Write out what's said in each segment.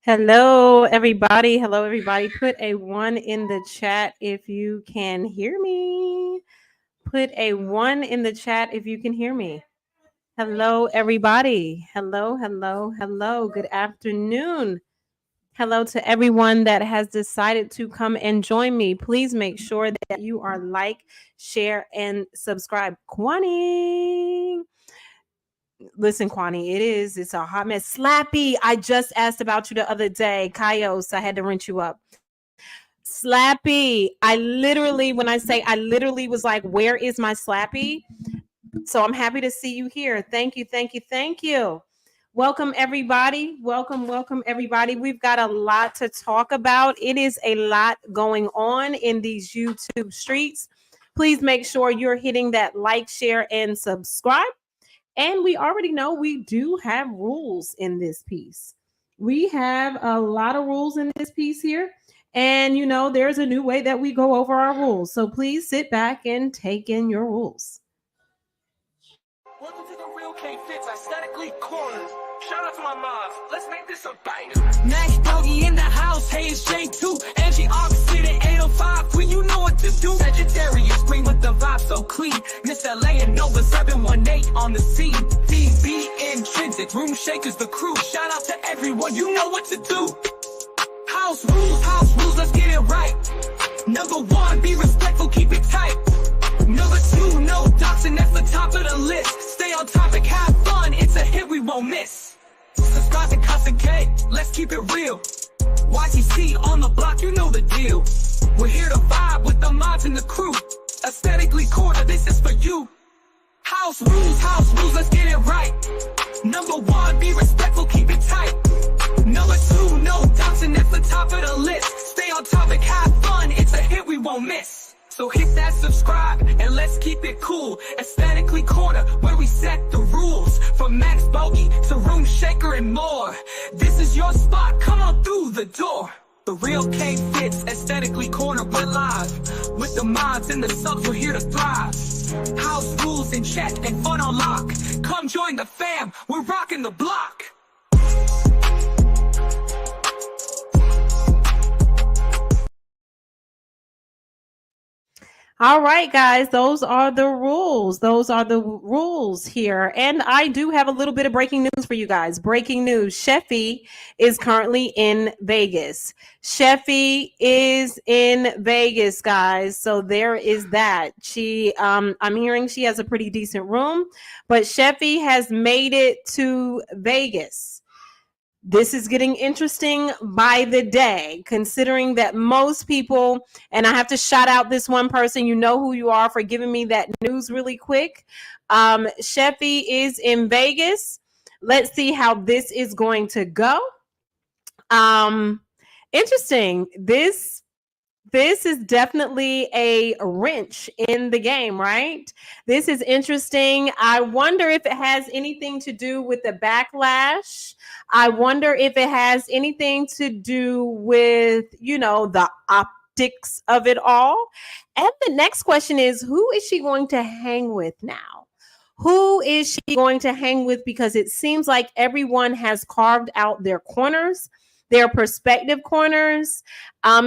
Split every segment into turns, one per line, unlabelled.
Hello, everybody. Hello, everybody. Put a one in the chat if you can hear me. Put a one in the chat if you can hear me. Hello, everybody. Hello, hello, hello. Good afternoon. Hello to everyone that has decided to come and join me. Please make sure that you are like, share, and subscribe. Kwani. Listen, Kwani, it's a hot mess. Slappy, I just asked about you the other day. Kaios, I had to rinse you up. Slappy, when I say I literally was like, where is my Slappy? So I'm happy to see you here. Thank you, thank you, thank you. Welcome, everybody. Welcome, everybody. We've got a lot to talk about. It is a lot going on in these YouTube streets. Please make sure you're hitting that like, share, and subscribe. And we already know we do have rules in this piece. We have a lot of rules in this piece here. And, there's a new way that we go over our rules. So please sit back and take in your rules.
Welcome to the Real K Fits Aesthetically Corner. Shout out to my moms. Let's make this a banger. Max Doggy in the house. Hey, it's J2. Angie opposite at 805. When you know what to do. Sagittarius green with the vibe so clean. Miss LA and Nova 718 on the scene. DB intrinsic. Room shakers, the crew. Shout out to everyone. You know what to do. House rules. Let's get it right. Number one, be respectful. Keep it tight. Number two, no doxing, that's the top of the list. Stay on topic, have fun, it's a hit we won't miss. Subscribe to Custom K, let's keep it real. YTC on the block, you know the deal. We're here to vibe with the mods and the crew. Aesthetically Corner, this is for you. House rules, let's get it right. Number one, be respectful, keep it tight. Number two, no doxing, that's the top of the list. Stay on topic, have fun, it's a hit we won't miss. So hit that subscribe and let's keep it cool. Aesthetically Corner, where we set the rules. From Max Bogey to Room Shaker and more. This is your spot, come on through the door. The Real K Fits Aesthetically Corner, we're live. With the mods and the subs, we're here to thrive. House rules in chat and fun on lock. Come join the fam, we're rocking the block.
All right, guys, those are the rules. Those are the rules here. And I do have a little bit of breaking news for you guys. Breaking news. Sheffy is currently in Vegas. Sheffy is in Vegas, guys. So there is that. I'm hearing she has a pretty decent room, but Sheffy has made it to Vegas. This is getting interesting by the day, considering that most people, and I have to shout out this one person, you know who you are, for giving me that news really quick. Sheffy is in Vegas. Let's see how this is going to go. Interesting. This is definitely a wrench in the game, right? This is interesting. I wonder if it has anything to do with the backlash. I wonder if it has anything to do with, the optics of it all. And the next question is, who is she going to hang with now? Who is she going to hang with? Because it seems like everyone has carved out their corners, their perspective corners.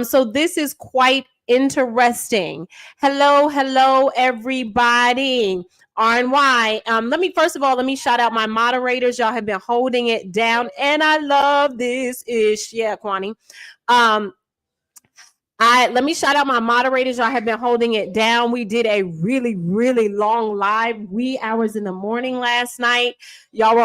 So this is quite interesting. Hello, everybody. RNY. Let me shout out my moderators. Y'all have been holding it down, and I love this ish. Yeah, Kwani. Let me shout out my moderators. Y'all have been holding it down. We did a really, really long live, wee hours in the morning last night. Y'all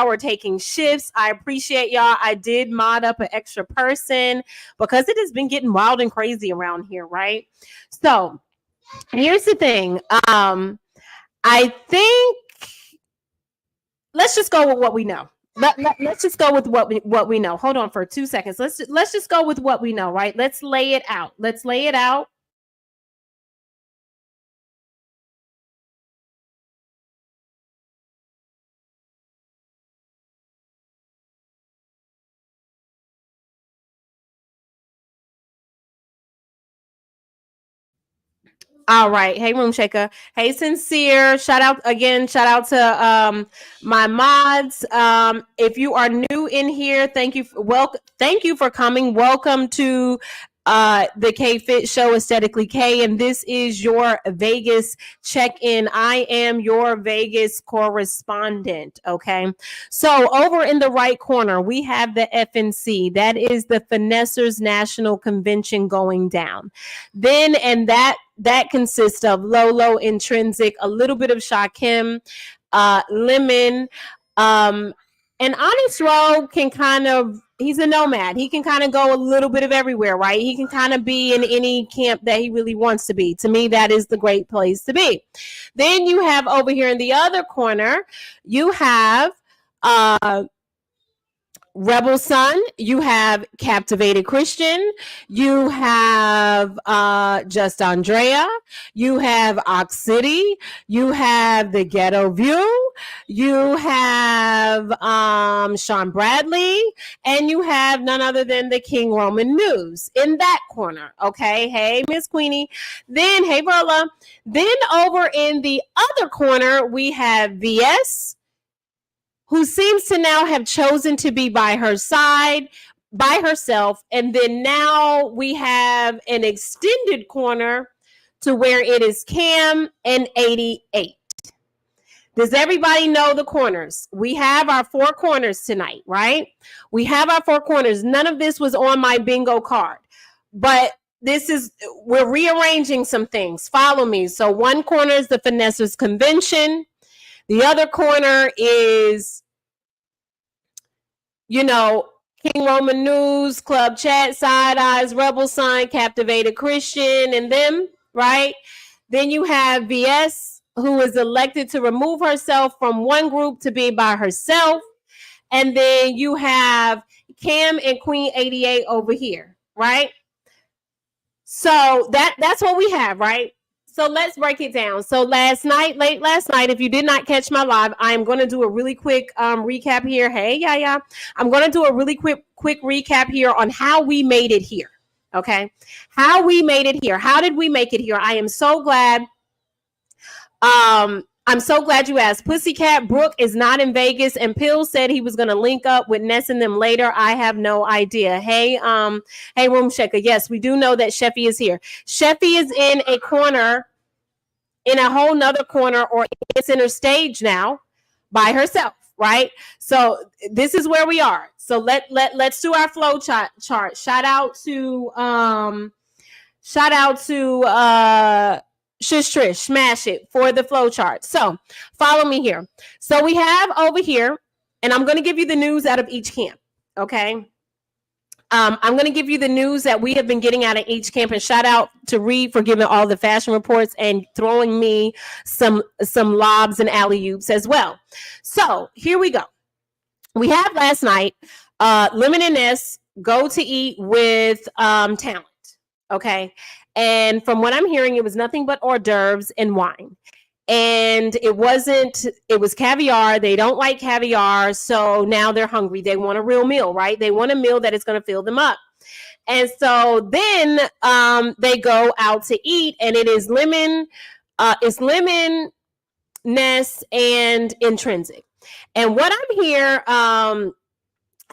were taking shifts. I appreciate y'all. I did mod up an extra person because it has been getting wild and crazy around here, right? So here's the thing. I think let's just go with what we know. Let's just go with what we know. Hold on for 2 seconds. Let's just go with what we know, right? Let's lay it out. All right. Hey, Room Shaker. Hey, Sincere. Shout out again. Shout out to my mods. If you are new in here, thank you. Thank you for coming. Welcome to the K Fit Show, Aesthetically K, and this is your Vegas check-in. I am your Vegas correspondent. Okay. So over in the right corner, we have the FNC. That is the Finessers National Convention going down. Then, and that consists of Lolo, Intrinsic, a little bit of Shakim, Lemon, and Onyx Rowe can kind of, he's a nomad. He can kind of go a little bit of everywhere, right? He can kind of be in any camp that he really wants to be. To me, that is the great place to be. Then you have over here in the other corner, you have Rebel Sun, you have Captivated Christian, you have Just Andrea, you have Ox City, you have The Ghetto View, you have Sean Bradley, and you have none other than the King Roman News in that corner. Okay, hey Miss Queenie. Then hey Verla. Then over in the other corner we have VS, who seems to now have chosen to be by her side, by herself. And then now we have an extended corner to where it is Cam and 88. Does everybody know the corners? We have our 4 corners tonight, right? We have our 4 corners. None of this was on my bingo card, but we're rearranging some things. Follow me. So one corner is the Finessers Convention. The other corner is, you know, King Roman News, Club Chat, Side Eyes, Rebel Sign, Captivated Christian, and them, right? Then you have VS, who is elected to remove herself from one group to be by herself. And then you have Cam and Queen 88 over here, right? So that's what we have, right? So let's break it down. So late last night, if you did not catch my live, I am going to do a really quick recap here. Hey, yeah. I'm going to do a really quick recap here on how we made it here. Okay. How we made it here. How did we make it here? I am so glad. I'm so glad you asked. Pussycat Brooke is not in Vegas, and Pill said he was going to link up with Ness and them later. I have no idea. Hey, Room Shaker. Yes, we do know that Sheffy is here. Sheffy is in a corner, in a whole nother corner, or it's in her stage now by herself, right? So this is where we are. So let's do our flow chart. Shout out to Shush Trish, smash it for the flow chart. So follow me here. So we have over here, and I'm going to give you the news out of each camp. Okay. I'm going to give you the news that we have been getting out of each camp, and shout out to Reed for giving all the fashion reports and throwing me some lobs and alley-oops as well. So here we go. We have last night, Lemon and Ness go to eat with Talent. Okay. And from what I'm hearing, it was nothing but hors d'oeuvres and wine. And it was caviar. They don't like caviar. So now they're hungry. They want a real meal, right? They want a meal that is going to fill them up. And so then they go out to eat, and it is Lemon, Ness, and Intrinsic. And what I'm here,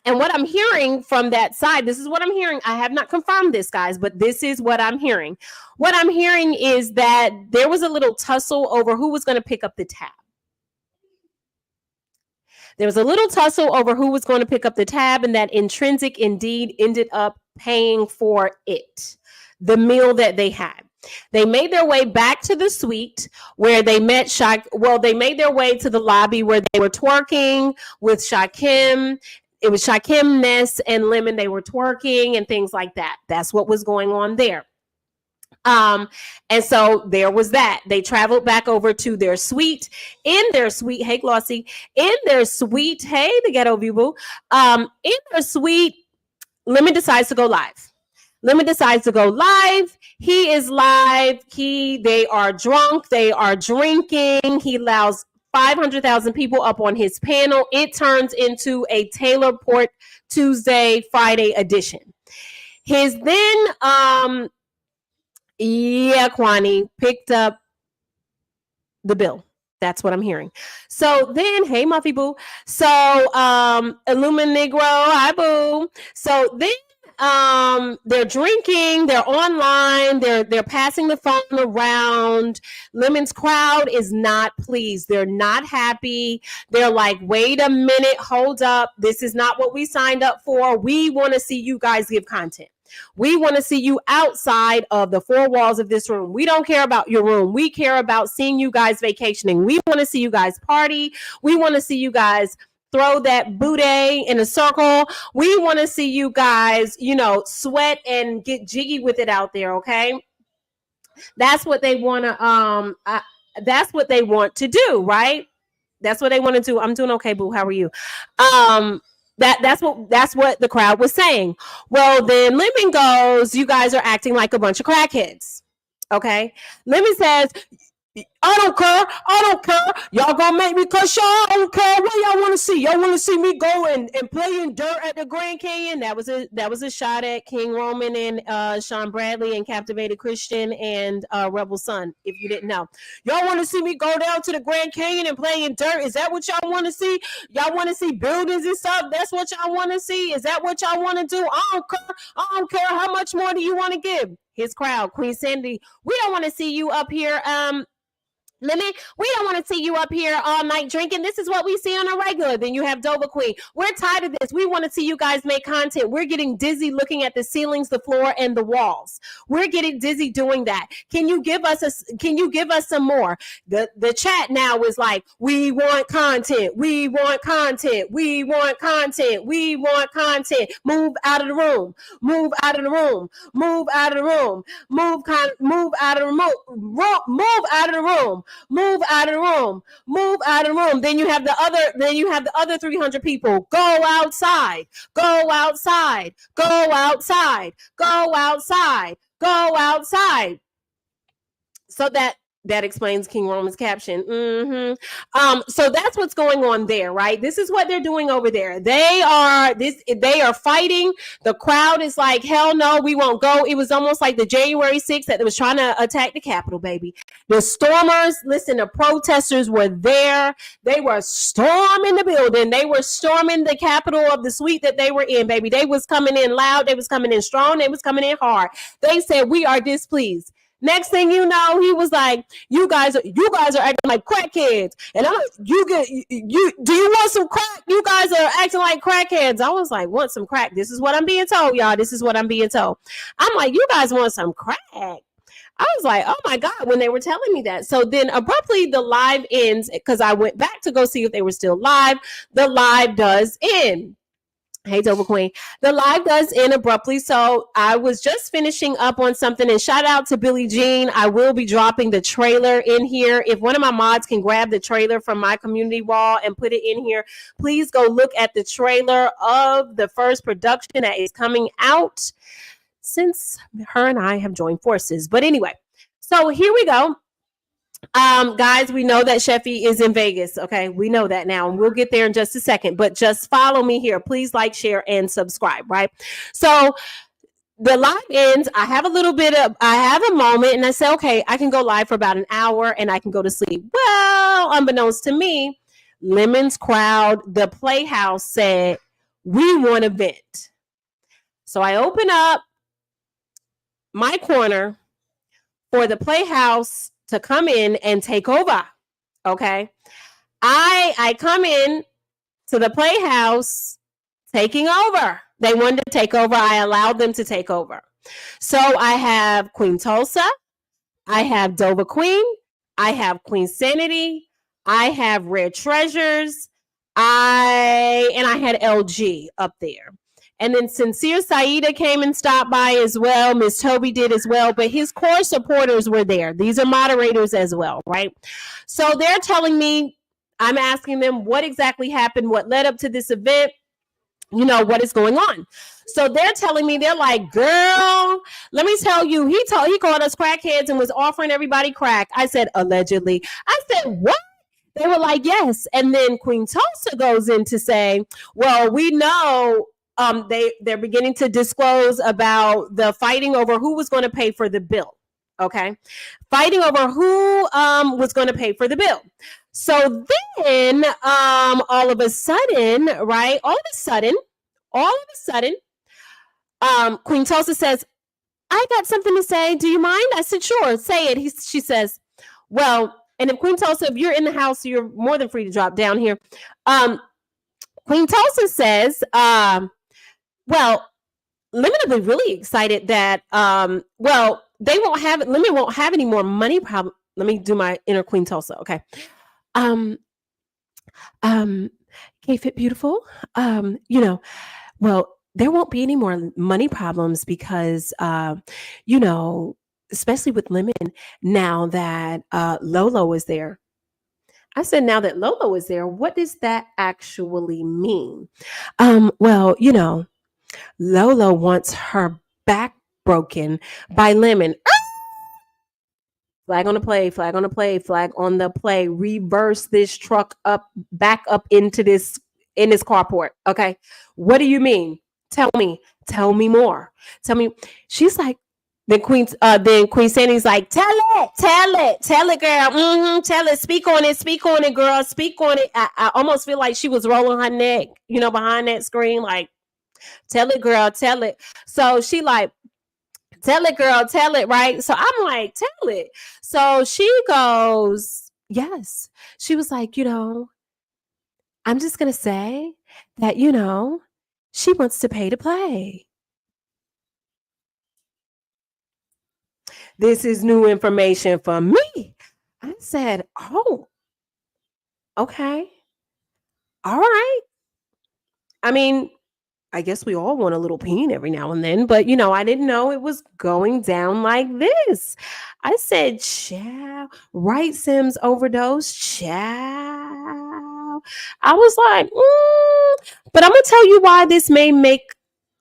and what I'm hearing from that side, this is what I'm hearing. I have not confirmed this, guys, but this is what I'm hearing. What I'm hearing is that there was a little tussle over who was going to pick up the tab. There was a little tussle over who was going to pick up the tab, and that Intrinsic indeed ended up paying for it, the meal that they had. They made their way back to the suite where they met they made their way to the lobby where they were twerking with Shakim. It was Shakim, Ness, and Lemon. They were twerking and things like that. That's what was going on there. And so there was that. They traveled back over to their suite. In their suite, hey, Glossy. In their suite, hey, the Ghetto View Boo. In their suite, Lemon decides to go live. He is live. They are drunk. They are drinking. He allows 500,000 people up on his panel. It turns into a Taylor Port Tuesday, Friday edition. His then Yeah, Kwani picked up the bill. That's what I'm hearing. So then, hey, Muffy Boo. So, Illumin Negro, hi Boo. So then, they're drinking, they're online, they're passing the phone around. Lemon's crowd is not pleased. They're not happy. They're like, wait a minute, hold up. This is not what we signed up for. We want to see you guys give content. We want to see you outside of the four walls of this room. We don't care about your room. We care about seeing you guys vacationing. We want to see you guys party. We want to see you guys throw that booty in a circle. We want to see you guys, sweat and get jiggy with it out there, okay? That's what they want to that's what they want to do, right? That's what they want to do. I'm doing okay, boo. How are you? That's what the crowd was saying. Well, then Lemon goes, you guys are acting like a bunch of crackheads. Okay. Lemon says, I don't care. I don't care. Y'all gonna make me cuss y'all. I don't care. What y'all want to see? Y'all want to see me go and play in dirt at the Grand Canyon? That was a shot at King Roman and Sean Bradley and Captivated Christian and Rebel Son. If you didn't know, y'all want to see me go down to the Grand Canyon and play in dirt? Is that what y'all want to see? Y'all want to see buildings and stuff? That's what y'all want to see? Is that what y'all want to do? I don't care. I don't care. How much more do you want to give? His crowd, Queen Sandy. We don't want to see you up here. Lemon, we don't want to see you up here all night drinking. This is what we see on a regular. Then you have Dover Queen. We're tired of this. We want to see you guys make content. We're getting dizzy looking at the ceilings, the floor, and the walls. We're getting dizzy doing that. Can you give us some more? The chat now is like, we want content. We want content. We want content. We want content. Move out of the room. Move out of the room. Move out of the room. Move out of the room. Move out of the room. Move out of the room. Move out of the room. Then you have the other 300 people. Go outside. Go outside. Go outside. Go outside. Go outside. So that explains King Roman's caption. So that's what's going on there, right? This is what they're doing over there. They are fighting. The crowd is like, hell no, we won't go. It was almost like the January 6th that was trying to attack the Capitol, baby. The stormers, listen, the protesters were there. They were storming the building. They were storming the Capitol of the suite that they were in, baby. They was coming in loud. They was coming in strong. They was coming in hard. They said, we are displeased. Next thing you know, he was like, "You guys are acting like crackheads." And do you want some crack? You guys are acting like crackheads. I was like, "Want some crack?" This is what I'm being told, y'all. This is what I'm being told. I'm like, "You guys want some crack?" I was like, "Oh my God," when they were telling me that. So then abruptly the live ends because I went back to go see if they were still live. The live does end. Hey, Dover Queen. The live does end abruptly. So I was just finishing up on something, and shout out to Billie Jean. I will be dropping the trailer in here. If one of my mods can grab the trailer from my community wall and put it in here, please go look at the trailer of the first production that is coming out since her and I have joined forces. But anyway, so here we go. Guys, we know that Sheffy is in Vegas. Okay, we know that now, and we'll get there in just a second. But just follow me here. Please like, share, and subscribe. Right. So the live ends. I have a moment, and I say, okay, I can go live for about an hour, and I can go to sleep. Well, unbeknownst to me, Lemon's crowd, the Playhouse said, we want to vent. So I open up my corner for the Playhouse to come in and take over. Okay. I come in to the Playhouse taking over. They wanted to take over. I allowed them to take over. So I have Queen Tulsa. I have Dover Queen. I have Queen Sanity. I have Rare Treasures. I had LG up there. And then Sincere Saida came and stopped by as well. Miss Toby did as well. But his core supporters were there. These are moderators as well, right? So they're telling me, I'm asking them what exactly happened, what led up to this event, what is going on. So they're telling me, they're like, girl, let me tell you, he called us crackheads and was offering everybody crack. I said, allegedly. I said, what? They were like, yes. And then Queen Tulsa goes in to say, well, we know they're beginning to disclose about the fighting over who was going to pay for the bill.
Okay. Fighting over who was going to pay for the bill. So then all of a sudden, right? All of a sudden, Queen Tulsa says, I got something to say. Do you mind? I said, sure, say it. She says, well, and if Queen Tulsa, if you're in the house, you're more than free to drop down here. Queen Tulsa says, well, Lemon will be really excited that, well, they won't have, Lemon won't have any more money problem. Let me do my inner Queen Tulsa. Okay. K-Fit Beautiful, you know, well, there won't be any more money problems because, you know, especially with Lemon, now that Lolo is there. I said, now that Lolo is there, what does that actually mean? Well, you know, Lolo wants her back broken by Lemon. Flag on the play, flag on the play, flag on the play. Reverse this truck up, back up into this, in this carport. Okay. What do you mean? Tell me more. Tell me. She's like, then Queen Sandy's like, tell it, girl. Tell it. Speak on it, girl. Speak on it. I almost feel like she was rolling her neck, you know, behind that screen, like, tell it, girl, tell it. So she like, tell it, girl, tell it, right? So I'm like, tell it. So she goes, yes. She was like, you know, I'm just going to say that, you know, she wants to pay to play. This is new information for me. I said, oh, okay. All right. I mean, I guess we all want a little peen every now and then, but you know, I didn't know it was going down like this. I said, chow, right, Sims overdose, chow. I was like, but I'm gonna tell you why this may make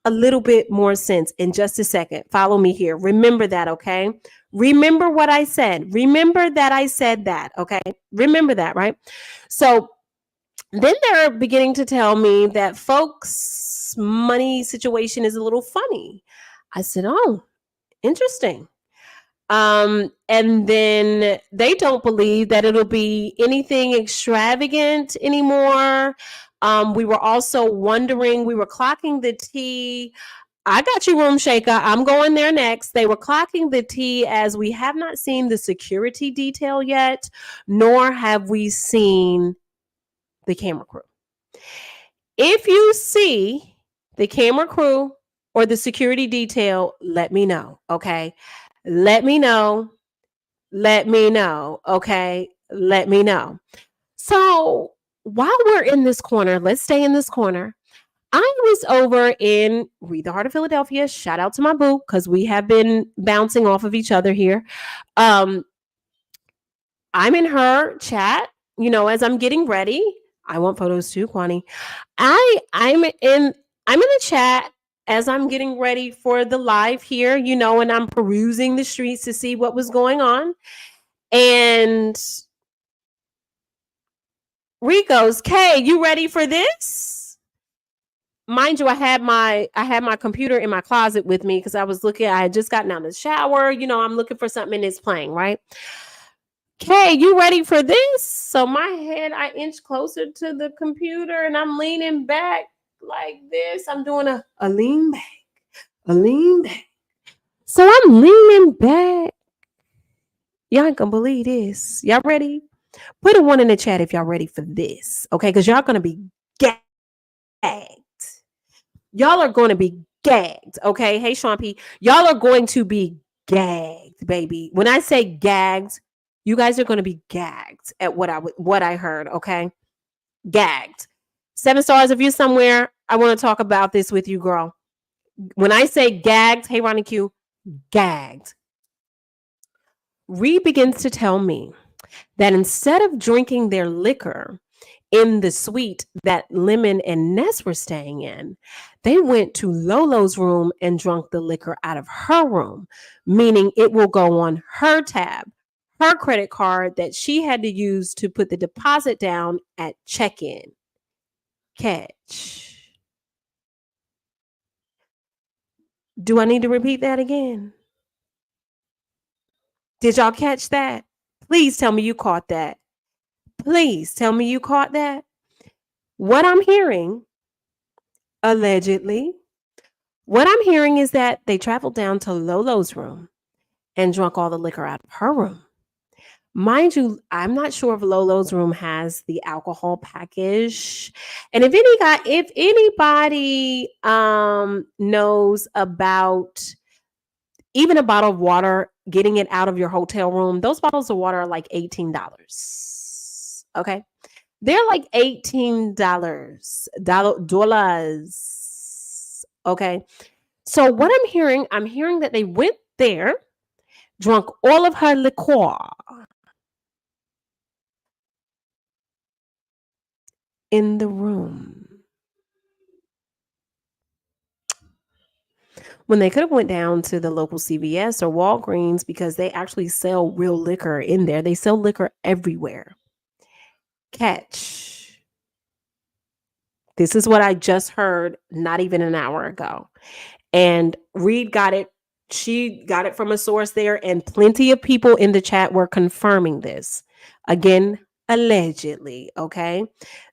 a little bit more sense in just a second. Follow me here. Remember that, okay? Remember what I said. Remember that I said that, okay? Remember that, right? So then they're beginning to tell me that folks' money situation is a little funny. I said, oh, interesting. And then they don't believe that it'll be anything extravagant anymore. We were also wondering, we were clocking the tea. I got you, Room Shaker. I'm going there next. They were clocking the tea as we have not seen the security detail yet, nor have we seen the camera crew. If you see the camera crew or the security detail, let me know, okay? Let me know. Okay? Let me know. So while we're in this corner, let's stay in this corner. I was over in Read the Heart of Philadelphia. Shout out to my boo, because we have been bouncing off of each other here. I'm in her chat, you know, as I'm getting ready. I want photos too, Kwani. I'm in the chat as I'm getting ready for the live here, you know, and I'm perusing the streets to see what was going on. And Rico's, Kay, you ready for this? Mind you, I had my computer in my closet with me because I had just gotten out of the shower. You know, I'm looking for something and it's playing, right? Okay, you ready for this? So my head, I inch closer to the computer and I'm leaning back like this. I'm doing a lean back. So I'm leaning back. Y'all ain't gonna believe this. Y'all ready? Put a 1 in the chat if y'all ready for this. Okay, because y'all gonna be gagged. Y'all are going to be gagged. Okay. Hey, Sean P. Y'all are going to be gagged, baby. When I say gagged, you guys are going to be gagged at what I heard. Okay. Gagged. 7 stars. If you're somewhere, I want to talk about this with you, girl. When I say gagged, hey, Ronnie Q, gagged. Reed begins to tell me that instead of drinking their liquor in the suite that Lemon and Ness were staying in, they went to Lolo's room and drunk the liquor out of her room, meaning it will go on her tab, her credit card that she had to use to put the deposit down at check-in. Catch. Do I need to repeat that again? Did y'all catch that? Please tell me you caught that. Please tell me you caught that. What I'm hearing, allegedly, what I'm hearing is that they traveled down to Lolo's room and drunk all the liquor out of her room. Mind you, I'm not sure if Lolo's room has the alcohol package. And if anybody knows about even a bottle of water, getting it out of your hotel room, those bottles of water are like $18. Okay. They're like $18 dollars. Okay. So what I'm hearing that they went there, drunk all of her liquor in the room. When they could have went down to the local CVS or Walgreens, because they actually sell real liquor in there. They sell liquor everywhere. Catch. This is what I just heard not even an hour ago. And Reed got it. She got it from a source there, and plenty of people in the chat were confirming this. Again, allegedly, okay?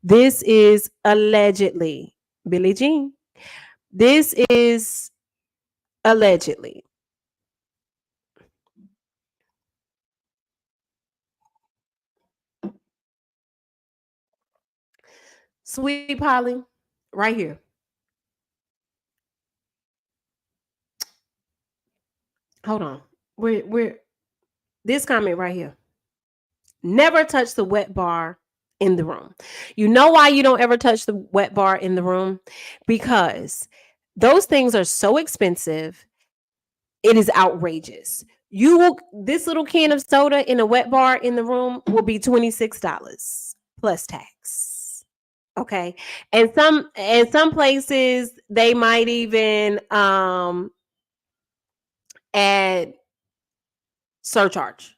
This is allegedly. Billie Jean. This is allegedly. Sweet Polly, right here. Hold on. We're this comment right here. Never touch the wet bar in the room. You know why you don't ever touch the wet bar in the room? Because those things are so expensive. It is outrageous. This little can of soda in a wet bar in the room will be $26 plus tax. Okay. And some places they might even add surcharge.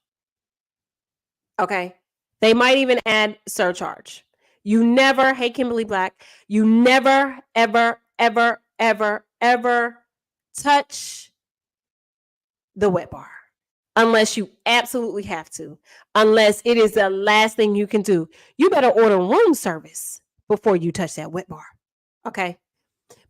Okay. They might even add surcharge. You never, hey, Kimberly Black, you never, ever, ever, ever, ever touch the wet bar unless you absolutely have to, unless it is the last thing you can do. You better order room service before you touch that wet bar. Okay.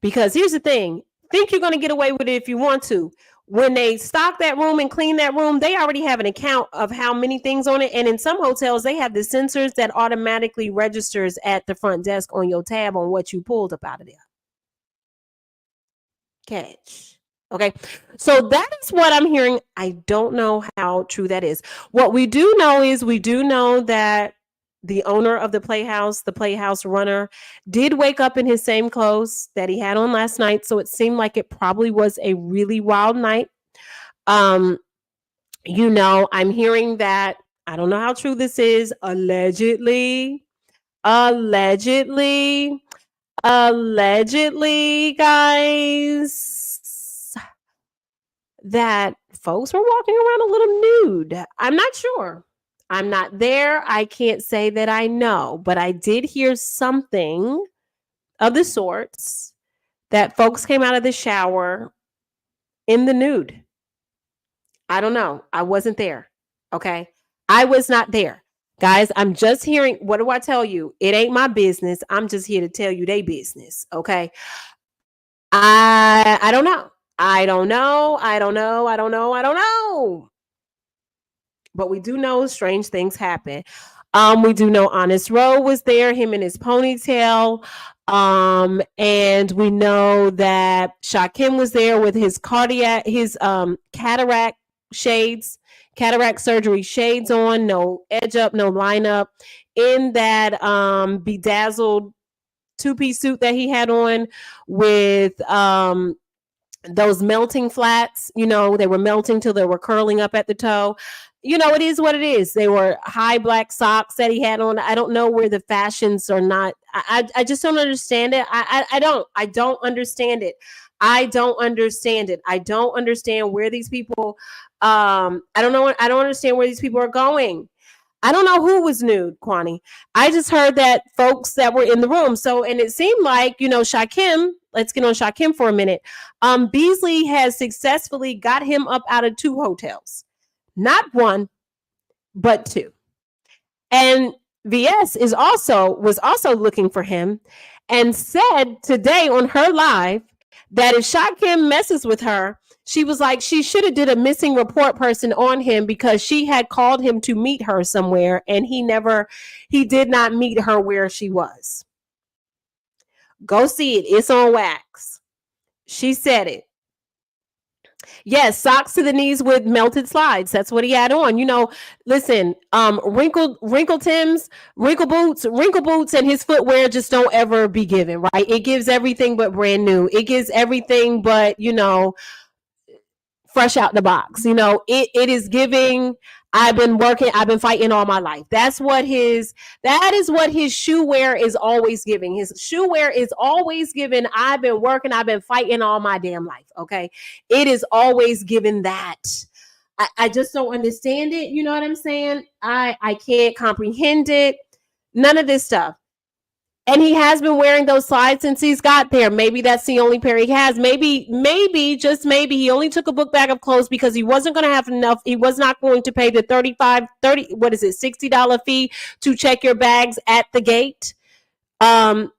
Because here's the thing. Think you're going to get away with it if you want to. When they stock that room and clean that room, they already have an account of how many things on it. And in some hotels, they have the sensors that automatically registers at the front desk on your tab on what you pulled up out of there. Catch. Okay. So that is what I'm hearing. I don't know how true that is. What we do know is that the owner of the Playhouse runner, did wake up in his same clothes that he had on last night. So it seemed like it probably was a really wild night. I'm hearing that, I don't know how true this is, allegedly, guys, that folks were walking around a little nude. I'm not sure. I'm not there. I can't say that I know, but I did hear something of the sorts that folks came out of the shower in the nude. I don't know. I wasn't there. Okay. I was not there. Guys, I'm just hearing. What do I tell you? It ain't my business. I'm just here to tell you they business. Okay. I don't know. I don't know. But we do know strange things happen. We do know Honest Rowe was there, him in his ponytail. And we know that Shakim was there with his cataract surgery shades on, no edge up, no line up, in that bedazzled two-piece suit that he had on with those melting flats. They were melting till they were curling up at the toe. It is what it is. They were high black socks that he had on. I don't know where the fashions are not. I just don't understand it. I don't understand it. I don't understand it. I don't understand where these people, I don't understand where these people are going. I don't know who was nude, Kwani. I just heard that folks that were in the room. So, and it seemed like, Shakim, let's get on Shakim for a minute. Beasley has successfully got him up out of 2 hotels. not one, but two. And VS was also looking for him and said today on her live that if Shot Kim messes with her, she was like, she should have did a missing report person on him because she had called him to meet her somewhere and he did not meet her where she was. Go see it. It's on wax. She said it. Yes, socks to the knees with melted slides. That's what he had on. Listen, wrinkle Tims, wrinkle boots, and his footwear just don't ever be given, right? It gives everything but brand new. It gives everything but, fresh out the box. It is giving, I've been fighting all my life. That is what his shoe wear is always giving. His shoe wear is always giving, I've been working, I've been fighting all my damn life. Okay. It is always given that. I just don't understand it. You know what I'm saying? I can't comprehend it. None of this stuff. And he has been wearing those slides since he's got there. Maybe that's the only pair he has. Maybe, just maybe, he only took a book bag of clothes because he wasn't going to have enough. He was not going to pay the $60 fee to check your bags at the gate, or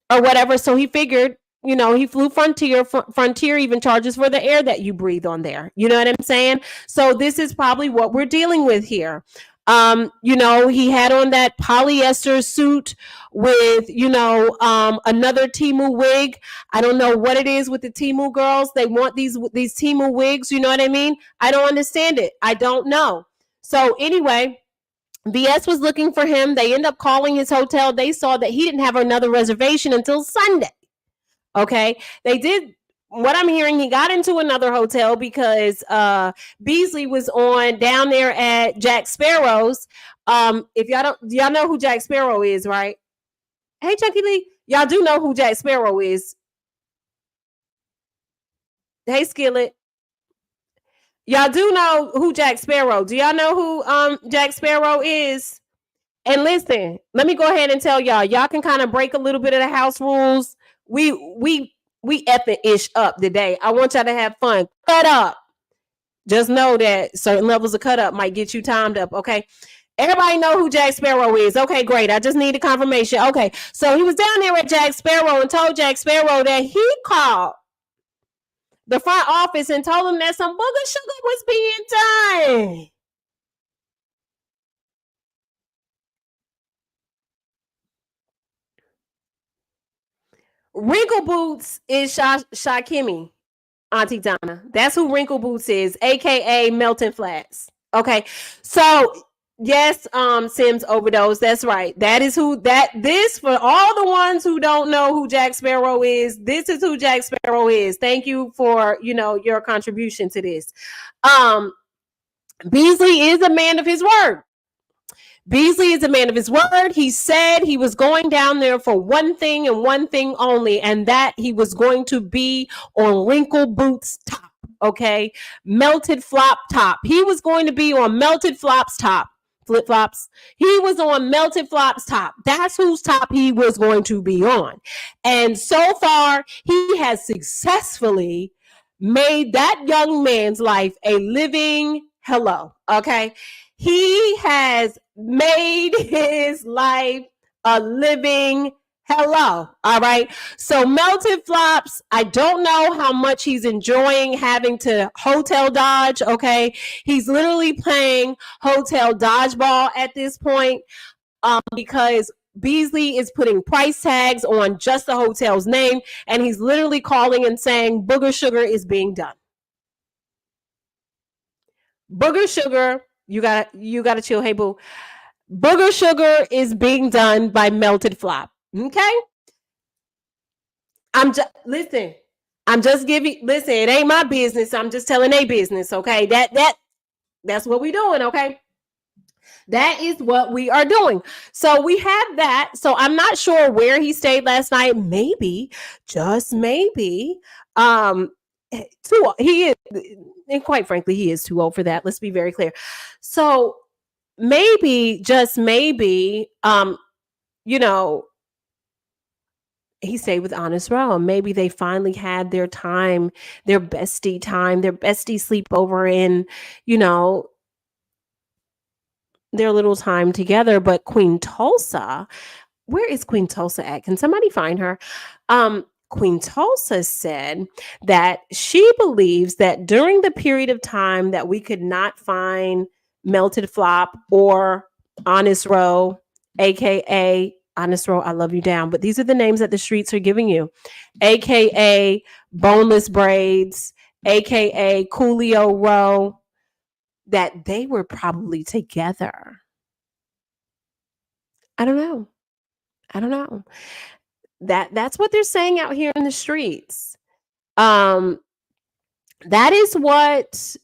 whatever. So he figured, he flew Frontier. Frontier even charges for the air that you breathe on there. You know what I'm saying? So this is probably what we're dealing with here. He had on that polyester suit with, another Temu wig. I don't know what it is with the Temu girls. They want these Temu wigs. You know what I mean? I don't understand it. I don't know. So anyway, VS was looking for him. They end up calling his hotel. They saw that he didn't have another reservation until Sunday. Okay. They did. What I'm hearing, he got into another hotel because Beasley was on down there at Jack Sparrow's. If y'all know who Jack Sparrow is, right? Hey, Chucky Lee, y'all do know who Jack Sparrow is. Hey, Skillet, y'all do know who Jack Sparrow. Do y'all know who Jack Sparrow is? And listen, let me go ahead and tell y'all can kind of break a little bit of the house rules. We effing-ish up today. I want y'all to have fun. Cut up. Just know that certain levels of cut up might get you timed up, okay? Everybody know who Jack Sparrow is. Okay, great. I just need a confirmation. Okay, so he was down there at Jack Sparrow and told Jack Sparrow that he called the front office and told him that some booger sugar was being done. Wrinkle Boots is Shakimi, Auntie Donna. That's who Wrinkle Boots is, aka Melton Flats. Okay, so yes, Sims Overdose. That's right. That is this for all the ones who don't know who Jack Sparrow is. This is who Jack Sparrow is. Thank you for your contribution to this. Beasley is a man of his word. Beasley is a man of his word. He said he was going down there for one thing and one thing only, and that he was going to be on Wrinkle Boots top, okay? Melted flop top. He was going to be on Melted Flops top. Flip-flops. He was on Melted Flops top. That's whose top he was going to be on. And so far, he has successfully made that young man's life a living hello, okay? He has made his life a living hello. All right. So Melted Flops, I don't know how much he's enjoying having to hotel dodge. Okay. He's literally playing hotel dodgeball at this point because Beasley is putting price tags on just the hotel's name. And he's literally calling and saying Booger Sugar is being done. Booger Sugar. You gotta chill. Hey, boo. Booger Sugar is being done by Melted Flop. Okay. Listen, it ain't my business. I'm just telling a business. Okay. That's what we're doing. Okay. That is what we are doing. So we have that. So I'm not sure where he stayed last night. Maybe, just maybe, he is, and quite frankly, he is too old for that. Let's be very clear. So maybe, just maybe, he stayed with Honest Row. Maybe they finally had their time, their bestie sleepover in, their little time together. But Queen Tulsa, where is Queen Tulsa at? Can somebody find her? Queen Tulsa said that she believes that during the period of time that we could not find Melted Flop or Honest Row, aka Honest Row, I love you down, but these are the names that the streets are giving you, aka Boneless Braids, aka Coolio Row, that they were probably together. I don't know. I don't know. That's what they're saying out here in the streets. Um, that is what.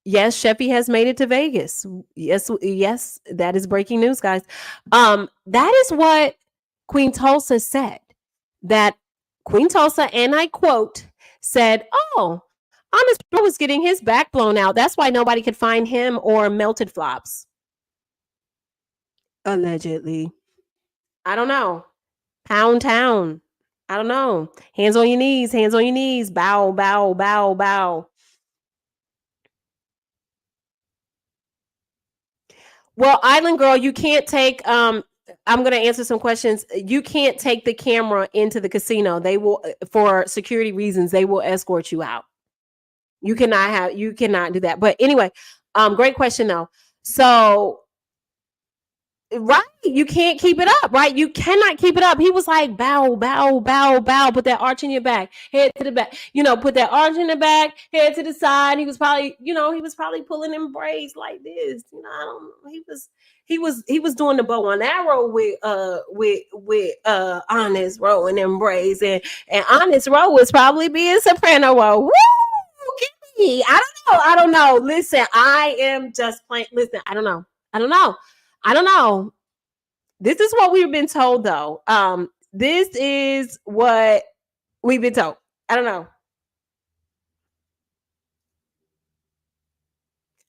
Yes, Sheffy has made it to Vegas. Yes, that is breaking news, guys. That is what Queen Tulsa said. That Queen Tulsa, and I quote, said, "Oh, Honest Bro was getting his back blown out. That's why nobody could find him or Melted Flops." Allegedly. I don't know. Pound Town. I don't know. Hands on your knees, hands on your knees. Bow, bow, bow, bow. Well, Island Girl, you can't take I'm going to answer some questions. You can't take the camera into the casino. They will, for security reasons, they will escort you out. You cannot do that. But anyway, great question though. So right, you can't keep it up, right? You cannot keep it up. He was like, bow, bow, bow, bow, put that arch in your back, head to the back, put that arch in the back, head to the side. He was probably, pulling them braids like this. I don't know. He was doing the bow and arrow with Honest Row and them braids, and Honest Row was probably being soprano row. Woo! Give me. I don't know. Listen, I am just playing. Listen, I don't know. This is what we've been told, though. This is what we've been told. I don't know.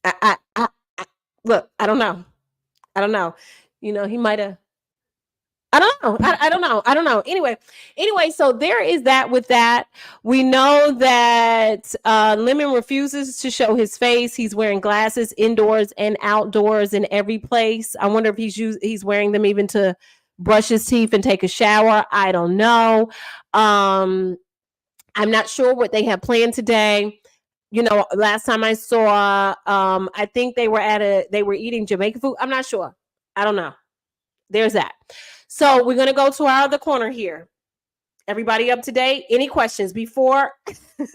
I look. I don't know. He might have. I don't know. I don't know. Anyway, so there is that with that. We know that Lemon refuses to show his face. He's wearing glasses indoors and outdoors in every place. I wonder if he's wearing them even to brush his teeth and take a shower. I don't know. I'm not sure what they have planned today. Last time I saw, I think they were eating Jamaican food. I'm not sure. I don't know. There's that. So we're going to go to our other corner here. Everybody up to date? Any questions before he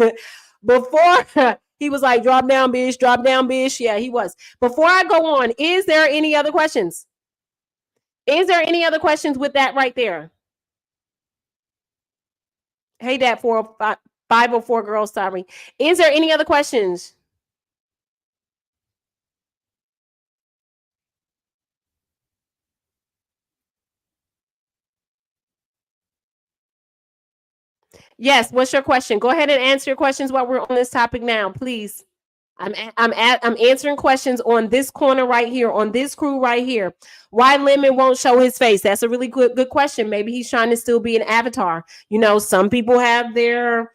was like, drop down, bitch. Yeah, he was. Before I go on, is there any other questions? Is there any other questions with that right there? Hey, Dad, 504 girls, sorry. Is there any other questions? Yes, what's your question? Go ahead and answer your questions while we're on this topic now, please. I'm answering questions on this corner right here, on this crew right here. Why Lemon won't show his face? That's a really good question. Maybe he's trying to still be an avatar. Some people have their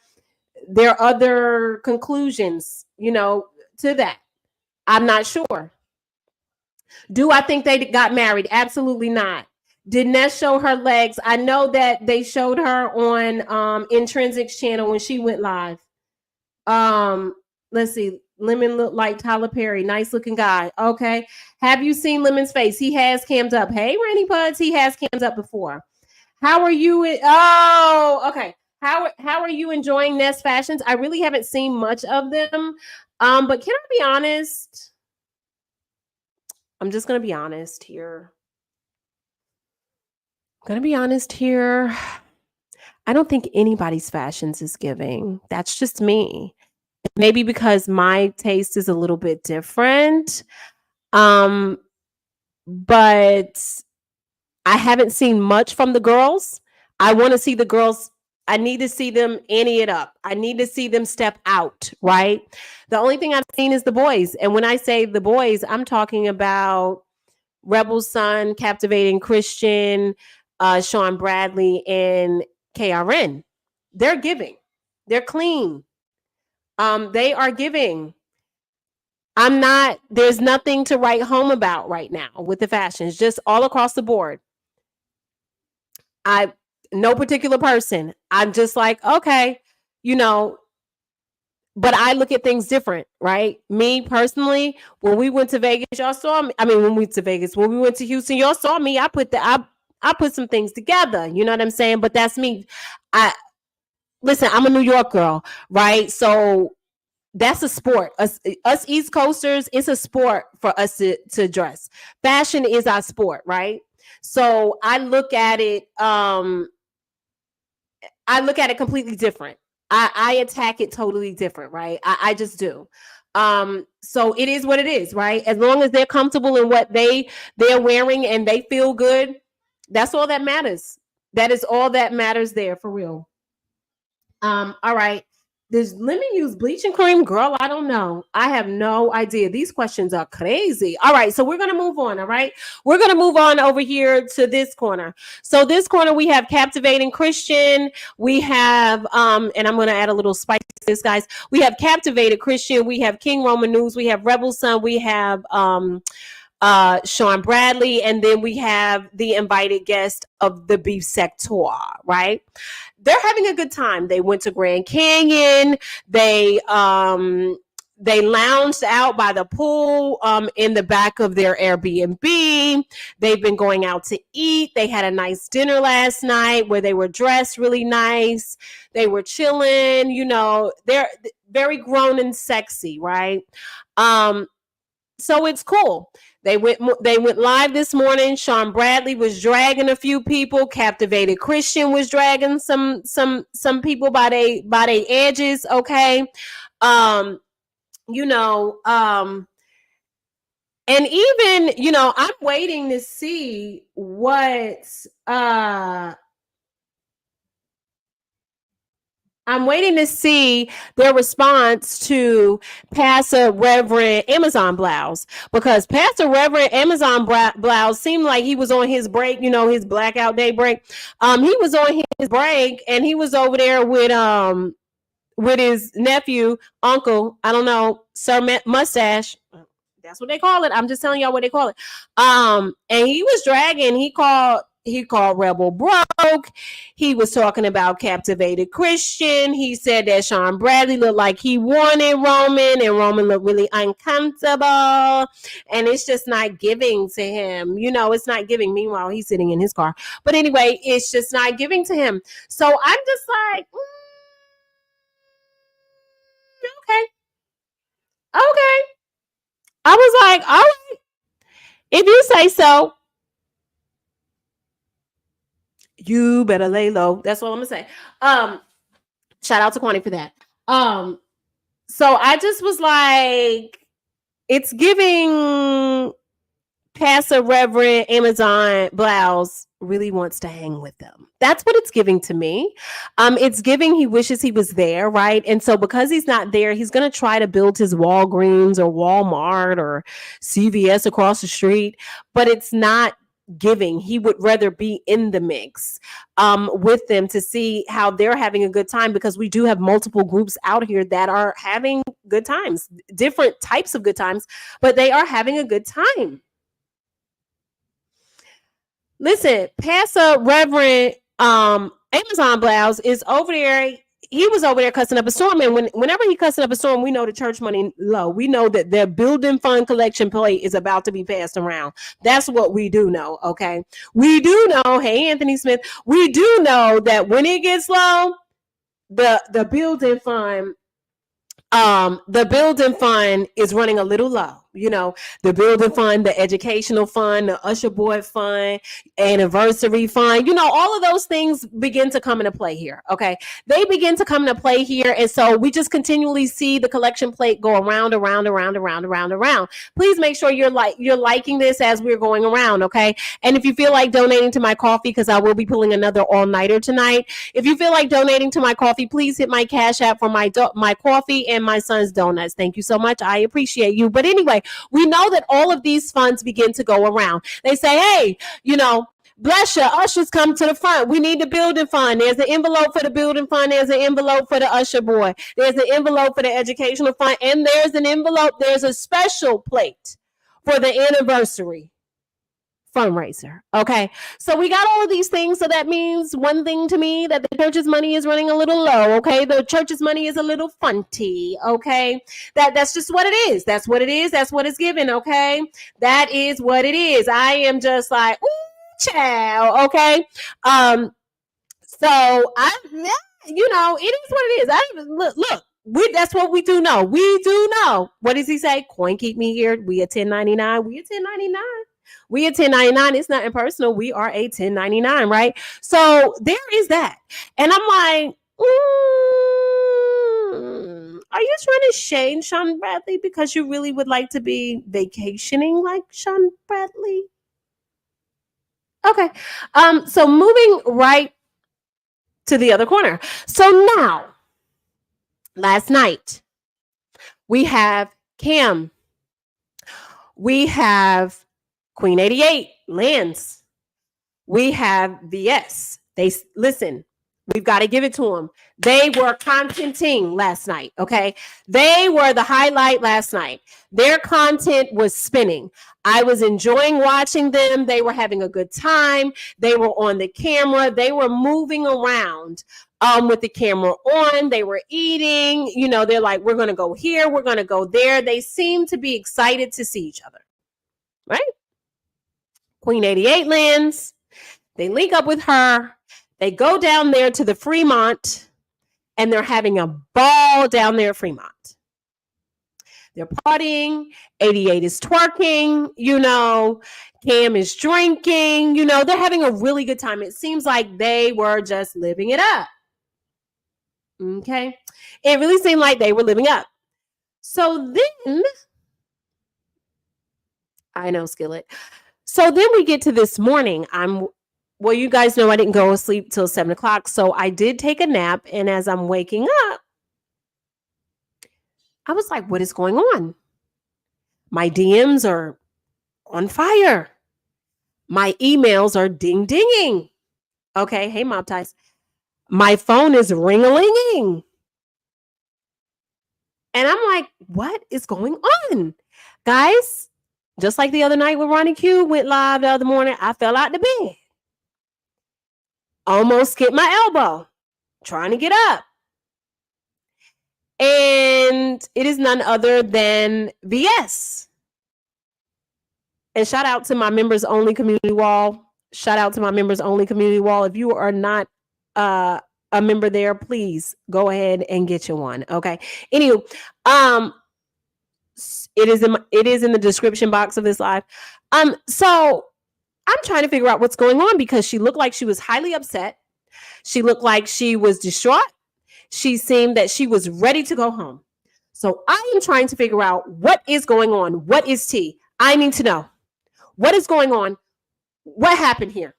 other conclusions, to that. I'm not sure. Do I think they got married? Absolutely not. Did Ness show her legs? I know that they showed her on Intrinsic's channel when she went live. Let's see. Lemon looked like Tyler Perry. Nice looking guy. Okay. Have you seen Lemon's face? He has cams up. Hey, Randy Puds, he has cams up before. How are you? Okay. How are you enjoying Ness fashions? I really haven't seen much of them. But can I be honest? I'm just gonna be honest here. I don't think anybody's fashions is giving. That's just me. Maybe because my taste is a little bit different. But I haven't seen much from the girls. I want to see the girls. I need to see them ante it up. I need to see them step out, right? The only thing I've seen is the boys. And when I say the boys, I'm talking about Rebel Sun, Captivating Christian, Sean Bradley, and KRN. They're giving. They're clean. They are giving. There's nothing to write home about right now with the fashions, just all across the board. No particular person. I'm just like, okay, but I look at things different, right? Me personally, when we went to Vegas, y'all saw me. I mean, when we went to Houston, y'all saw me. I put some things together. You know what I'm saying? But that's me. Listen, I'm a New York girl, right? So that's a sport. Us East Coasters, it's a sport for us to dress. Fashion is our sport, right? So I look at it completely different. I attack it totally different, right? I just do. So it is what it is, right? As long as they're comfortable in what they're wearing and they feel good, that's all that matters. That is all that matters there, for real. All right. Let me use bleaching cream, girl. I don't know. I have no idea. These questions are crazy. All right, so we're gonna move on. All right, we're gonna move on over here to this corner. So this corner we have Captivating Christian. We have and I'm gonna add a little spice to this, guys. We have Captivated Christian. We have King Roman News. We have Rebel Son. We have Sean Bradley, and then we have the invited guest of the Beef Sector, right? They're having a good time. They went to Grand Canyon. They lounged out by the pool in the back of their Airbnb. They've been going out to eat. They had a nice dinner last night where they were dressed really nice. They were chilling. They're very grown and sexy, right? So it's cool. They went live this morning. Sean Bradley was dragging a few people. Captivated Christian was dragging some people by they edges. Okay, and even I'm waiting to see what I'm waiting to see their response to Pastor Reverend Amazon Blouse, because Pastor Reverend Amazon Blouse seemed like he was on his break, his blackout day break. He was on his break and he was over there with his nephew, uncle, I don't know, Sir Mustache. That's what they call it. I'm just telling y'all what they call it. And he was dragging. He called Rebel broke. He was talking about Captivated Christian. He said that Sean Bradley looked like he wanted Roman, and Roman looked really uncomfortable. And it's just not giving to him. It's not giving. Meanwhile, he's sitting in his car. But anyway, it's just not giving to him. So I'm just like, okay. I was like, all right, if you say so. You better lay low. That's what I'm gonna say. Shout out to Kwani for that. So I just was like, it's giving Pastor Reverend Amazon Blouse really wants to hang with them. That's what it's giving to me. It's giving he wishes he was there, right? And so because he's not there, he's going to try to build his Walgreens or Walmart or CVS across the street, but it's not giving. He would rather be in the mix with them to see how they're having a good time, because we do have multiple groups out here that are having good times, different types of good times, but they are having a good time. Listen, Pastor Reverend Amazon Blouse is over there. He was over there cussing up a storm, and whenever he cussing up a storm, we know the church money low. We know that their building fund collection plate is about to be passed around. That's what we do know, okay? We do know, hey, Anthony Smith, we do know that when it gets low, the building fund is running a little low. The building fund, the educational fund, the usher board fund, anniversary fund, all of those things begin to come into play here. Okay. They begin to come into play here. And so we just continually see the collection plate go around. Please make sure you're liking this as we're going around. Okay. And if you feel like donating to my coffee, because I will be pulling another all-nighter tonight. If you feel like donating to my coffee, please hit my Cash App for my coffee and my son's donuts. Thank you so much. I appreciate you. But anyway, we know that all of these funds begin to go around. They say, hey, Bless you. Ushers, come to the front. We need the building fund. There's an envelope for the building fund. There's an envelope for the usher boy. There's an envelope for the educational fund. And there's an envelope. There's a special plate for the anniversary fundraiser. Okay. So we got all of these things. So that means one thing to me, that the church's money is running a little low. Okay. The church's money is a little funty. Okay. That's just what it is. That's what it is. That's what it's given. Okay. That is what it is. I am just like, ooh, child. Okay. So I, you know, it is what it is. Look, that's what we do know. We do know. What does he say? Coin keep me here. We a 1099. We a 1099. We a 1099. It's not impersonal. We are a 1099, right? So there is that. And I'm like, are you trying to shade Shawn Bradley because you really would like to be vacationing like Shawn Bradley? Okay. So moving right to the other corner. So now, last night, we have Cam. We have Queen 88, Lance. We have VS. Listen, we've got to give it to them. They were contenting last night, okay? They were the highlight last night. Their content was spinning. I was enjoying watching them. They were having a good time. They were on the camera. They were moving around with the camera on. They were eating. You know, they're like, we're going to go here. We're going to go there. They seem to be excited to see each other, right? Queen 88 lands. They link up with her. They go down there to the Fremont, and they're having a ball down there at Fremont. They're partying. 88 is twerking. You know, Cam is drinking. You know, they're having a really good time. It seems like they were just living it up. Okay. It really seemed like they were living up. So then, I know, Skillet. So then we get to this morning. Well, you guys know I didn't go to sleep till 7 o'clock. So I did take a nap. And as I'm waking up, I was like, what is going on? My DMs are on fire. My emails are ding-dinging. Okay. Hey, Mob Ties. My phone is ring-a-linging. And I'm like, what is going on? Guys, just like the other night when Ronnie Q went live the other morning, I fell out the bed. Almost skipped my elbow, trying to get up. And it is none other than VS. And shout out to my members only community wall. Shout out to my members only community wall. If you are not a member there, please go ahead and get you one. Okay. Anywho, it is in the description box of this live. So I'm trying to figure out what's going on because she looked like she was highly upset. She looked like she was distraught. She seemed that she was ready to go home. So I am trying to figure out what is going on. What is tea? I need to know. What is going on? What happened here?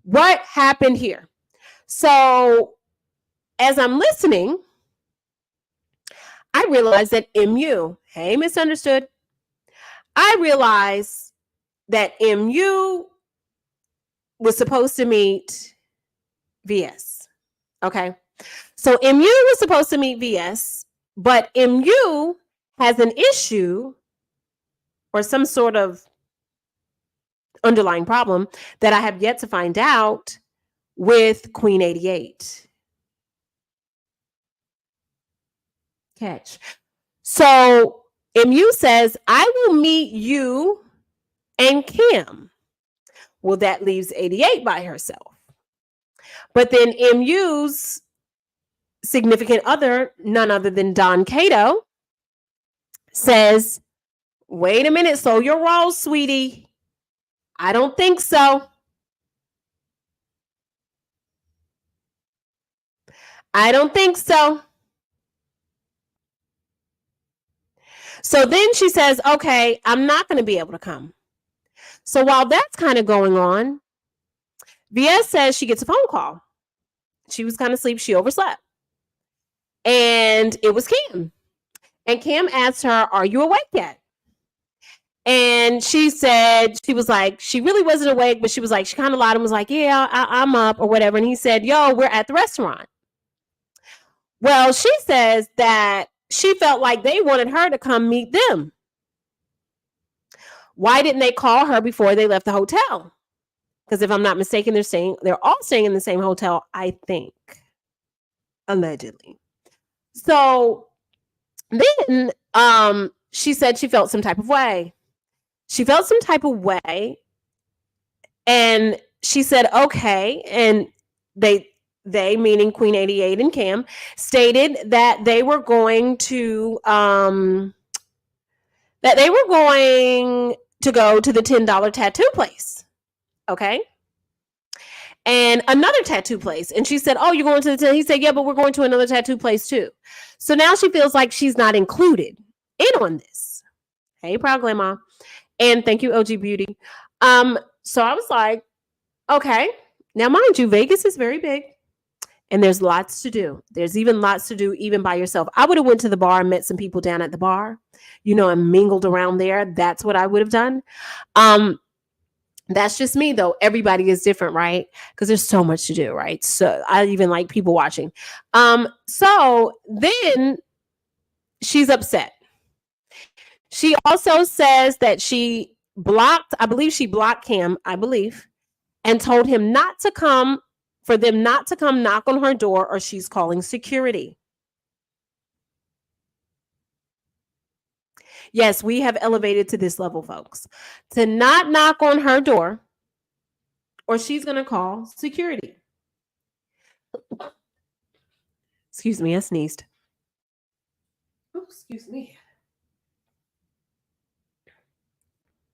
What happened here? So as I'm listening, I realized that MU, hey, misunderstood. I realized that MU was supposed to meet VS. Okay. So MU was supposed to meet VS, but MU has an issue or some sort of underlying problem that I have yet to find out with Queen 88. Catch. So MU says, I will meet you and Kim. Well, that leaves 88 by herself. But then MU's significant other, none other than Don Cato, says, wait a minute, slow your roll, sweetie. I don't think so. I don't think so. So then she says, okay, I'm not going to be able to come. So while that's kind of going on, VS says she gets a phone call. She was kind of asleep. She overslept. And it was Cam. And Cam asked her, are you awake yet? And And she said, she was like, she really wasn't awake, but she was like, she kind of lied and was like, yeah, I'm up or whatever. And he said, yo, we're at the restaurant. Well, she says that she felt like they wanted her to come meet them. Why didn't they call her before they left the hotel? Because if I'm not mistaken, they're all staying in the same hotel, I think. Allegedly. So then she said she felt some type of way. She felt some type of way. And she said, okay. And they meaning Queen 88 and Cam, stated that they were going to go to the $10 tattoo place. Okay. And another tattoo place. And she said, oh, you're going to the, he said, yeah, but we're going to another tattoo place too. So now she feels like she's not included in on this. Hey, Proud Grandma. And thank you, OG Beauty. So I was like, okay. Now, mind you, Vegas is very big and there's lots to do. There's even lots to do even by yourself. I would have went to the bar and met some people down at the bar, and mingled around there. That's what I would have done. That's just me, though. Everybody is different, right? Because there's so much to do, right? So I even like people watching. So then she's upset. She also says that she blocked Cam, and told him for them not to come knock on her door or she's calling security. Yes, we have elevated to this level, folks. To not knock on her door or she's going to call security. Excuse me, I sneezed. Oh, excuse me.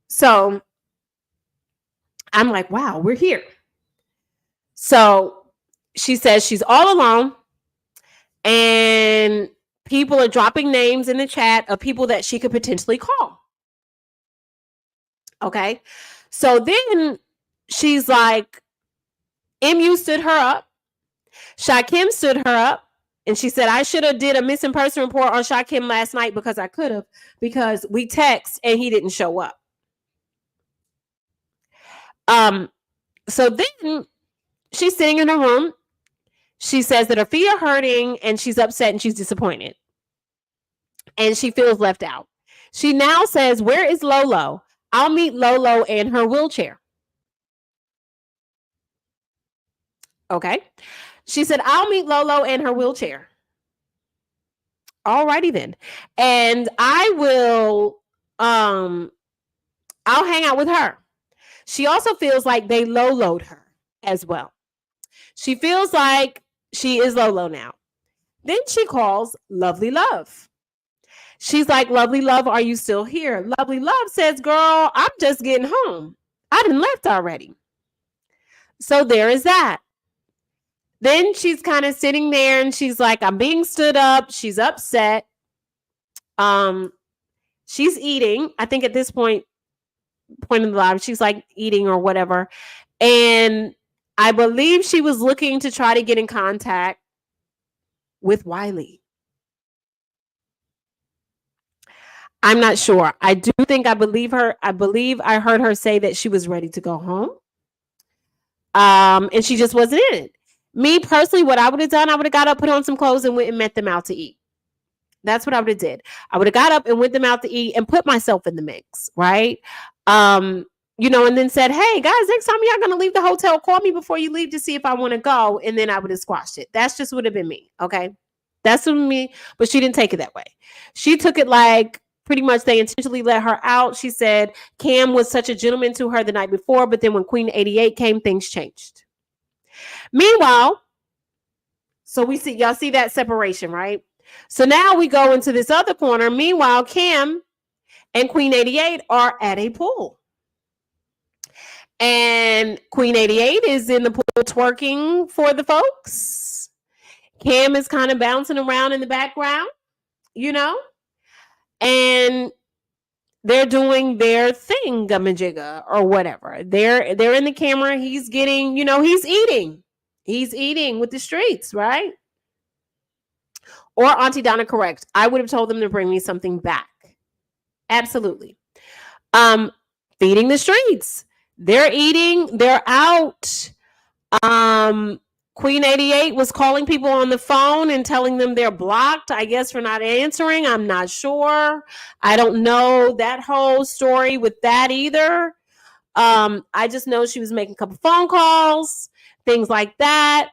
So I'm like, wow, we're here. So she says she's all alone and people are dropping names in the chat of people that she could potentially call. Okay. So then she's like, MU stood her up. Shakim stood her up. And she said, I should have did a missing person report on Shakim last night because I could have, because we text and he didn't show up. So then she's sitting in her room. She says that her feet are hurting and she's upset and she's disappointed. And she feels left out. She now says, where is Lolo? I'll meet Lolo in her wheelchair. Okay. She said, I'll meet Lolo in her wheelchair. Alrighty then. And I'll hang out with her. She also feels like they Lolo'd her as well. She feels like she is Lolo now. Then she calls Lovely Love. She's like, Lovely Love, are you still here? Lovely Love says, girl, I'm just getting home. I done left already. So there is that. Then she's kind of sitting there and she's like, I'm being stood up. She's upset. She's eating. I think at this point in the live, she's like eating or whatever. And I believe she was looking to try to get in contact with Wiley. I'm not sure. I believe her. I believe I heard her say that she was ready to go home. And she just wasn't in it. Me personally, what I would have done, I would have got up, put on some clothes and went and met them out to eat. That's what I would have did. I would have got up and went them out to eat and put myself in the mix. Right. And then said, hey guys, next time y'all going to leave the hotel, call me before you leave to see if I want to go. And then I would have squashed it. That's just would have been me. Okay. That's what me, but she didn't take it that way. She took it like pretty much they intentionally let her out. She said Cam was such a gentleman to her the night before, but then when Queen 88 came, things changed. Meanwhile, so y'all see that separation, right? So now we go into this other corner. Meanwhile, Cam and Queen 88 are at a pool. And Queen 88 is in the pool twerking for the folks. Cam is kind of bouncing around in the background, and they're doing their thing, gumma-jigga or whatever. They're in the camera. He's getting, he's eating. He's eating with the streets, right? Or Auntie Donna, correct. I would have told them to bring me something back. Absolutely. feeding the streets. They're eating, they're out. Queen 88 was calling people on the phone and telling them they're blocked, I guess, for not answering. I'm not sure. I don't know that whole story with that either. I just know she was making a couple phone calls, things like that.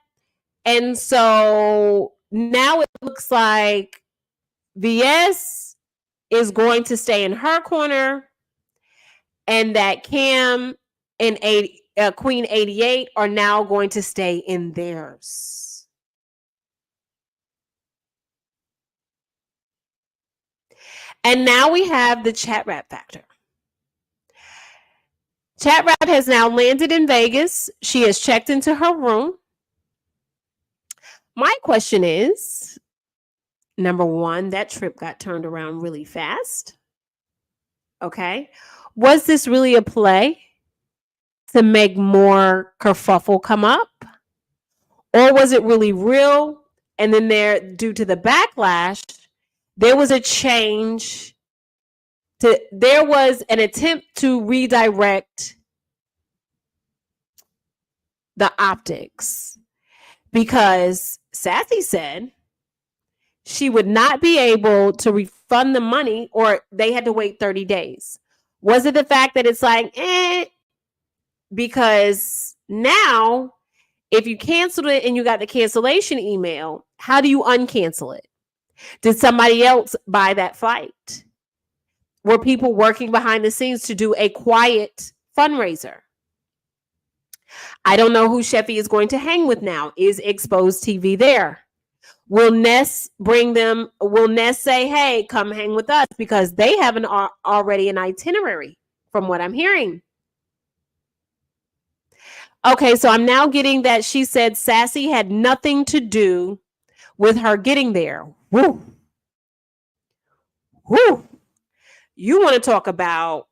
And so now it looks like VS is going to stay in her corner, and that Cam and Queen 88 are now going to stay in theirs. And now we have the chat rap factor. Chat rap has now landed in Vegas. She has checked into her room. My question is, number one, that trip got turned around really fast. Okay. Was this really a play to make more kerfuffle come up? Or was it really real? And then due to the backlash, there was a change. There was an attempt to redirect the optics, because Sassy said she would not be able to refund the money, or they had to wait 30 days. Was it the fact that it's like, because now if you canceled it and you got the cancellation email, how do you uncancel it? Did somebody else buy that flight? Were people working behind the scenes to do a quiet fundraiser? I don't know who Sheffy is going to hang with now. Is Exposed TV there? Will Ness bring them? Will Ness say, hey, come hang with us? Because they have already an itinerary from what I'm hearing. Okay, so I'm now getting that she said Sassy had nothing to do with her getting there. Woo. Woo. You want to talk about,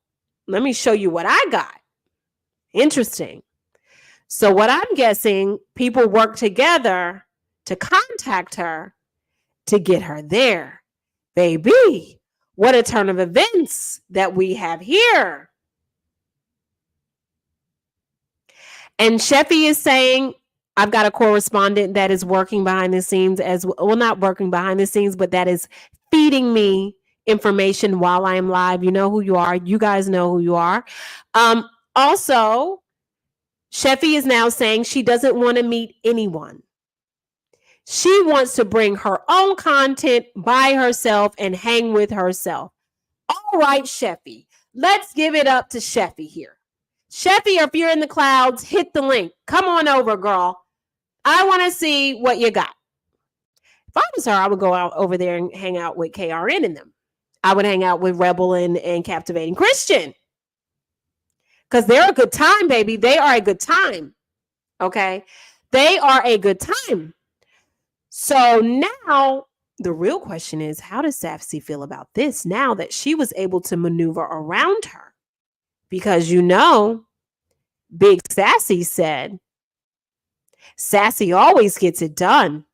let me show you what I got. Interesting. So what I'm guessing, people work together to contact her to get her there. Baby, what a turn of events that we have here. And Sheffy is saying, I've got a correspondent that is working behind the scenes as well, not working behind the scenes, but that is feeding me information while I am live. You know who you are. You guys know who you are. Also, Sheffy is now saying she doesn't want to meet anyone. She wants to bring her own content by herself and hang with herself. All right, Sheffy. Let's give it up to Sheffy here. Sheffy, if you're in the clouds, hit the link. Come on over, girl. I want to see what you got. If I was her, I would go out over there and hang out with KRN and them. I would hang out with Rebel and Captivating Christian. Because they're a good time, baby. They are a good time. Okay? They are a good time. So now the real question is, how does Sassy feel about this now that she was able to maneuver around her? Because you know, Big Sassy said, Sassy always gets it done.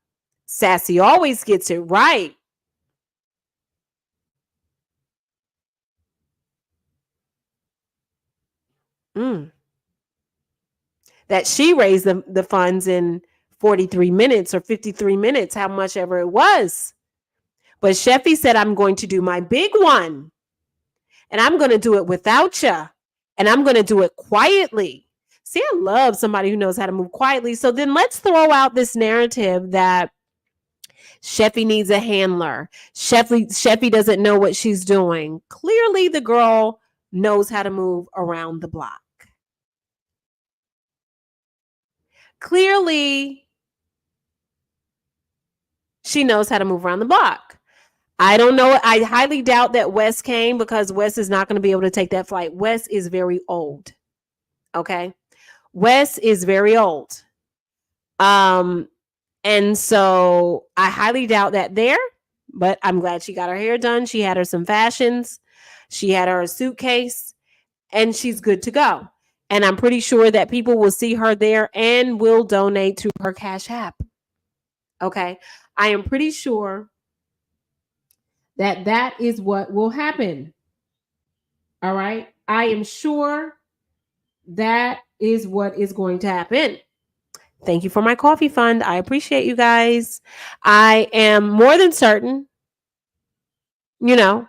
Sassy always gets it right. That she raised the funds in 43 minutes or 53 minutes, how much ever it was. But Sheffy said, I'm going to do my big one. And I'm going to do it without you. And I'm going to do it quietly. See, I love somebody who knows how to move quietly. So then let's throw out this narrative that Sheffy needs a handler. Sheffy doesn't know what she's doing. Clearly, the girl knows how to move around the block. Clearly, she knows how to move around the block. I don't know. I highly doubt that Wes came, because Wes is not going to be able to take that flight. Wes is very old. Okay. Wes is very old. And so I highly doubt that there, but I'm glad she got her hair done. She had her some fashions. She had her a suitcase, and she's good to go. And I'm pretty sure that people will see her there and will donate to her Cash App. Okay. I am pretty sure that is what will happen. All right. I am sure that is what is going to happen. Thank you for my coffee fund. I appreciate you guys. I am more than certain, hey,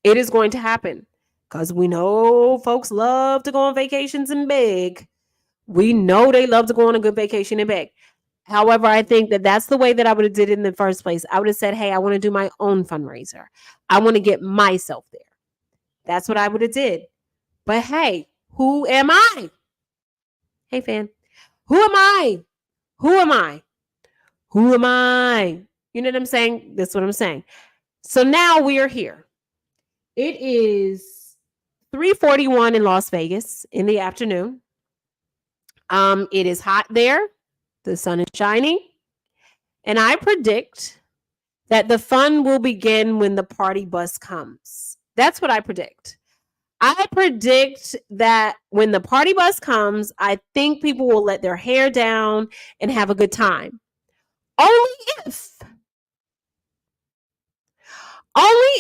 it is going to happen because we know folks love to go on vacations and beg. We know they love to go on a good vacation and beg. However, I think that that's the way that I would have did it in the first place. I would have said, hey, I want to do my own fundraiser. I want to get myself there. That's what I would have did. But hey, who am I? Hey, fan. Who am I? Who am I? Who am I? You know what I'm saying? That's what I'm saying. So now we are here. It is 3:41 in Las Vegas in the afternoon. It is hot there. The sun is shining. And I predict that the fun will begin when the party bus comes. That's what I predict. I predict that when the party bus comes, I think people will let their hair down and have a good time. Only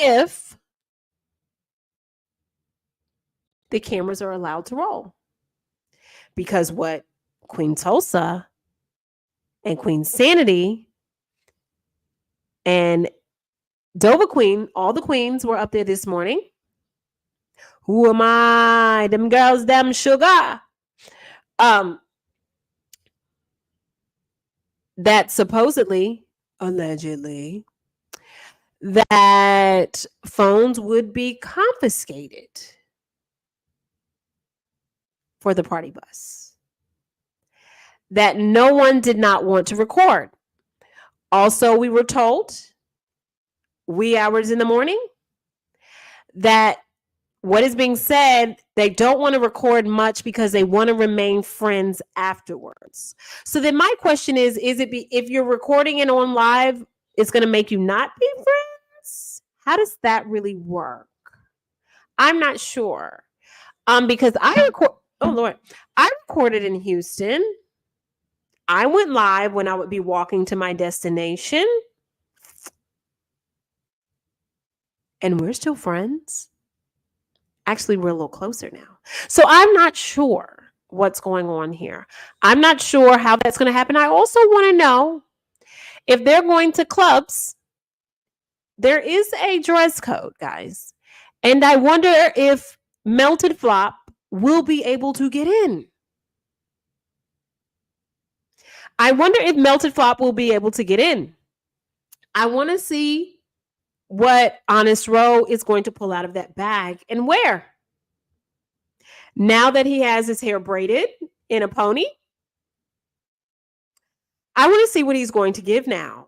if the cameras are allowed to roll. Because what Queen Tulsa and Queen Sanity and Dova Queen, all the queens were up there this morning. Who am I? Them girls, them sugar. That supposedly, allegedly, that phones would be confiscated for the party bus. That no one did not want to record. Also, we were told, wee hours in the morning, that what is being said, they don't want to record much because they want to remain friends afterwards. So then my question is if you're recording it on live, it's going to make you not be friends? How does that really work? I'm not sure. Because I recorded in Houston. I went live when I would be walking to my destination. And we're still friends. Actually, we're a little closer now. So I'm not sure what's going on here. I'm not sure how that's going to happen. I also want to know if they're going to clubs. There is a dress code, guys. And I wonder if Melted Flop will be able to get in. I wonder if Melted Flop will be able to get in. I want to see what Honest Row is going to pull out of that bag and wear. Now that he has his hair braided in a pony, I want to see what he's going to give now.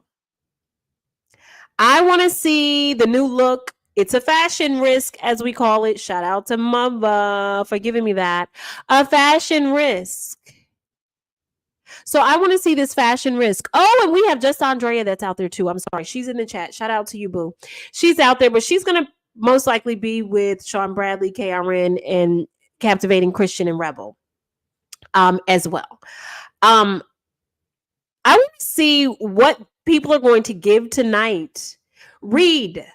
I want to see the new look. It's a fashion risk, as we call it. Shout out to Mama for giving me that. A fashion risk. So I want to see this fashion risk. Oh, and we have just Andrea that's out there too. I'm sorry. She's in the chat. Shout out to you, boo. She's out there, but she's going to most likely be with Sean Bradley, KRN, and Captivating Christian and Rebel as well. I want to see what people are going to give tonight. Read.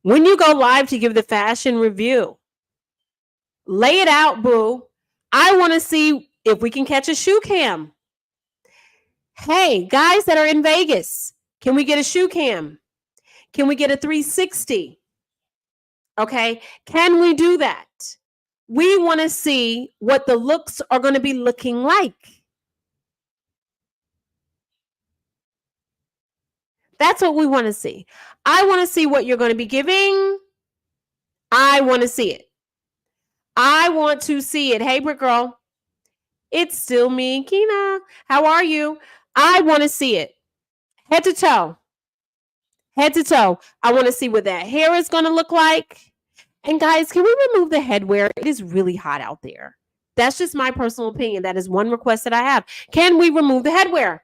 When you go live to give the fashion review, lay it out, boo. I want to see if we can catch a shoe cam. Hey, guys that are in Vegas, can we get a shoe cam? Can we get a 360? Okay, can we do that? We want to see what the looks are going to be looking like. That's what we want to see. I want to see what you're going to be giving. I want to see it. I want to see it. Hey, Brick Girl. It's still me, Kina. How are you? I want to see it. Head to toe. Head to toe. I want to see what that hair is going to look like. And guys, can we remove the headwear? It is really hot out there. That's just my personal opinion. That is one request that I have. Can we remove the headwear?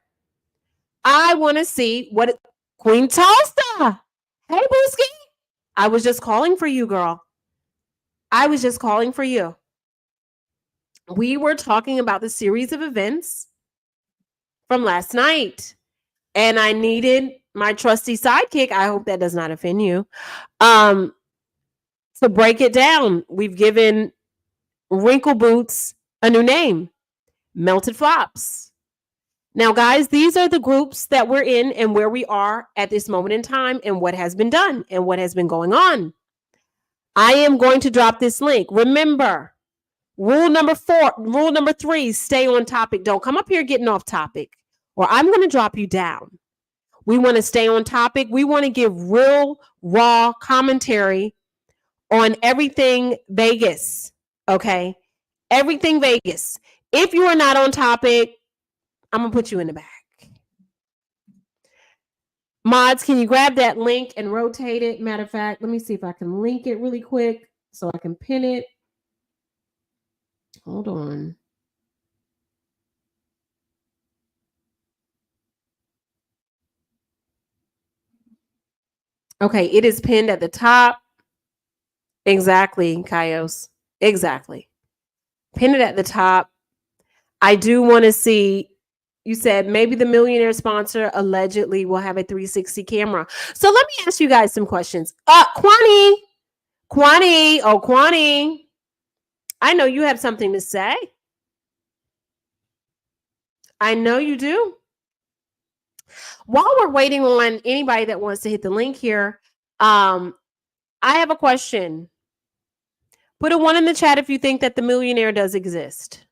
I want to see what Queen Tulsa. Hey, Booski. I was just calling for you, girl. I was just calling for you. We were talking about the series of events from last night, and I needed my trusty sidekick. I hope that does not offend you. To break it down, we've given wrinkle boots a new name, melted flops. Now, guys, these are the groups that we're in and where we are at this moment in time and what has been done and what has been going on. I am going to drop this link. Remember, rule number 3, stay on topic. Don't come up here getting off topic, or I'm going to drop you down. We want to stay on topic. We want to give real, raw commentary on everything Vegas. Okay? Everything Vegas. If you are not on topic, I'm going to put you in the back. Mods, can you grab that link and rotate it? Matter of fact, let me see if I can link it really quick so I can pin it. Hold on. Okay, it is pinned at the top. Exactly, Kaios. Exactly. Pin it at the top. I do want to see, you said maybe the millionaire sponsor allegedly will have a 360 camera. So let me ask you guys some questions. Kwani. Oh, Kwani. I know you have something to say. I know you do. While we're waiting on anybody that wants to hit the link here, I have a question. Put a 1 in the chat if you think that the millionaire does exist.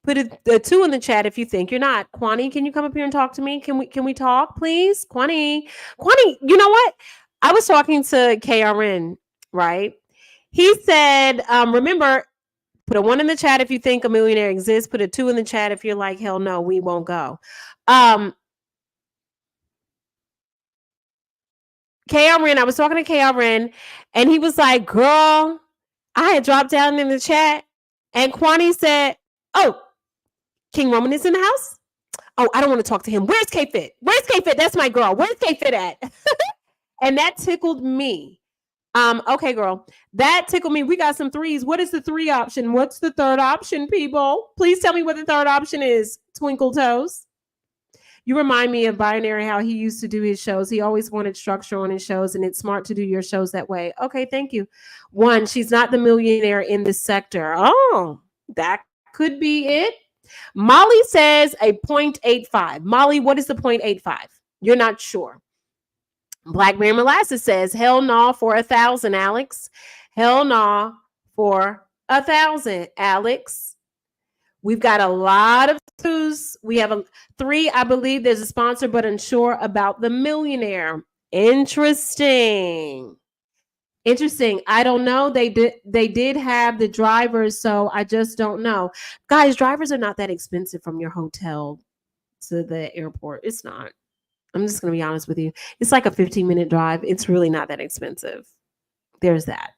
Put a 2 in the chat if you think you're not. Kwani, can you come up here and talk to me? Can we talk, please? Kwani, you know what? I was talking to KRN, right? He said, remember, put a 1 in the chat if you think a millionaire exists. Put a 2 in the chat if you're like, hell no, we won't go. KRN, I was talking to KRN, and he was like, girl, I had dropped down in the chat, and Kwani said, oh, King Roman is in the house? Oh, I don't want to talk to him. Where's K-Fit? Where's K-Fit? That's my girl. Where's K-Fit at? And that tickled me. Okay, girl. That tickled me. We got some 3s. What is the 3 option? What's the 3rd option, people? Please tell me what the 3rd option is. Twinkle Toes. You remind me of Binary, how he used to do his shows. He always wanted structure on his shows, and it's smart to do your shows that way. Okay, thank you. 1, she's not the millionaire in this sector. Oh, that could be it. Molly says a 0.85. Molly, what is the 0.85? You're not sure. Blackberry Molasses says, hell no for 1,000, Alex. Hell no for 1,000, Alex. We've got a lot of 2s. We have a 3. I believe there's a sponsor, but unsure about the millionaire. Interesting. I don't know. They did have the drivers, so I just don't know. Guys, drivers are not that expensive from your hotel to the airport. It's not. I'm just going to be honest with you. It's like a 15-minute drive. It's really not that expensive. There's that.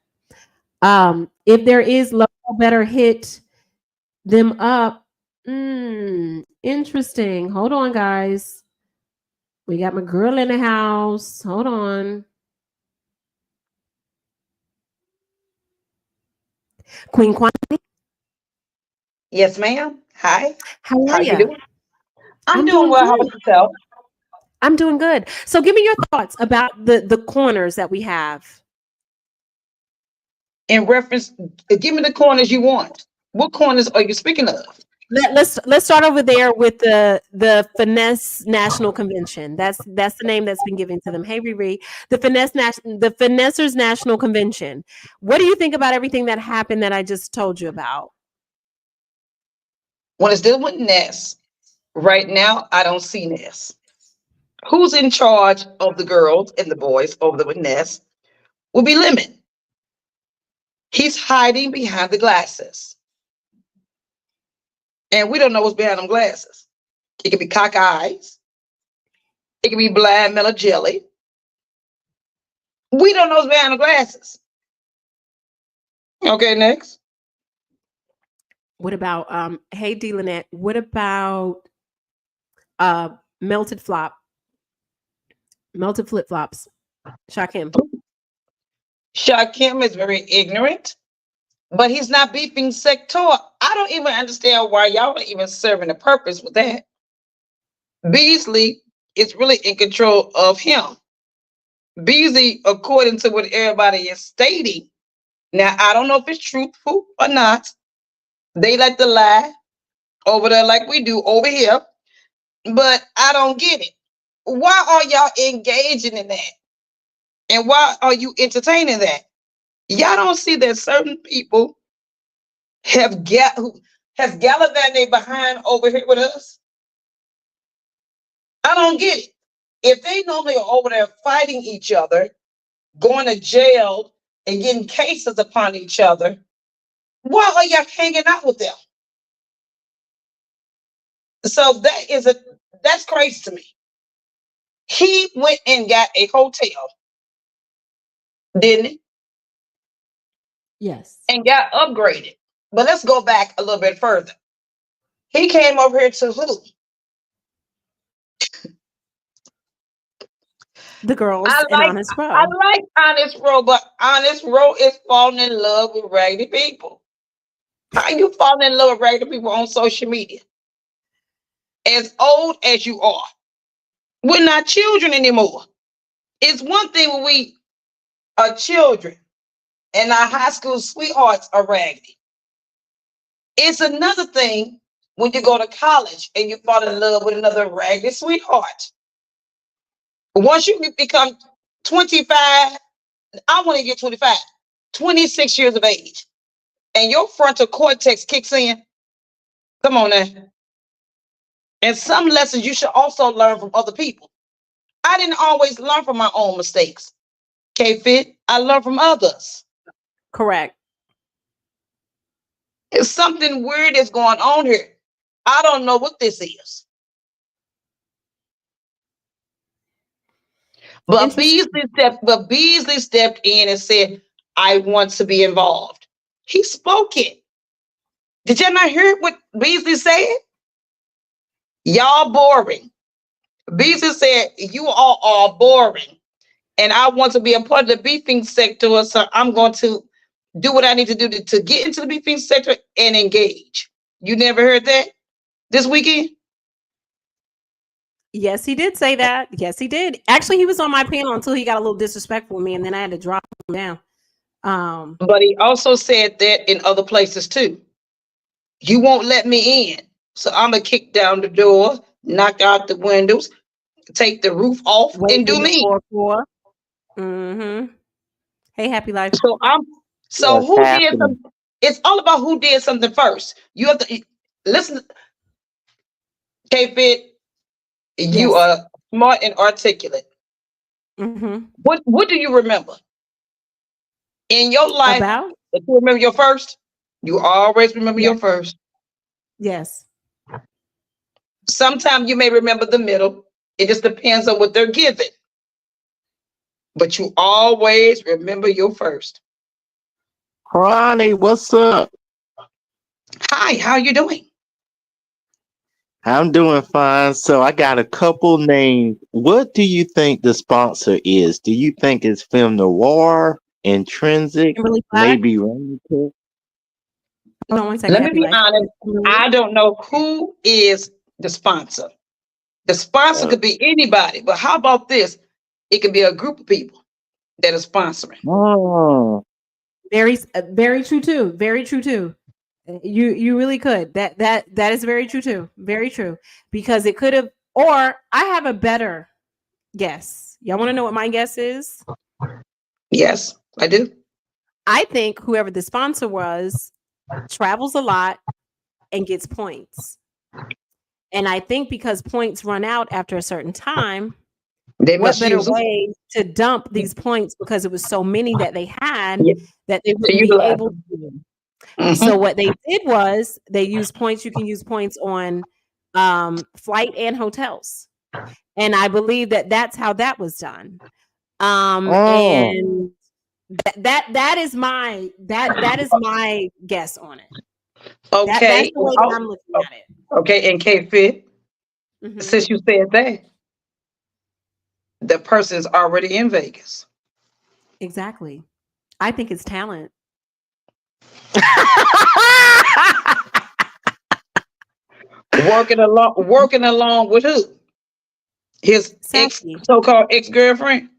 If there is low, better hit them up. Interesting. Hold on, guys. We got my girl in the house. Hold on. Queen Kwani.
Yes, ma'am. Hi.
How are you?
Doing? I'm doing well. How about yourself?
I'm doing good. So give me your thoughts about the corners that we have.
In reference, give me the corners you want. What corners are you speaking of?
Let's start over there with the Finesse National Convention. That's the name that's been given to them. Hey Riri, the Finessers National Convention. What do you think about everything that happened that I just told you about?
When it's dealing with Ness, right now I don't see Ness. Who's in charge of the girls and the boys over there with Ness will be Lemon. He's hiding behind the glasses. And we don't know what's behind them glasses. It could be cock eyes. It could be blind mellow jelly. We don't know what's behind the glasses. Okay, next.
What about hey D Lynette, what about melted flip-flops? Shakim.
Shakim is very ignorant, but he's not beefing Sector. I don't even understand why y'all are even serving a purpose with that. Beasley is really in control of him. Beasley, according to what everybody is stating, now I don't know if it's truthful or not. They like to lie over there like we do over here, but I don't get it. Why are y'all engaging in that? And why are you entertaining that? Y'all don't see that certain people have gallivanted behind over here with us? I don't get it. If they normally are over there fighting each other, going to jail and getting cases upon each other, why are y'all hanging out with them? So that's crazy to me. He went and got a hotel, didn't he?
Yes.
And got upgraded. But let's go back a little bit further. He came over here to who?
The girls
I
in
like
Honest Row.
I like Honest Row, but Honest Row is falling in love with raggedy people. How you falling in love with raggedy people on social media? As old as you are. We're not children anymore. It's one thing when we are children and our high school sweethearts are raggedy. It's another thing when you go to college and you fall in love with another raggedy sweetheart. Once you become 25, I want to get 25, 26 years of age, and your frontal cortex kicks in. Come on now. And some lessons you should also learn from other people. I didn't always learn from my own mistakes. K-Fit, I learned from others.
Correct.
There's something weird that's going on here. I don't know what this is. But Beasley stepped in and said, I want to be involved. He spoke it. Did y'all not hear what Beasley said? Y'all boring. Beasley said, you all are boring. And I want to be a part of the beefing sector, so I'm going to do what I need to do to get into the beefing sector and engage. You never heard that this weekend?
Yes, he did say that. Yes, he did. Actually, he was on my panel until he got a little disrespectful with me, and then I had to drop him down.
But he also said that in other places too. You won't let me in, so I'm gonna kick down the door, knock out the windows, take the roof off, and do me.
Mm-hmm. Hey, Happy Life.
So who did something? It's all about who did something first. You have to listen. K-Fit, you are smart and articulate.
Mm-hmm.
What do you remember in your life? If you remember your first, you always remember your first.
Yes.
Sometimes you may remember the middle. It just depends on what they're given. But you always remember your first.
Ronnie, what's up?
Hi, how you doing?
I'm doing fine. So I got a couple names. What do you think the sponsor is? Do you think it's Film Noir, Intrinsic, maybe Rainbow?
No, one second.
Let me be honest. I don't know who is the sponsor. The sponsor could be anybody, but how about this? It could be a group of people that are sponsoring.
Oh,
very true too. Very true too. You really could. That is very true too. Very true. Because it could have, or I have a better guess. Y'all want to know what my guess is?
Yes, I do.
I think whoever the sponsor was travels a lot and gets points. And I think because points run out after a certain time, what better way to dump these points, because it was so many that they had that they wouldn't be able to do them. Mm-hmm. So what they did was they used points. You can use points on flight and hotels, and I believe that that's how that was done. And that is my guess on it.
Okay,
that's the way that I'm looking at it.
Okay, and K-Fit, since you said that, the person's already in Vegas.
Exactly. I think it's talent.
working along with who? His so-called ex-girlfriend?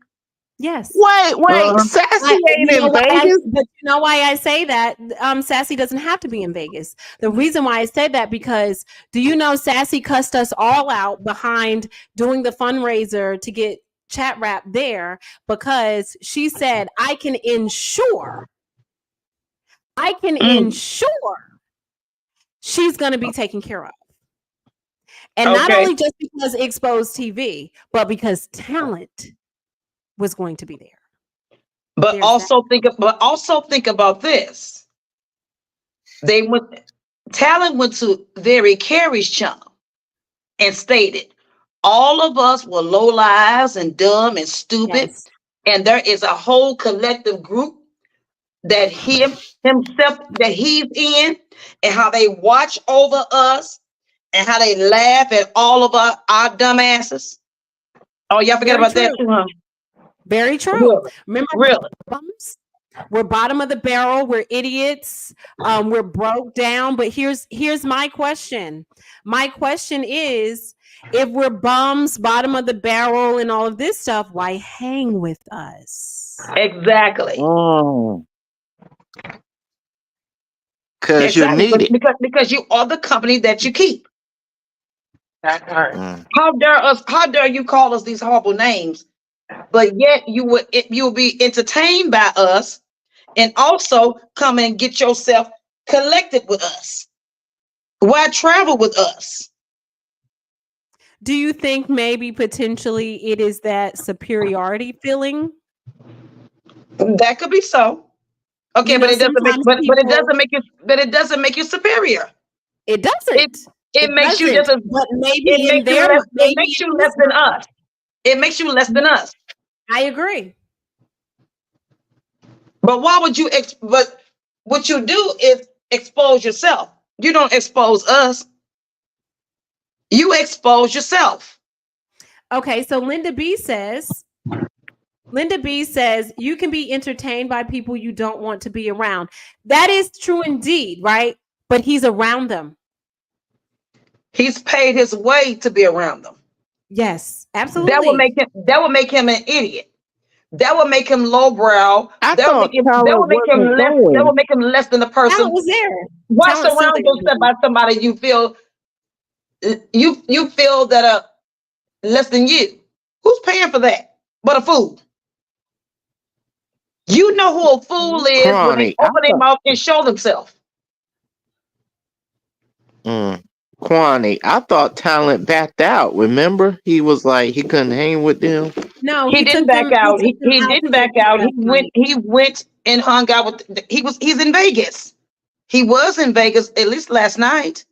Yes.
Wait, Sassy ain't in Vegas.
But you know why I say that? Sassy doesn't have to be in Vegas. The reason why I said that, because do you know Sassy cussed us all out behind doing the fundraiser to get Chat Rap there, because she said, I can ensure she's going to be taken care of. And not only just because Exposed TV, but because talent was going to be there.
But also think about this. Talent went to Very Carey's channel and stated, all of us were low lives and dumb and stupid. Yes. And there is a whole collective group that himself that he's in, and how they watch over us and how they laugh at all of our dumbasses. Oh, y'all forget about that too, huh?
Very true.
Really?
Remember,
really?
We're bottom of the barrel. We're idiots. We're broke down. But here's my question. My question is, if we're bums, bottom of the barrel, and all of this stuff, why hang with us?
Exactly.
Because you're needed.
Because you are the company that you keep. How dare you call us these horrible names? But yet you'll be entertained by us, and also come and get yourself collected with us. Why travel with us?
Do you think maybe potentially it is that superiority feeling?
That could be so. Okay, but it doesn't make you superior.
It doesn't.
It makes you just as,
but maybe it
makes you less than us. It makes you less than us.
I agree.
But why would you? But what you do is expose yourself. You don't expose us. You expose yourself.
Okay, so Linda B says you can be entertained by people you don't want to be around. That is true indeed, right? But he's around them.
He's paid his way to be around them.
Yes, absolutely.
That would make him an idiot. That would make him lowbrow. That would make him less than the person.
Talent was there.
Why surround yourself by somebody you feel that are less than you? Who's paying for that but a fool? You know who a fool is when they open their mouth and show themselves.
Kwani, I thought Talent backed out. Remember, he was like he couldn't hang with them.
No,
he didn't back out. He didn't back out. He went and hung out with. He's in Vegas. He was in Vegas at least last night.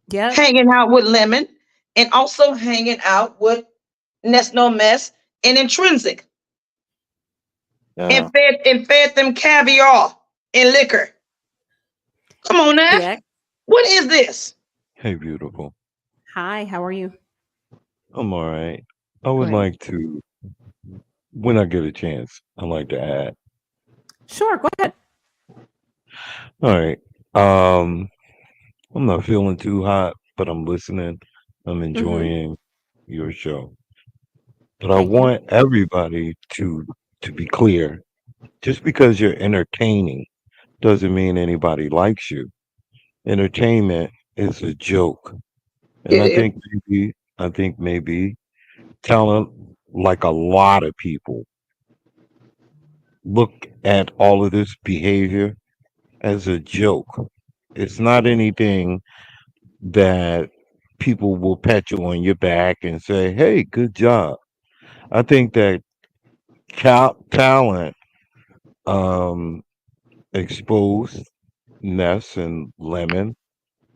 Yeah,
hanging out with Lemon, and also hanging out with Ness No Mess and Intrinsic. And fed them caviar and liquor. Come on now. Yeah. What is this?
Hey, beautiful.
Hi, how are you?
I'm all right. I would like to, when I get a chance, I'd like to add.
Sure, go ahead.
All right. I'm not feeling too hot, but I'm listening. I'm enjoying your show. But I want everybody to be clear. Just because you're entertaining doesn't mean anybody likes you. Entertainment is a joke. And I think maybe Talent, like a lot of people, look at all of this behavior as a joke. It's not anything that people will pat you on your back and say, hey, good job. I think that Talent exposed Ness and Lemon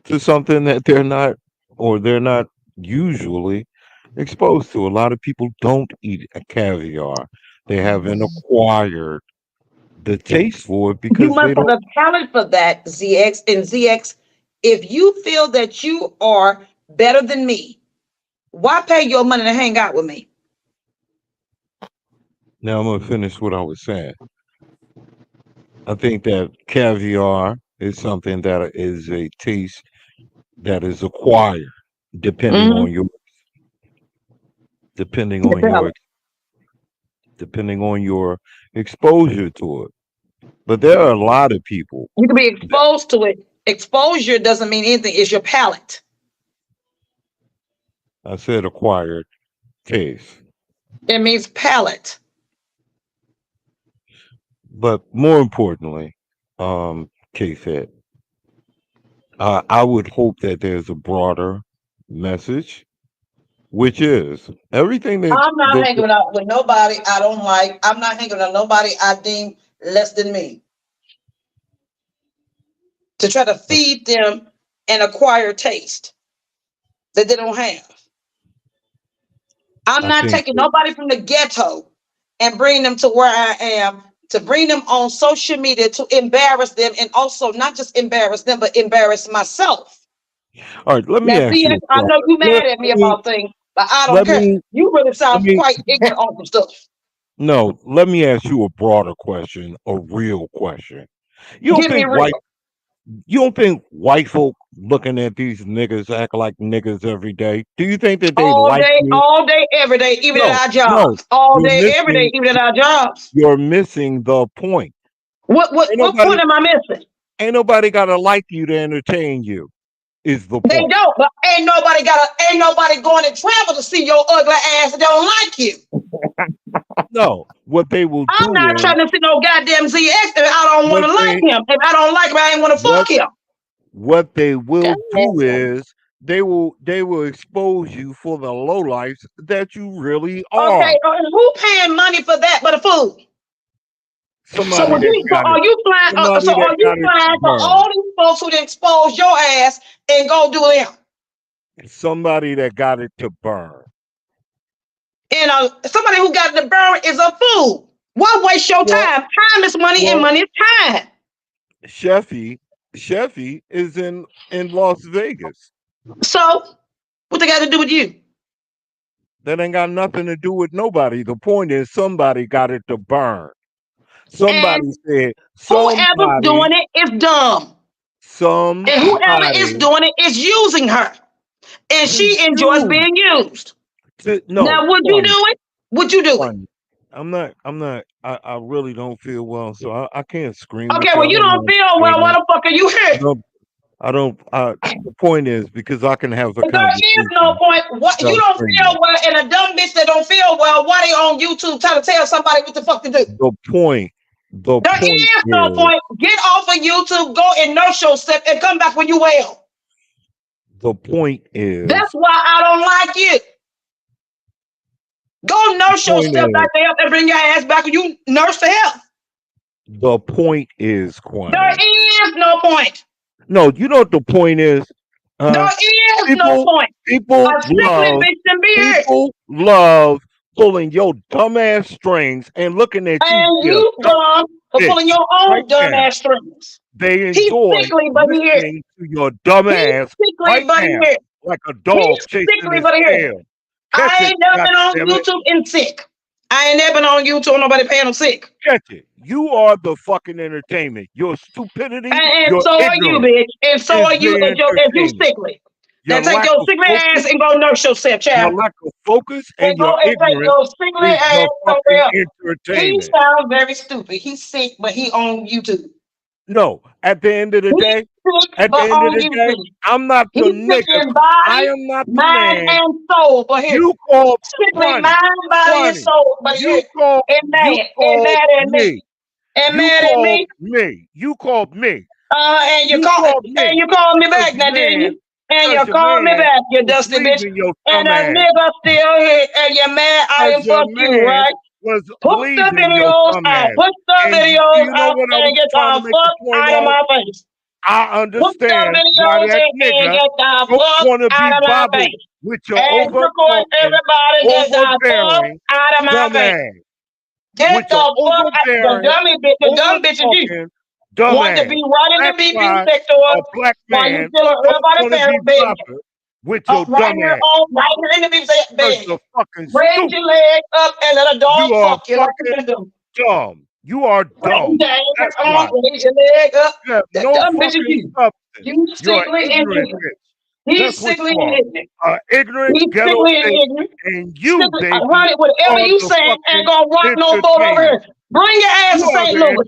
to something that they're not usually exposed to. A lot of people don't eat a caviar. They haven't acquired the taste for it because
you must have a talent for that, ZX. And ZX, if you feel that you are better than me, why pay your money to hang out with me?
Now I'm gonna finish what I was saying. I think that caviar is something that is a taste that is acquired depending on your depending on your exposure to it. But there are a lot of people.
You can be exposed to it. Exposure doesn't mean anything. It's your palate.
I said acquired taste.
It means palate.
But more importantly, K-Fed, I would hope that there's a broader message, which is everything that
I'm not hanging out with nobody I don't like. I'm not hanging out with nobody I deem less than me. To try to feed them an acquired taste that they don't have. I'm not taking nobody from the ghetto and bring them to where I am, to bring them on social media to embarrass them, and also not just embarrass them, but embarrass myself.
All right, let me ask you.
I know you mad at me about things, but I don't care. You really sound quite ignorant on some stuff.
No, let me ask you a broader question, a real question. You don't think white folk looking at these niggas act like niggas every day? Do you think that they
all day, every day, even at our jobs? All day, every day, even at our jobs.
You're missing the point.
What point am I missing?
Ain't nobody gotta like you to entertain you. Is the point.
They don't, but ain't nobody going to travel to see your ugly ass that don't like you.
No, what they will do.
I'm not trying to see no goddamn ZX if I don't want to like him. If I don't like him, I ain't want to fuck him.
What they will do is they will expose you for the lowlifes that you really are.
Okay, who paying money for that but a fool? So are you flying for all these folks who expose your ass and go do them?
Somebody that got it to burn.
And somebody who got it to burn is a fool. Why waste your time? Time is money and money is time.
Sheffy is in Las Vegas.
So what they got to do with you?
That ain't got nothing to do with nobody. The point is somebody got it to burn. Somebody said
whoever's doing it is dumb. And whoever is doing it is using her. And she enjoys being used. Now would you do it? Would you do it?
I'm not I really don't feel well, so I can't scream.
Okay, well you don't feel well, why the fuck are you here?
I don't the point is because I can have a conversation.
There is no point. What you don't feel well, and a dumb bitch that don't feel well, why they on YouTube trying to tell somebody what the fuck to do?
The point
no point. Get off of YouTube, go and nurse yourself, and come back when you well.
The point is
that's why I don't like you. Go nurse yourself back there and bring your ass back when you nurse the health.
The point is, Kwame.
There is no point.
No, you know what the point is?
There is no point.
People love pulling your dumbass strings and looking at you.
And you dumb for pulling your own dumbass strings.
They enjoy listening to your dumbass like a dog chasing his tail.
I ain't never been on YouTube and sick. I ain't never been on YouTube and nobody paying them sick.
Catch it. You are the fucking entertainment. Your stupidity.
And so are you, bitch. And so are you if you sickly. Now take your sickly ass and go nurse yourself, child.
Your lack of focus and your ignorance
your sickly ass
entertainment.
He sounds very stupid. He's sick, but he on YouTube.
No, at the end of the day, I'm not the nigga. I am not the
mind and soul. But here,
you call
strictly mind, body, and soul. But
you called
me.
You called me.
And you called me back now, didn't you? And you called me back, you dusty bitch. And a nigga still here, and you're mad. I am fuck you, right? Put the videos out. Put the videos out and get the fuck out of my face.
I understand why that nigga don't want to be bothered with your overbearing
out of my face. Get the fuck out. The dumb bitch is you. Want to be right in the BB sector while you still everybody parent baby.
With your dumb ass.
Right in the BB bed. Raise your leg up and let a dog fuck you like you do.
Dumb. You are dumb.
That's why. Raise your leg up. The dumb bitch is you. You sickly and He's
That's what
sickly
you
and
are.
ignorant.
Ignorant,
He's
ghetto
sickly and
bitch,
ignorant.
and you,
Sickly,
baby,
Ronnie, whatever
are
you
the
saying ain't
fucking
gonna rock no boat over
entertainment.
here. Bring your ass to
You are
St.
the
Louis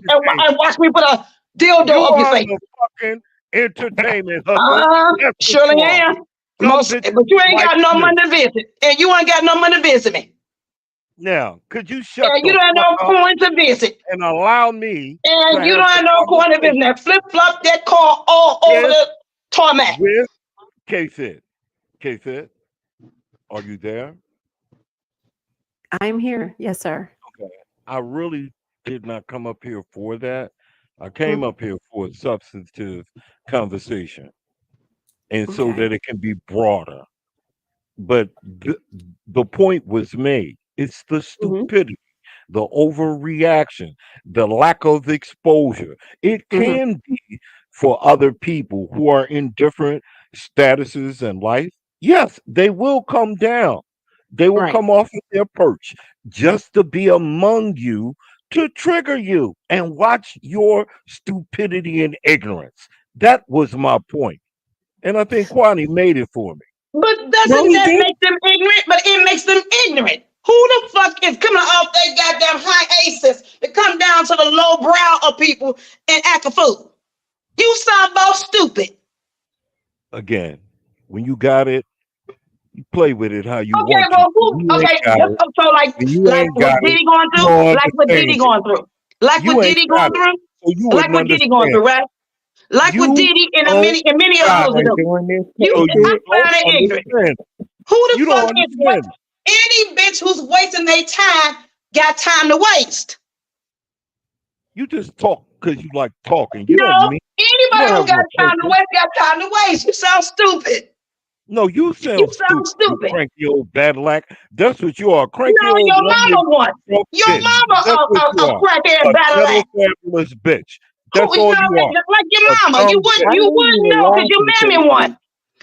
and watch me put a dildo
You
up your
are
face.
the fucking entertainment hooker. That's what
Surely
you are.
am.
Some
Most,
bitches
but you ain't
like
got no
you.
money to visit, and you ain't got no money to visit me.
Now, could you shut
And you
the
don't have
fuck
no
up
coin to visit.
and allow me to
And you
have
don't
the
have no coin to visit.
conversation
Now flip flop that car all over
with,
the tarmac.
with K-Fit? K-Fit, are you there?
I'm here. Yes, sir.
Okay. I really did not come up here for that. I came up here for a substantive conversation, and so
Okay.
that it can be broader. But the point was made. It's the stupidity, the overreaction, the lack of exposure. It can be for other people who are in different statuses in life. Yes, they will come down. They will
Right.
come off of their perch just to be among you to trigger you and watch your stupidity and ignorance. That was my point. And I think Kwani made it for me.
But
No,
doesn't
he
that
did.
make them ignorant? But it makes them ignorant. Who the fuck is coming off their goddamn high aces to come down to the low brow of people and act a fool? You sound both stupid.
Again, when you got it, you play with it how you
Okay,
want to.
well, who?
You ain't
Okay,
got it.
so like
And you
like
ain't
what
got it.
Diddy going
You
through,
don't
like what Diddy
understand it.
going through, like
You
what
ain't
Diddy
got
going
it.
through,
So you
like
wouldn't
what Diddy going
understand.
through, right? Like what
You
Diddy and
don't
many
got
others
it.
do.
Doing this
You,
So
K-Fit?
you
I
don't
find it ignorant.
understand.
Who the
You don't
fuck is what?
understand.
Any bitch who's wasting their time got time to waste.
You just talk because you like talking. You
No,
don't mean. You
anybody
don't
who
have
got
no
time to
purpose.
waste got time to waste. You sound stupid.
No, you
You
sound
sound
stupid. You
stupid.
cranky old Cadillac. That's what you are. Cranky
No,
old
your
woman.
mama one.
Broke
Your
bitch.
mama
That's what you
a
are.
crackhead
A
battle
ghetto
act.
fabulous bitch.
Who
That's
you
all
know
you are.
like your
A
mama? You
dumb
wouldn't
bitch.
I
you
knew you
wouldn't
were
know because you
laughing,
mammy
K-Fit.
one.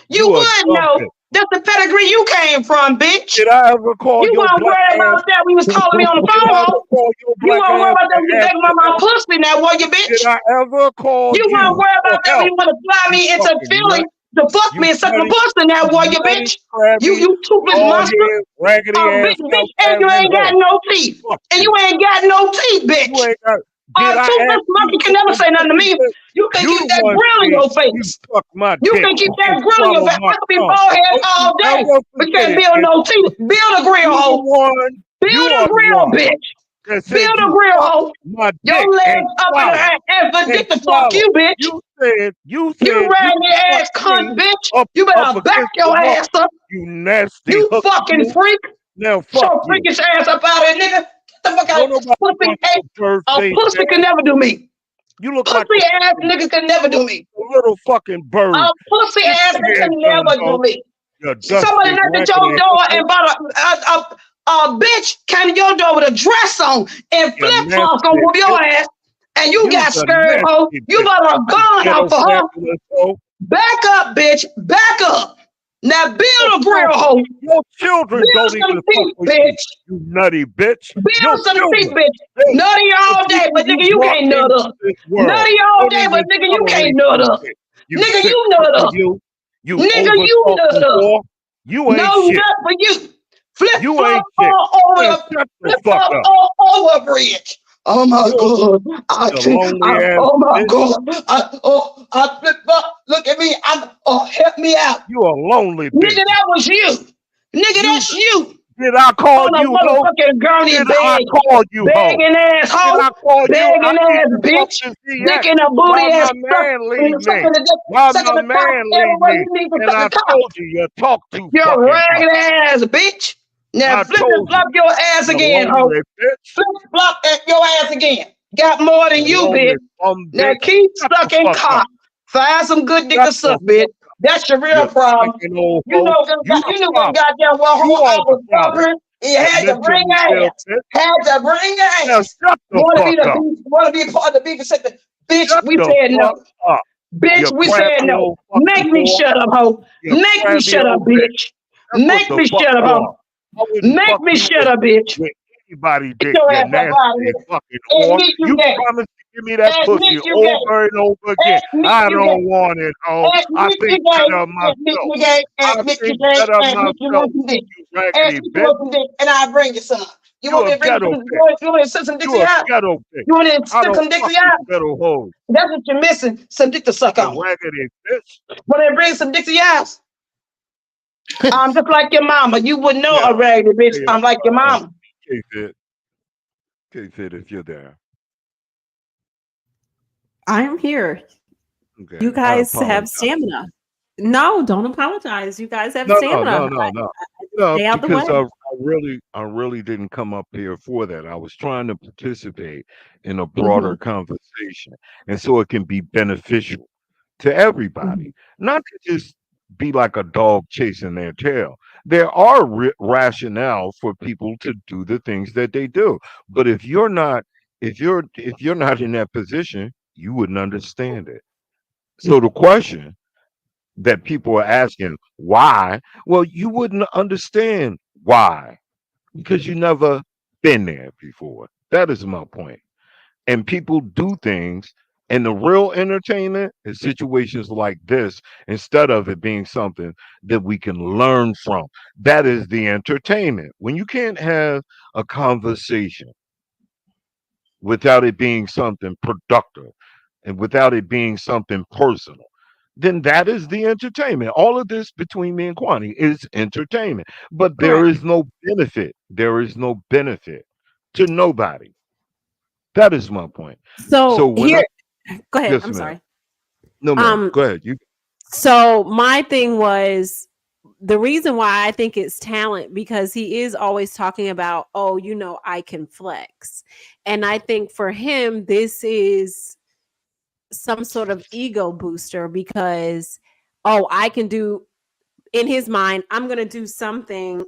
You
You a
would
dumb
know.
bitch.
That's the pedigree you came from, bitch.
Did I ever call
You
your
weren't
black
worried
ass?
about that when you was calling me on the
Did I ever
phone.
call your
You
black
weren't worried
ass
about that
and
when you
ask
begging
for
about my
help?
pussy now, were you, bitch?
Did I ever call
You weren't
you
worried
for
about that when
help?
you want to fly
You
me into
fucking
Philly
nut.
to fuck
You
me and suck my
nutty,
pussy now, were you,
nutty,
bitch?
crabby,
You toothless
bald
monster.
head, raggedy
A
ass,
big bitch,
scalp
and you
having
ain't got
hoe.
no teeth.
Fuck
And you
you.
ain't got no teeth,
You
bitch.
ain't got.
A
Did I ask
toothless
you
monkey can
for
never
some
say nothing to
pussy,
me.
bitch?
You can
You
keep
the
that
one
grill in
said
your
you
face.
suck my
You
dick
can keep that
and
grill in your
swallow
face.
my
I could be
tongue.
bald head
Don't
all
you
day,
ever
but you
forget
can't
it.
build
And
no teeth. Build a grill
you the
hole.
one.
Build
You
a
are the
grill,
one
bitch.
that said
Build a
you
grill
suck
hole.
my
Your
dick
legs
and
up in the
swallow.
air and
And
forget to fuck
swallow.
you, bitch.
You
You
said you
raggedy
fuck
ass cunt,
me
bitch.
up
You better back
against the
your
wall.
ass up.
You nasty
You
hook.
fucking
You.
freak.
Now
Get
fuck
your
you.
freakish ass up out of here, nigga. Get the fuck
Don't
out.
nobody
Pussy
want
ain't.
no bird
A
face
pussy can
ass.
never do me.
You look like
Pussy ass
fucking,
nigga can never do me.
a little fucking bird.
A pussy
Get
ass
your
nigga
hands
can
down,
never do
ho.
me.
You
Somebody
dusty,
knocked at your
raggedy
door
hooker.
and bought a bitch came to your door with a dress on and
You
flip flops gonna
nasty
whoop your
bitch.
ass. And you
You's
got
a
scared, hoe.
nasty
You
bitch.
bought a gun
Ghetto
out for her.
fabulous hoe.
Back up, bitch. Back up. Now build
Your
a grill,
children-
hoe.
Your children
Build
don't
some
even fuck
feet,
with you.
bitch.
You nutty bitch. Your
Build some feet,
children.
bitch.
Hey,
Nutty all
the
day,
people
but nigga, you
brought
can't nut
into
up.
this world
Nutty all
don't
day, but
even
nigga, you
tolerate
can't nut up.
shit. You
Nigga,
sick
you nut
fucker,
up.
you. You
Nigga,
over
you
talk
nut up.
before. You ain't
No
shit.
nut for you. Flip
You
flop
ain't shit.
all over
Man,
the
shut the
flip
fuck
flop
up.
all over a bridge. Oh my
You
God.
lonely ass
Oh my
bitch.
God. I flip flop. Look at me. Help me out.
You a lonely
Nigga,
bitch.
that was you. Nigga,
You
that's you.
did I call
On a
you hoe?
motherfucking gurney
Did I
bag.
call you hoe?
Begging ass
Did
hoe.
I call you? I
Begging
need
ass
to talk
bitch.
to
Dick
CX.
in a booty
Why
ass
my
suck.
man leave me?
Sucking the dick.
Why
Sucking
my
the cock
man leave
everywhere
me?
you need to
And
suck
I
the cock.
told you talk too
You're
fucking much.
ragged ass bitch. Now
I
flip
told
flop
you.
your ass
You
again, ho.
lonely bitch.
Flip flop your ass again. Got more than
You
you,
lonely
bitch. Now
bitch.
keep
Shut the
sucking
fuck
cock.
up.
Find some good dick
Shut
to
the
suck,
fuck
bitch.
up.
That's your real
You
problem.
fucking old
You
hoe.
know,
You the
you know,
problem.
goddamn well,
You
ho, I
are the
was
problem.
fucking. You had to bring
Mentally
your
ill
ass.
bitch.
Had to bring your
Now
ass.
shut the
Want to be
fuck up.
want to be part of the people said, bitch,
Shut
we
the
said no.
fuck up.
Bitch,
You
we said
crabby
no.
old
Make
fucking
me
whore.
shut up, ho.
You
Make me
crabby
shut up,
old bitch.
bitch.
That's what
Make
the
me
fuck
shut up,
you
ho.
are. I wouldn't
Make
fuck
me
you
shut up, bitch.
with anybody
Get
dick,
your
you
ass up out of
nasty
here
fucking
and
whore.
meet you
You
gay.
promised to Give me that pussy
Admit you gay.
over and over again.
Admit
I
you
don't
gay.
want it, ho. I
Admit
think
you gay.
better of
Admit
myself.
you gay.
I
Admit you
think
gay.
better of
Admit you
myself,
want some dick.
you raggedy
Admit you
bitch.
want some dick, and I'll bring you some. You
You
want me
a
to bring
ghetto
you?
bitch.
You want me to send some dick
You
to your
a
house?
ghetto bitch.
You want me to
I
stick
don't
some dick
fuck
to your
with
house?
ghetto hoes.
That's what you're missing. Some dick to suck
You
on.
raggedy bitch.
When they bring some dick to your house, I'm just like your mama. You wouldn't know
Yeah.
a raggedy bitch.
Hey,
I'm like your mama.
K-Fit. K-Fit, if you're there.
I am here.
Okay.
You
I
guys have
apologize.
stamina. No, don't apologize. You guys have
No,
stamina.
No,
Stay out the
because
way.
I really didn't come up here for that. I was trying to participate in a
Mm-hmm.
broader conversation, and so it can be beneficial to everybody, not to just be like a dog chasing their tail. There are rationale for people to do the things that they do, but if you're not in that position, you wouldn't understand it. So the question that people are asking why, well, you wouldn't understand why because you never been there before. That is my point. And people do things, and the real entertainment is situations like this instead of it being something that we can learn from. That is the entertainment. When you can't have a conversation without it being something productive and without it being something personal, then that is the entertainment. All of this between me and Kwani is entertainment. But there
Correct.
is no benefit. There is no benefit to nobody. That is my point. So
So
when I
go ahead.
yes,
I'm
ma'am.
sorry.
No, ma'am. Go ahead. You
So my thing was the reason why I think it's talent because he is always talking about, oh, I can flex. And I think for him, this is some sort of ego booster because, oh, I can do in his mind, I'm going to do something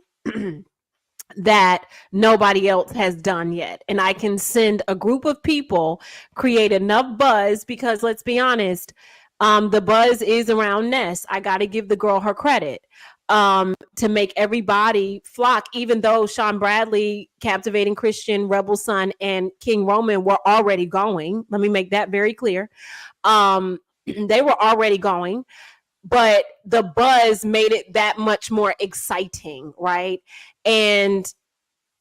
that nobody else has done yet. And I can send a group of people, create enough buzz because let's be honest, the buzz is around Ness. I got to give the girl her credit to make everybody flock, even though Sean Bradley, Captivating Christian, Rebel Son, and King Roman were already going. Let me make that very clear. They were already going, but the buzz made it that much more exciting, right? And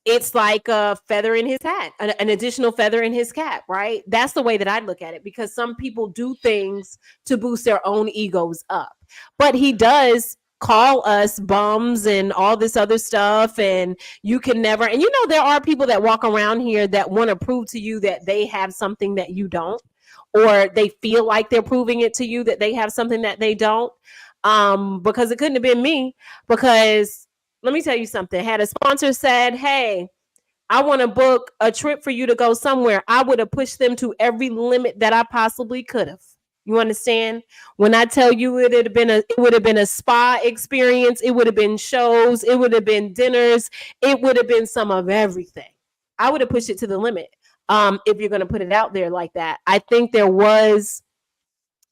it's like a feather in his hat, an additional feather in his cap, right? That's the way that I look at it because some people do things to boost their own egos up. But he does call us bums and all this other stuff, and you can never, and there are people that walk around here that want to prove to you that they have something that you don't, or they feel like they're proving it to you that they have something that they don't. Because it couldn't have been me, because let me tell you something. Had a sponsor said, hey, I want to book a trip for you to go somewhere, I would have pushed them to every limit that I possibly could have. You understand? When I tell you it would have been a spa experience, it would have been shows, it would have been dinners, it would have been some of everything. I would have pushed it to the limit. If you're going to put it out there like that, I think there was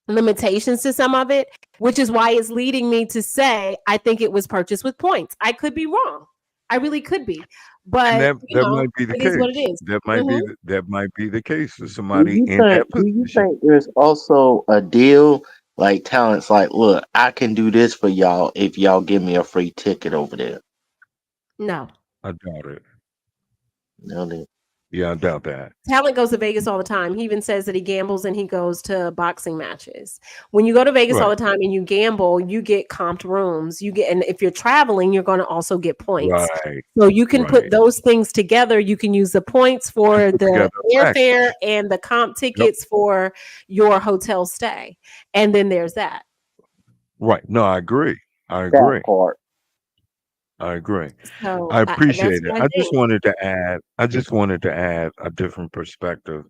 limitations to some of it, which is why it's leading me to say I think it was purchased with points. I could be wrong. I really could be. But
that might be the
it
case.
is what it is.
That might be the case for
Do
somebody
you
in that
think? Do you
position.
think there's also a deal like talents? Like, look, I can do this for y'all if y'all give me a free ticket over there.
No.
I doubt it.
No, then.
Yeah, I doubt that.
Talent goes to Vegas all the time. He even says that he gambles and he goes to boxing matches. When you go to Vegas all the time and you gamble, you get comped rooms. And if you're traveling, you're going to also get points.
Right.
So you can put those things together. You can use the points for the airfare and the comp tickets for your hotel stay. And then there's that.
Right. No, I agree.
That part.
I agree.
So
I appreciate it.
I
just wanted to add a different perspective.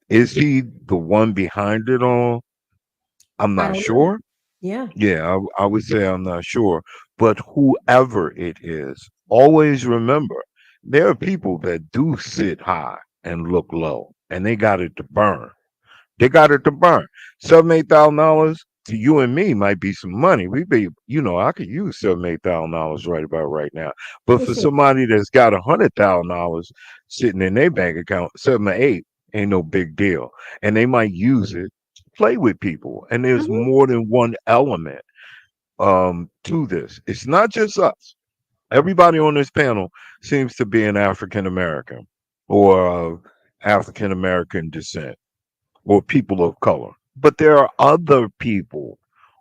Is he the one behind it all? I'm not sure.
Yeah.
Yeah, I would say I'm not sure. But whoever it is, always remember there are people that do sit high and look low, and they got it to burn. They got it to burn. $7,000, $8,000 to you and me might be some money. We be, I could use $7,000, $8,000 right about right now. But for somebody that's got $100,000 sitting in their bank account, 7 or 8, Ain't no big deal. And they might use it to play with people. And there's
Mhm.
more than one element to this. It's not just us. Everybody on this panel seems to be an African American or of African American descent or people of color. But there are other people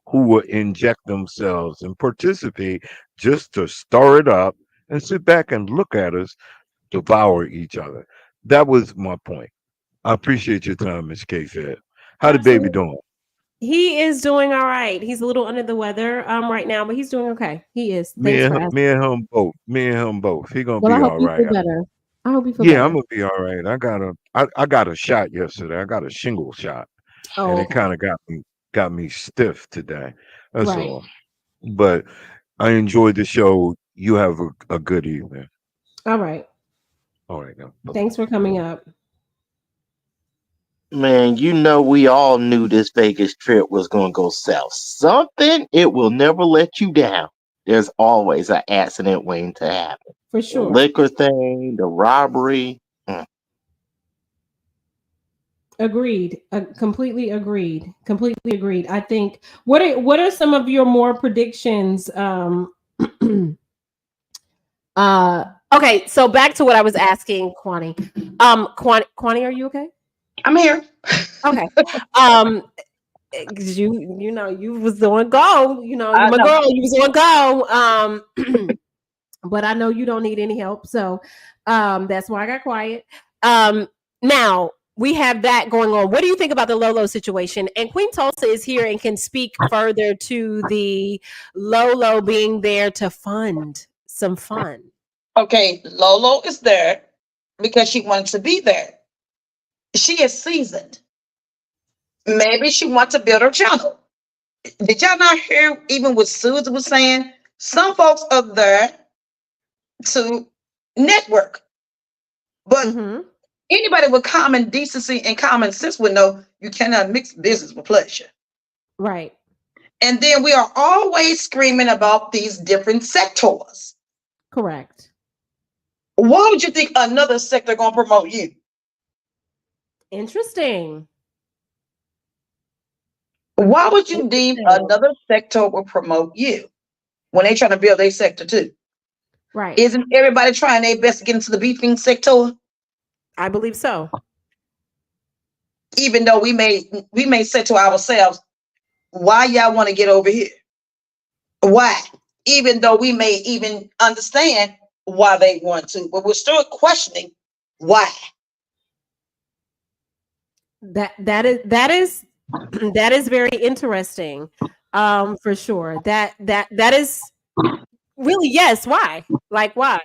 who will inject themselves and participate just to stir it up and sit back and look at us devour each other. That was my point. I appreciate your time, Miss K Fed. How the baby
Absolutely.
doing?
He is doing all right. He's a little under the weather right now, but he's doing okay. He is. Thanks for asking.
Me and him both. Me and him both. He gonna
Well, I
be
hope
all
you
right.
feel better. I hope you feel
Yeah, I'm
better.
gonna be all right. I got a shot yesterday. I got a shingle shot, and
Oh,
it
okay.
kind of got me stiff today. That's
Right.
all. But I enjoyed the show. You have a good evening.
All right.
All right now. Bye-bye.
Thanks for coming up.
Man, you know we all knew this Vegas trip was gonna go south. Something it will never let you down. There's always an accident waiting to happen.
For
The
sure.
liquor thing, the robbery.
Agreed. Completely agreed. Completely agreed. I think what are some of your more predictions? Okay, so back to what I was asking Kwani. Kwani, are you okay?
I'm here.
Okay. Um 'cause you know you was on go, you know, you
I
my
know.
girl, you was on go. But I know you don't need any help. So that's why I got quiet. Now we have that going on. What do you think about the Lolo situation? And Queen Tulsa is here and can speak further to the Lolo being there to fund some fun.
Okay, Lolo is there because she wanted to be there. She is seasoned. Maybe she wants to build her channel. Did y'all not hear even what Susan was saying? Some folks are there to network, but
Mm-hmm.
anybody with common decency and common sense would know you cannot mix business with pleasure.
Right.
And then we are always screaming about these different sectors.
Correct.
Why would you think another sector gonna promote you?
Interesting.
Why would you deem
Interesting.
another sector will promote you when they trying to build their sector too?
Right.
Isn't everybody trying their best to get into the beefing sector?
I believe so.
Even though we may say to ourselves, why y'all want to get over here? Why? Even though we may even understand why they want to, but we're still questioning why.
That is that is very interesting. For sure. That is really, yes, why? Like why?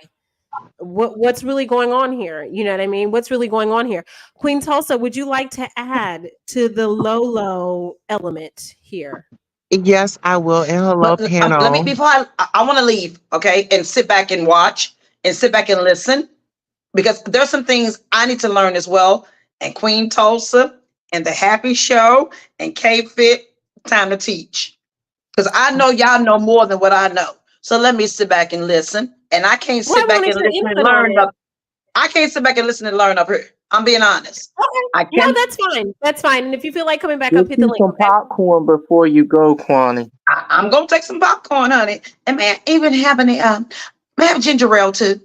What's really going on here? You know what I mean? What's really going on here? Queen Tulsa, would you like to add to the Lolo element here?
Yes, I will. And hello,
But let me
panel.
before I want to leave, okay, and sit back and watch and sit back and listen because there's some things I need to learn as well. And Queen Tulsa and the Happy Show and K Fit, time to teach because I know y'all know more than what I know. So let me sit back and listen. And I can't
Well, I
sit back
wanted
and
your
listen and
input on
learn
it.
up. I can't sit back and listen and learn up here. I'm being honest.
Okay.
I
No,
can.
that's fine. That's fine. And if you feel like coming back
Get
up, hit the
you
link.
some
Okay.
popcorn before you go, Kwani.
I'm gonna take some popcorn, honey, and may I even have any may I have ginger ale too.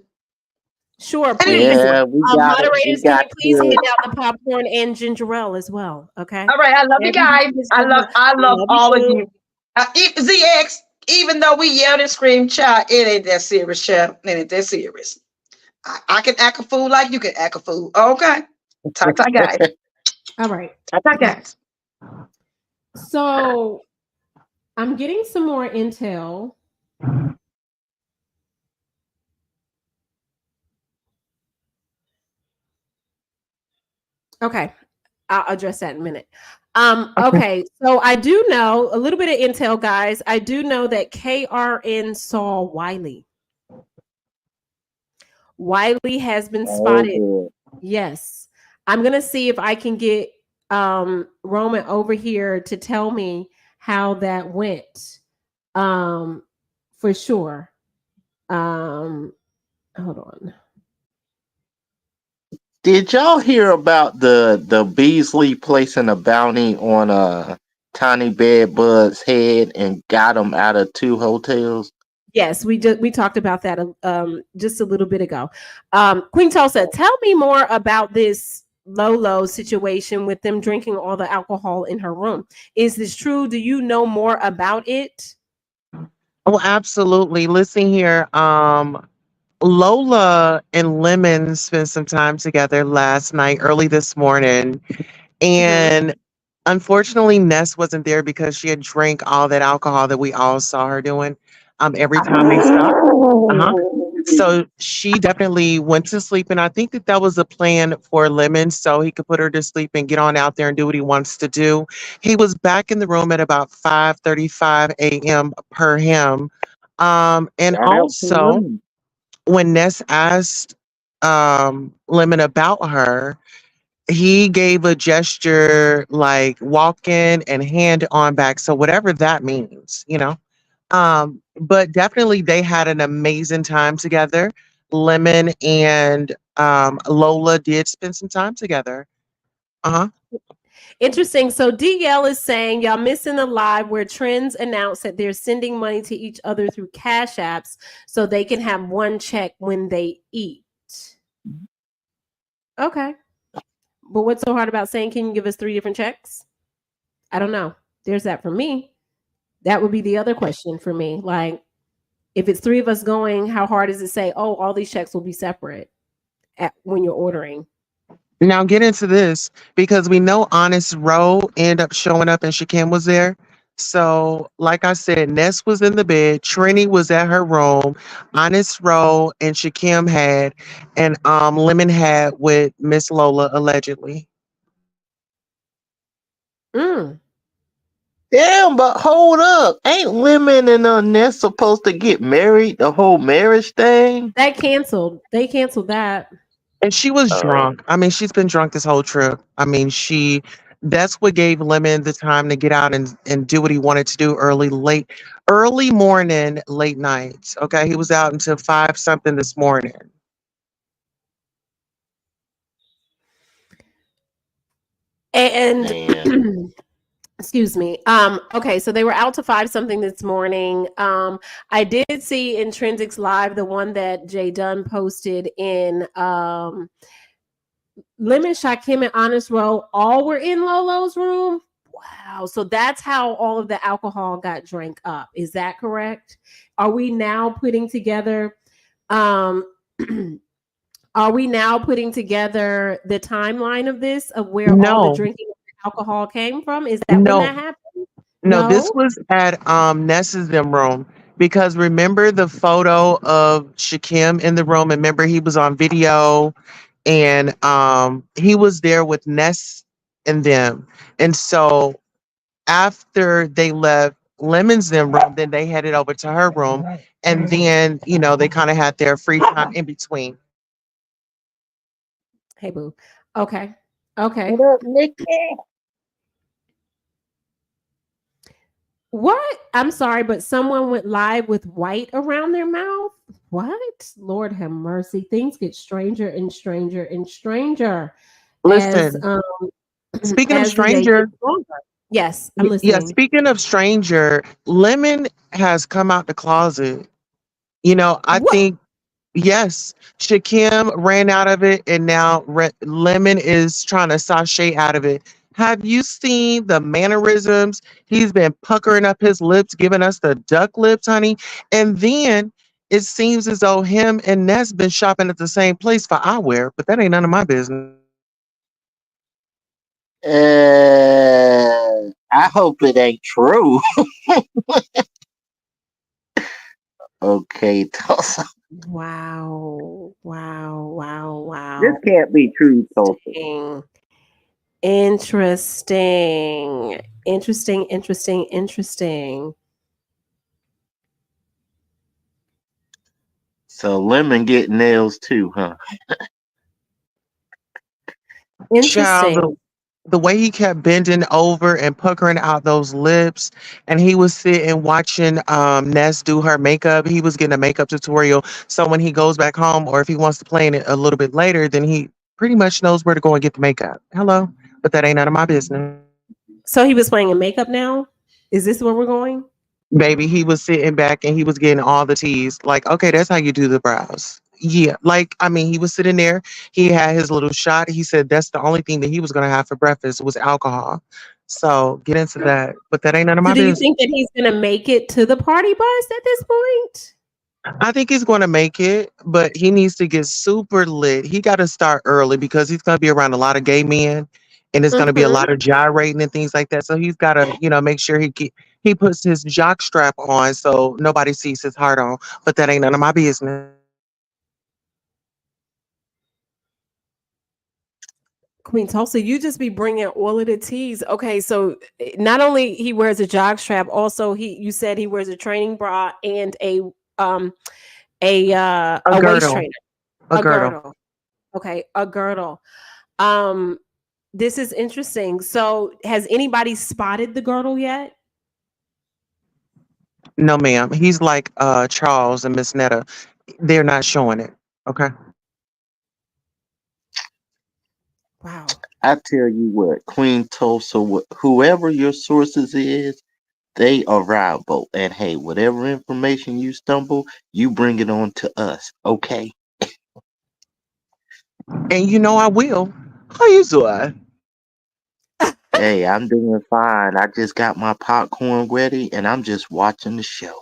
Sure,
I need
please.
ginger ale.
Yeah, we got it. We
Moderators, can
got
you please
you.
hand out the popcorn and ginger ale as well? Okay.
All right, I love you
Everybody
guys.
is
I
doing
love
well.
I love
Love you
all of
too.
you. ZX, even though we yelled and screamed, child, it ain't that serious, child. It ain't that serious. I can act a fool like you can act a fool. Okay. Talk, guys.
All right.
Talk, guys.
So I'm getting some more intel. Okay. I'll address that in a minute. Okay, so I do know a little bit of intel, guys. I do know that KRN saw Wiley. Wiley has been spotted.
Oh,
Yes. I'm gonna see if I can get Roman over here to tell me how that went. For sure. Hold on.
Did y'all hear about the Beasley placing a bounty on Tiny Bed Bud's head and got him out of 2 hotels?
Yes, we talked about that just a little bit ago. Queen Tulsa, tell me more about this Lolo situation with them drinking all the alcohol in her room. Is this true? Do you know more about it?
Oh, absolutely. Listen here. Lola and Lemon spent some time together last night, early this morning,
Mhm.
and unfortunately, Ness wasn't there because she had drank all that alcohol that we all saw her doing. Every time they stopped. Uh-huh. So she definitely went to sleep, and I think that that was a plan for Lemon, so he could put her to sleep and get on out there and do what he wants to do. He was back in the room at about 5:35 a.m. per him. And
Shout out to
also
Lemon.
when Ness asked Lemon about her, he gave a gesture like walking and hand on back. So whatever that means, you know. But definitely they had an amazing time together. Lemon and Lola did spend some time together. Uh-huh.
Interesting. So DL is saying y'all missing the live where Trends announced that they're sending money to each other through cash apps so they can have one check when they eat. Okay. But what's so hard about saying, can you give us 3 different checks? I don't know. There's that for me. That would be the other question for me. Like, if it's 3 of us going, how hard is it to say, oh, all these checks will be separate when you're ordering?
Now get into this because we know Honest Row ended up showing up and Shakim was there. So, like I said, Ness was in the bed, Trini was at her room, Honest Row and Shakim had, and Lemon had with Miss Lola allegedly.
Mm.
Damn, but hold up. Ain't Lemon and Ness supposed to get married? The whole marriage thing?
That canceled. They canceled that.
And she was
Oh.
drunk. I mean, she's been drunk this whole trip. I mean, that's what gave Lemon the time to get out and do what he wanted to do early morning, late nights. Okay. He was out until 5 something this morning.
And excuse me. Okay, so they were out to 5 something this morning. I did see Intrinsics Live, the one that Jay Dunn posted in Lemon, Shakim, and Honest Row, all were in Lolo's room. Wow. So that's how all of the alcohol got drank up. Is that correct? Are we now putting together are we now putting together the timeline of this, of where all the
No,
drinking of the alcohol came from? Is that when that
no,
happened?
no. This
No?
was at Ness's them room because remember the photo of Shakim in the room. And remember he was on video and he was there with Ness and them. And so after they left Lemon's them room, then they headed over to her room. And then, they kind of had their free time in between.
Hey, boo. Okay. Okay.
What up, Nikki?
What? I'm sorry, but someone went live with white around their mouth? What? Lord have mercy. Things get stranger and stranger and stranger as
Listen, speaking of
as the day
stranger,
gets longer. Yes, I'm
yeah,
listening.
speaking of stranger, Lemon has come out the closet. I
What?
think, yes, Shakim ran out of it, and now Lemon is trying to sashay out of it. Have you seen the mannerisms? He's been puckering up his lips, giving us the duck lips, honey. And then it seems as though him and Ness been shopping at the same place for eyewear, but that ain't none of my business.
I hope it ain't true. Okay, Tulsa.
Wow. Wow. Wow. Wow.
This can't be true, Tulsa.
Interesting. Interesting. Interesting. Interesting.
So Lemon get nails too, huh?
Child,
Interesting.
the way he kept bending over and puckering out those lips, and he was sitting watching Ness do her makeup. He was getting a makeup tutorial. So when he goes back home, or if he wants to play in it a little bit later, then pretty much knows where to go and get the makeup. Hello, but that ain't none of my business.
So he was playing in makeup now? Is this where we're going?
Baby, he was sitting back and he was getting all the teas. Like, okay, that's how you do the brows. Yeah, like I mean, he was sitting there. He had his little shot. He said that's the only thing that he was gonna have for breakfast was alcohol. So get into that, but that ain't none of
So
my
do you
business.
think that he's gonna make it to the party bus at this point?
I think he's going to make it, but he needs to get super lit. He got to start early because he's going to be around a lot of gay men, and there's going to be a
Mm-hmm.
lot of gyrating and things like that. So he's got to, make sure he puts his jock strap on so nobody sees his heart on. But that ain't none of my business.
Queen Tulsa, you just be bringing all of the teas. Okay, so not only he wears a jog strap, also you said he wears a training bra and a waist
girdle.
trainer,
A girdle.
Okay, a girdle. This is interesting. So, has anybody spotted the girdle yet?
No, ma'am. He's like Charles and Miss Netta. They're not showing it. Okay.
Wow.
I tell you what, Queen Tulsa, whoever your sources is, they are reliable. And hey, whatever information you stumble, you bring it on to us, okay?
And you know I will. How you doing?
Hey, I'm doing fine. I just got my popcorn ready and I'm just watching the show.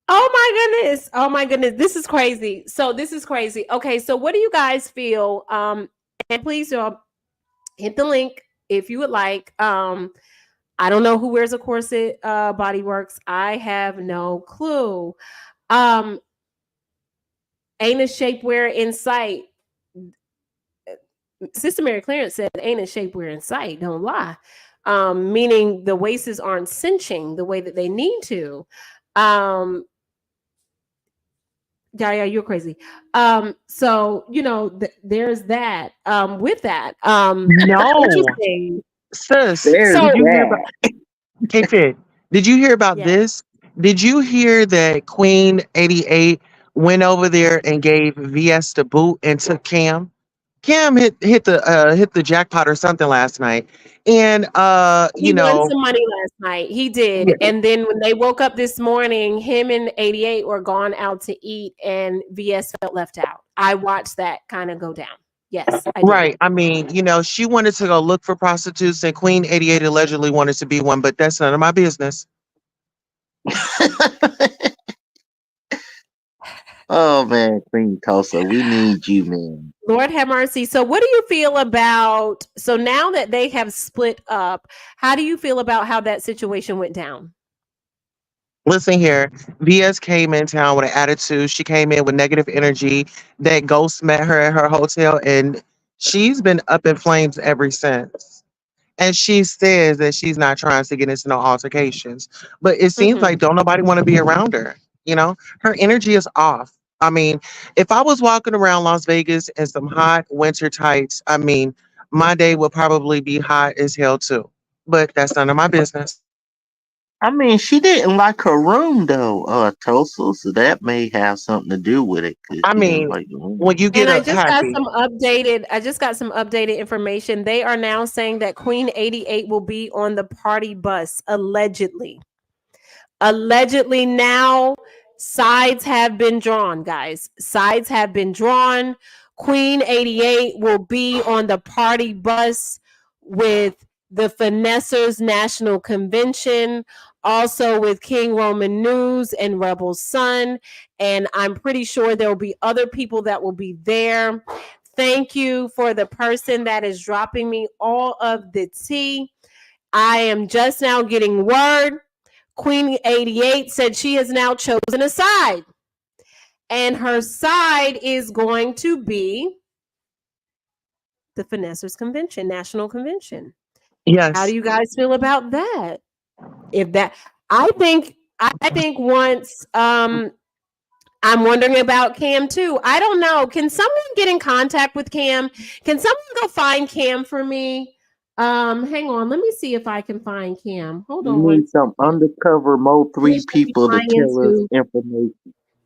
Oh my goodness. Oh my goodness. This is crazy. So this is crazy. Okay, so what do you guys feel? And please hit the link if you would like. I don't know who wears a corset, Body Works. I have no clue. Ain't a shapewear in sight. Sister Mary Clarence said, ain't a shapewear in sight. Don't lie. Meaning the waists aren't cinching the way that they need to. Yeah, you're crazy. So there's that. With that,
No.
interesting.
Sis,
There's
did you hear
that.
about K-Fit? Did you hear about
Yeah.
this? Did you hear that Queen 88 went over there and gave VS the boot and took Cam? Cam hit the jackpot or something last night. And
He won some money last night. He did.
Yeah.
And then when they woke up this morning, him and 88 were gone out to eat and VS felt left out. I watched that kind of go down. Yes, I did.
Right. I mean, she wanted to go look for prostitutes and Queen 88 allegedly wanted to be one, but that's none of my business.
Oh man, Queen Tulsa, we need you, man.
Lord have mercy. So what do you feel about, so now that they have split up, how do you feel about how that situation went down?
Listen here, VS came in town with an attitude. She came in with negative energy. That ghost met her at her hotel and she's been up in flames ever since. And she says that she's not trying to get into no altercations. But it seems like don't nobody want to be around her. Her energy is off. I mean, if I was walking around Las Vegas in some hot winter tights, I mean, my day would probably be hot as hell too. But that's none of my business.
I mean, she didn't like her room though, Tulsa, so that may have something to do with it.
I mean, when you get
and I
up
just got
happy,
some updated information. They are now saying that Queen 88 will be on the party bus, allegedly. Allegedly now, sides have been drawn, guys. Sides have been drawn. Queen 88 will be on the party bus with the Finessers National Convention, also with King Roman News and Rebel Sun. And I'm pretty sure there will be other people that will be there. Thank you for the person that is dropping me all of the tea. I am just now getting word. Queen 88 said she has now chosen a side. And her side is going to be the Finessers Convention, National Convention.
yes.
How do you guys feel about that? I think once I'm wondering about Cam too. I don't know. Can someone get in contact with Cam? Can someone go find Cam for me? Hang on. Let me see if I can find Cam. Hold on.
We need some undercover Mo3 people to tell us information.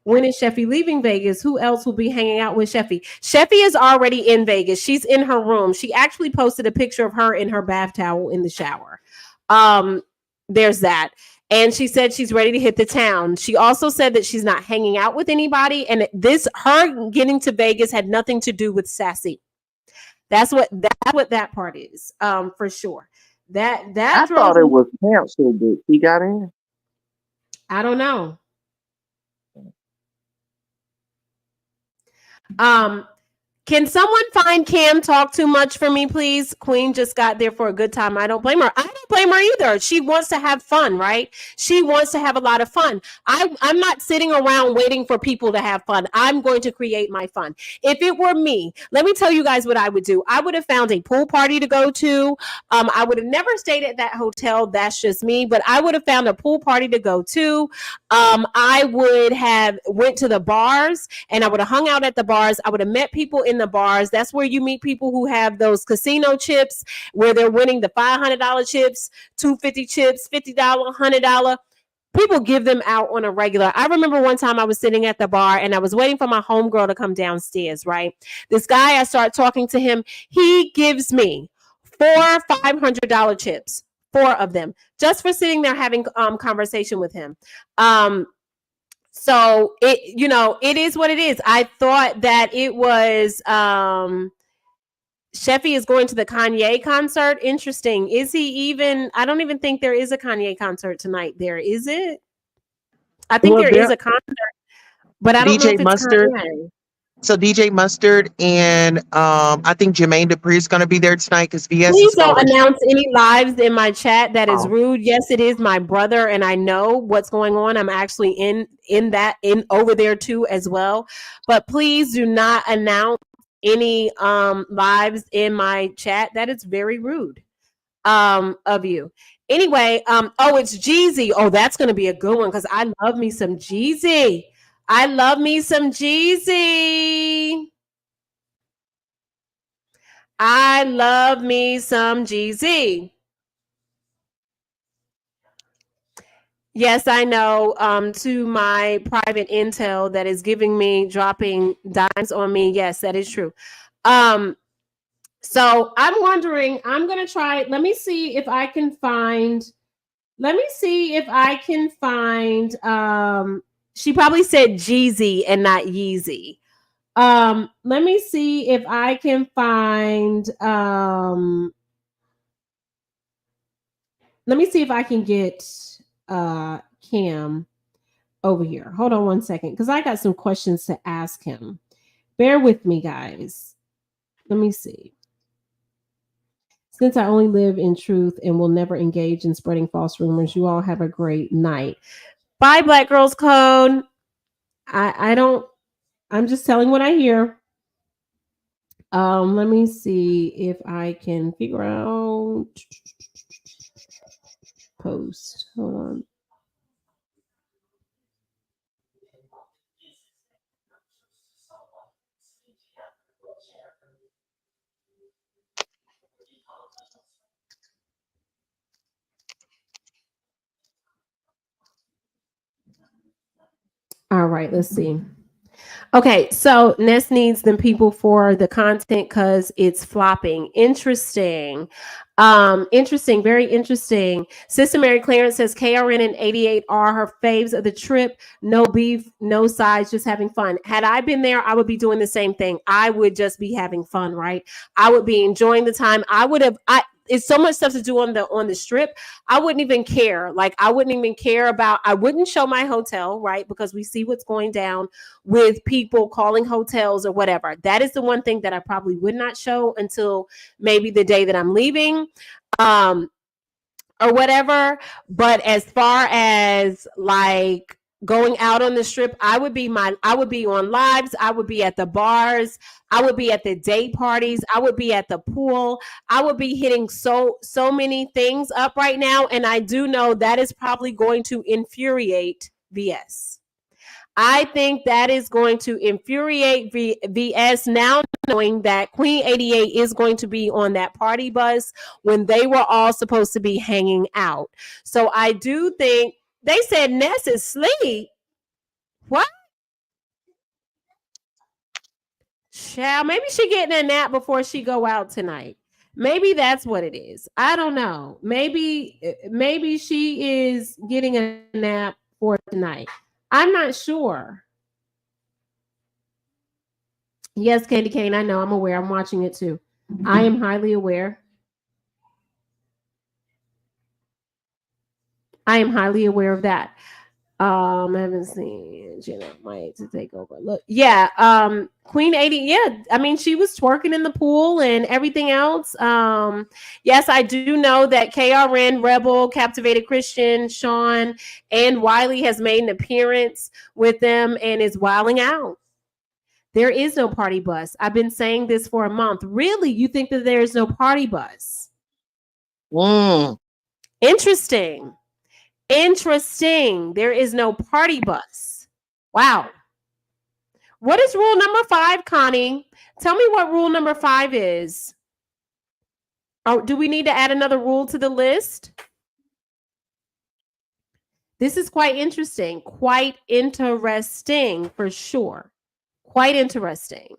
When is Sheffy leaving Vegas? Who else will be hanging out with Sheffy? Sheffy is already in Vegas. She's in her room. She actually posted a picture of her in her bath towel in the shower. There's that. And she said she's ready to hit the town. She also said that she's not hanging out with anybody. And her getting to Vegas had nothing to do with Sassy. That's what that part is, for sure.
I thought it was canceled, but he got in.
I don't know. Can someone find Cam talk too much for me, please? Queen just got there for a good time. I don't blame her. I don't blame her either. She wants to have fun, right? She wants to have a lot of fun. I'm not sitting around waiting for people to have fun. I'm going to create my fun. If it were me, let me tell you guys what I would do. I would have found a pool party to go to. I would have never stayed at that hotel. That's just me. But I would have found a pool party to go to. I would have went to the bars and I would have hung out at the bars. I would have met people in the bars. That's where you meet people who have those casino chips where they're winning the $500 chips, $250 chips, $50, $100. People give them out on a regular. I remember one time I was sitting at the bar and I was waiting for my homegirl to come downstairs, right? This guy, I start talking to him. He gives me 4 $500 chips, 4 of them, just for sitting there having conversation with him. So it is what it is. I thought that it was Sheffy is going to the Kanye concert. Interesting. Is he even? I don't even think there is a Kanye concert tonight. There is it? I think there is a concert, but I don't know if it's
Mustard.
Kanye.
So DJ Mustard and I think Jermaine Dupri is going to be there tonight because VS
Please
is
don't
going.
announce any lives in my chat. That is rude. Yes, it is my brother, and I know what's going on. I'm actually in over there too as well. But please do not announce any lives in my chat. That is very rude of you. Anyway, it's Jeezy. Oh, that's going to be a good one because I love me some Jeezy. I love me some Jeezy. I love me some Jeezy. Yes, I know. To my private intel that is dropping dimes on me. Yes, that is true. So I'm wondering, I'm going to try. Let me see if I can find. She probably said Jeezy and not Yeezy. Let me see if I can find. Let me see if I can get Cam over here. Hold on one second, because I got some questions to ask him. Bear with me, guys. Let me see. Since I only live in truth and will never engage in spreading false rumors, you all have a great night. Bye, Black Girls Code. I'm just telling what I hear. Let me see if I can figure out post. Hold on. All right, let's see. Okay, so Ness needs them people for the content because it's flopping. Interesting. Interesting, very interesting. Sister Mary Clarence says KRN and 88 are her faves of the trip. No beef, no sides, just having fun. Had I been there, I would be doing the same thing. I would just be having fun, right? I would be enjoying the time. It's so much stuff to do on the strip. I wouldn't even care. Like, I wouldn't even care about, I wouldn't show my hotel, right? Because we see what's going down with people calling hotels or whatever. That is the one thing that I probably would not show until maybe the day that I'm leaving, or whatever. But as far as like going out on the strip, I would be on lives. I would be at the bars. I would be at the day parties. I would be at the pool. I would be hitting so many things up right now. And I do know that is probably going to infuriate VS. I think that is going to infuriate VS now, knowing that Queen 88 is going to be on that party bus when they were all supposed to be hanging out. So I do think they said Ness is asleep. What? Child, maybe she getting a nap before she go out tonight. Maybe that's what it is. I don't know. Maybe she is getting a nap for tonight. I'm not sure. Yes, Candy Cane, I know. I'm aware. I'm watching it too. I am highly aware. I am highly aware of that. I haven't seen Jenna Mike to take over. Look, yeah, Queen 80. Yeah, I mean, she was twerking in the pool and everything else. Yes, I do know that KRN, Rebel, Captivated Christian, Sean, and Wiley has made an appearance with them and is wilding out. There is no party bus. I've been saying this for a month. Really? You think that there is no party bus? Interesting. Interesting. There is no party bus. Wow. What is rule number 5, Connie? Tell me what rule number 5 is. Oh, do we need to add another rule to the list? This is quite interesting. Quite interesting for sure. Quite interesting.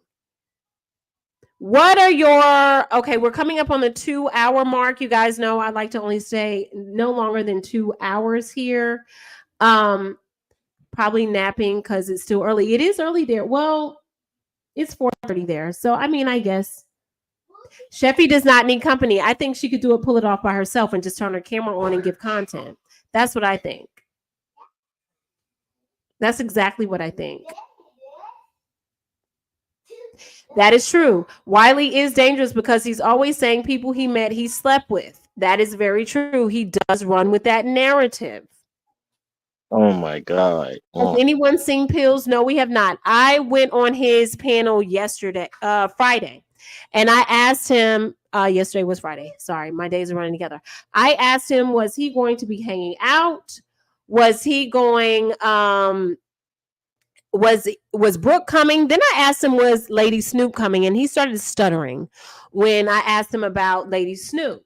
What are your, okay, we're coming up on the 2-hour mark. You guys know I like to only stay no longer than 2 hours here. Probably napping because it's still early. It is early there. Well, it's 4:30 there. So, I mean, I guess. Sheffy does not need company. I think she could pull it off by herself and just turn her camera on and give content. That's what I think. That's exactly what I think. That is true. Wiley is dangerous because he's always saying people he met, he slept with. That is very true. He does run with that narrative.
Oh my God.
Has anyone seen Pills? No, we have not. I went on his panel Friday, and I asked him, yesterday was Friday. Sorry, my days are running together. I asked him, was he going to be hanging out? Was he going, was Brooke coming? Then I asked him, was Lady Snoop coming? And he started stuttering when I asked him about Lady Snoop.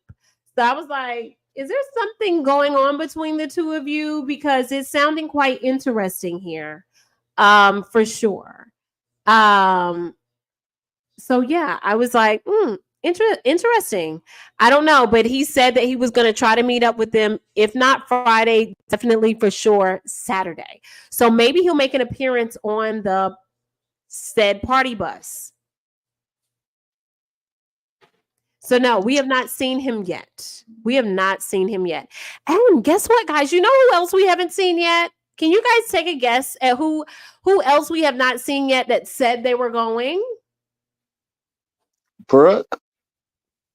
So I was like, is there something going on between the two of you? Because it's sounding quite interesting here, for sure. So yeah, I was like, interesting. I don't know, but he said that he was going to try to meet up with them. If not Friday, definitely for sure Saturday. So maybe he'll make an appearance on the said party bus. So no, we have not seen him yet. We have not seen him yet. And guess what, guys? You know who else we haven't seen yet? Can you guys take a guess at who else we have not seen yet that said they were going?
Brooke?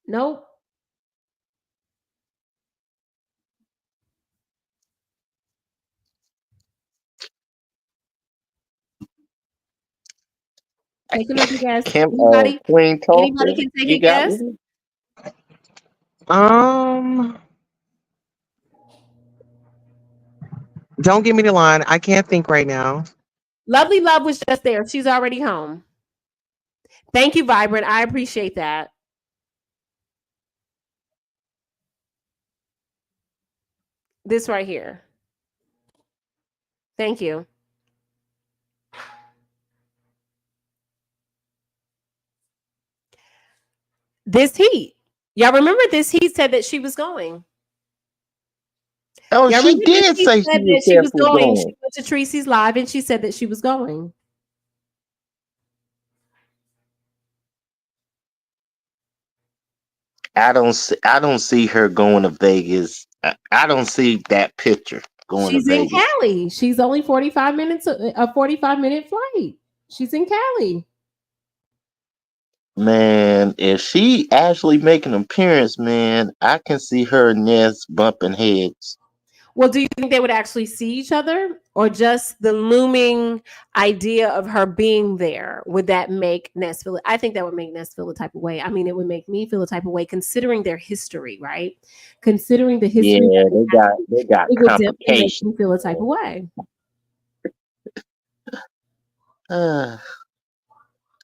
Nope. Take another guess. Anybody can take a guess?
Don't give me the line. I can't think right now.
Lovely Love was just there. She's already home. Thank you, Vibrant. I appreciate that. This right here. Thank you. This Heat. Y'all remember This Heat said that she was going.
Oh, she did say she was going.
She went to Tracy's live and she said that she was going.
I don't see her going to Vegas. I don't see that picture going
She's
to Vegas.
in Cali. She's only 45 minutes, a 45-minute flight. She's in Cali.
Man, if she actually make an appearance, man, I can see her and Ness bumping heads.
Well, do you think they would actually see each other, or just the looming idea of her being there? Would that make Ness feel? I think that would make Ness feel a type of way. I mean, it would make me feel a type of way, considering their history, right? Considering the history.
Yeah, they got
it would definitely
complications.
make me feel a type of way.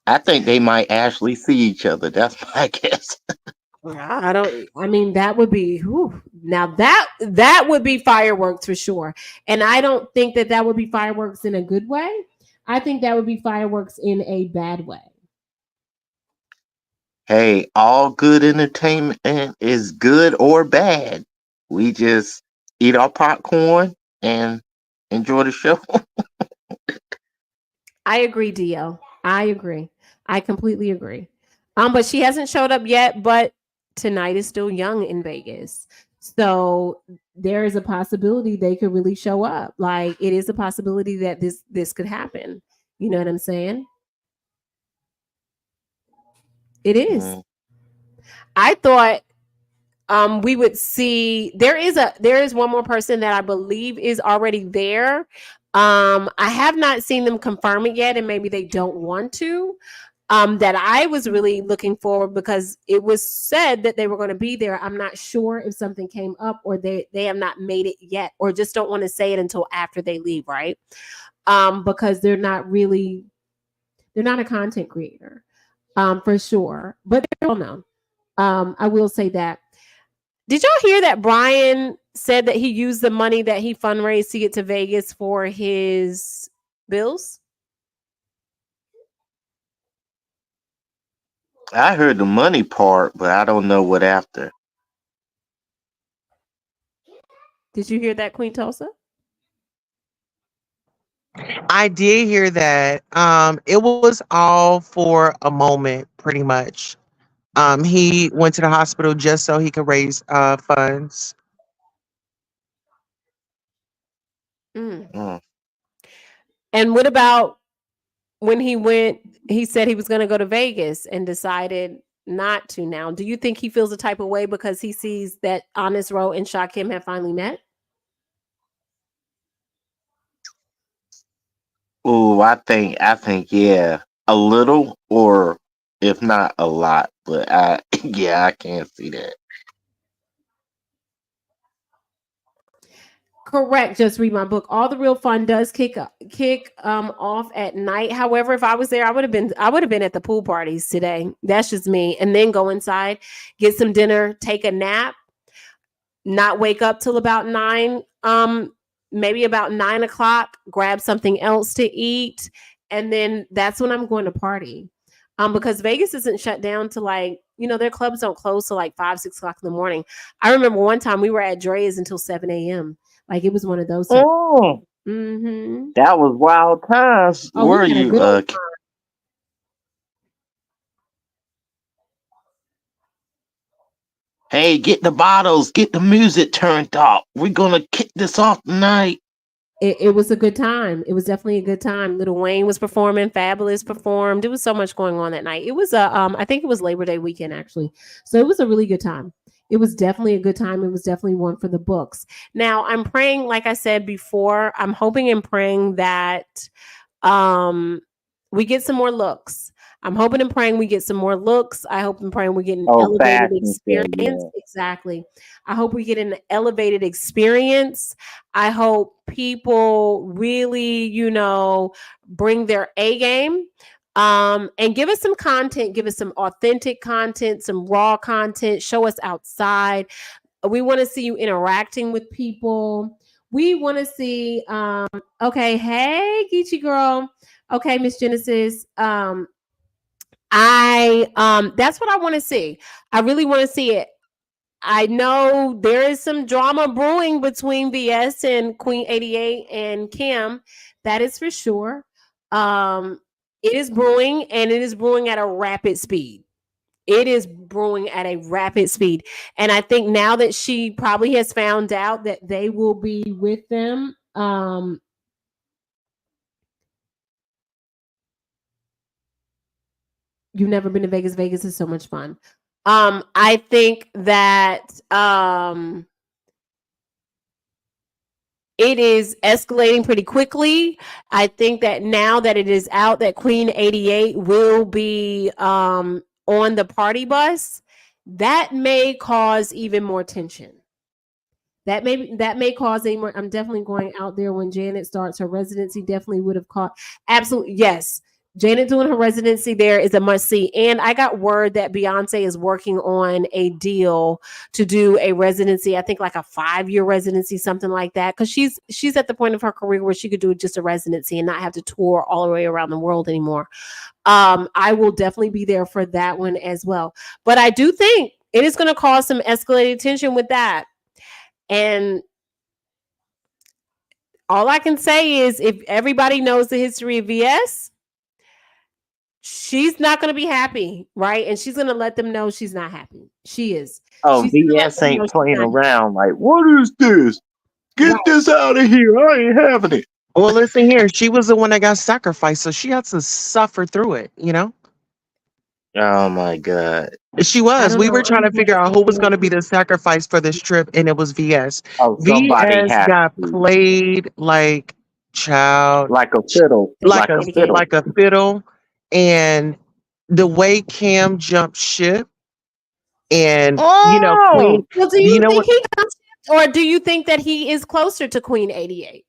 I think they might actually see each other. That's my guess.
I mean, that would be, now that would be fireworks for sure. And I don't think that would be fireworks in a good way. I think that would be fireworks in a bad way.
hey, all good entertainment is good or bad. We just eat our popcorn and enjoy the show.
I agree, Dio. I agree. I completely agree. But she hasn't showed up yet, but tonight is still young in Vegas. So there is a possibility they could really show up. Like it is a possibility that this could happen. You know what I'm saying? It is.
Mm.
I thought we would see there is one more person that I believe is already there. I have not seen them confirm it yet, and maybe they don't want to. That I was really looking forward because it was said that they were going to be there. I'm not sure if something came up or they have not made it yet, or just don't want to say it until after they leave, right? Because they're not a content creator, for sure, but they're well known. I will say that. Did y'all hear that Brian said that he used the money that he fundraised to get to Vegas for his bills?
I heard the money part, but I don't know what after.
Did you hear that, Queen Tulsa?
I did hear that. It was all for a moment, pretty much. He went to the hospital just so he could raise funds.
Mm.
And what about when he went? He said he was going to go to Vegas and decided not to. Now, do you think he feels the type of way because he sees that Honest Row and Shakim have finally met?
Oh, I think yeah, a little or if not a lot, but yeah, I can't see that.
Correct. Just read my book. All the Real Fun does kick off at night. However, if I was there, I would have been at the pool parties today. That's just me. And then go inside, get some dinner, take a nap, not wake up till about 9. Maybe about 9 o'clock, grab something else to eat, and then that's when I'm going to party. Because Vegas isn't shut down to their clubs don't close till like 5-6 o'clock in the morning. I remember one time we were at Dre's until 7 a.m. Like it was one of those.
Oh,
Mm-hmm.
that was wild times.
Oh,
Were
we had a
you?
good old time.
Hey, get the bottles, get the music turned up. We're gonna kick this off tonight.
It was a good time. It was definitely a good time. Lil Wayne was performing, Fabulous performed. There was so much going on that night. It was I think it was Labor Day weekend actually. So it was a really good time. It was definitely a good time. It was definitely one for the books. Now I'm praying, like I said before, I'm hoping and praying that we get some more looks. I'm hoping and praying we get some more looks. I hope and praying we get an elevated experience. Yeah. Exactly. I hope we get an elevated experience. I hope people really, bring their A game. And give us some content, give us some authentic content, some raw content, show us outside. We want to see you interacting with people. We want to see, okay, hey, Geechee girl. Okay, Miss Genesis. That's what I want to see. I really want to see it. I know there is some drama brewing between VS and Queen 88 and Kim. That is for sure. It is brewing, and it is brewing at a rapid speed. It is brewing at a rapid speed. And I think now that she probably has found out that they will be with them, you've never been to Vegas. Vegas is so much fun. I think that it is escalating pretty quickly. I think that now that it is out that Queen 88 will be on the party bus, that may cause even more tension. That may cause a more. I'm definitely going out there when Janet starts her residency. Definitely would have caught. Absolutely, yes. Janet doing her residency there is a must see. And I got word that Beyonce is working on a deal to do a residency, I think like a 5-year residency, something like that. Because she's at the point of her career where she could do just a residency and not have to tour all the way around the world anymore. I will definitely be there for that one as well. But I do think it is going to cause some escalated tension with that. And all I can say is if everybody knows the history of VS, she's not going to be happy, right? And she's going to let them know she's not happy. She is.
Oh,
She's gonna let
VS
them know
ain't
she's
playing
not
around like, what is this? Get
Right.
this out of here. I ain't having it.
Well, listen here. She was the one that got sacrificed, so she had to suffer through it, you know?
Oh my God.
She
I
was.
don't
We
know.
were trying to figure out who was going to be the sacrifice for this trip, and it was VS.
Oh, somebody
VS
has
got
to.
played like child,
Like a fiddle.
like
Like a
a
fiddle.
like a fiddle, and the way Cam jumped ship, and
Oh,
Queen.
Well, do
You
you
know
think
what?
he got or do you think that he is closer to Queen 88?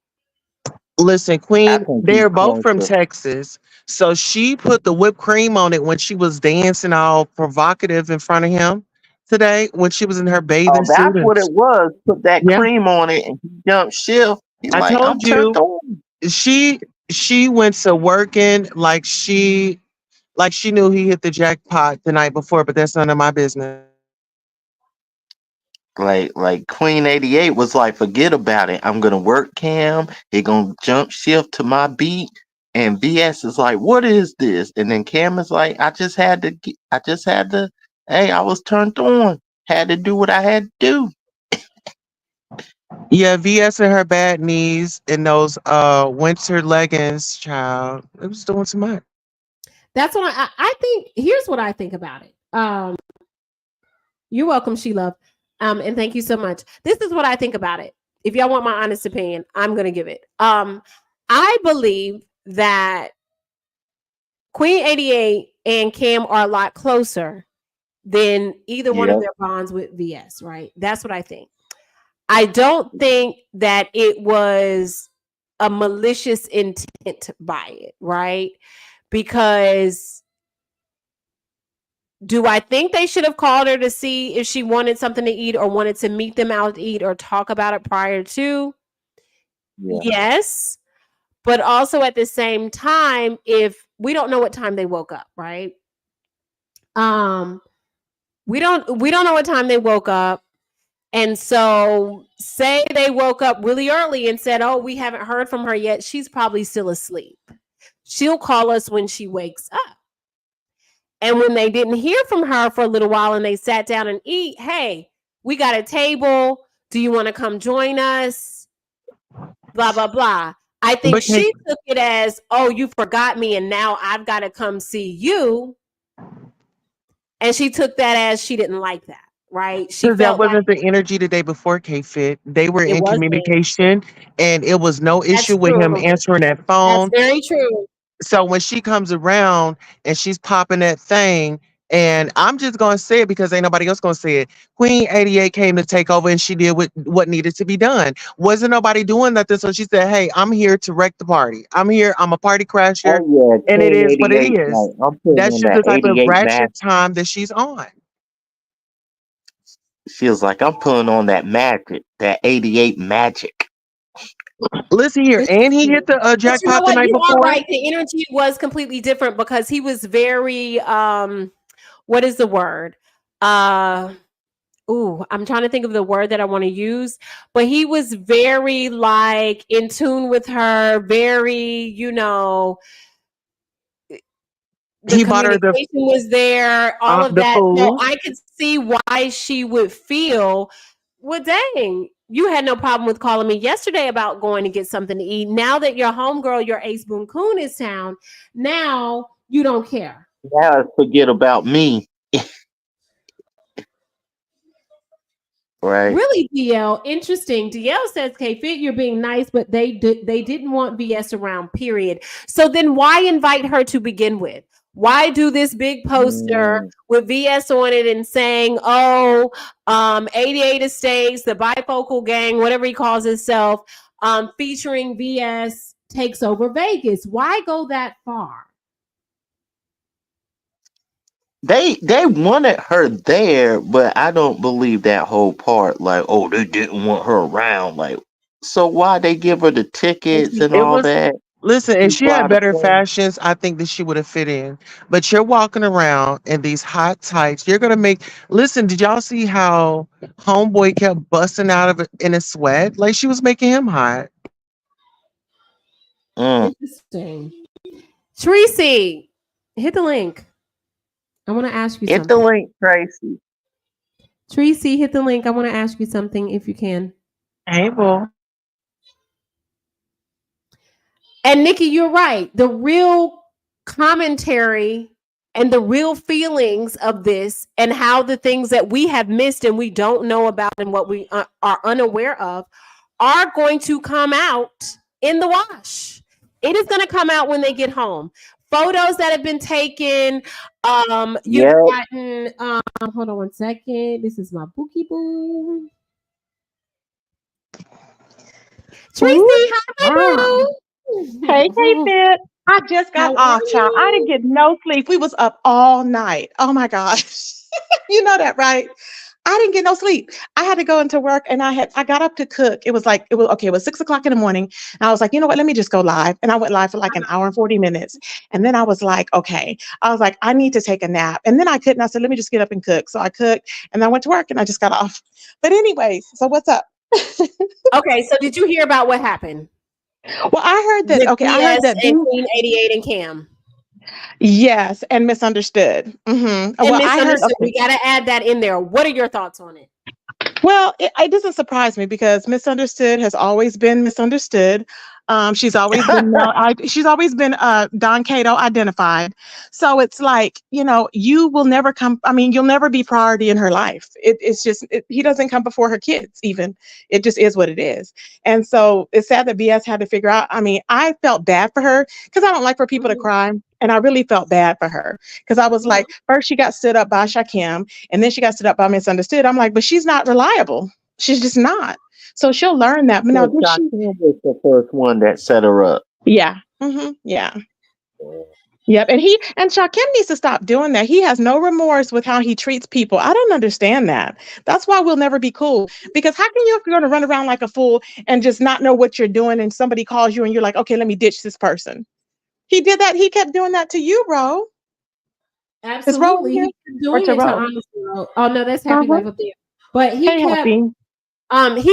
Listen,
I
Queen.
think he's
They're both from
closer.
Texas, so she put the whipped cream on it when she was dancing all provocative in front of him today when she was in her bathing
Oh,
suit.
that's
And
what it was. Put that
yeah,
cream on it and he jumped shift. He's
I
like, I'm
told
turned
you.
on.
She went to working like she knew he hit the jackpot the night before, but that's none of my business.
Like Queen 88 was like, forget about it. I'm gonna work Cam. He gonna jump shift to my beat. And VS is like, what is this? And then Cam is like, I just had to, hey, I was turned on. Had to do what I had to do.
Yeah, VS and her bad knees and those winter leggings, child. It was doing too much.
That's what I think. Here's what I think about it. You're welcome, She Love. And thank you so much. This is what I think about it. If y'all want my honest opinion, I'm gonna give it. I believe that Queen 88 and Cam are a lot closer than either one of
Yeah.
their bonds with VS, right? That's what I think. I don't think that it was a malicious intent by it, right? Because do I think they should have called her to see if she wanted something to eat or wanted to meet them out to eat or talk about it prior to?
Yeah.
Yes. But also at the same time, if we don't know what time they woke up, right? We don't know what time they woke up. And so say they woke up really early and said, oh, we haven't heard from her yet. She's probably still asleep. She'll call us when she wakes up. And when they didn't hear from her for a little while and they sat down and eat, hey, we got a table. Do you want to come join us? Blah, blah, blah. I think
But
she took it as, oh, you forgot me and now I've got to come see you. And she took that as she didn't like that, right? She
because that
felt like
wasn't the energy the day before K-Fit. They were
it
in
wasn't.
communication, and it was no
That's
issue with him
true.
answering that
That's
phone.
very true.
So when she comes around and she's popping that thing, and I'm just gonna say it because ain't nobody else gonna say it. Queen 88 came to take over and she did what needed to be done. Wasn't nobody doing nothing. So she said, hey, I'm here to wreck the party. I'm here, I'm a party crasher,
Oh yeah,
and it
Queen
is what it
88.
is.
Like, I'm putting
That's
on
just the
that
type of
88
ratchet
magic.
time that she's on.
Feels like I'm putting on that magic, that 88 magic.
Listen here, and he hit the
But you know
jackpot the
what?
night
You are
before.
right. The energy was completely different because he was very what is the word? I'm trying to think of the word that I want to use, but he was very like in tune with her, very, the
He bought her
communication was there, all of
the
that. So
food.
I could see why she would feel, well, dang, you had no problem with calling me yesterday about going to get something to eat. Now that your homegirl, your Ace Boon Coon is town, now you don't care.
Now forget about me. Right.
Really, DL, interesting. DL says, K-Fit, you're being nice, but they didn't want VS around, period. So then why invite her to begin with? Why do this big poster with VS on it and saying, 88 Estates, the bifocal gang, whatever he calls himself, featuring VS takes over Vegas? Why go that far?
they wanted her there, but I don't believe that whole part. Like, oh, they didn't want her around. Like, so why they give her the tickets and
It
all
was
that?
Listen, if
She
she
fly
had
the
better
plane.
fashions, I think that she would have fit in. But you're walking around in these hot tights. You're gonna make listen, did y'all see how homeboy kept busting out of it in a sweat? Like she was making him hot.
Mm.
Interesting. Tracy, hit the link. I want to ask you
Hit the
something.
link, Tracy.
Tracy, hit the link. I want to ask you something if you can.
Hey, boo.
And Nikki, you're right. The real commentary and the real feelings of this and how the things that we have missed and we don't know about and what we are unaware of are going to come out in the wash. It is going to come out when they get home. Photos that have been taken. You've gotten. Hold on one second. This is my bookie boo. Tracy, hi, my boo.
Hey, Fit. I just got
How
off,
are
child. I didn't
you?
get no sleep. We was up all night. Oh my gosh. You know that, right? I didn't get no sleep. I had to go into work and I got up to cook. It was 6 o'clock in the morning. And I was like, you know what? Let me just go live. And I went live for like an hour and 40 minutes. And then I was like, okay. I was like, I need to take a nap. And then I couldn't. I said, let me just get up and cook. So I cooked and I went to work and I just got off. But anyways, so what's up?
Okay, so did you hear about what happened
Well, I heard that.
with
Okay, I heard
BS
that.
and Queen 88 and Cam?
Yes, and misunderstood.
And
Well, I heard.
misunderstood.
Okay.
We got to add that in there. What are your thoughts on it?
Well, it doesn't surprise me because misunderstood has always been misunderstood. She's always been she's always been Don Cato identified. So it's like, you will never come. I mean, you'll never be priority in her life. It's just he doesn't come before her kids. Even it just is what it is. And so it's sad that BS had to figure out. I mean, I felt bad for her because I don't like for people to cry. And I really felt bad for her because I was like, first she got stood up by Shakim, and then she got stood up by misunderstood. I'm like, but she's not reliable. She's just not. So she'll learn that. But now,
So Shaquille was the first one that set her up.
yeah, yeah, yep. And Shakim needs to stop doing that. He has no remorse with how he treats people. I don't understand that. That's why we'll never be cool. Because how can you, if you're going to run around like a fool and just not know what you're doing, and somebody calls you and you're like, okay, let me ditch this person. He did that. He kept doing that to you, bro.
Absolutely. He kept doing it to Honest Row. Oh no, that's Happy Life up there. But he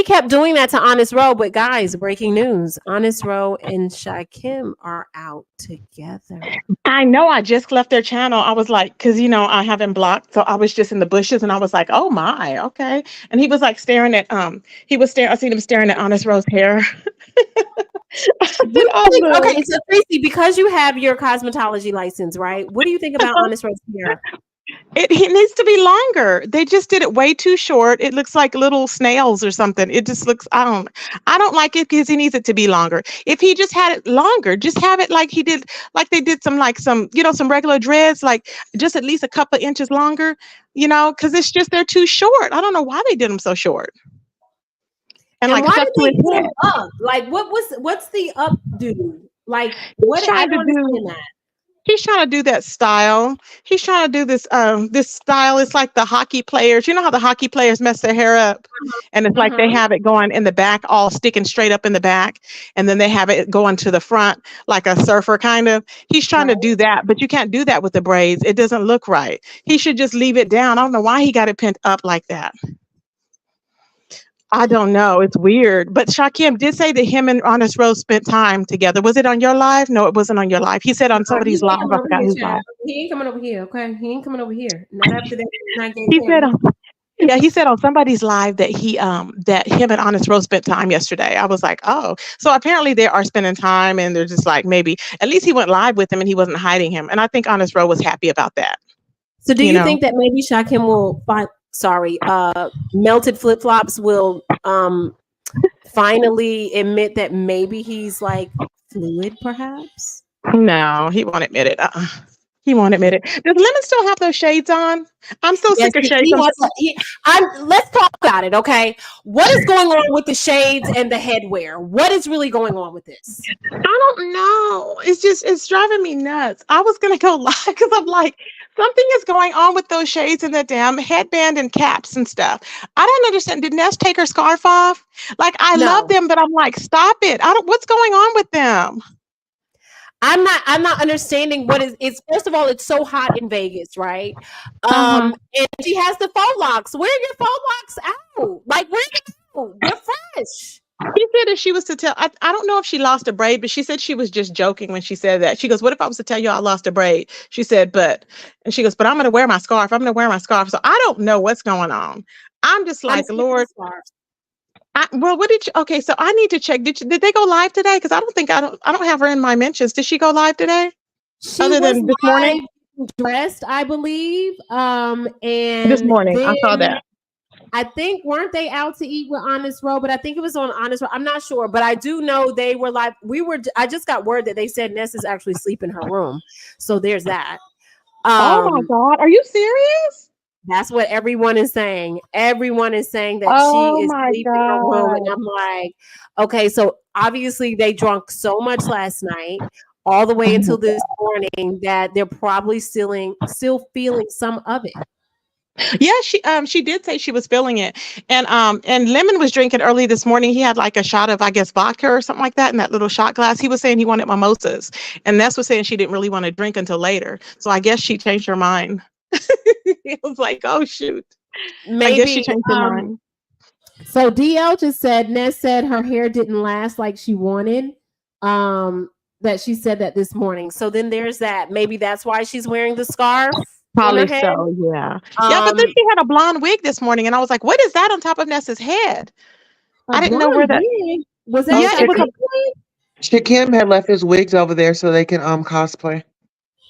kept doing that to Honest Row. But guys, breaking news: Honest Row and Shakim are out together.
I know. I just left their channel. I was like, because I haven't blocked, so I was just in the bushes, and I was like, oh my, okay. And he was like staring at he was staring. I seen him staring at Honest Row's hair.
Okay, so Tracy, because you have your cosmetology license, right? What do you think about Honest Row's hair?
It needs to be longer. They just did it way too short. It looks like little snails or something. It just looks. I don't like it because he needs it to be longer. If he just had it longer, just have it like he did, like they did some regular dreads, like just at least a couple of inches longer. Because it's just they're too short. I don't know why they did them so short.
And like, why did they put him up? Like, what's the updo? Like, what? I don't understand that.
He's trying to do that style. He's trying to do this style. It's like the hockey players. You know how the hockey players mess their hair up? And it's like they have it going in the back, all sticking straight up in the back. And then they have it going to the front like a surfer kind of. He's trying to do that, but you can't do that with the braids. It doesn't look right. He should just leave it down. I don't know why he got it pinned up like that. I don't know. It's weird. But Shakim did say that him and Honest Rose spent time together. Was it on your live? No, it wasn't on your live. He said on somebody's live. I forgot whose live.
He ain't coming over here, okay? He ain't coming over here. Not after that.
He said on somebody's live that that him and Honest Rose spent time yesterday. I was like, oh. So apparently they are spending time, and they're just like, maybe at least he went live with him and he wasn't hiding him. And I think Honest Rose was happy about that.
So do you think that maybe Shakim will Melted Flip Flops will finally admit that maybe he's like fluid, perhaps?
No, he won't admit it. He won't admit it. Does Lemon still have those shades on? I'm so sick of shades.
Let's talk about it, okay? What is going on with the shades and the headwear? What is really going on with this?
I don't know. It's driving me nuts. I was gonna go live because I'm like, Something is going on with those shades and the damn headband and caps and stuff. I don't understand. Did Ness take her scarf off? Like, I love
No.
them, but I'm like, stop it. What's going on with them?
I'm not understanding what is it's first of all, it's so hot in Vegas, right?
Uh-huh.
And she has the faux locks. Where are your faux locks out? Like, where you go? They're fresh.
She said if she was to tell, I don't know if she lost a braid, but she said she was just joking when she said that. She goes, what if I was to tell you I lost a braid? She said, but I'm going to wear my scarf. I'm going to wear my scarf. So I don't know what's going on. I'm just like, Lord. Okay, so I need to check. Did they go live today? Because I don't have her in my mentions. Did she go live today?
She
Other than this morning?
Dressed, I believe. And
this morning, I saw that.
I think, weren't they out to eat with Honest Row? But I think it was on Honest Row. I'm not sure, but I do know they were live. I just got word that they said Ness is actually asleep in her room. So there's that.
Oh my God. Are you serious?
That's what everyone is saying. Everyone is saying that she is asleep in her room. And I'm like, okay, so obviously they drank so much last night, all the way until this morning, that they're probably still feeling some of it.
Yeah, she did say she was feeling it. And Lemon was drinking early this morning. He had like a shot of, I guess, vodka or something like that in that little shot glass. He was saying he wanted mimosas. And Ness was saying she didn't really want to drink until later. So I guess she changed her mind. It was like, oh shoot. Maybe I guess she changed her mind.
So DL just said Ness said her hair didn't last like she wanted. That she said that this morning. So then there's that. Maybe that's why she's wearing the scarf.
Probably so, yeah. Yeah, but then she had a blonde wig this morning, and I was like, what is that on top of Ness's head? I didn't know where that
was. That
yeah, it was
Shakim had left his wigs over there so they can cosplay.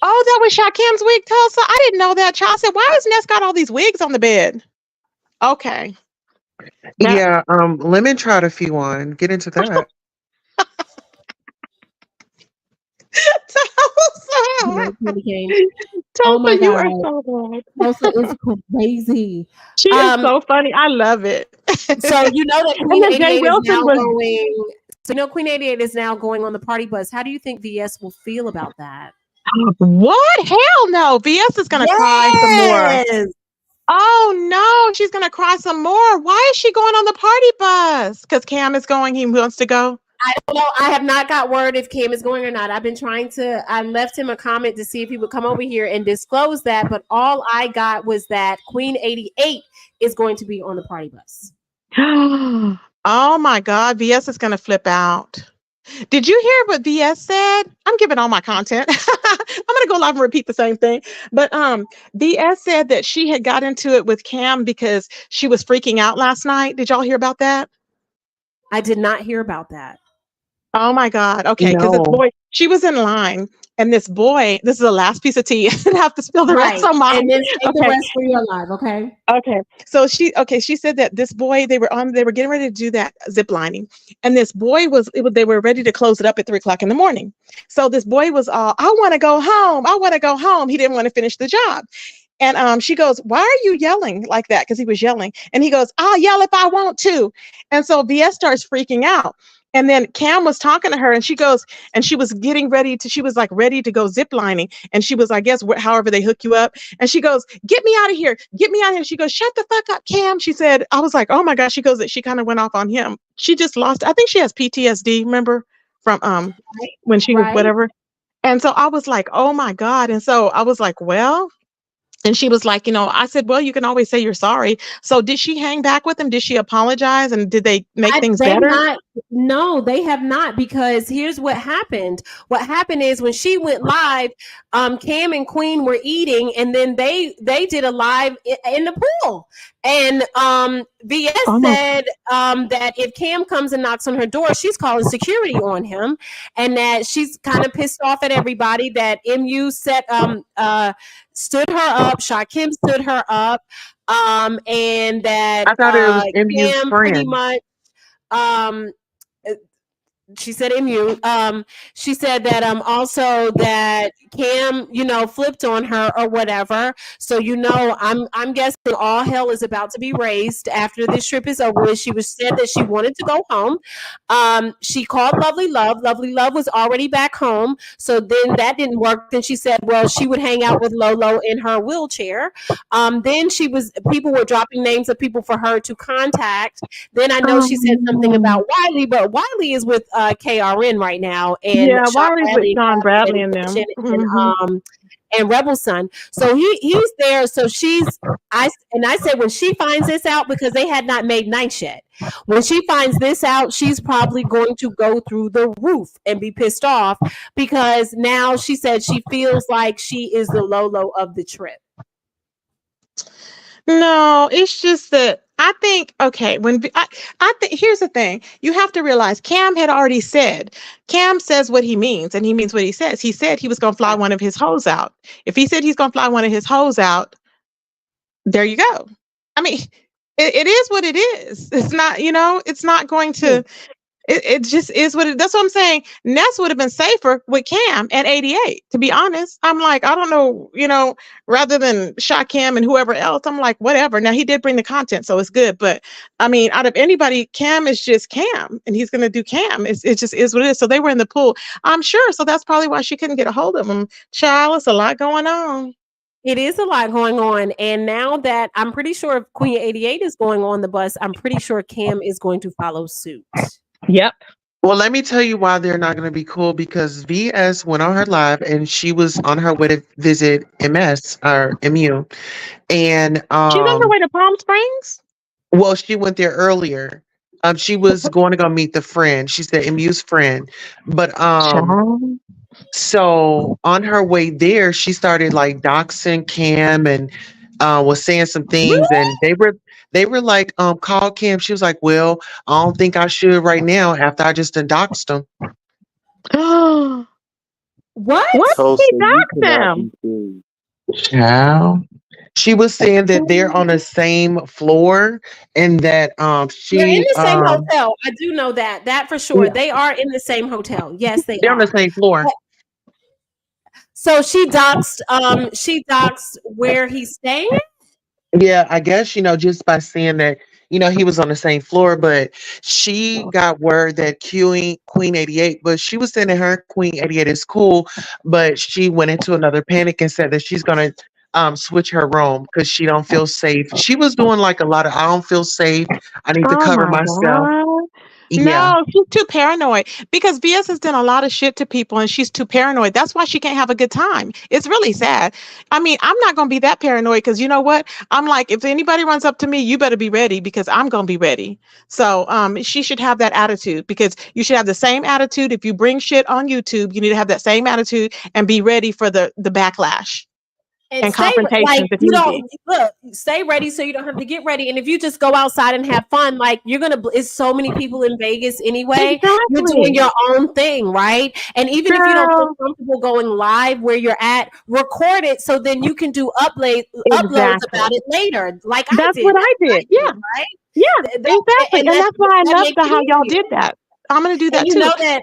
Oh, that was Shakim's wig, Tulsa? I didn't know that. Child said, why has Ness got all these wigs on the bed? Okay.
Yeah, Lemon tried a few on. Get into that.
Oh my God.
You are so good.
Tulsa is crazy.
She is so funny. I love it.
So you know that Queen 88 is now going. So you know Queen 88 is now going on the party bus. How do you think VS will feel about that?
What? Hell no. VS is gonna cry some more. Oh no, she's gonna cry some more. Why is she going on the party bus? Because Cam is going. He wants to go.
I don't know. I have not got word if Cam is going or not. I've been trying to. I left him a comment to see if he would come over here and disclose that, but all I got was that Queen 88 is going to be on the party bus.
Oh my God, VS is gonna flip out. Did you hear what VS said? I'm giving all my content. I'm gonna go live and repeat the same thing. But VS said that she had got into it with Cam because she was freaking out last night. Did y'all hear about that?
I did not hear about that.
Oh my God. Okay, because the boy, she was in line, and this boy, this is the last piece of tea. I have to spill the rest on mine.
And then take the rest for your life, okay?
Okay. So she said that this boy, they were getting ready to do that zip lining. And this boy they were ready to close it up at 3:00 in the morning. So this boy was all, I want to go home. I want to go home. He didn't want to finish the job. And she goes, why are you yelling like that? Because he was yelling. And he goes, I'll yell if I want to. And so VS starts freaking out. And then Cam was talking to her, and she goes, and she was getting ready to, she was like ready to go zip lining. And she was, I guess, however they hook you up. And she goes, get me out of here. Get me out of here. She goes, shut the fuck up, Cam. She said, I was like, oh my gosh. She goes, that she kind of went off on him. She just lost, I think she has PTSD, remember, from when she was whatever. And so I was like, oh my God. And so I was like, well, and she was like, I said, well, you can always say you're sorry. So did she hang back with him? Did she apologize? And did they make things better?
No, they have not, because here's what happened. What happened is when she went live, Cam and Queen were eating, and then they did a live in the pool. And VS said that if Cam comes and knocks on her door, she's calling security on him, and that she's kind of pissed off at everybody that MU stood her up, Shakim stood her up, and that
I thought it was MU's
Cam
friend.
pretty much she said MU. She said that also that Cam, flipped on her or whatever. So I'm guessing all hell is about to be raised after this trip is over with. She said that she wanted to go home. She called Lovely Love. Lovely Love was already back home. So then that didn't work. Then she said, well, she would hang out with Lolo in her wheelchair. Then people were dropping names of people for her to contact. Then I know she said something about Wiley, but Wiley is with KRN right now, and
Yeah, Wiley's with Sean Bradley and them.
And Rebel Son. So he's there. So I said when she finds this out, because they had not made nights yet. When she finds this out, she's probably going to go through the roof and be pissed off, because now she said she feels like she is the Lolo of the trip.
No, it's just that I think, okay, I think here's the thing. You have to realize Cam had already said, Cam says what he means, and he means what he says. He said he was going to fly one of his hoes out. If he said he's going to fly one of his hoes out, there you go. I mean, it is what it is. It's not, it's not going to, it just is what it, that's what I'm saying. Ness would have been safer with Cam at 88, to be honest. I'm like, I don't know, rather than shot Cam and whoever else, I'm like, whatever. Now he did bring the content, so it's good. But I mean, out of anybody, Cam is just Cam, and he's going to do Cam. It just is what it is. So they were in the pool, I'm sure. So that's probably why she couldn't get a hold of him. Child, it's a lot going on.
It is a lot going on. And now that I'm pretty sure if Queen 88 is going on the bus, I'm pretty sure Cam is going to follow suit.
Yep.
Well, let me tell you why they're not going to be cool, because VS went on her live and she was on her way to visit MS or MU. And
she's on her way to Palm Springs?
Well, she went there earlier. She was going to go meet the friend. She said MU's friend. But so on her way there, she started like doxing Cam and was saying some things, and they were like, call Cam. She was like, well, I don't think I should right now after I just doxed him.
What?
What did he dox them?
Child. She was saying that they're on the same floor and that
they're in the same hotel. I do know that for sure. Yeah. They are in the same hotel. Yes, they're
on the same floor.
So she doxed where he's staying?
Yeah, I guess, just by saying that, he was on the same floor, but she got word that Queen 88, but she was saying that her Queen 88 is cool, but she went into another panic and said that she's going to switch her room because she don't feel safe. She was doing like a lot of, I don't feel safe. I need to cover myself.
God. Yeah. No, she's too paranoid, because VS has done a lot of shit to people and she's too paranoid. That's why she can't have a good time. It's really sad. I mean, I'm not going to be that paranoid, because you know what? I'm like, if anybody runs up to me, you better be ready, because I'm going to be ready. So she should have that attitude, because you should have the same attitude. If you bring shit on YouTube, you need to have that same attitude and be ready for the backlash. And confrontations.
Like, you don't look, stay ready so you don't have to get ready. And if you just go outside and have fun, like it's so many people in Vegas anyway.
Exactly.
You're doing your own thing, right? And even if you don't feel comfortable going live where you're at, record it so then you can do uploads about it later. Like
that's what I did. Yeah,
right.
Yeah, exactly. And that's why I love how y'all did that. I'm gonna do that too.
You know that?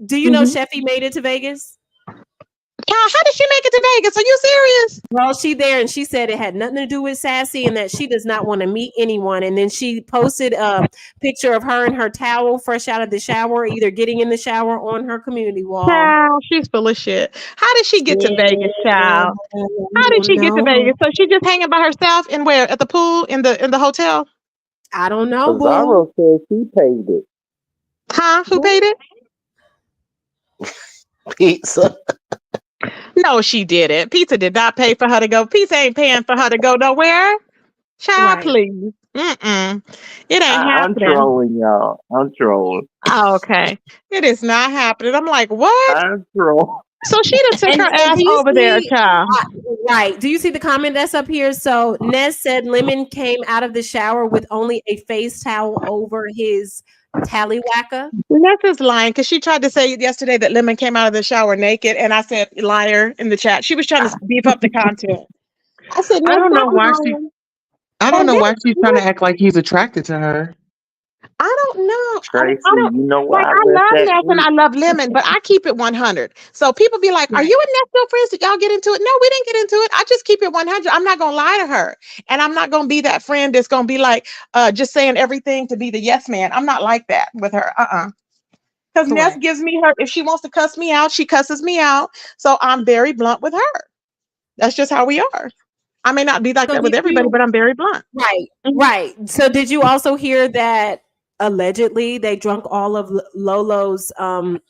Do you know Sheffy made it to Vegas?
How did she make it to Vegas? Are you serious?
Well, she there, and she said it had nothing to do with Sassy and that she does not want to meet anyone. And then she posted a picture of her and her towel fresh out of the shower, either getting in the shower on her community wall.
Child, she's full of shit. How did she get to Vegas, child? How did she get to Vegas? So she just hanging by herself and where? At the pool in the hotel?
I don't know.
Zara said she paid it.
Huh? Who paid it?
Pizza.
No, she didn't. Pizza did not pay for her to go. Pizza ain't paying for her to go nowhere. Child, please. It ain't happening.
I'm trolling, y'all. I'm trolling.
Oh, okay. It is not happening. I'm like, what?
I'm trolling.
So she done took her ass over there, child.
Right. Do you see the comment that's up here? So Ness said Lemon came out of the shower with only a face towel over his tallywhacker.
Ness is lying, because she tried to say yesterday that Lemon came out of the shower naked, and I said liar in the chat. She was trying to beef up the content. I said,
I don't know why she's trying to act like he's attracted to her.
I don't know.
Tracy,
I don't
you know why
like.
I
I
left
love
that
Ness and
group?
I love Lemon, but I keep it 100. So people be like, "Are
Right.
you and Ness still friends? Did y'all get into it?" No, we didn't get into it. I just keep it 100. I'm not gonna lie to her, and I'm not gonna be that friend that's gonna be like, just saying everything to be the yes man. I'm not like that with her. Because Ness
Correct.
gives me her. If she wants to cuss me out, she cusses me out. So I'm very blunt with her. That's just how we are. I may not be like
So
that with
did
everybody,
you
but I'm very blunt.
right,
Mhm.
right. So did you also hear that allegedly they drunk all of Lolo's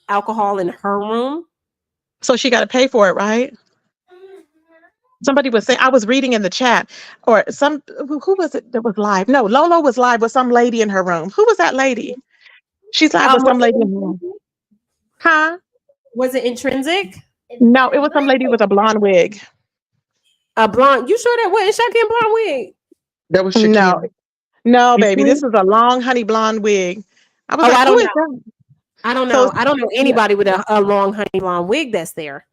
alcohol in her room?
So she got to pay for it, right? Somebody was saying, I was reading in the chat, or who was it that was live? No, Lolo was live with some lady in her room. Who was that lady? She's live with
Was
some
it
lady in her room. Huh?
was it intrinsic?
No, it was some lady with a blonde wig.
A blonde. You sure that wasn't Shakim blonde wig?
That was
No,
Shakim.
no,
You
baby. This
see?
was a long honey blonde wig. I was
Oh,
like,
I
who
don't
is
know.
that?
I don't
So
know. I don't know
yeah,
anybody with a long honey blonde wig that's there.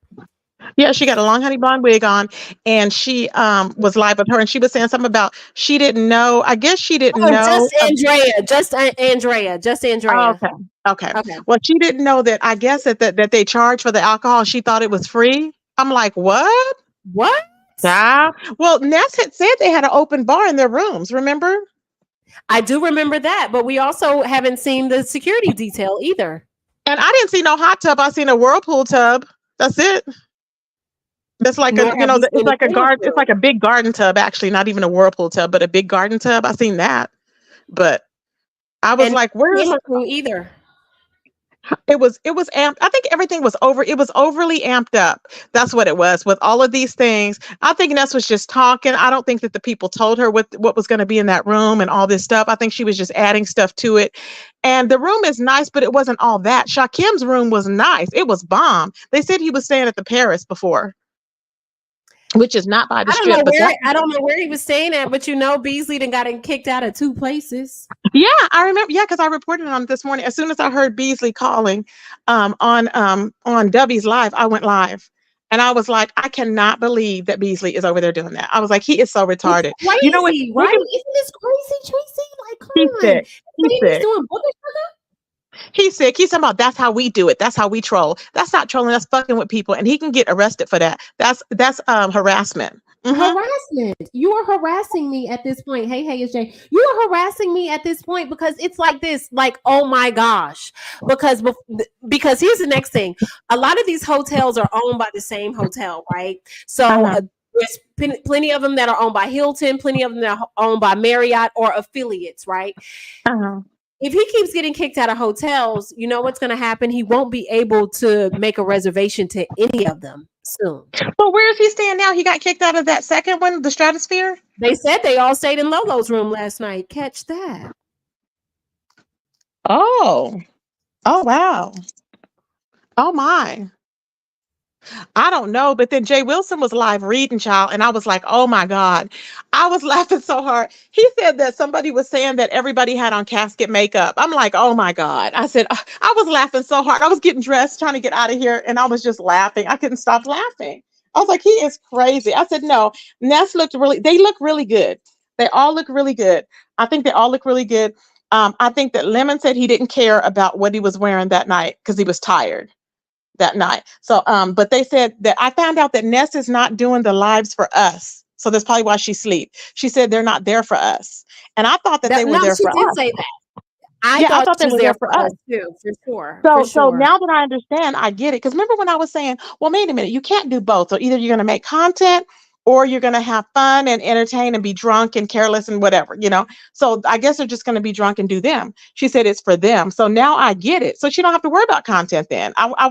yeah, she got a long honey blonde wig on, and she was live with her, and she was saying something about she didn't know. I guess she didn't
Oh,
know.
Just
Oh,
Andrea.
okay. Okay.
Okay.
Well, she didn't know that. I guess that they charged for the alcohol. She thought it was free. I'm like, what?
What?
Yeah. Well, Ness had said they had an open bar in their rooms. Remember?
I do remember that, but we also haven't seen the security detail either.
And I didn't see no hot tub. I seen a whirlpool tub. That's it. That's like
Nor have we
it's
seen a
like a
camera
garden. It's
crew.
like a big garden tub. Actually, not even a whirlpool tub, but a big garden tub. I seen that. But I was
And
like, where's
camera crew either.
it was amped. I think everything was it was overly amped up. That's what it was with all of these things. I think Ness was just talking. I don't think that the people told her what was going to be in that room and all this stuff. I think she was just adding stuff to it. And the room is nice, but it wasn't all that. Shakim's room was nice. It was bomb. They said he was staying at the Paris before, which is not by the strip, but that
I don't know where he was staying at, but Beasley done got him kicked out of 2 places.
yeah, I remember. Yeah, because I reported on it this morning. As soon as I heard Beasley calling on Dubby's live, I went live. And I was like, I cannot believe that Beasley is over there doing that. I was like, he is so
It's
retarded. You know what?
crazy, right? Isn't this crazy, Tracy? Like, come
He's
on.
sick. He's
He's
sick.
doing booger sugar?
He's sick. He's talking about that's how we do it. That's how we troll. That's not trolling. That's fucking with people, and he can get arrested for that. That's harassment. Mhm.
Harassment. You are harassing me at this point. Hey, it's Jay. You are harassing me at this point because it's like this, like, oh my gosh. Because here's the next thing. A lot of these hotels are owned by the same hotel, right? So there's plenty of them that are owned by Hilton, plenty of them that are owned by Marriott or affiliates, right? If he keeps getting kicked out of hotels, you know what's going to happen? He won't be able to make a reservation to any of them soon.
Well, where is he staying now? He got kicked out of that second one, the Stratosphere?
They said they all stayed in Lolo's room last night. Catch that.
Oh. Oh, wow. Oh, my. I don't know, but then Jay Wilson was live reading, child, and I was like, oh my God. I was laughing so hard. He said that somebody was saying that everybody had on casket makeup. I'm like, oh my God. I said, I was laughing so hard. I was getting dressed, trying to get out of here, and I was just laughing. I couldn't stop laughing. I was like, he is crazy. I said, no, they look really good. They all look really good. I think they all look really good. I think that Lemon said he didn't care about what he was wearing that night because he was tired that night. So, but they said that I found out that Ness is not doing the lives for us. So that's probably why she sleep. She said they're not there for us. And I thought that they were there for us.
She did say that. I thought they were there for us too, for sure.
So now that I understand, I get it. Because remember when I was saying, well, wait a minute, you can't do both. So either you're going to make content or you're going to have fun and entertain and be drunk and careless and whatever, So I guess they're just going to be drunk and do them. She said it's for them. So now I get it. So she don't have to worry about content then. I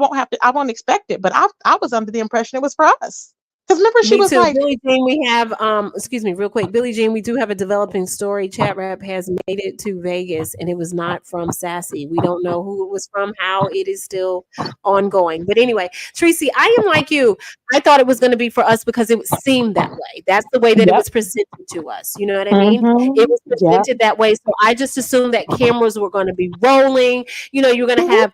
won't expect it. But I was under the impression it was for us. Because remember, she was like,
Billie Jean, we have, excuse me, real quick. Billie Jean, we do have a developing story. Chat Rap has made it to Vegas, and it was not from Sassy. We don't know who it was from, how it is still ongoing. But anyway, Tracy, I am like you. I thought it was going to be for us because it seemed that way. That's the way that it was presented to us. You know what I mean? It was presented that way. So I just assumed that cameras were going to be rolling. You're going to have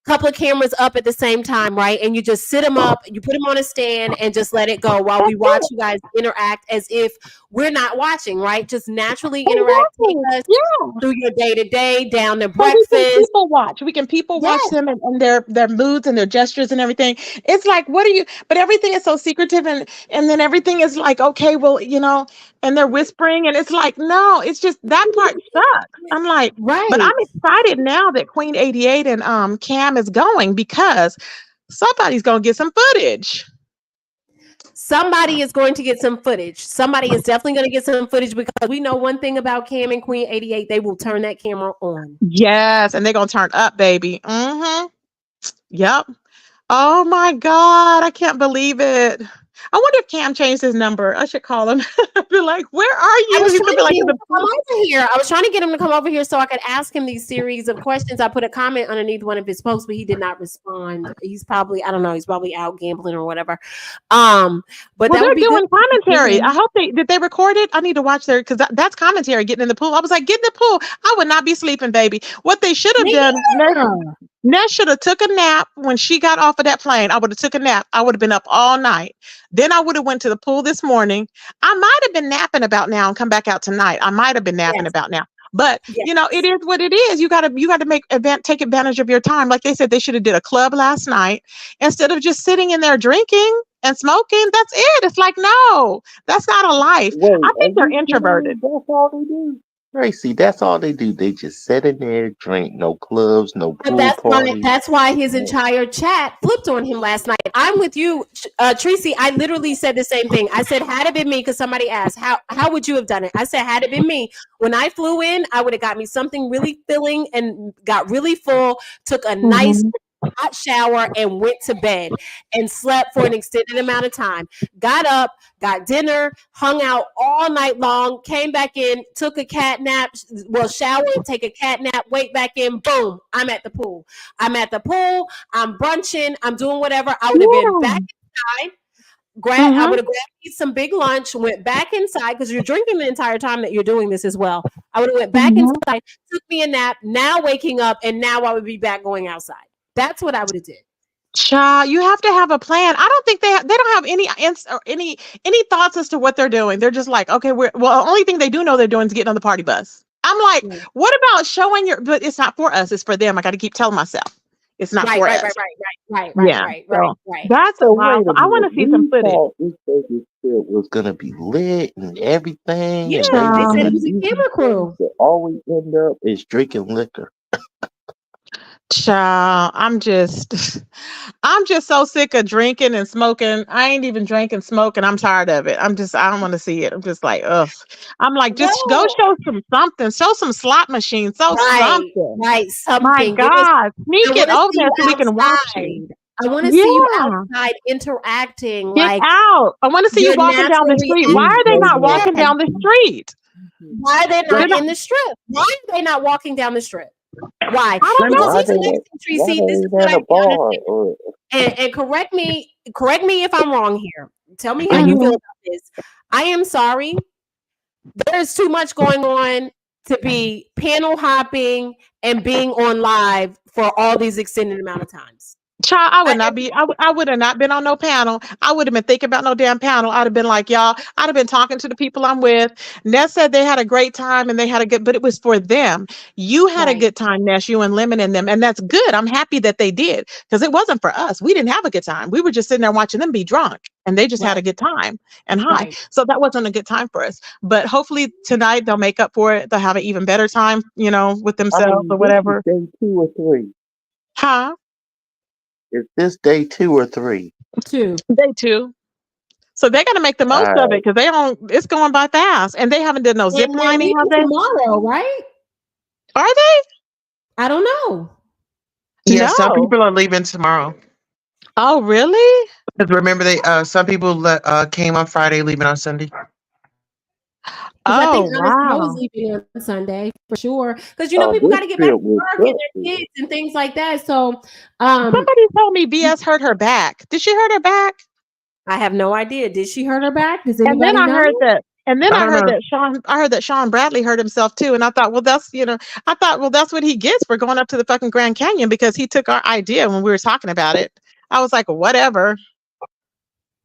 couple of cameras up at the same time, right? And you just sit them up, you put them on a stand and just let it go while we watch you guys interact as if we're not watching, right? Just naturally interact with us through your day-to-day, down to breakfast.
People watch. We can people watch them and their moods and their gestures and everything. It's like, what are you? But everything is so secretive, and then everything is like, okay, well, and they're whispering, and it's like, no, it's just that part sucks. I'm like,
right.
But I'm excited now that Queen 88 and Cam is going, because somebody's gonna get some footage.
Somebody is going to get some footage. Somebody is definitely going to get some footage, because we know one thing about Cam and Queen 88. They will turn that camera on.
Yes, and they're going to turn up, baby. Mm-hmm. Yep. Oh, my God. I can't believe it. I wonder if Cam changed his number. I should call him. Be like, where are you?
I was trying to get him to come over here. I was trying to get him to come over here so I could ask him these series of questions. I put a comment underneath one of his posts, but he did not respond. He's probably, I don't know, he's probably out gambling or whatever. But
well,
they're
doing commentary. I hope did they record it? I need to watch their, because that's commentary, getting in the pool. I was like, get in the pool. I would not be sleeping, baby. What they should have done, Ness should have took a nap when she got off of that plane. I would have took a nap. I would have been up all night. Then I would have went to the pool this morning. I might have been napping about now and come back out tonight. I might have been napping about now. But it is what it is. You gotta take advantage of your time. Like they said, they should have did a club last night instead of just sitting in there drinking and smoking. That's it. It's like, no, that's not a life.
Wait,
I think they're introverted.
That's all they do. Tracy, that's all they do. They just sit in there, drink, no clubs, no pool parties.
That's why his entire chat flipped on him last night. I'm with you, Tracy. I literally said the same thing. I said, had it been me, because somebody asked, how would you have done it? I said, had it been me, when I flew in, I would have got me something really filling and got really full, took a nice hot shower and went to bed and slept for an extended amount of time. Got up, got dinner, hung out all night long, came back in, took a cat nap, showered, take a cat nap, wait back in, boom, I'm at the pool. I'm brunching, I'm doing whatever. I would have been back inside. I would have grabbed some big lunch, went back inside, because you're drinking the entire time that you're doing this as well. I would have went back inside, took me a nap, now waking up, and now I would be back going outside. That's what I would have did.
Child, you have to have a plan. I don't think they don't have any thoughts as to what they're doing. They're just like, okay, the only thing they do know they're doing is getting on the party bus. I'm like, what about showing but it's not for us, it's for them. I got to keep telling myself it's not for us.
Right.
That's a wild. I want to see some footage.
It was gonna be lit and everything.
Yeah, they said it was a camera crew.
They always end up is drinking liquor.
Child, I'm just so sick of drinking and smoking. I ain't even drinking, smoking. I'm tired of it. I don't want to see it. I'm just like, ugh. I'm like, just go show something. Show some slot machines. Something.
Right, something.
My God, sneak it over there so we can watch you.
I want to see you outside interacting.
Get out. I want to see you walking down the street. Why are they not walking down the street?
Why are they not in the strip? Why are they not walking down the strip? Why?
I don't know.
Tracy, this is what I understand. And correct me if I'm wrong here. Tell me how you feel about this. I am sorry. There's too much going on to be panel hopping and being on live for all these extended amount of times.
Child, I would not be. I would have not been on no panel. I would have been thinking about no damn panel. I'd have been like, y'all. I'd have been talking to the people I'm with. Ness said they had a great time and they had a good, but it was for them. You had a good time, Ness. You and Lemon and them, and that's good. I'm happy that they did, because it wasn't for us. We didn't have a good time. We were just sitting there watching them be drunk, and they just had a good time and high. So that wasn't a good time for us. But hopefully tonight they'll make up for it. They'll have an even better time, with themselves or whatever.
Day 2 or 3.
Huh?
Is this day 2 or 3?
2.
Day 2. So they got to make the most of it, because it's going by fast, and they haven't done no zip lining
tomorrow, right?
Are they?
I don't know.
Yeah, some people are leaving tomorrow.
Oh, really?
Because remember, some people came on Friday, leaving on Sunday.
I think I was leaving on Sunday for sure, because people got to get back to work and their kids and things like that. So
somebody told me BS hurt her back. Did she hurt her back?
I have no idea. Did she hurt her back? Does
anybody know? And then
I
I
don't
heard
know.
that Sean Bradley hurt himself too. And I thought, well, that's what he gets for going up to the fucking Grand Canyon, because he took our idea when we were talking about it. I was like, whatever.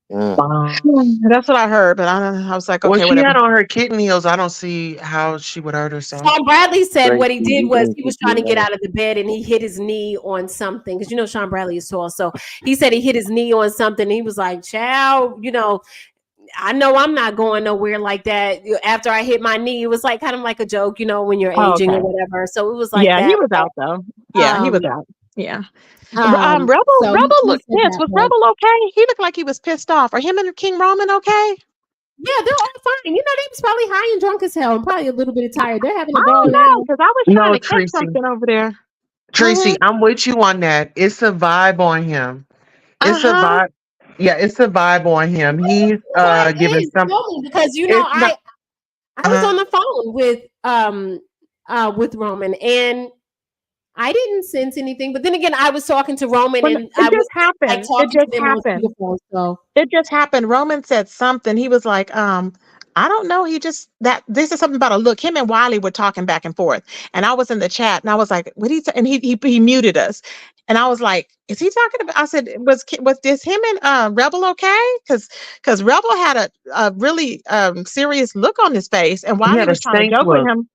Mm.
That's what I heard, but I was like,
Well,
okay,
she
whatever.
had on her kitten heels. I don't see how she would hurt herself.
Sean Bradley said what he
Tracy,
did
you
was
think
he was
you
trying to
do
get
that?
out of the bed and he hit his knee on something, because you know Sean Bradley is tall. So he said he hit his knee on something. And he was like, "Chow, I know I'm not going nowhere like that." After I hit my knee, it was like kind of like a joke, when you're
Oh,
aging
okay.
or whatever. So it was like
Yeah,
that.
he was out though. Yeah, he was
Um,
out. Yeah.
so
Rebel
he
looked
said
tense.
that,
Was
but
Rebel okay? He looked like he was pissed off. Are him and King Roman okay?
yeah, they're all fine. They was probably high and drunk as hell and probably a little bit tired. They're having a
I
ball
don't
now.
know, because I was trying
No,
to catch
Tracy.
something over there.
Tracy, I'm with you on that. It's a vibe on him. It's a
Uh-huh.
vibe. Yeah, it's a vibe on him. He's
What
giving
is
some.
going? Because
It's not.
I was on the phone with Roman, and I didn't sense anything. But then again, I was talking to Roman,
Well,
and
it
I was
just happened.
like
It
talking
just
to them on
happened.
speakerphone. So
It just happened. Roman said something. He was like, I don't know. This is something about a look. Him and Wiley were talking back and forth. And I was in the chat and I was like, what and he muted us. And I was like, is he talking about, I said, was this him and Rebel okay? Because Rebel had a really serious look on his face, and
He
Wiley
had a
was trying to
stank
joke with
look.
him.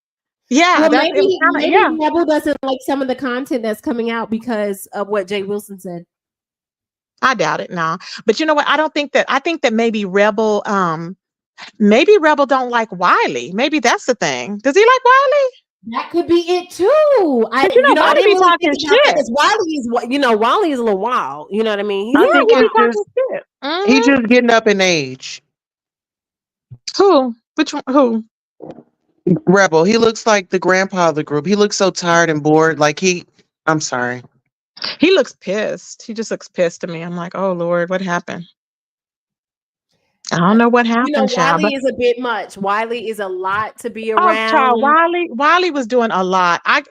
Yeah,
well,
it was kind of,
maybe
yeah.
Rebel doesn't like some of the content that's coming out because of what Jay Wilson said.
I doubt it now. But you know what? I think that maybe Rebel don't like Wiley. Maybe that's the thing. Does he like Wiley?
That could be it too. I
Wiley
didn't
be
really
talking
think about that,
shit.
because Wiley is a little wild. You know what I mean?
Yeah,
I think
he be
it's
talking
just
shit.
he's just getting up in age.
Who? Which one? Who?
Rebel. He looks like the grandpa of the group. He looks so tired and bored. I'm sorry.
He looks pissed. He just looks pissed to me. I'm like, oh Lord, what happened? I don't know what happened, child.
Wiley is a bit much. Wiley is a lot to be
Oh, child,
around.
Wiley was doing a lot. I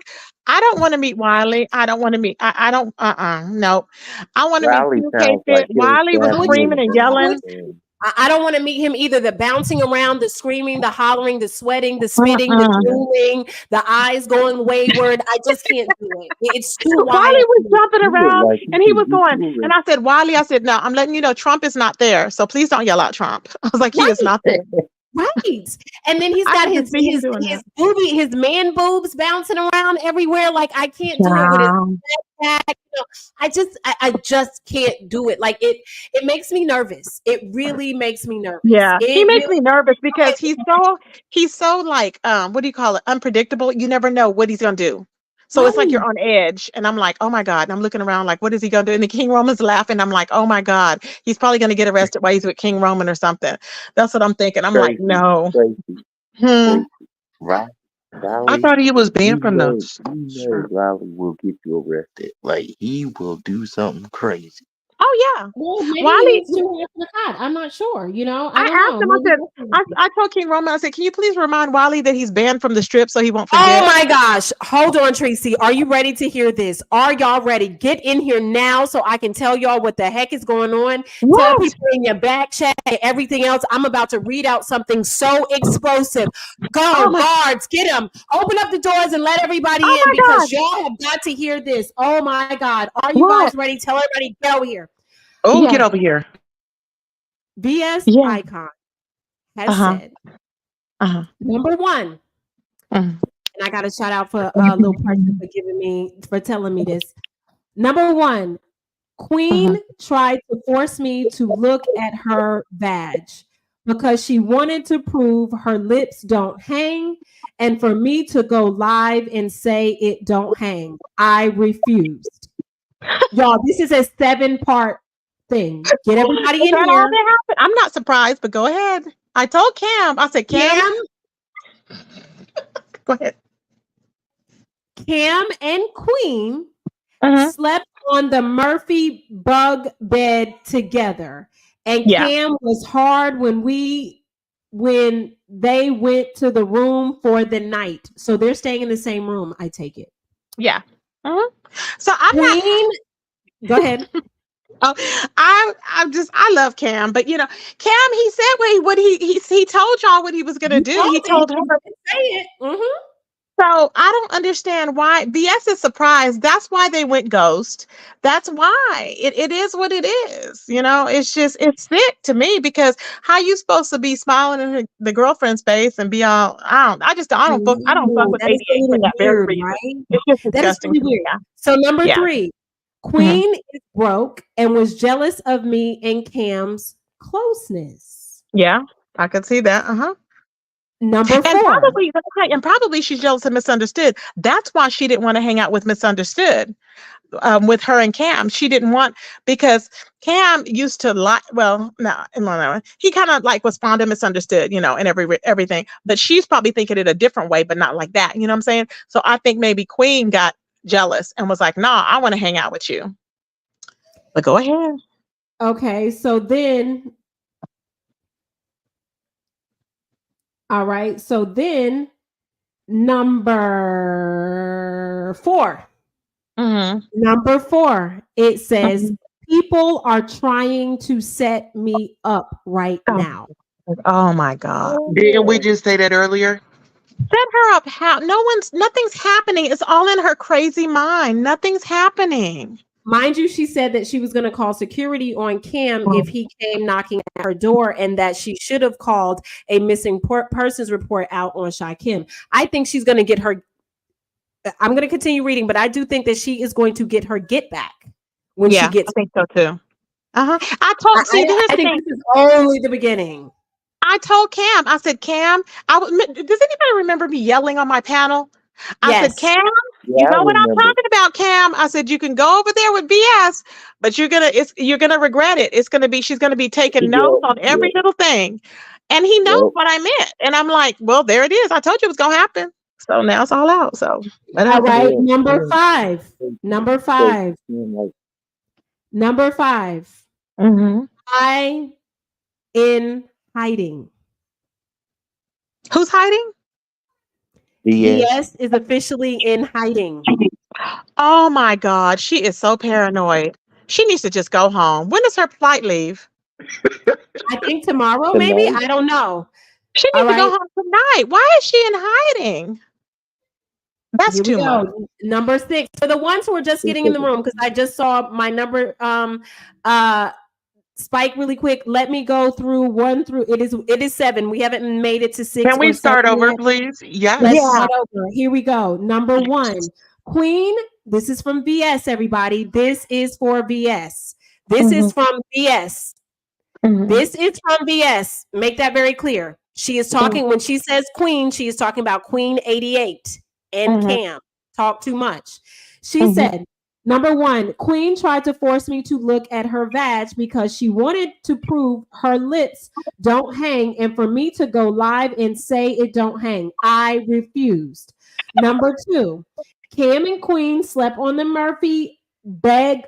don't want to meet Wiley. I don't want to meet. I don't. No. I want to meet
Wiley
2K
sounds
Fit.
like he'll
Wiley was
stab you
screaming
in
and
the
yelling.
back.
I don't want to meet him either. The bouncing around, the screaming, the hollering, the sweating, the spitting, the drooling, the eyes going wayward. I just can't do it. It's too wild.
Wiley was jumping
You look
around
like
and he was
you
going.
cool
And I said, Wiley, no, I'm letting you know Trump is not there. So please don't yell out Trump. I was like, he is not there.
Right. And then he's
I
got
can
his
just see him doing that.
his man boobs bouncing around everywhere. Like I can't do it with his backpack. I just can't do it. Like it makes me nervous. It really makes me nervous.
Yeah, he makes
really
me nervous because he's so like what do you call it? Unpredictable. You never know what he's gonna do. So it's like you're on edge, and I'm like, oh my God. And I'm looking around like, what is he gonna do? And the King Roman's laughing. I'm like, oh my God, he's probably gonna get arrested while he's with King Roman or something. That's what I'm thinking. I'm like, no.
Tracy, right?
I thought he was banned from those.
Riley will get you arrested. Like he will do something crazy.
Oh yeah.
Well, maybe
Wiley,
he needs to after the cod. I'm not sure. I don't
asked him.
know.
I told King Roman. I said, can you please remind Wiley that he's banned from the strip so he won't forget?
Oh my gosh. Hold on, Tracy. Are you ready to hear this? Are y'all ready? Get in here now so I can tell y'all what the heck is going on.
What?
Tell people in your back chat and everything else. I'm about to read out something so explosive. Go, guards, get them. Open up the doors and let everybody in because y'all have got to hear this. Oh my God. Are you guys ready? Tell everybody, get over here.
Oh, get over here.
BS Icon has said, number one, and I got a shout out for a little person for telling me this. Number one, Queen tried to force me to look at her badge because she wanted to prove her lips don't hang and for me to go live and say it don't hang. I refused. Y'all, this is a 7-part thing. Get everybody in here.
I'm not surprised, but go ahead. I told Cam. I said, Cam. Go ahead.
Cam and Queen slept on the Murphy bug bed together, and Cam was hard when they went to the room for the night. So they're staying in the same room. I take it.
Yeah. So I'm
Queen. Go ahead.
Oh, I love Cam, but Cam, he said he told y'all what he was gonna do. He told her.
Say it. Mm-hmm.
So I don't understand why BS is surprised. That's why they went ghost. That's why it is what it is. It's sick to me because how you supposed to be smiling in the girlfriend's face and be all I don't fuck with
That is a
88 for
little
that very
weird,
reason.
right?
It's just
That is
disgusting.
really weird. So number
Yeah.
3, Queen is broke and was jealous of me and Cam's closeness.
Yeah, I could see that.
Number 4.
Probably she's jealous of Misunderstood. That's why she didn't want to hang out with Misunderstood. With her and Cam, she didn't want because Cam used to like. Well, no, he kind of like was fond of Misunderstood, and everything. But she's probably thinking it a different way, but not like that. You know what I'm saying? So I think maybe Queen got jealous and was like, "Nah, I want to hang out with you." But go ahead.
Okay, so then. All right, so then number 4.
Mm-hmm.
Number 4, it says, people are trying to set me up right now.
Oh my God.
Didn't we just say that earlier?
Set her up. How? Nothing's happening. It's all in her crazy mind. Nothing's happening.
Mind you, she said that she was going to call security on Cam if he came knocking at her door and that she should have called a missing persons report out on Shy Kim. I think she's going to get her. I'm going to continue reading, but I do think that she is going to get her get back when she gets.
I think so too. I
think this is only the beginning.
I told Cam, I said, Cam, does anybody remember me yelling on my panel? I said, Cam, you know what I'm talking about, Cam. I said, you can go over there with BS, but you're gonna regret it. She's gonna be taking notes on every little thing. And he knows what I meant. And I'm like, well, there it is. I told you it was gonna happen. So now it's all out. So
all right, number 5. Number 5.
Mm-hmm.
I in hiding.
Who's hiding?
BS is officially in hiding.
Oh my God, she is so paranoid. She needs to just go home. When does her flight leave?
I think tomorrow, maybe. I don't know.
She needs to go home tonight. Why is she in hiding? That's too much.
Number 6. For the ones who are just getting in the room, because I just saw my number spike really quick. Let me go through 1 through it is 7. We haven't made it to 6.
Can we start over, please?
Yes. Let's start over. Here we go. Number 1, Queen. This is from BS, everybody. This is for BS. This is from BS. This is from BS. Make that very clear. She is talking when she says Queen, she is talking about Queen 88 and Cam. Talk too much. She said, number 1, Queen tried to force me to look at her vag because she wanted to prove her lips don't hang and for me to go live and say it don't hang. I refused. Number 2, Cam and Queen slept on the Murphy bug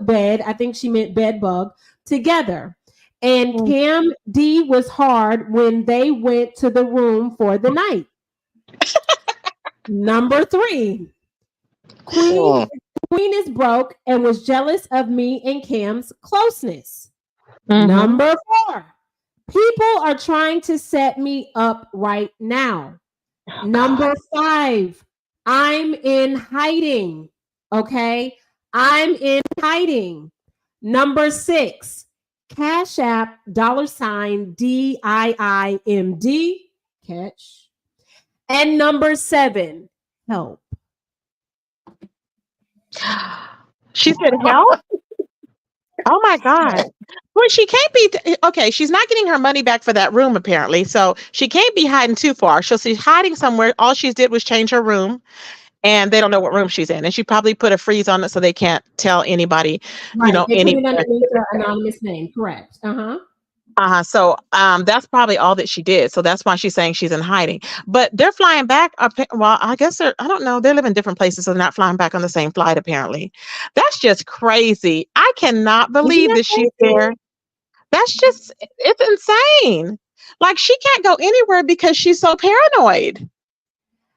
bed. I think she meant bed bug together. And Cam D was hard when they went to the room for the night. Number 3, Queen is broke and was jealous of me and Cam's closeness. Number 4, people are trying to set me up right now. Number 5, I'm in hiding. Okay, I'm in hiding. Number 6, Cash App $DIIMD catch. And number 7, help.
She said help? Oh my God. Well, she can't be okay. She's not getting her money back for that room, apparently. So she can't be hiding too far. So she's hiding somewhere. All she did was change her room. And they don't know what room she's in. And she probably put a freeze on it so they can't tell anybody,
they put it underneath her anonymous name. Correct.
So that's probably all that she did. So that's why she's saying she's in hiding. But they're flying back. Well, I guess I don't know. They live in different places, so they're not flying back on the same flight, apparently. That's just crazy. I cannot believe that she's there. It's insane. Like, she can't go anywhere because she's so paranoid.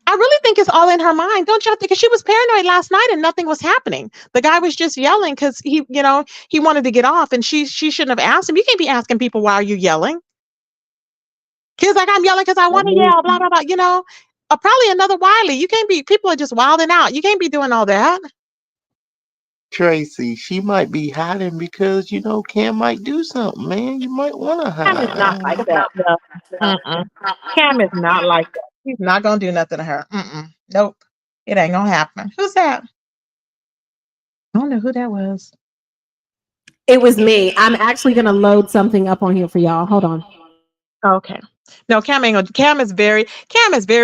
I really think it's all in her mind. Don't y'all think? Because she was paranoid last night and nothing was happening. The guy was just yelling because he wanted to get off, and she shouldn't have asked him. You can't be asking people, why are you yelling? Kids like, I'm yelling because I want to yell, blah, blah, blah. Probably another Wiley. You can't be, people are just wilding out. You can't be doing all that.
Tracy, she might be hiding because Cam might do something, man. You might want to
Cam is not
hide.
like that. No. Mm-mm. Cam is not like that. He's not going to do nothing to her. Mm-mm. Nope. It ain't going to happen. Who's that? I don't know who that was.
It was me. I'm actually going to load something up on here for y'all. Hold on.
Okay. No, Cam ain't gonna. Cam is very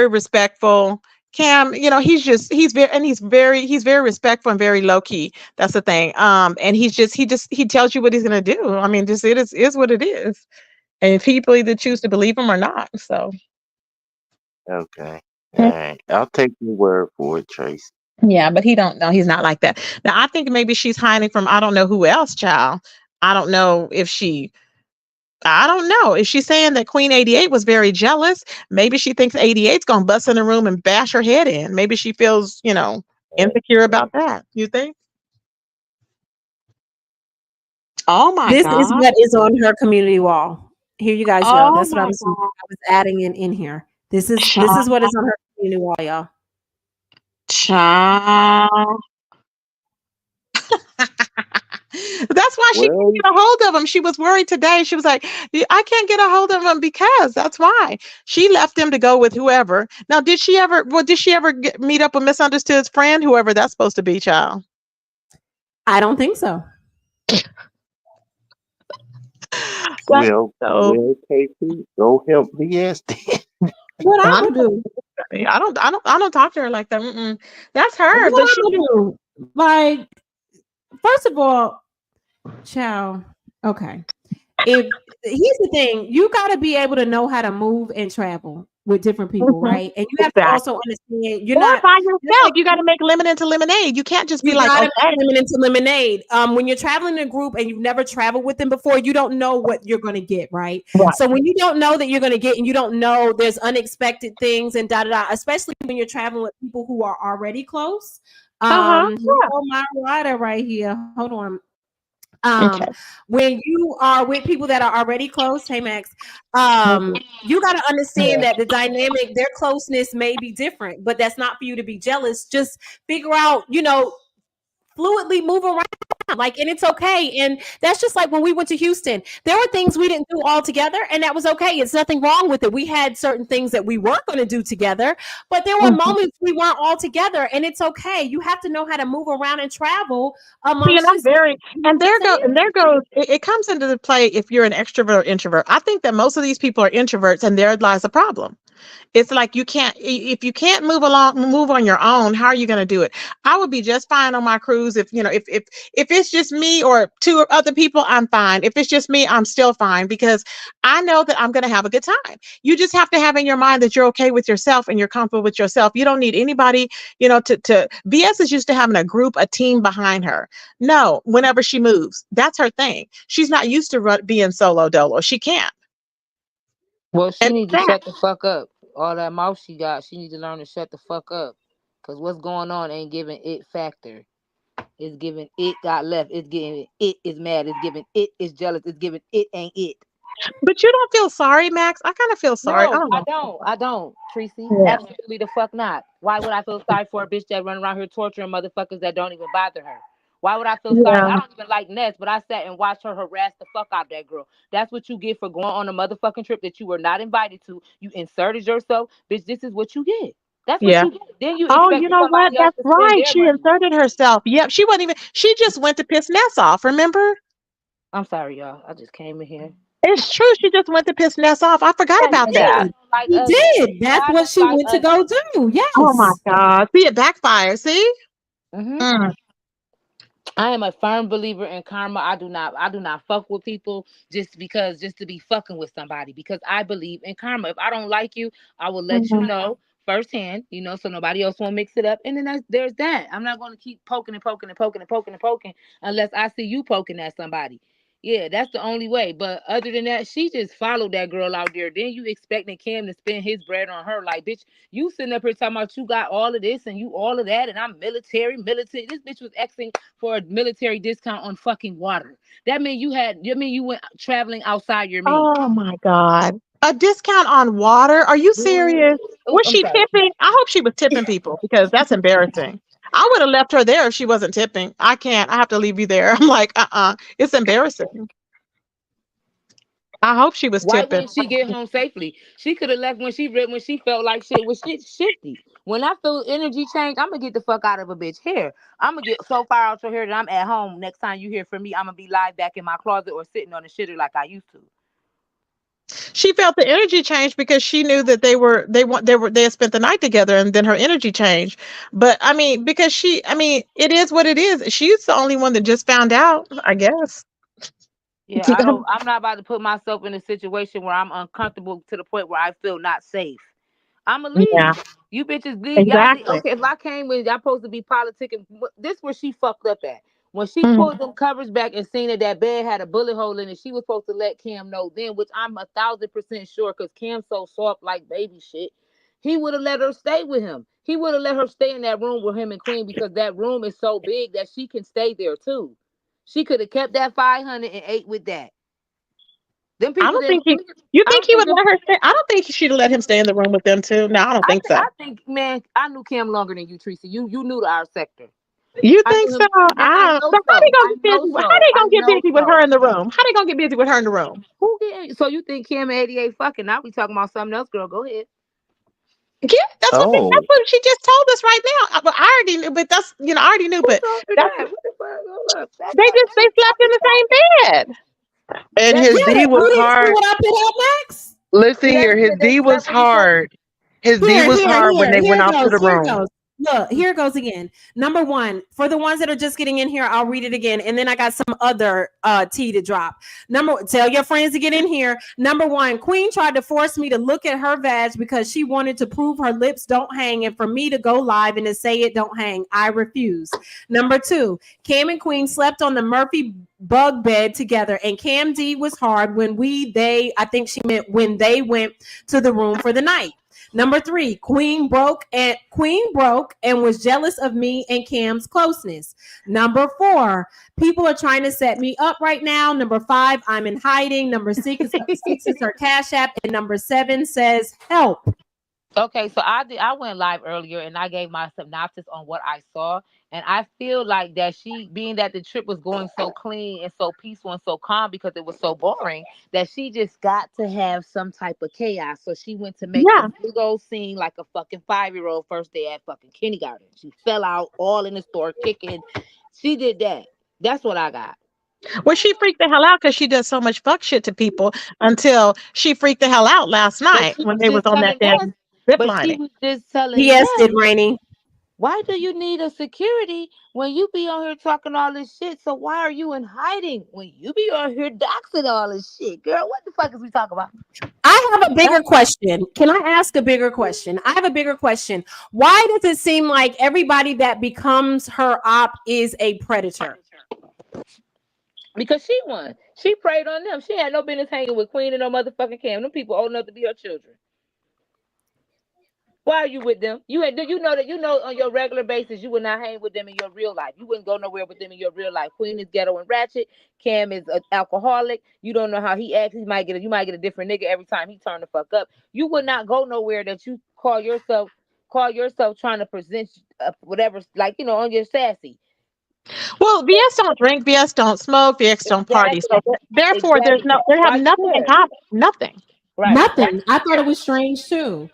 respectful. Cam, he's very respectful and very low key. That's the thing. And he tells you what he's gonna do. I mean, just it is what it is. And people either choose to believe him or not. So
Okay. All right. I'll take your word for it, Tracy.
yeah, but he don't know. He's not like that. Now I think maybe she's hiding from I don't know who else, child. I don't know if she. I don't know. Is she saying that Queen 88 was very jealous? Maybe she thinks 88's gonna bust in the room and bash her head in. Maybe she feels, insecure about that. You think? Oh my
This is
God.
what is on her community wall. Here you guys go.
Oh
That's what
my
I was adding in here. This is
Child.
what is on her community wall, y'all.
Child. That's why she
Well,
couldn't get a hold of him. She was worried today. She was like, I can't get a hold of him because that's why she left him to go with whoever. Now, did she ever meet up with Misunderstood's friend, whoever that's supposed to be, child?
I don't think so.
well, Casey, go help VS.
What I would do?
I don't talk to her like that. Mm-mm. That's her.
What
But
I would do? Like, first of all, child. Okay. If here's the thing, you got to be able to know how to move and travel with different people, right? And you have to also understand you're not
by yourself. You got to make lemon into lemonade. You can't just be like,
gotta
okay.
make lemon into lemonade. When you're traveling in a group and you've never traveled with them before, you don't know what you're going to get, right? So when you don't know that you're going to get, and you don't know there's unexpected things and da da da, especially when you're traveling with people who are already close. Oh, my rider right here. Hold on. When you are with people that are already close, hey Max, you got to understand that the dynamic, their closeness may be different, but that's not for you to be jealous. Just figure out, fluidly move around, and it's okay. And that's just like when we went to Houston, there were things we didn't do all together, and that was okay. It's nothing wrong with it. We had certain things that we were going to do together, but there were moments we weren't all together, and it's okay. You have to know how to move around and travel amongst.
There goes it comes into the play if you're an extrovert or introvert. I think that most of these people are introverts, and there lies a problem. It's like if you can't move on your own, how are you going to do it? I would be just fine on my cruise if it's just me or two other people, I'm fine. If it's just me, I'm still fine because I know that I'm going to have a good time. You just have to have in your mind that you're okay with yourself and you're comfortable with yourself. You don't need anybody, to VS is used to having a team behind her. No, whenever she moves, that's her thing. She's not used to being solo dolo. She can't.
Well, she needs to shut the fuck up. All that mouth she got, she needs to learn to shut the fuck up. Because what's going on ain't giving it factor. It's giving it got left. It's giving it is mad. It's giving it is jealous. It's giving it ain't it.
But you don't feel sorry, Max? I kind of feel sorry.
No, I don't, Tracy.
Yeah.
Absolutely the fuck not. Why would I feel sorry for a bitch that run around here torturing motherfuckers that don't even bother her? Why would I feel sorry? I don't even like Ness, but I sat and watched her harass the fuck out of that girl. That's what you get for going on a motherfucking trip that you were not invited to. You inserted yourself. Bitch, this is what you get. That's what you get. Then you expect
you know what? That's right. She inserted herself. Yep. She wasn't even, she just went to piss Ness off, remember?
I'm sorry, y'all. I just came in here.
It's true. She just went to piss Ness off. I forgot about that.
She did. That's what she went to go do. Yes.
Oh my God. See, it backfired. See?
I am a firm believer in karma. I do not fuck with people just to be fucking with somebody because I believe in karma. If I don't like you, I will let you know firsthand, so nobody else won't mix it up. And then there's that. I'm not going to keep poking unless I see you poking at somebody. Yeah, that's the only way. But other than that, she just followed that girl out there. Then you expecting Cam to spend his bread on her. Like, bitch, you sitting up here talking about you got all of this and you all of that, and I'm military. This bitch was asking for a military discount on fucking water. That mean you went traveling outside your means.
Oh my God. A discount on water? Are you serious?
Oh,
Was
I'm
she
sorry.
tipping? I hope she was tipping people because that's embarrassing. I would have left her there if she wasn't tipping. I can't. I have to leave you there. I'm like, it's embarrassing. I hope she was
Why
tipping.
wouldn't she get home safely? She could have left when she felt like shit was shifty. When I feel energy change, I'm gonna get the fuck out of a bitch here. I'm gonna get so far out your hair that I'm at home. Next time you hear from me, I'm gonna be live back in my closet or sitting on the shitter like I used to.
She felt the energy change because she knew that they had spent the night together, and then her energy changed. But I mean, because it is what it is. She's the only one that just found out, I guess.
Yeah, I'm not about to put myself in a situation where I'm uncomfortable to the point where I feel not safe. I'ma leave.
Yeah,
You bitches leave.
exactly.
Okay, if I came when y'all supposed to be politicking, this where she fucked up at. When she
Mhm.
pulled them covers back and seen that bed had a bullet hole in it, she was supposed to let Cam know then, which I'm 1,000% sure, because Cam's so soft like baby shit. He would have let her stay with him. He would have let her stay in that room with him and Queen, because that room is so big that she can stay there too. She could have kept that 500 and ate with that. Them
I
people
don't think
didn't.
you
I
think
don't
he
think
would
them.
let her stay. I don't think she'd let him stay in the room with them too. No, I don't think so.
I think, man, I knew Cam longer than you, Teresa. You knew our sector.
You
I
think
knew
so?
him. Man, I know
So how they
so.
gonna
I
get
know
busy? How
so.
they
I
gonna get
know
busy with her
so.
in the room? How they gonna get busy with her in the room?
Who get? So you think Cam and 88 fucking? Now we talking about something else, girl. Go ahead.
Yeah, that's
Oh,
what she just told us right now. But I already knew. But I already knew.
Who
But
told you
that's
that? What the fuck? Hold up. Back up.
they slept in the same bed.
And
That
his
means
D
Yeah,
was
you didn't see
hard.
what I put out, Max?
Listen
that
here,
means
his
that they
D was
slept with each other.
hard. His D
Here,
was
here,
hard when
here,
they went
here
off to
goes,
the
here
room.
goes. Look, here goes again. Number one, for the ones that are just getting in here, I'll read it again, and then I got some other tea to drop. Tell your friends to get in here. Number one, Queen tried to force me to look at her vag because she wanted to prove her lips don't hang, and for me to go live and to say it don't hang. I refuse. Number two, Cam and Queen slept on the Murphy bug bed together, and Cam D was hard when I think she meant when they went to the room for the night. Number three, Queen broke and was jealous of me and Cam's closeness. Number four, people are trying to set me up right now. Number five, I'm in hiding. Number six is her Cash App, and number seven says help.
Okay, so I went live earlier and I gave my synopsis on what I saw, and I feel like that she, being that the trip was going so clean and so peaceful and so calm because it was so boring, that she just got to have some type of chaos. So she went to make
Yeah.
a big old scene like a fucking 5-year-old first day at fucking kindergarten. She fell out all in the store kicking. She did that. That's what I got.
Well, she freaked the hell out because she does so much fuck shit to people until she freaked the hell out last
But
night
she
when
was
they was
just
on that
telling
damn
Ness.
zip
But she
lining.
was just telling
Yes,
Ness.
did Rainy.
Why do you need a security when you be on here talking all this shit? So why are you in hiding when you be on here doxing all this shit? Girl, what the fuck is we talking about?
I have a bigger question. Can I ask a bigger question? I have a bigger question. Why does it seem like everybody that becomes her op is a predator?
Because she won. She preyed on them. She had no business hanging with Queen and no motherfucking Cam. Them people old enough to be her children. Why are you with them? You know on your regular basis you would not hang with them in your real life. You wouldn't go nowhere with them in your real life. Queen is ghetto and ratchet. Cam is an alcoholic. You don't know how he acts. You might get a different nigga every time he turn the fuck up. You would not go nowhere that you call yourself trying to present whatever, like, on your sassy.
Well, VS don't drink, VS don't smoke, VS don't party. So
Exactly.
therefore, they
Exactly.
have
Why you
nothing in
care?
common. Nothing.
Right.
Nothing. I thought it was strange too.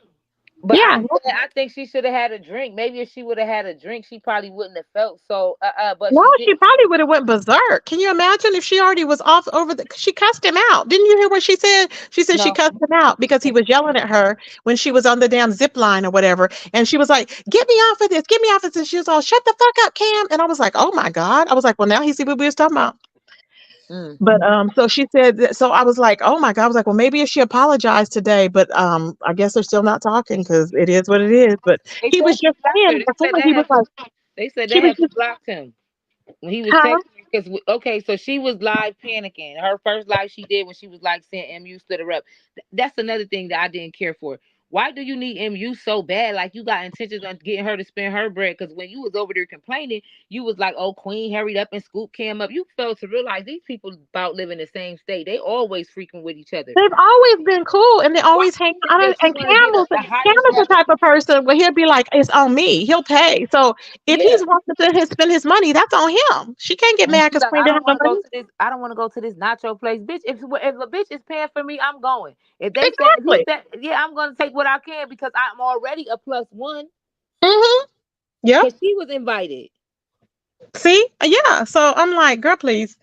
But
Yeah.
I think she should have had a drink. Maybe if she would have had a drink, she probably wouldn't have felt so. But
No,
she
she
did.
probably would have went berserk. Can you imagine if she already was off over the? She cussed him out. Didn't you hear what she said? She said she
No.
cussed him out because he was yelling at her when she was on the damn zip line or whatever, and she was like, "Get me off of this! Get me off of this!" And she was all, "Shut the fuck up, Cam!" And I was like, "Oh my god!" I was like, "Well, now he see what we was talking about."
Mm.
But so she said that, so I was like, oh my God, I was like, well, maybe if she apologized today, but I guess they're still not talking because it is what it is. But
They
he
said
was
she
just
blocked her.
saying before he was like,
They said
she
they
was
had
just,
blocked him when he was
huh?
texting. Because okay, so she was live panicking. Her first live she did when she was like saying MU stood her up. That's another thing that I didn't care for. Why do you need MU so bad? Like you got intentions on getting her to spend her bread. Because when you was over there complaining, you was like, "Oh, Queen hurried up and scooped Cam up." You failed to realize these people about live in the same state. They always freaking with each other.
They've always been cool, and they always hang out.
That you
And
want to get a
Cam
higher
is the type of person where he'll be like, "It's on me. He'll pay." So if
Yeah.
he's wanting to spend his money, that's on him. She can't get
And
mad
she's
because
like,
Queen
I
didn't
don't
have no
want to go
money.
to this. I don't want to go to this nacho place, bitch. If a bitch is paying for me, I'm going. If they
Exactly.
said, yeah, I'm going to take what I can because I'm already a +1.
Mm-hmm. Yeah.
Because she was invited.
See, yeah. So I'm like, girl, please.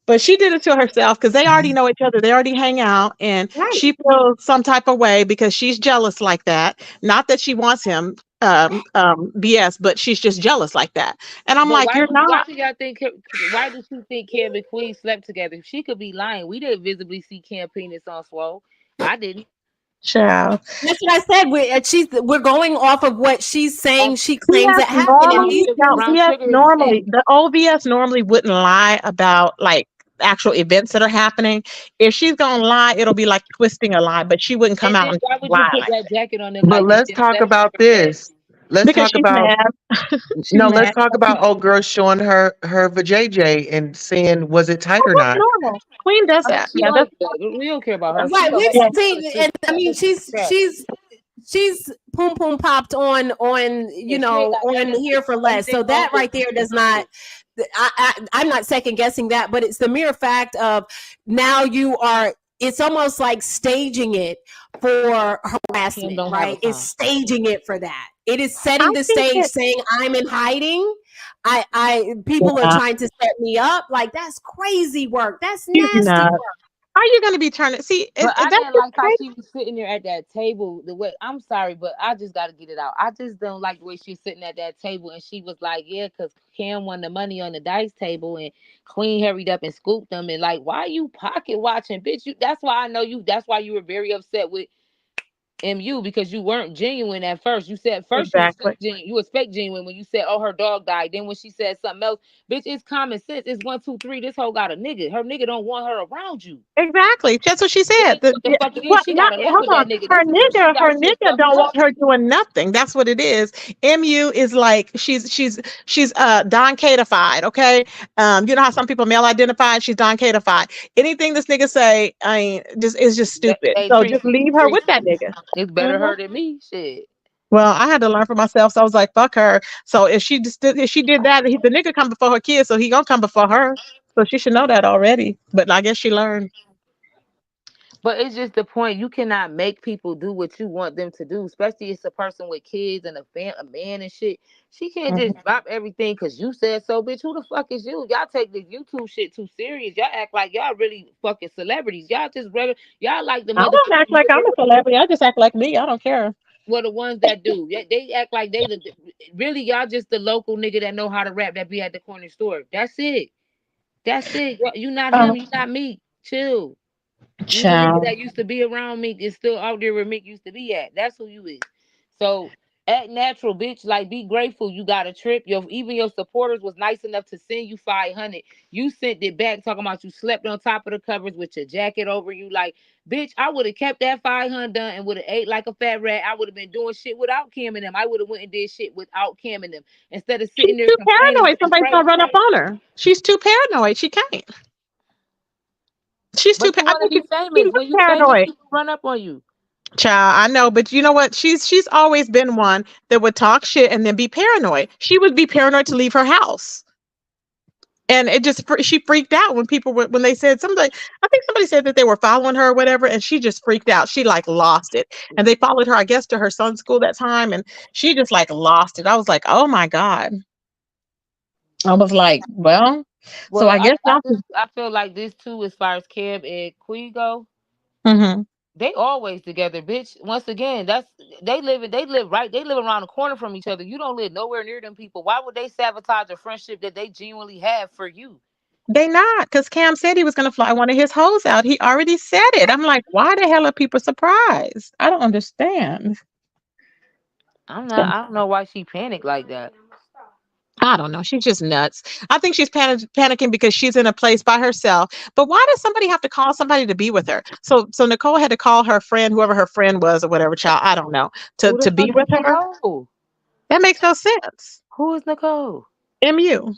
But she did it to herself because they already know each other. They already hang out, and she feels some type of way because she's jealous like that. Not that she wants him, BS, but she's just jealous like that. And I'm
But
like, you're
why
not.
do y'all think? Why does she think Cam and Queen slept together? She could be lying. We didn't visibly see Cam penis on Swole. I didn't.
Child.
That's what I said. We're going off of what she's saying. She claims that happened.
Normally, the OVS normally wouldn't lie about like actual events that are happening. If she's gonna lie, it'll be like twisting a lie, but she wouldn't come out and
Why would you
lie.
put
Like
that jacket on them?
But
Like
let's talk about this. Let's
because
talk
she's
about
mad. She's
no.
mad.
Let's talk about old girl showing her vajayjay and saying was it tight or
That's
not?
normal. Queen does that.
She
Yeah,
like
that's
that. We don't care about her.
Right. We've
Yeah.
seen, and I mean, she's poom poom popped on you know on Here for Less. So that right there does not. I'm not second guessing that, but it's the mere fact of now you are. It's almost like staging it for harassment, right? It's staging it for that. It is setting the stage, saying I'm in hiding. People are trying to set me up. Like that's crazy work. That's nasty work.
Are you going to be turning? See,
But I
that's
didn't like how she was sitting there at that table. The way I'm sorry, but I just got to get it out. I just don't like the way she's sitting at that table, and she was like, "Yeah, because Cam won the money on the dice table, and Queen hurried up and scooped them." And like, why are you pocket watching, bitch? That's why I know you. That's why you were very upset with MU because you weren't genuine at first. You said first you was fake genuine when you said, "Oh, her dog died." Then when she said something else, bitch, it's common sense. It's 1, 2, 3. This hoe got a nigga. Her nigga don't want her around you.
Exactly. That's what she said.
Hold on.
Her nigga don't want her doing nothing. That's what it is. MU is like she's Don K-ified, okay? You know how some people male identified? She's Don K-ified. Anything this nigga say, is just stupid. So just leave her with that nigga.
It's better her than me. Shit.
Well, I had to learn for myself, so I was like, "Fuck her." So if she did that, the nigga come before her kids, so he gonna come before her. So she should know that already. But I guess she learned.
But it's just the point. You cannot make people do what you want them to do, especially it's a person with kids and a man and shit. She can't just drop everything because you said so, bitch. Who the fuck is you? Y'all take this YouTube shit too serious. Y'all act like y'all really fucking celebrities. Y'all just regular. Y'all like the
I don't act like I'm a celebrity. I just act like me. I don't care.
Well, the ones that do, they act like really y'all just the local nigga that know how to rap that be at the corner store. That's it. That's it. You not him. You not me. Chill. You the nigga that used to be around me is still out there where Mick used to be at. That's who you is. So act natural, bitch. Like be grateful. You got a trip. Even your supporters was nice enough to send you 500. You sent it back talking about you slept on top of the covers with your jacket over you. Like, bitch, I would have kept that 500 done and would have ate like a fat rat. I would have been doing shit without Cam and them. I would have went and did shit without Cam and them instead of sitting there.
She's too paranoid. Somebody's gonna run up on her. She's too paranoid. She can't. She's too
paranoid. When you paranoid, people run up on you.
Child, I know, but you know what? She's always been one that would talk shit and then be paranoid. She would be paranoid to leave her house. And she freaked out when when they said something. I think somebody said that they were following her or whatever, and she just freaked out. She like lost it. And they followed her, I guess, to her son's school that time, and she just like lost it. I was like, oh my God. I was like, well, so I guess
I feel like this too, as far as Cam and Queen go. They always together, bitch. Once again, they live around the corner from each other. You don't live nowhere near them people. Why would they sabotage a friendship that they genuinely have for you?
They not, because Cam said he was gonna fly one of his hoes out. He already said it. I'm like, why the hell are people surprised? I don't understand.
I don't know why she panicked like that.
I don't know. She's just nuts. I think she's panicking because she's in a place by herself. But why does somebody have to call somebody to be with her? So Nicole had to call her friend, whoever her friend was or whatever child, I don't know,
Who
to
the
be
fuck
with
is
her.
Nicole?
That makes no sense.
Who is Nicole?
MU.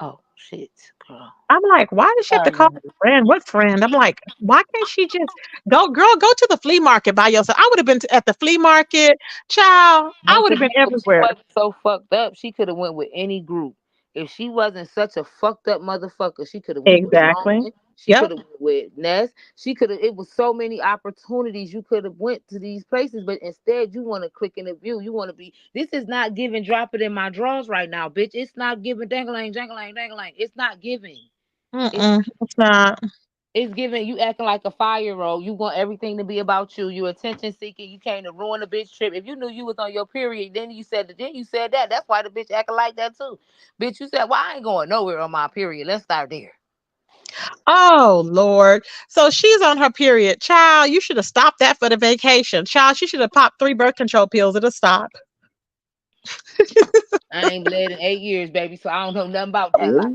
Oh shit, girl.
I'm like, why does she have to call her friend? What friend? I'm like, why can't she just go, girl, go to the flea market by yourself? I would have been at the flea market, child. I would have been
If she
everywhere.
wasn't so fucked up, she could have went with any group. If she wasn't such a fucked up motherfucker, she could have went
Exactly.
with Roman. She
Yep.
could have went with Ness. She could have. It was so many opportunities you could have went to these places, but instead you want to click in the view. You want to be. This is not giving. Drop it in my drawers right now, bitch. It's not giving. Dangling, dangling, dangling. It's not giving.
It's not.
It's giving you acting like a 5-year-old. You want everything to be about you. You attention seeking. You came to ruin a bitch trip. If you knew you was on your period, then you said that. That's why the bitch acting like that too. Bitch, you said, well, I ain't going nowhere on my period. Let's start there.
Oh Lord. So she's on her period. Child, you should have stopped that for the vacation. Child, she should have popped 3 birth control pills. It'll stop.
I ain't bled in 8 years, baby, so I don't know nothing about that life.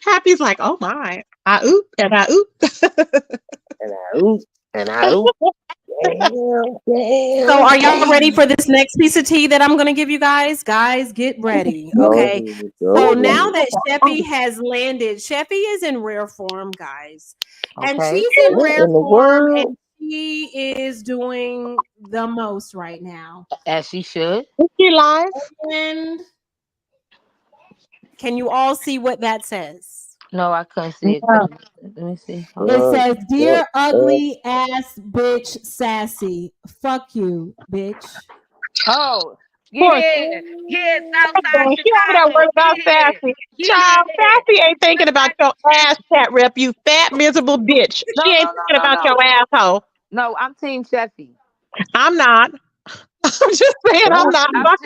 Happy's like, oh my. I oop and I oop.
And I oop. And I oop.
So are y'all ready for this next piece of tea that I'm going to give you guys? Guys, get ready. Okay. So now that Sheffy has landed, Sheffy is in rare form, guys. And she's in rare form and she is doing the most right now.
As she should.
Is she live?
And can you all see what that says?
No, I couldn't see it.
Yeah.
Let me see.
It says, "Dear ugly ass bitch sassy. Fuck you, bitch."
Oh, yeah. Southside
She over there worried about Sassy. Child, Sassy ain't thinking about your ass, Cat Rep, you fat, miserable bitch. She ain't thinking about your asshole.
No, I'm Team Sheffy.
I'm not. I'm just saying I'm not.
I'm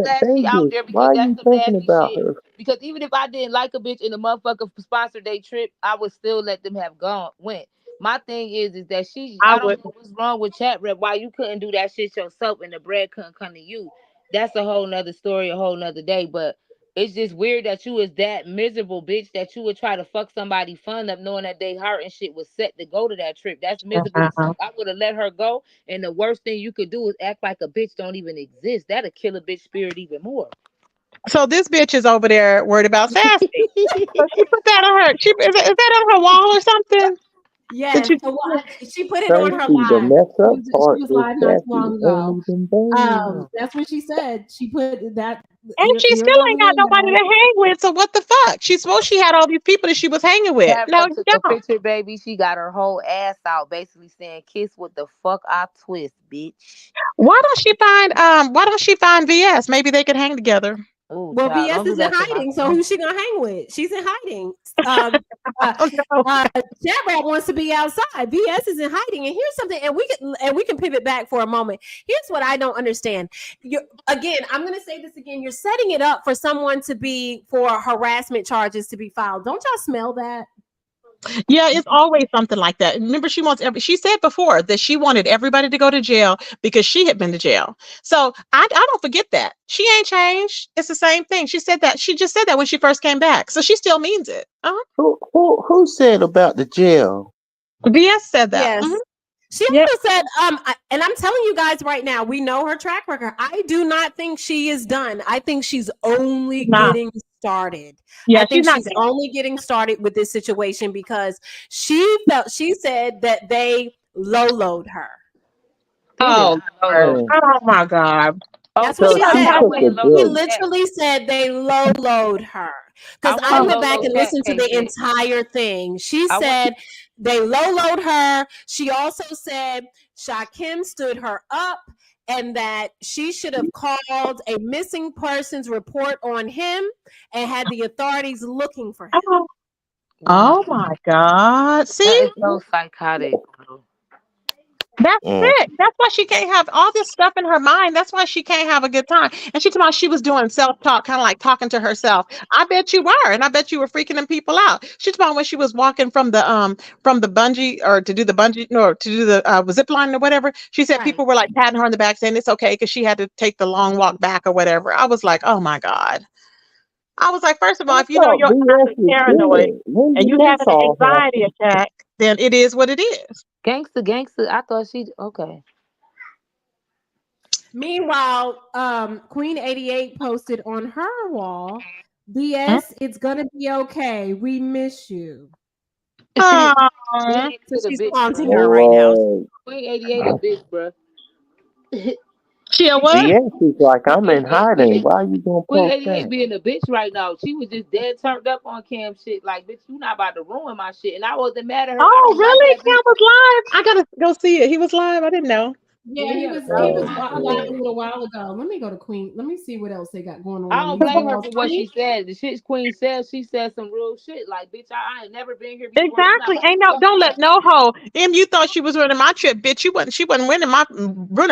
glad she out there because that's the nasty shit. Because even if I didn't like a bitch and the motherfucker sponsored their trip, I would still let them have went. My thing is that I don't know what's wrong with Chat Rep. Why you couldn't do that shit yourself and the bread couldn't come to you. That's a whole nother story, a whole nother day. But it's just weird that you was that miserable bitch that you would try to fuck somebody fun up knowing that they heart and shit was set to go to that trip. That's miserable. I would have let her go. And the worst thing you could do is act like a bitch don't even exist. That'll kill a bitch spirit even more.
So this bitch is over there worried about Sassy. So she put that on her. Is that on her wall or something?
Yes, she put it on her live. She was live not long ago. That's what she said. She put that,
and she still ain't got nobody to hang with. So what the fuck? She had all these people that she was hanging with.
No, took the picture, baby. She got her whole ass out, basically saying, "Kiss what the fuck I twist, bitch."
Why don't she find VS? Maybe they could hang together.
Ooh, well, VS is in hiding, so who's she gonna hang with? She's in hiding. Chat Rap wants to be outside. VS is in hiding, and here's something, and we can pivot back for a moment. Here's what I don't understand. Again, I'm gonna say this again. You're setting it up for someone for harassment charges to be filed. Don't y'all smell that?
Yeah, it's always something like that. Remember, she said before that she wanted everybody to go to jail because she had been to jail. So I don't forget that. She ain't changed. It's the same thing. She said that. She just said that when she first came back. So she still means it.
Who said about the jail?
VS said that.
Yes. Mm-hmm. She also said, and I'm telling you guys right now, we know her track record. I do not think she is done. I think she's only getting started.
Yeah,
I think she's only getting started with this situation because she said that they low-load her.
Oh my God.
That's what she said. He literally said they low-load her. Because I went back and listened to the entire thing. She said they low-load her. She also said Shakim stood her up and that she should have called a missing persons report on him and had the authorities looking for him.
Oh my God. See?
That is so psychotic.
That's
Mm.
it. That's why she can't have all this stuff in her mind. That's why she can't have a good time. And she told me she was doing self-talk, kind of like talking to herself. I bet you were, and I bet you were freaking them people out. She told me when she was walking from the bungee or to do the bungee no to do the zip line or whatever. She said
Right.
people were like patting her on the back saying it's okay because she had to take the long walk back or whatever. I was like, oh my God. I was like, first of all,
I
if you know
thought
you're
BS
actually
was
paranoid
good. When
and
did
you
this
having an
all
anxiety
happen?
attack, then it is what it is.
Gangster. I thought she okay.
Meanwhile, Queen 88 posted on her wall,
Hmm?
BS, it's gonna be okay. We miss you.
Aw.
Queen
So
88 a
she's
bitch,
taunting
bro.
her right now.
Boy,
Queen 88 a bitch, bro.
She a what?
BS is like I'm
Queen
in
88,
hiding. Why you gonna
Queen
post
88
that?
being a bitch right now. She was just dead turned up on Cam shit. Like, bitch, you not about to ruin my shit. And I wasn't mad at her. I
Oh,
don't like
really?
that bitch.
Cam was live? I gotta go see it. He was live. I didn't know.
Yeah, he
Yeah,
was
I
he
was
was
Oh,
mad at
live
her.
a
boy.
little while ago. Let me go to Queen. Let me see what else they got going
I
on
don't
these
blame her
walls.
for what she said. The shit Queen said, she said some real shit. Like, bitch, I ain't never been here before. You not
Exactly.
about to
Ain't no.
fuck
Don't
me
let
up.
no hoe. You thought she was running my trip, bitch. You wasn't. She wasn't ruining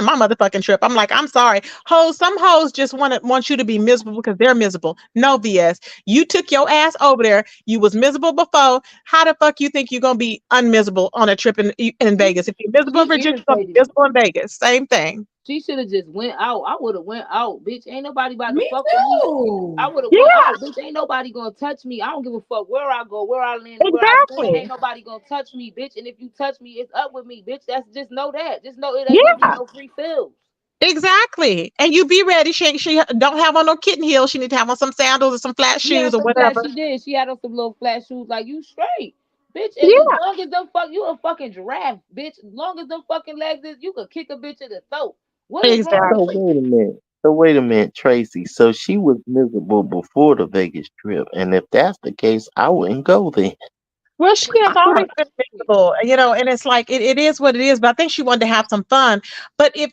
my motherfucking trip. I'm like, I'm sorry, hoes. Some hoes just want you to be miserable because they're miserable. No BS. You took your ass over there. You was miserable before. How the fuck you think you're gonna be unmiserable on a trip in Vegas? If you're miserable in
She
Virginia, you're gonna be
irritated me.
miserable in Vegas. Same thing.
She should have just went out. I would have went out, bitch. Ain't nobody about to
Me
fuck with me. I
too.
would have went
Yeah.
out, bitch. Ain't nobody gonna touch me. I don't give a fuck where I go, where I land, and where I stand. Ain't
Exactly.
nobody gonna touch me, bitch. And if you touch me, it's up with me, bitch. That's just know that. Just know it ain't gonna be
Yeah.
no free fills.
Exactly. And you be ready. She don't have on no kitten heels. She need to have on some sandals or some flat
She
shoes
had
or
some flat.
whatever.
She did. She had on some little flat shoes. Like you straight, bitch. And as
Yeah.
long as them fuck, you a fucking giraffe, bitch. As long as them fucking legs is, you could kick a bitch in the throat. What is wrong
So
with
Exactly.
you?
wait a minute. So wait a minute, Tracy. So she was miserable before the Vegas trip, and if that's the case, I wouldn't go then.
Well, she has
I
always
don't
been
shit.
visible, and it's like it is what it is. But I think she wanted to have some fun. But if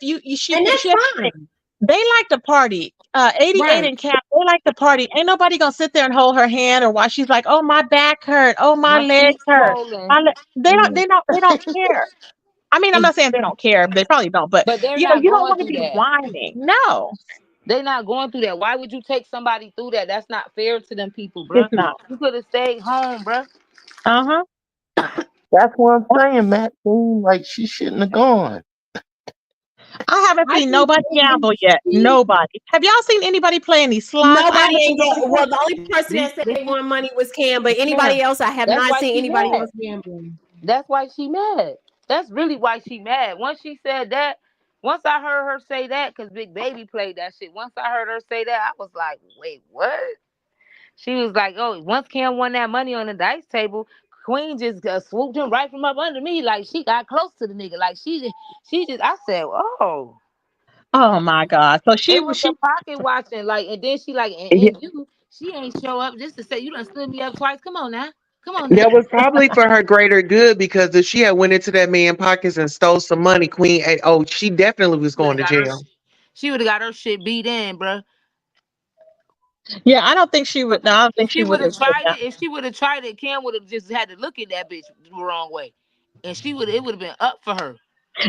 And
she
that's
has to think,
fine.
they like to party. 88
Right.
and Cap, they like to party. Ain't nobody gonna sit there and hold her hand or while she's like, oh my back hurt, oh my
My
legs
feet
hurt.
swollen.
Mm.
They don't care. I mean, I'm not saying they don't care. They probably don't. But
But they're not
you don't
going
want to
through
be
that.
whining. No,
They're not going through that. Why would you take somebody through that? That's not fair to them people, bruh.
it's not.
You could have stayed home, bruh.
Uh
That's what I'm
huh.
saying, Maxine. Like she shouldn't have gone.
I haven't
I
seen
think
nobody gamble yet.
she
Nobody. Have y'all seen anybody play any slots? I
nobody
haven't
ain't
seen nobody
get
play.
well, the only person
See,
that said
this
they
is
won money was Cam, but
Yeah.
anybody else, I have
that's
not
why
seen
she
anybody
mad.
else gambling.
That's why she mad. That's really why she mad. Once she said that, once I heard her say that, because Big Baby played that shit. Once I heard her say that, I was like, wait, what? She was like, oh, once Cam won that money on the dice table, Queen just swooped him right from up under me. Like she got close to the nigga. Like she just, I said, oh.
Oh my God. So
It was the pocket watching, like, and then she like,
yeah,
and you, she ain't show up just to say you done stood me up twice. Come on now, come on now.
That was probably for her greater good because if she had went into that man pockets and stole some money, she definitely was
Would
going
have
to
got her,
jail.
she would have got her shit beat in, bro.
yeah. I don't think she would. No, I don't think
If
she
she
would
would
have
have
done
tried
that.
it, Cam would have just had to look at that bitch the wrong way, and it would have been up for her.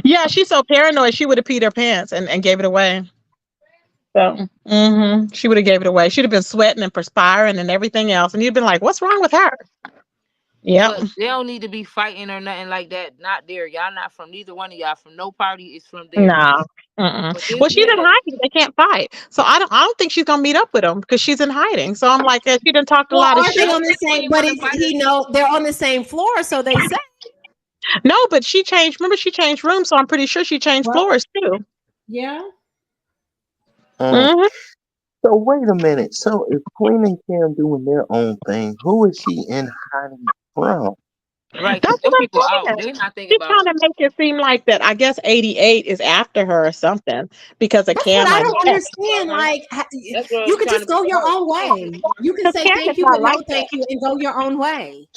Yeah, she's so paranoid. She would have peed her pants and gave it away. So she would have gave it away. She'd have been sweating and perspiring and everything else, and you'd been like, "What's wrong with her?" Yep.
But they don't need to be fighting or nothing like that. Not there. Y'all not from neither one of y'all. From no party. It's from there.
No. Mm-mm.
But this
Well, she's in
nigga,
hiding. They can't fight, so I don't think she's gonna meet up with him because she's in hiding. So I'm like, she done talked a
Well,
lot of
aren't they
shit.
on the same?
Queen
But
want to
it's
fight her.
he know they're on the same floor, so they say.
No, but she changed. Remember, she changed rooms, so I'm pretty sure she changed
Well,
floors too.
yeah.
Mm.
hmm
So wait a minute. So if Queen and Cam doing their own thing, who is she in hiding from?
Right,
That's
because
what
them people
I'm
out.
saying.
They're not thinking
She's
about
trying to make it seem like that. I guess 88 is after her or something because of
That's what
Cam.
I
I
don't
guess
understand.
her.
Like,
That girl
you
is
could
trying to
just
be
go your
smart.
own way. You can
because
say
Cam is
thank you,
not
but
like
no
that.
thank you, and go your own way.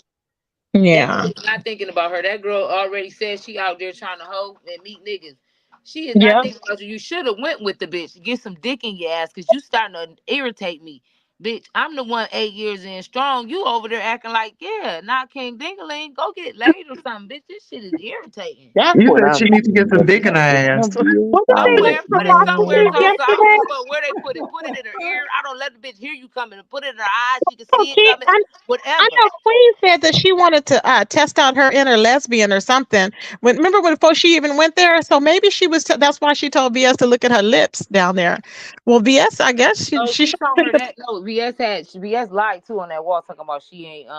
That
Yeah.
girl is not thinking about her. That girl already said she out there trying to hoe and meet niggas. She is not
Yep.
thinking about you. You should have went with the bitch. Get some dick in your ass because you starting to irritate me. Bitch, I'm the one 8 years in strong. You over there acting like, yeah, not King Dingaling. Go get laid or something, bitch. This shit is irritating.
That's
You
what
said
I'm
she needs to get
saying.
some
But
dick in her ass.
What did they
Somewhere,
do
put
for
it
Fox
somewhere,
News
Tulsa. I don't give
yesterday?
a fuck where they put it. Put it in her ear. I don't let the bitch hear you coming. Put it in her eyes. She can
Oh,
see it coming.
I
Whatever.
know Queen said that she wanted to test out her inner lesbian or something. Remember before she even went there? So maybe she was. That's why she told VS to look at her lips down there. Well, VS, I guess
So
she
she told her that no, VS lied too on that wall talking about she ain't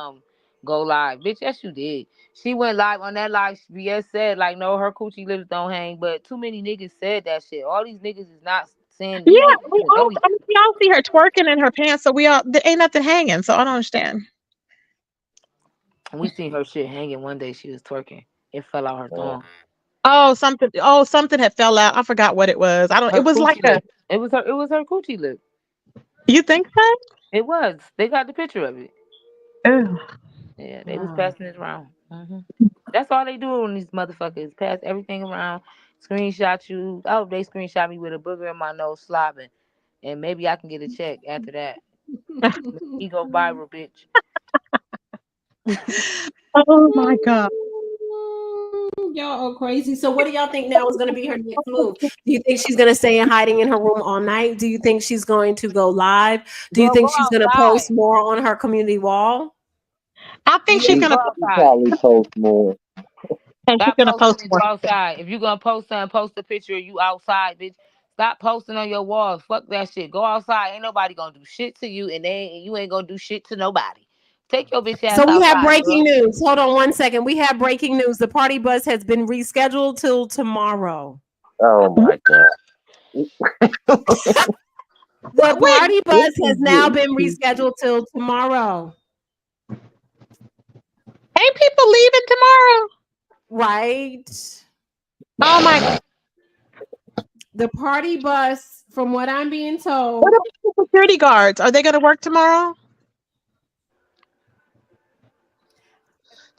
go live. Bitch, yes you did. She went live on that live. VS said like no, her coochie lips don't hang, but too many niggas said that shit. All these niggas is not saying
Yeah,
these niggas
we
even
all.
know each
I mean, we all see her twerking in her pants, so we all there ain't nothing hanging. So I don't understand.
other. We seen her shit hanging one day. She was twerking. It fell out her thong.
Oh, something. Oh, something had fell out. I forgot what it was. I don't. It
Her
was like
coochie
a.
lip. It was her coochie lip.
You think so?
It was. They got the picture of it.
Ew.
Yeah, they was passing it around. That's all they do on these motherfuckers. Pass everything around, screenshot you. I hope they screenshot me with a booger in my nose slobbing. And maybe I can get a check after that. He go viral, bitch.
Oh my God.
Y'all are crazy. So what do y'all think now is going to be her next move? Do you think she's going to stay hiding in her room all night? Do you think she's going to go live? Do you
Girl,
think
go
she's going to
outside.
post more on her community wall?
I think she's
Yeah,
gonna.
go
She
outside.
probably post more.
And she's
Stop
gonna
posting
post
and
more.
go outside. If you gonna post something, post a picture of you outside, bitch. Stop posting on your walls. Fuck that shit. Go outside. Ain't nobody gonna do shit to you, and you ain't gonna do shit to nobody. Take your bitch ass
So we have
outside,
breaking
girl.
news. Hold on one second. We have breaking news. The party bus has been rescheduled till tomorrow.
Oh my God.
The
Wait,
party
This
bus
is
has now
getting
been
too-
rescheduled till tomorrow.
ain't people leaving tomorrow?
Right?
Oh my God.
The party bus, from what I'm being
What
told,
about the security guards? Are they gonna work tomorrow?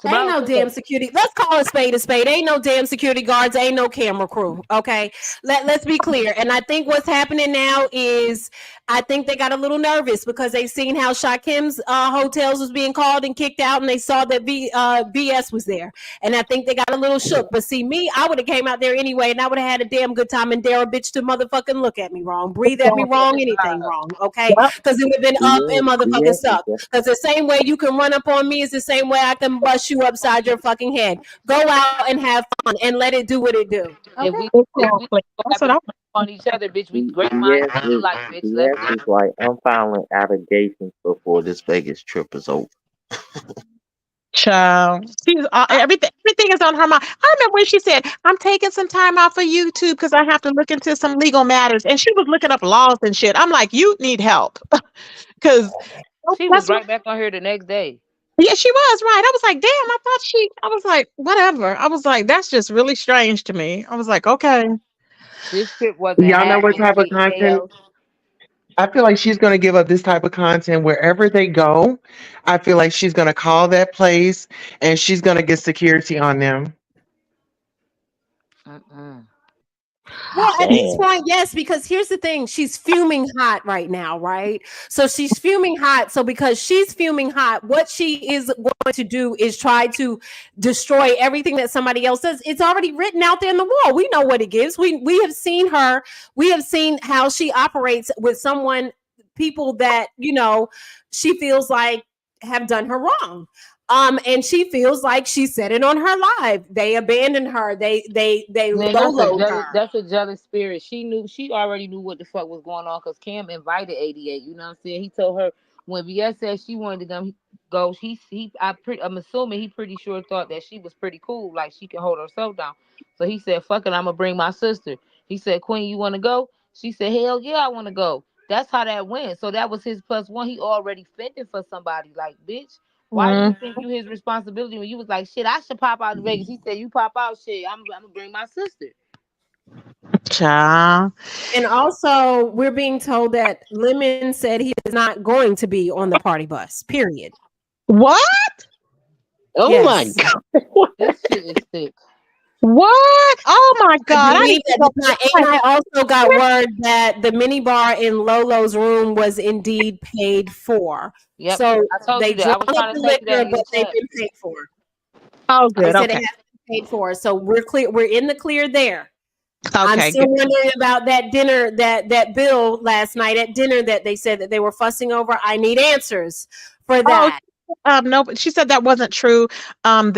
ain't
Tomorrow's
no damn
Tuesday.
security. Let's call a spade a spade. Ain't no damn security guards. Ain't no camera crew. Okay. Let's be clear. And I think what's happening now is I think they got a little nervous because they seen how Shakim's hotels was being called and kicked out, and they saw that VS was there. And I think they got a little shook. But see, me, I would have came out there anyway, and I would have had a damn good time and dare a bitch to motherfucking look at me wrong, breathe at me wrong, anything wrong. Okay. Because it would have been up and motherfucking stuff. Because the same way you can run up on me is the same way I can bust you upside your fucking head. Go out and have fun and let it do what it do.
If
Okay.
we
Exactly. That's what
happen
I.
to on each other, bitch, we great
Yes,
minds think alike, bitch. Let's
yes, it's like I'm filing allegations before this Vegas trip is over.
Child, she's everything is on her mind. I remember when she said, "I'm taking some time off of YouTube because I have to look into some legal matters," and she was looking up laws and shit. I'm like, you need help because
She was
that's what.
right back on here the next day.
Yeah, she was right. I was like, damn. I thought she. I was like, whatever. I was like, that's just really strange to me. I was like, okay.
This shit wasn't
Y'all know what
happening.
type of content? I feel like she's going to give up this type of content wherever they go. I feel like she's going to call that place and she's going to get security on them.
Well, at this
Damn.
point, yes, because here's the thing. She's fuming hot right now, right? So she's fuming hot. So because she's fuming hot, what she is going to do is try to destroy everything that somebody else does. It's already written out there in the wall. We know what it gives. We have seen her. We have seen how she operates with people that, she feels like have done her wrong. And she feels like she said it on her live. They abandoned her. They
Man,
low-load her.
that's a jealous spirit. She already knew what the fuck was going on because Cam invited 88. You know what I'm saying? He told her when VS said she wanted to go, I'm assuming he pretty sure thought that she was pretty cool, like she can hold herself down. So he said, fuck it, I'm gonna bring my sister. He said, Queen, you wanna go? She said, hell yeah, I wanna go. That's how that went. So that was his +1. He already fending for somebody. Like, bitch. Why do you think you his responsibility when you was like, shit, I should pop out to Vegas? He said, you pop out, shit, I'm gonna bring my sister.
Child.
And also, we're being told that Lemon said he is not going to be on the party bus. Period.
What?
Oh
Yes.
my God.
This shit is sick.
What? Oh my God!
I
I
believe
need to
that
go.
and I also got word that the minibar in Lolo's room was indeed paid for.
Yep.
So
I told
they
you that. I
drawn
was
up
trying
the
to tell you that
liquor,
in
but
the
they've
chat.
been paid for.
Oh,
They
good.
said
Okay.
it has been paid for. So we're clear. We're in the clear there. I'm
Okay.
still
Good.
wondering about that dinner, that bill last night at dinner that they said that they were fussing over. I need answers for
Oh,
that.
no, but she said that wasn't true. What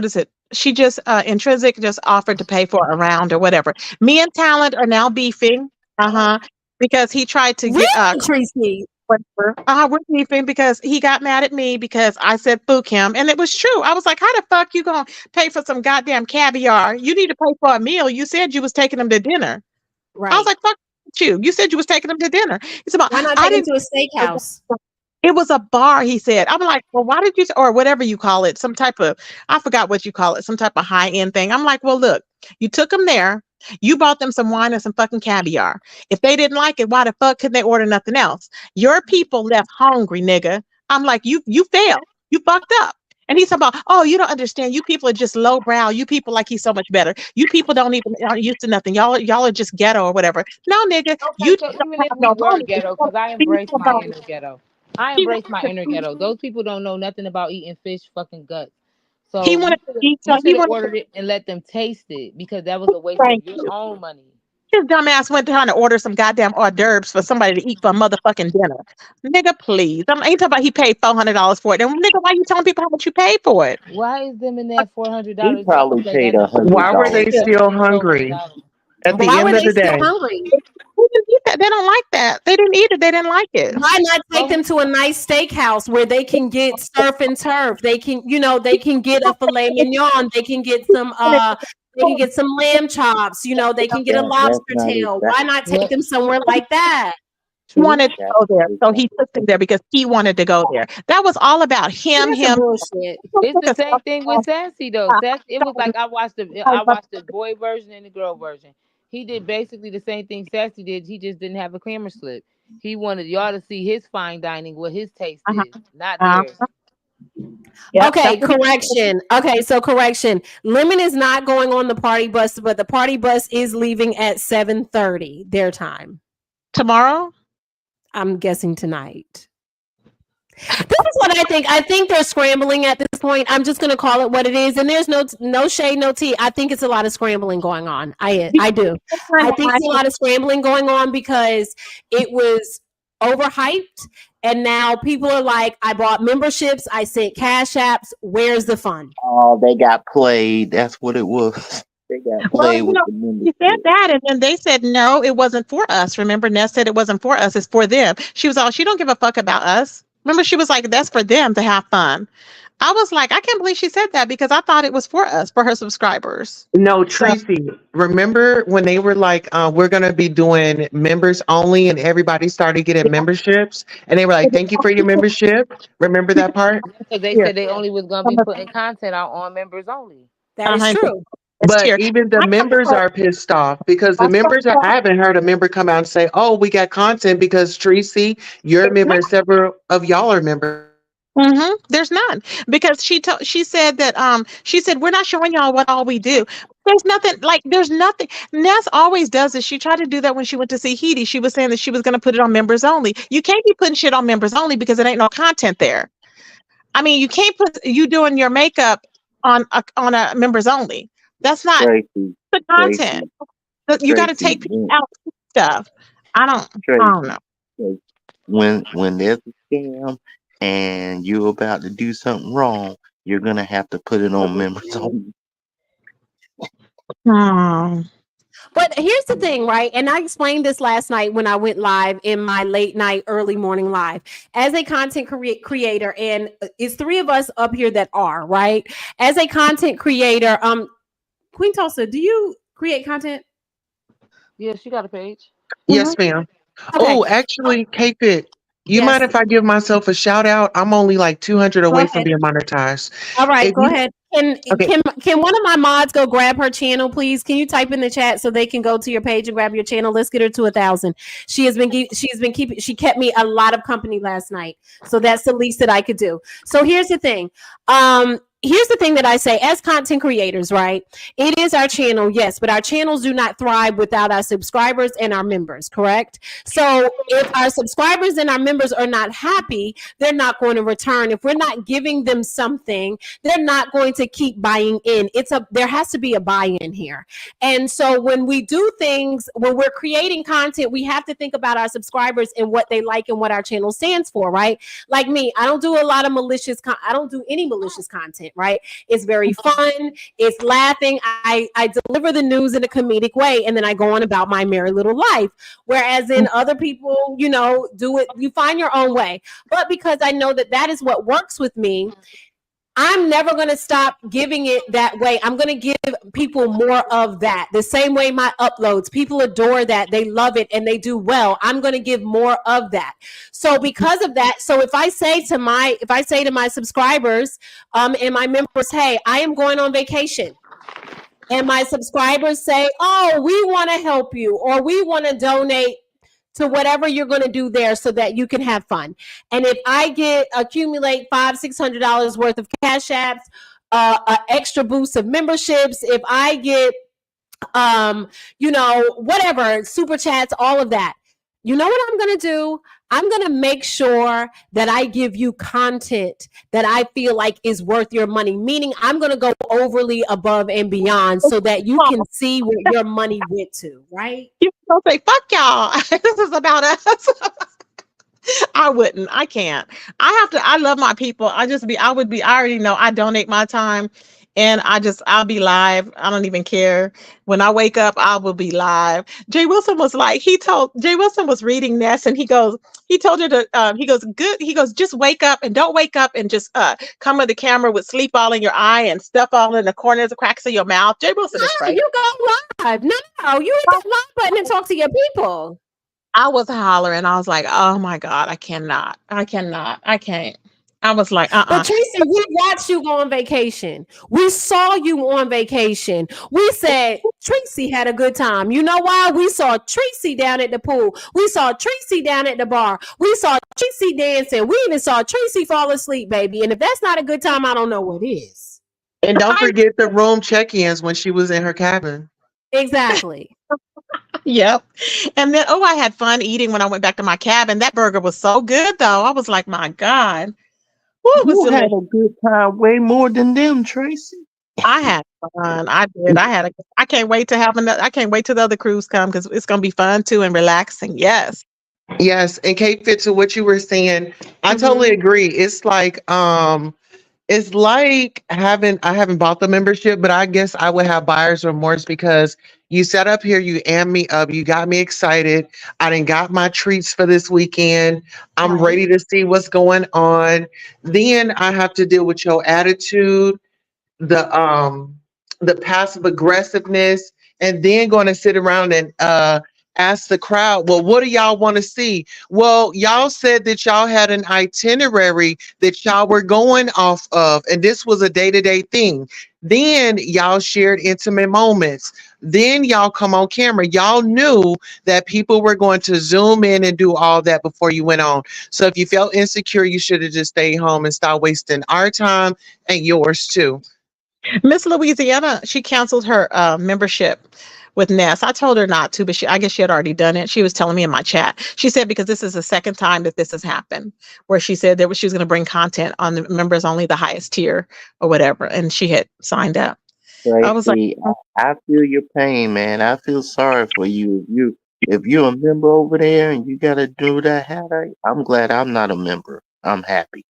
is it? She just Intrinsic just offered to pay for a round or whatever. Me and Talent are now beefing. Because he tried to
Really,
get
Tracy?
whatever. We're beefing because he got mad at me because I said fuck him, and it was true. I was like, "How the fuck you gonna pay for some goddamn caviar? You need to pay for a meal. You said you was taking him to dinner." I was
Right.
like, "Fuck you! You said you was taking him to dinner." He said,
Why not
"I
take him
didn't."
to a steakhouse?
It was a bar, he said. I'm like, well, why did you, or whatever you call it, some type of, I forgot what you call it, some type of high end thing. I'm like, well, look, you took them there, you bought them some wine and some fucking caviar. If they didn't like it, why the fuck couldn't they order nothing else? Your people left hungry, nigga. I'm like, you failed. You fucked up. And he's talking about, oh, you don't understand. You people are just lowbrow. You people like he's so much better. You people don't even are used to nothing. Y'all are just ghetto or whatever. No, nigga,
Okay,
you
so
don't
even if
have
we
no
were
money.
ghetto, because I
He's
embrace my
about-
inner ghetto. I
he
embrace my
wanted
inner
to
ghetto. Those people don't know nothing about eating fish fucking guts. So
He
you
wanted to eat.
you
He
should have
wanted
ordered it and let them taste it, because that was a waste of
Thank
your
you.
own money.
His dumbass went trying to order some goddamn hors d'oeuvres for somebody to eat for a motherfucking dinner. Nigga, please. I ain't talking about he paid $400 for it. And nigga, why you telling people how much you paid for it?
Why is them in that $400?
He probably paid
Why were they
$100.
still hungry? At the
Why were
end of
they
the
still
day,
hungry?
Who didn't eat that? They don't like that. They didn't eat it. They didn't like it.
Why not take them to a nice steakhouse where they can get surf and turf? They can, they can get a filet mignon. They can get some lamb chops. They can get a
That's
lobster
not
tail.
exact.
Why not take them somewhere like that?
He wanted to
That's
go there. So
exactly.
he took them there because he wanted to go there. That was all about him,
That's some
him.
bullshit.
It's the same thing with Sassy though. Sassy, it was like I watched the boy version and the girl version. He did basically the same thing Sassy did. He just didn't have a camera slip. He wanted y'all to see his fine dining, what his taste is, not theirs.
Yep,
Okay,
that's what-
correction. Okay, so correction. Lemon is not going on the party bus, but the party bus is leaving at 7:30 their time.
Tomorrow?
I'm guessing tonight. This is what I think. I think they're scrambling at this point. I'm just going to call it what it is. And there's no shade, no tea. I think it's a lot of scrambling going on. I do. I think it's a lot of scrambling going on because it was overhyped. And now people are like, I bought memberships. I sent cash apps. Where's the fun?
Oh, they got played. That's what it was. They got played with the
You
membership.
said that, and then they said no, it wasn't for us. Remember, Ness said it wasn't for us; it's for them. She was all, she don't give a fuck about us. Remember, she was like, that's for them to have fun. I was like, I can't believe she said that because I thought it was for us, for her subscribers.
no, Tracy, remember when they were like, we're going to be doing members only, and everybody started getting memberships, and they were like, thank you for your membership. Remember that part?
Because they
Yeah.
said they only was gonna be putting content out on members only.
That is
Uh-huh.
true.
But
Here.
even the members are pissed off because the members I haven't heard a member come out and say, oh, we got content because Tracy, you're a member, and several of y'all are members.
There's none because she said that she said we're not showing y'all what all we do. There's nothing. Ness always does this. She tried to do that when she went to see Heidi. She was saying that she was going to put it on members only. You can't be putting shit on members only because it ain't no content there. I mean, you can't put you doing your makeup on a members only. That's not
Tracy,
the content. You got to
Tracy,
take out stuff. I don't know.
Tracy, when there's a scam and you're about to do something wrong, you're gonna have to put it on members only.
But here's the thing, right? And I explained this last night when I went live in my late night, early morning live. As a content creator, and it's three of us up here that are, right? As a content creator, Queen Tulsa, do you create content?
Yeah, she got a page.
Yes, ma'am.
Okay.
Oh, actually, K-Fit, you
Yes.
mind if I give myself a shout out? I'm only like 200 away from
ahead.
being monetized.
All right,
If
go
you-
ahead. Can one of my mods go grab her channel, please? Can you type in the chat so they can go to your page and grab your channel? Let's get her to 1,000. She kept me a lot of company last night, so that's the least that I could do. So here's the thing. here's the thing that I say as content creators, right? It is our channel, yes, but our channels do not thrive without our subscribers and our members, correct? So if our subscribers and our members are not happy, they're not going to return. If we're not giving them something, they're not going to keep buying in. There has to be a buy-in here. And so when we do things, when we're creating content, we have to think about our subscribers and what they like and what our channel stands for, right? Like me, I don't do a lot of I don't do any malicious content, right? It's very fun. It's laughing. I deliver the news in a comedic way, and then I go on about my merry little life. Whereas in other people, you know, do it, you find your own way. But because I know that that is what works with me, I'm never going to stop giving it that way. I'm going to give people more of that. The same way my uploads, people adore that. They love it and they do well. I'm going to give more of that. So because of that, so if I say to my subscribers and my members, hey, I am going on vacation. And my subscribers say, oh, we want to help you, or we want to donate to whatever you're going to do there so that you can have fun. And if I accumulate $500-$600 worth of cash apps, an extra boost of memberships, if I get, whatever, super chats, all of that, you know what I'm going to do? I'm going to make sure that I give you content that I feel like is worth your money, meaning I'm going to go overly above and beyond so that you can see where your money went to, right?
You don't say, fuck y'all. This is about us. I wouldn't. I can't. I love my people. I already know I donate my time. And I'll be live. I don't even care. When I wake up, I will be live. Jay Wilson was like, Jay Wilson was reading Ness and he told her to, just wake up and don't wake up and just come with the camera with sleep all in your eye and stuff all in the corners of cracks of your mouth. Jay Wilson is crazy.
You go live. No, you hit the live button and talk to your people.
I was hollering. I was like, oh my God, I can't. I was like,
But Tracy, we watched you go on vacation. We saw you on vacation. We said Tracy had a good time. You know why? We saw Tracy down at the pool. We saw Tracy down at the bar. We saw Tracy dancing. We even saw Tracy fall asleep, baby. And if that's not a good time, I don't know what is.
And don't forget the room check-ins when she was in her cabin.
Exactly.
Yep. And then, I had fun eating when I went back to my cabin. That burger was so good, though. I was like, my God.
You had a good time way more than them, Tracy.
I had fun. I did. I can't wait to have another. I can't wait till the other cruise come because it's gonna be fun too and relaxing. Yes.
Yes. And Kate, fit to what you were saying. I totally agree. It's like I haven't bought the membership, but I guess I would have buyer's remorse because you set up here, you amped me up, you got me excited. I done got my treats for this weekend. I'm ready to see what's going on. Then I have to deal with your attitude, the passive aggressiveness, and then going to sit around and ask the crowd, well, what do y'all want to see? Well, y'all said that y'all had an itinerary that y'all were going off of, and this was a day-to-day thing. Then y'all shared intimate moments. Then y'all come on camera. Y'all knew that people were going to zoom in and do all that before you went on. So if you felt insecure, you should have just stayed home and stopped wasting our time and yours too.
Miss Louisiana, she canceled her membership with Ness. I told her not to, but I guess she had already done it. She was telling me in my chat. She said because this is the second time that this has happened, where she said that she was going to bring content on the members only, the highest tier or whatever, and she had signed up.
Tracy, I was like, I feel your pain, man. I feel sorry for you. If you're a member over there and you got to do that headache, I'm glad I'm not a member. I'm happy.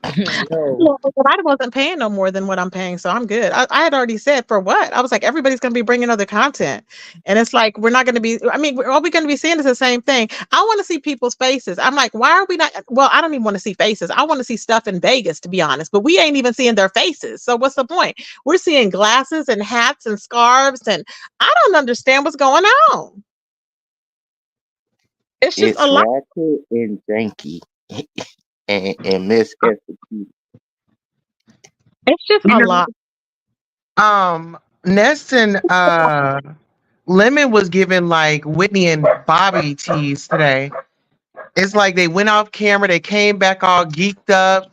Well, I wasn't paying no more than what I'm paying, so I'm good. I had already said for what? I was like, everybody's going to be bringing other content. And it's like, we're not going to be, all we're going to be seeing is the same thing. I want to see people's faces. I'm like, why are we not? Well, I don't even want to see faces. I want to see stuff in Vegas, to be honest, but we ain't even seeing their faces. So what's the point? We're seeing glasses and hats and scarves, and I don't understand what's going on. It's just a lot.
Ratchet and janky. And Miss Execute.
It's just a lot.
Ness and Lemon was given like Whitney and Bobby tease today. It's like they went off camera, they came back all geeked up.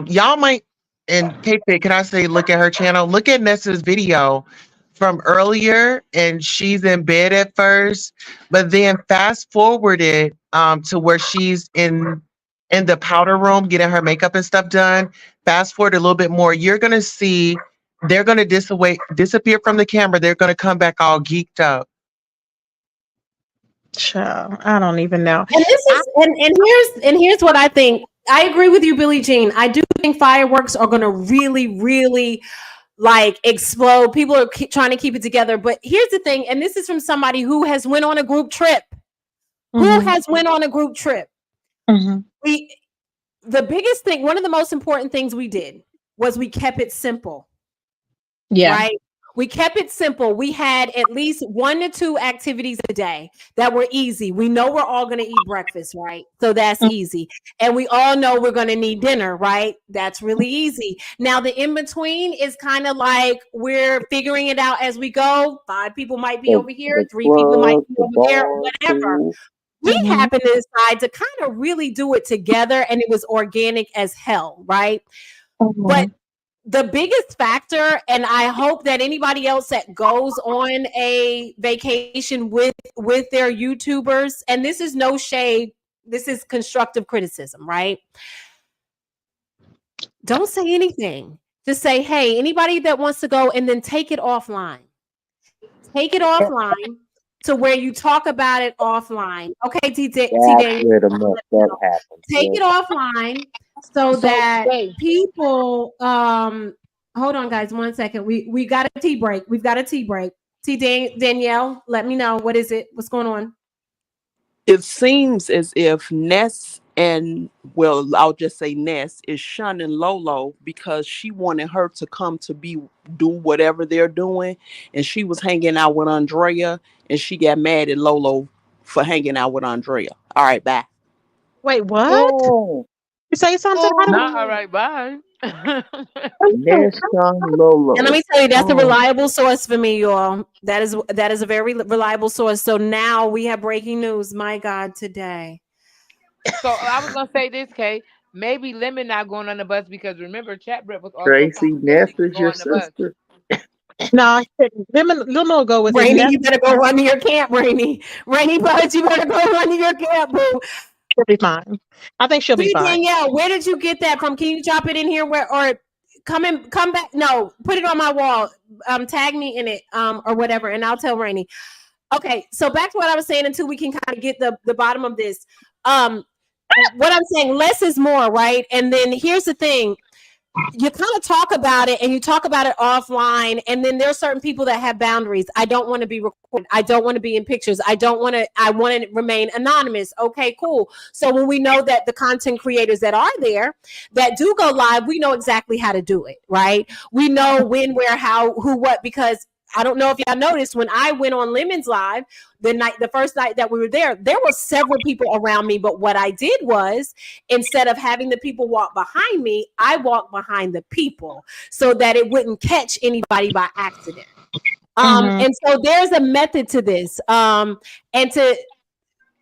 Y'all might and Kate, can I say, look at her channel? Look at Nessa's video from earlier, and she's in bed at first, but then fast forward it to where she's in the powder room getting her makeup and stuff done. Fast forward a little bit more, you're gonna see they're gonna disappear from the camera. They're gonna come back all geeked up.
Child, I don't even know.
And this is and here's what I think. I agree with you, Billie Jean. I do think fireworks are going to really, really like explode. People are trying to keep it together. But here's the thing, and this is from somebody who has went on a group trip. Who has went on a group trip? The biggest thing, one of the most important things we did was we kept it simple.
Yeah.
Right. We kept it simple. We had at least 1 to 2 activities a day that were easy. We know we're all going to eat breakfast, right? So that's easy. And we all know we're going to need dinner, right? That's really easy. Now, the in-between is kind of like we're figuring it out as we go. 5 people might be over here. 3 people might be over there, whatever. We happened to decide to kind of really do it together, and it was organic as hell, right? But the biggest factor, and I hope that anybody else that goes on a vacation with their YouTubers, and this is no shade, this is constructive criticism, right? Don't say anything. Just say, hey, anybody that wants to go, and then take it offline. Take it offline to where you talk about it offline. Okay, T-Day. Take it offline. So that people, hold on, guys, 1 second. We got a tea break. We've got a tea break. Danielle, let me know. What is it? What's going on?
It seems as if Ness and, well, I'll just say Ness is shunning Lolo because she wanted her to come to do whatever they're doing, and she was hanging out with Andrea, and she got mad at Lolo for hanging out with Andrea. All right, bye.
Wait, what? You say something?
Not all right, bye.
And let
me tell you, that's a reliable source for me, y'all. That is a very reliable source. So now we have breaking news. My God, today.
So I was gonna say this, Kay. Maybe Lemon not going on the bus because remember, Chat Brett was also
Tracy Ness is your sister.
No, Lemon will go with
Rainy. You better go run to your camp, Rainy. Rainy Bud, you better go run to your camp, boo.
She'll be fine. I think she'll be fine.
Danielle, where did you get that from? Can you drop it in here or come back? No, put it on my wall. Tag me in it, or whatever, and I'll tell Rainy. Okay, so back to what I was saying until we can kind of get the bottom of this. What I'm saying, less is more, right? And then here's the thing. You kind of talk about it and you talk about it offline, and then there are certain people that have boundaries. I don't want to be recorded. I don't want to be in pictures. I want to remain anonymous. Okay, cool. So when we know that the content creators that are there that do go live, we know exactly how to do it, right? We know when, where, how, who, what, because I don't know if y'all noticed when I went on Lemon's live the first night that we were there were several people around me. But what I did was, instead of having the people walk behind me, I walked behind the people so that it wouldn't catch anybody by accident. And so there's a method to this.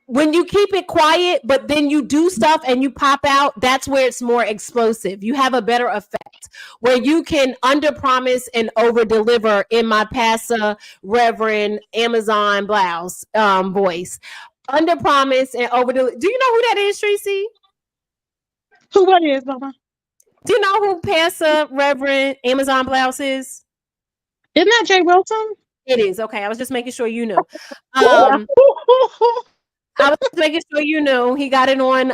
When you keep it quiet, but then you do stuff and you pop out, that's where it's more explosive. You have a better effect where you can under promise and over deliver in my Pastor Reverend Amazon blouse voice. Under promise and over deliver. Do you know who that is, Tracy?
Who that is, Mama?
Do you know who Pastor Reverend Amazon blouse is?
Isn't that Jay Wilson?
It is. Okay, I was just making sure you knew. I was making sure you knew. He got it on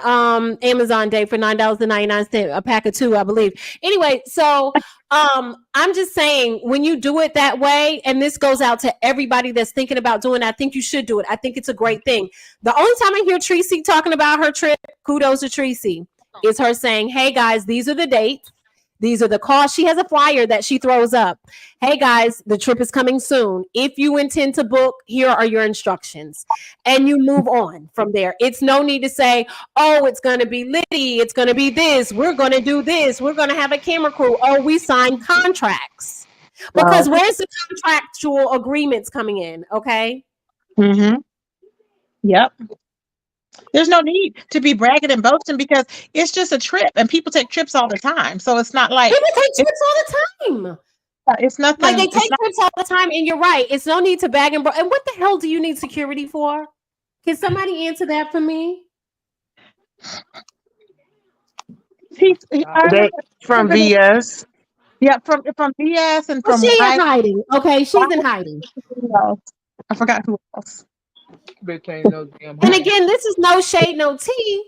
Amazon Day for $9.99, a pack of 2, I believe. Anyway, so I'm just saying, when you do it that way, and this goes out to everybody that's thinking about doing it, I think you should do it. I think it's a great thing. The only time I hear Tracy talking about her trip, kudos to Tracy, is her saying, hey guys, these are the dates. These are the costs. She has a flyer that she throws up. Hey guys, the trip is coming soon. If you intend to book, here are your instructions. And you move on from there. It's no need to say, oh, it's going to be Liddy. It's going to be this. We're going to do this. We're going to have a camera crew. Oh, we signed contracts. Because where's the contractual agreements coming in? Okay.
Yep. There's no need to be bragging and boasting because it's just a trip, and people take trips all the time. So it's not like
People take trips all the time.
it's nothing.
Like they take trips all the time, and you're right. It's no need to bag and and what the hell do you need security for? Can somebody answer that for me?
From VS.
Yeah, from VS and from.
She is hiding. Okay, she's in hiding.
I forgot who else.
And again, this is no shade, no tea.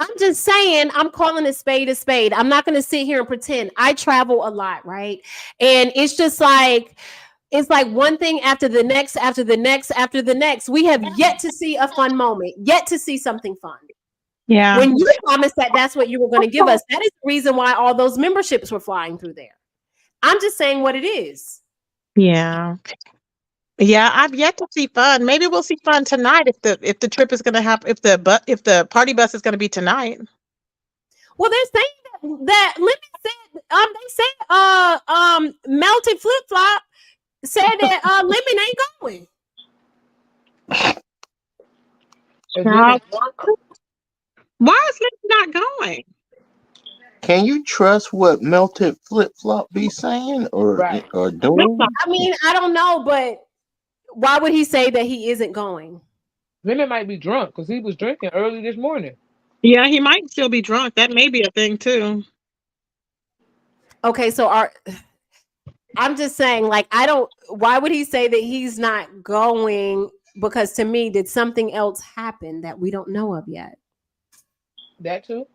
I'm just saying, I'm calling a spade a spade. I'm not going to sit here and pretend. I travel a lot, right? And it's just like, it's like one thing after the next, after the next, after the next. We have yet to see a fun moment, yet to see something fun.
Yeah.
When you promised that that's what you were going to give us, that is the reason why all those memberships were flying through there. I'm just saying what it is.
Yeah. Yeah, I've yet to see fun. Maybe we'll see fun tonight if the trip is going to happen. If the party bus is going to be tonight.
Well, they're saying that Lemon said Melted Flip Flop said that Lemon ain't going.
Why is Lemon not going?
Can you trust what Melted Flip Flop be saying or doing?
I mean, I don't know, but why would he say that he isn't going?
Lemon might be drunk because he was drinking early this morning.
Yeah, he might still be drunk. That may be a thing too.
Okay, so I'm just saying, like, why would he say that he's not going? Because to me, did something else happen that we don't know of yet?
That too?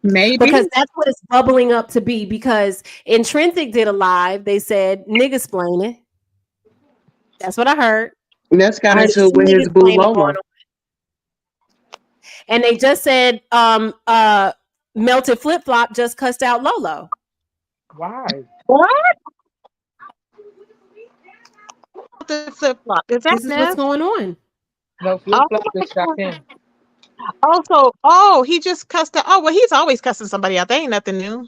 Maybe.
Because that's what it's bubbling up to be. Because Intrinsic did a live. They said, niggas explain it. That's what I heard.
Ness got into it with his boo Lola.
And they just said Melted Flip Flop just cussed out Lolo.
Why?
What? The flip flop. Is that
this is what's going on?
No, Flip Flop just shot him.
Also, he just cussed out. Oh, well, he's always cussing somebody out. That ain't nothing new.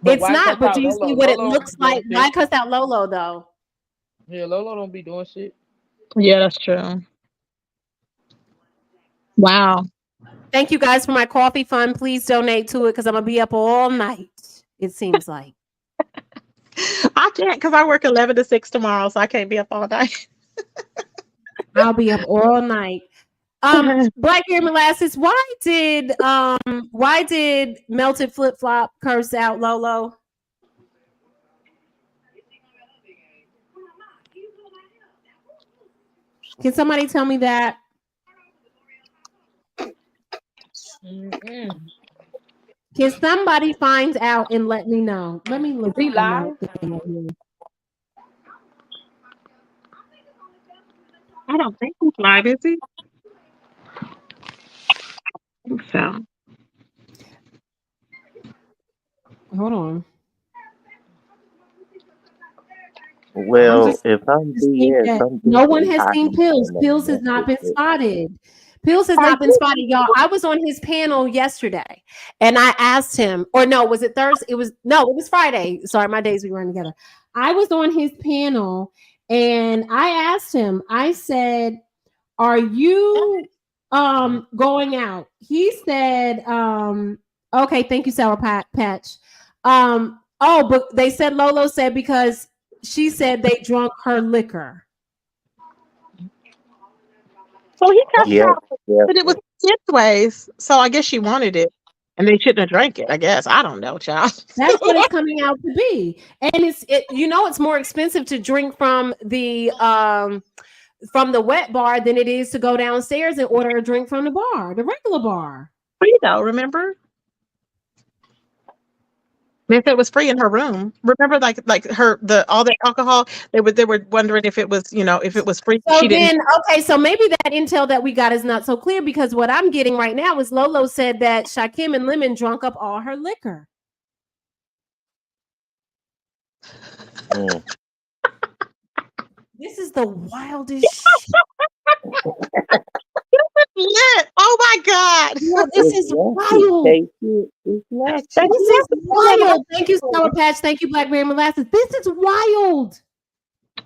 But
it's not, but do you see what it looks like? Why
Shit.
cuss out Lolo though?
Yeah, Lolo don't be doing shit.
Yeah, that's true. Wow.
Thank you guys for my coffee fund. Please donate to it because I'm gonna be up all night. It seems like.
I can't because I work 11 to 6 tomorrow, so I can't be up all night.
I'll be up all night. Black Hair Molasses, why did Melted Flip Flop curse out Lolo? Can somebody tell me that? Can somebody find out and let me know? Let me look.
Is he live?
I don't think he's live, is he? I think so.
Hold on.
Well, if I'm BS,
no one has seen Pills. Pills has not been spotted. Pills has not been spotted, y'all. I was on his panel yesterday, and I asked him, or no, was it Thursday? It was Friday. Sorry, my days we run together. I was on his panel, and I asked him. I said, "Are you going out?" He said, "Okay, thank you, Sour Patch." Oh, but they said Lolo said because she said they drunk her liquor.
So he cussed out, but it was his ways. So I guess she wanted it, and they shouldn't have drank it. I guess I don't know, child.
That's what it's coming out to be, and it's more expensive to drink from the wet bar than it is to go downstairs and order a drink from the bar, the regular bar.
Free though, remember? If it was free in her room, remember, like all the alcohol, they were wondering if it was, if it was free.
So so maybe that intel that we got is not so clear because what I'm getting right now is Lolo said that Shakim and Lemon drunk up all her liquor. This is the wildest shit.
Oh my God.
Yeah, this is wild. This is wild. Thank you, Sour Patch. Thank you, Blackberry Molasses. This is wild.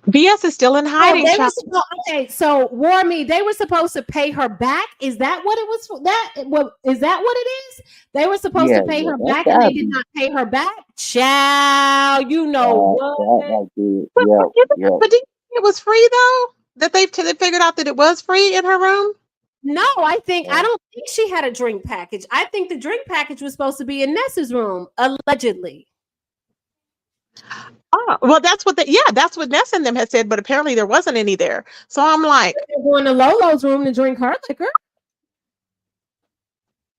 BS is still in
Oh,
hiding,
they were
child.
okay. So, War Me, they were supposed to pay her back. Is that what it was? What is that? What it is? They were supposed to pay her
That
back, and they
gotta
did
be.
not pay her back. Child, you know what?
That right there.
But,
Yep, yep.
but do you think it was free though? That they figured out that it was free in her room?
No, I don't think she had a drink package. I think the drink package was supposed to be in Nessa's room, allegedly.
Oh, well, that's what that's what Ness and them had said, but apparently there wasn't any there. So I'm like,
They're going to Lolo's room to drink her liquor.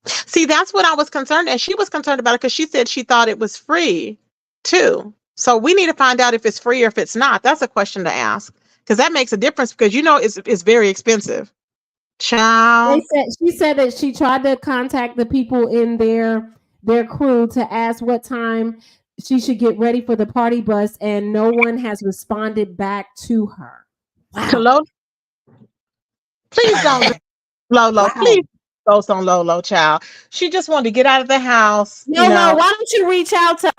see, that's what I was concerned, and she was concerned about it because she said she thought it was free too. So we need to find out if it's free or if it's not. That's a question to ask because that makes a difference because it's very expensive. Child.
She said that she tried to contact the people in their crew to ask what time she should get ready for the party bus, and no one has responded back to her. Wow.
To Lolo? Please don't, Lolo.
Wow.
Please ghost on Lolo, child. She just wanted to get out of the house.
No, why don't you reach out to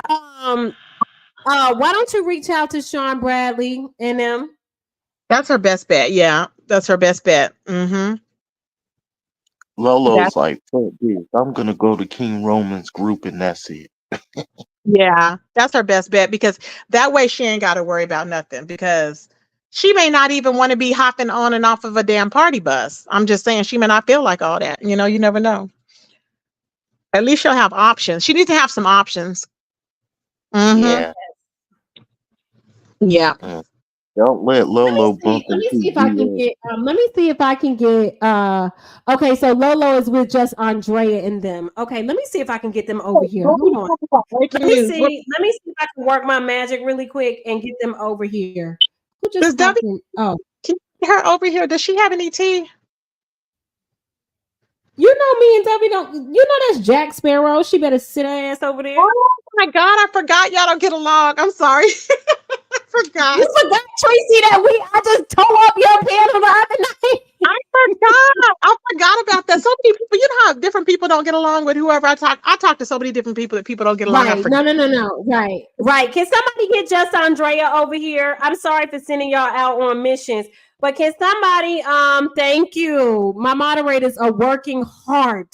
why don't you reach out to Sean Bradley and them?
That's her best bet. Yeah, that's her best bet. Mm-hmm.
Lolo's like, fuck this. I'm gonna go to King Roman's group and that's it.
Yeah, that's her best bet because that way she ain't got to worry about nothing because she may not even want to be hopping on and off of a damn party bus. I'm just saying she may not feel like all that. You never know. At least she'll have options. She needs to have some options. Mm-hmm. Yeah.
Don't let Lolo bump
Let me
into
see if I can get. Let me see if I can get. Okay, so Lolo is with just Andrea and them. Okay, let me see if I can get them over here. Hold on. Let me see. Let me see if I can work my magic really quick and get them over here. Who just
Debbie?
Oh,
Can you get her over here? Does she have any tea?
You know me and Debbie don't. You know that's Jack Sparrow. She better sit her ass over there.
Oh my God, I forgot y'all don't get along. I'm sorry. I forgot.
You forgot, Tracy, that I just tore up your panel the other night.
I forgot about that. So many people, you know how different people don't get along with whoever I talk to so many different people that people don't get along.
Right. No. Right. Can somebody get just Andrea over here? I'm sorry for sending y'all out on missions, but can somebody, thank you. My moderators are working hard.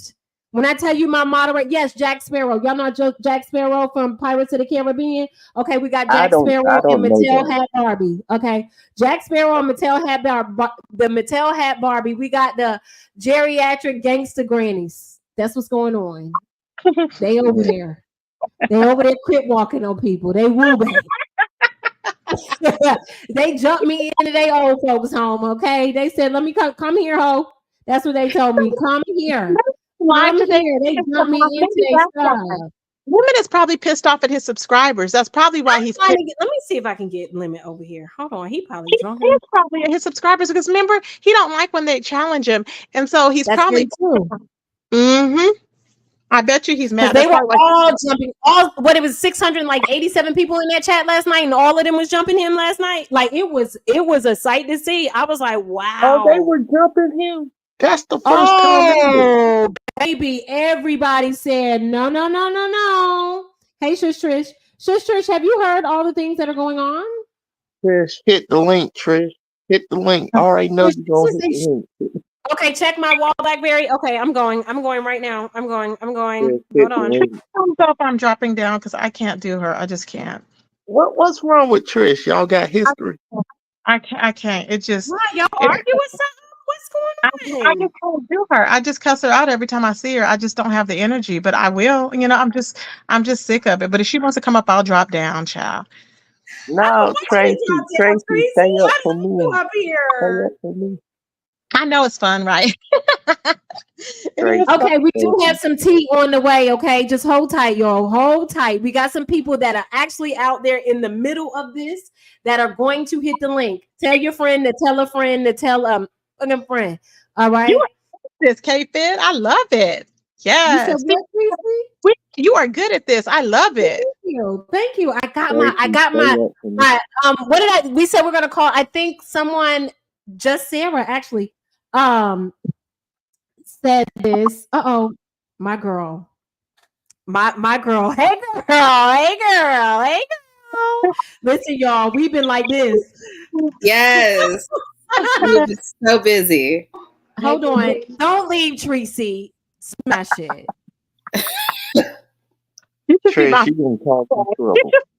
When I tell you my moderator, yes, Jack Sparrow. Y'all know Jack Sparrow from Pirates of the Caribbean? Okay, we got Jack Sparrow and Mattel Hat Barbie. Okay, Jack Sparrow and Mattel Hat the Mattel Hat Barbie. We got the geriatric gangster grannies. That's what's going on. They over there. They over there quit walking on people. They woo baby. They jumped me into their old folks' home. Okay, they said, "Let me come here, ho." That's what they told me. Come here. They jumped me into their stuff.
Lemon is probably pissed off at his subscribers. That's probably why he's.
Let me see if I can get Lemon over here. Hold on, he probably drunk.
He's probably at his subscribers because remember he don't like when they challenge him, and so he's probably. Mm-hmm. I bet you he's mad.
They were all jumping. It was 687 people in that chat last night, and all of them was jumping him last night. Like it was a sight to see. I was like, wow.
Oh, they were jumping him. That's the first time.
Baby, everybody said no. Hey, Shush Trish, have you heard all the things that are going on?
Trish, hit the link, Trish. Hit the link. I already know you're going to hit the link.
Okay, check my wall, Blackberry. Okay, I'm going right now. I'm going. Hold on.
I'm dropping down because I can't do her. I just can't.
What's wrong with Trish? Y'all got history.
I can't. It just.
What, y'all argue with something? What's going on?
I just can't do her. I just cuss her out every time I see her. I just don't have the energy, but I will. I'm just sick of it. But if she wants to come up, I'll drop down, child.
No, Tracy, stay up for me. Stay up for me.
I know it's fun, right?
Okay, we do have some tea on the way. Okay, just hold tight, y'all. Hold tight. We got some people that are actually out there in the middle of this that are going to hit the link. Tell your friend to tell a friend to tell a friend. All right.
You are this K-Fit. I love it. Yes. You are good at this. I love it.
Thank you. I got my we said we're gonna call. I think someone, just Sarah actually, said this. My girl. My girl. Hey girl. Listen, y'all, we've been like this.
Yes. We've been so busy.
Hold on. Don't leave, Tracy. Smash it.
Trish, you gonna cause some trouble.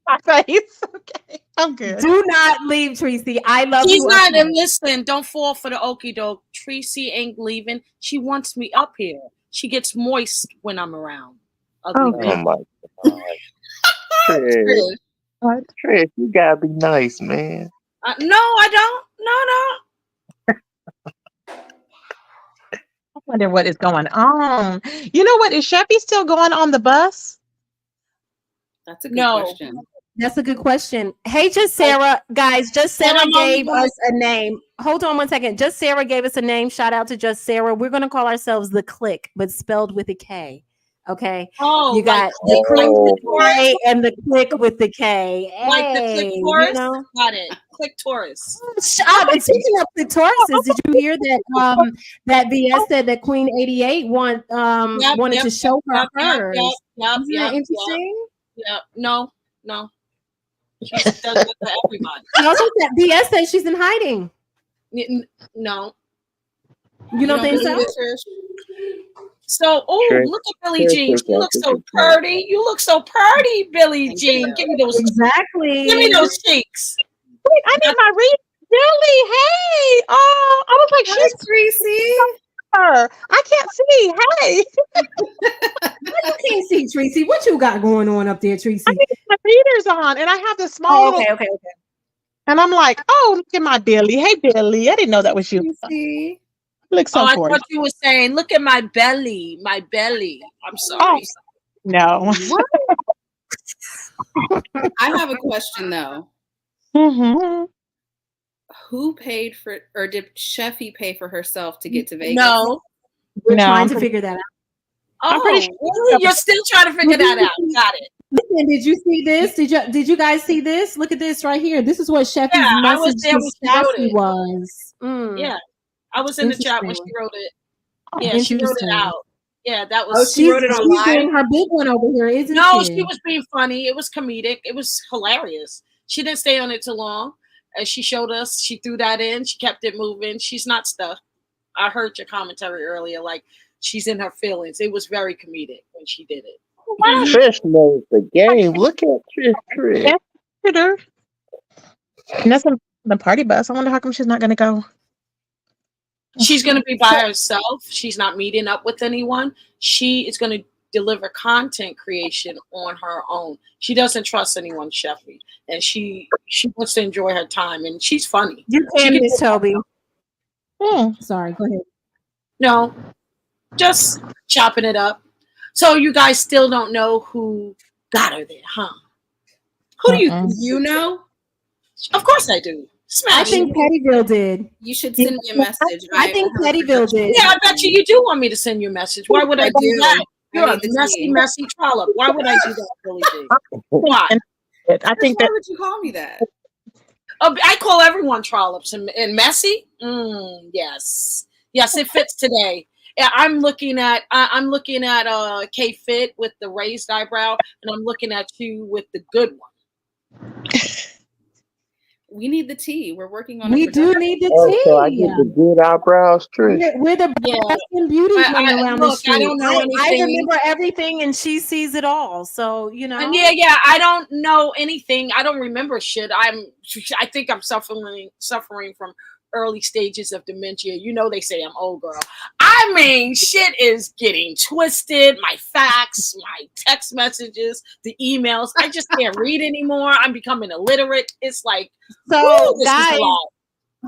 My face. Okay, I'm good.
Do not leave, Tracy. I love
She's
you.
not, and listen, don't fall for the okie doke. Tracy ain't leaving. She wants me up here. She gets moist when I'm around. Ugly
Oh
bitch.
my God. Trish, Trish, you gotta be nice, man.
No, I don't. No.
I wonder what is going on. You know what? Is Sheffy still going on the bus?
That's a good question.
That's a good question. Hey, just Sarah, guys. Just Sarah gave us a name. Hold on one second. Just Sarah gave us a name. Shout out to Just Sarah. We're gonna call ourselves the Click, but spelled with a K. Okay.
Oh,
you got the Click K and the Click with the K.
Like the Click
Hey,
Taurus?
you know?
Got it. Click Taurus.
And speaking of the Tauruses, did you hear that that VS said that Queen 88 wanted to show her hers? Isn't that interesting?
Yeah. No. She does that to everybody.
And also that VS said she's in hiding.
No.
You don't think so?
So, look at Billie Jean. She looks so pretty. You look so pretty, Billie Jean. Give me those.
Exactly.
Give me those cheeks.
Wait, I need my read. Billy, hey. Oh, I was like, she's
Tracy.
I can't see. Hey.
You can't see, Tracy. What you got going on up there, Tracy?
I need my readers on, and I have the small.
Okay.
And I'm like, oh, look at my Billy. Hey, Billy. I didn't know that was you.
See?
Look so
I
gorgeous.
thought you were saying, look at my belly. My belly. I'm sorry.
No.
I have a question though.
Mm-hmm.
Who paid for, or did Sheffy pay for herself to get to Vegas?
No.
We're trying to figure that out.
Oh, really? You're still trying to figure that out. Got it.
Listen, did you see this? Did you guys see this? Look at this right here. This is what Sheffy's
I was
message
there
to
when she wrote
Sassy
it.
was.
Yeah. I was in the chat when she wrote it. Yeah, she wrote it
Interesting.
out. Yeah, that was.
She's doing her big one over here, isn't she?
She was being funny. It was comedic. It was hilarious. She didn't stay on it too long. As she showed us, she threw that in. She kept it moving. She's not stuck. I heard your commentary earlier, like she's in her feelings. It was very comedic when she did it.
Trish knows the game. Look at Trish.
And that's on the party bus. I wonder how come she's not going to go.
She's going to be by herself. She's not meeting up with anyone. She is going to deliver content creation on her own. She doesn't trust anyone, Sheffy, and she wants to enjoy her time. And she's funny.
You can, Miss Toby. Sorry, go ahead.
No, just chopping it up. So you guys still don't know who got her there, huh? Who do you know? Of course I do.
I think Pettyville did.
You should send me a message.
I think Pettyville did.
Yeah, I bet you do want me to send you a message. Why would I do that? You're a messy trollop. Why would I do that, Billie Jean? Why?
I think
Why would you call me that?
I call everyone trollops and messy. Yes, it fits today. Yeah, I'm looking at K Fit with the raised eyebrow, and I'm looking at you with the good one.
We need the tea. We're working on.
We do need the tea.
So I get the good eyebrows, Trish.
We're the best in beauty around the street.
I don't know anything.
I remember everything, and she sees it all. So you know.
Yeah. I don't know anything. I don't remember shit. I think I'm suffering from early stages of dementia. You know, they say I'm old girl. I mean, shit is getting twisted. My fax, my text messages, the emails. I just can't read anymore. I'm becoming illiterate. It's like,
so guys,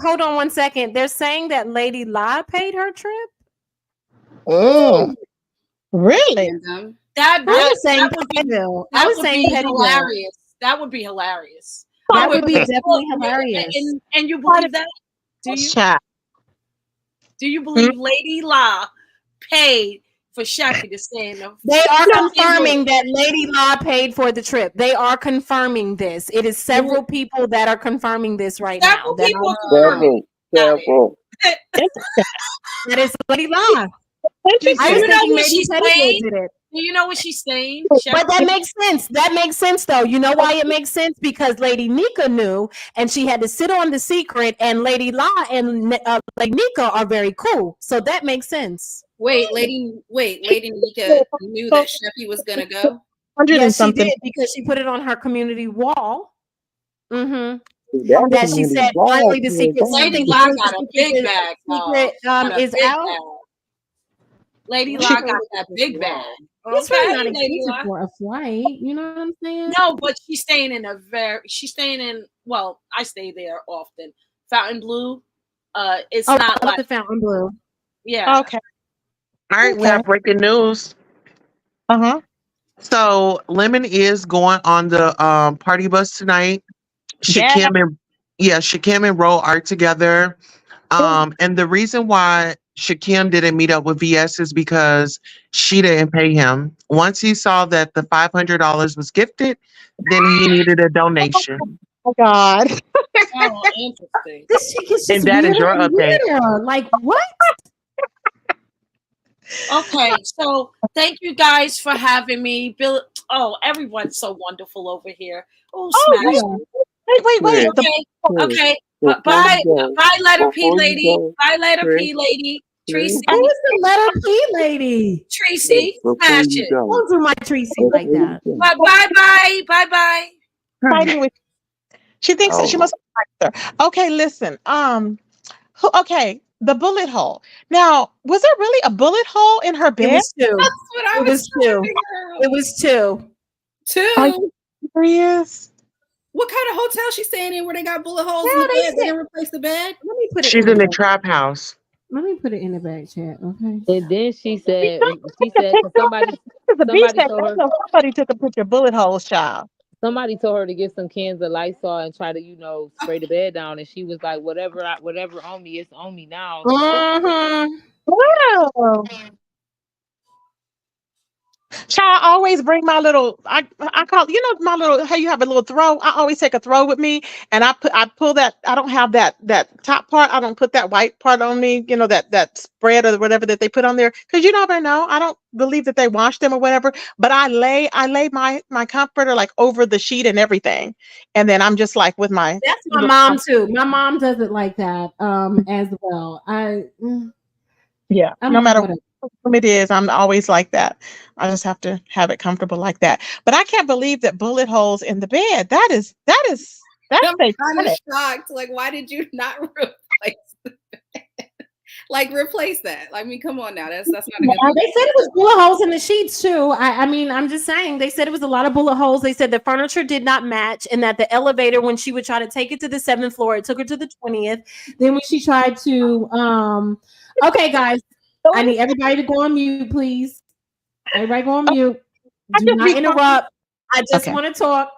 hold on one second. They're saying that Lady La paid her trip.
Oh,
really?
That
would be
hilarious. That would be hilarious.
That would be definitely hilarious.
And you believe that? Do you believe Lady La paid for Sheffy to stay in the?
They are confirming that Lady La paid for the trip. They are confirming this. It is several people that are confirming this right now.
Several.
That is Lady La.
Do you know what she's paying? you know what she's saying?
But that makes sense. That makes sense, though. You know why it makes sense? Because Lady Nika knew, and she had to sit on the secret. And Lady La and Lady Nika are very cool, so that makes sense.
Lady Nika knew that Sheffy was gonna go.
Yes, she did, because she put it on her community wall. Mm-hmm. That she said finally the secret.
Lady La got a big bag.
Secret is out.
Lady La got that big bag.
It's really not
Lady
expensive
La.
for a flight. You know what I'm saying?
No, but she's staying in. Well, I stay there often. Fontainebleau. It's not like
the Fontainebleau.
Yeah.
Okay.
All right, we have breaking news. So Lemon is going on the party bus tonight. Shakim and Ro are together. And the reason why Shakim didn't meet up with VS is because she didn't pay him. Once he saw that the $500 was gifted, then he needed a donation.
Oh God.
Oh, interesting.
This chick is just
And that is your
weirder and
update.
weirder. Like what?
Okay, so thank you guys for having me. Bill, everyone's so wonderful over here. Oh, smash.
Wait.
Okay. Bye, letter P lady. Bye, letter P lady. Tracy.
Who is the letter P lady?
Tracy. Smash it.
Don't do my Tracy like that.
Bye.
Fighting with. She thinks that she must like her. Okay, listen. Okay, the bullet hole. Now, was there really a bullet hole in her bed?
It was two.
That's what I was
two.
trying to figure out.
It was two.
Are you serious?
What kind of hotel she's staying in where they got bullet holes
Yeah,
in the
they
bed? They
said-
didn't replace the bed?
Let me put it
She's
in
in the
the
trap house.
Let me put it in the back chat, okay?
And then she said somebody
The beach that
told her
somebody took a picture of bullet holes, child.
somebody told her to get some cans of Lysol and try to, spray the bed down. And she was like, whatever on me, it's on me now.
Wow. Child, I always bring my little. I call my little. Hey, you have a little throw. I always take a throw with me, and I pull that. I don't have that top part. I don't put that white part on me. That spread or whatever that they put on there, because you never know. I don't believe that they wash them or whatever. But I lay my comforter like over the sheet and everything, and then I'm just like with my.
That's my mom too. My mom does it like that as well.
No matter what it is, I'm always like that. I just have to have it comfortable like that. But I can't believe that bullet holes in the bed. That's
I'm kind of shocked. Like, why did you not replace the bed? Like, replace that. I mean, come on now. That's not a good thing.
They said it was bullet holes in the sheets too. I mean, I'm just saying. They said it was a lot of bullet holes. They said the furniture did not match, and that the elevator, when she would try to take it to the 7th floor, it took her to the 20th. Then when she tried to, okay, guys, I need everybody to go on mute, please. Everybody go on mute. Do not interrupt. I just want to talk.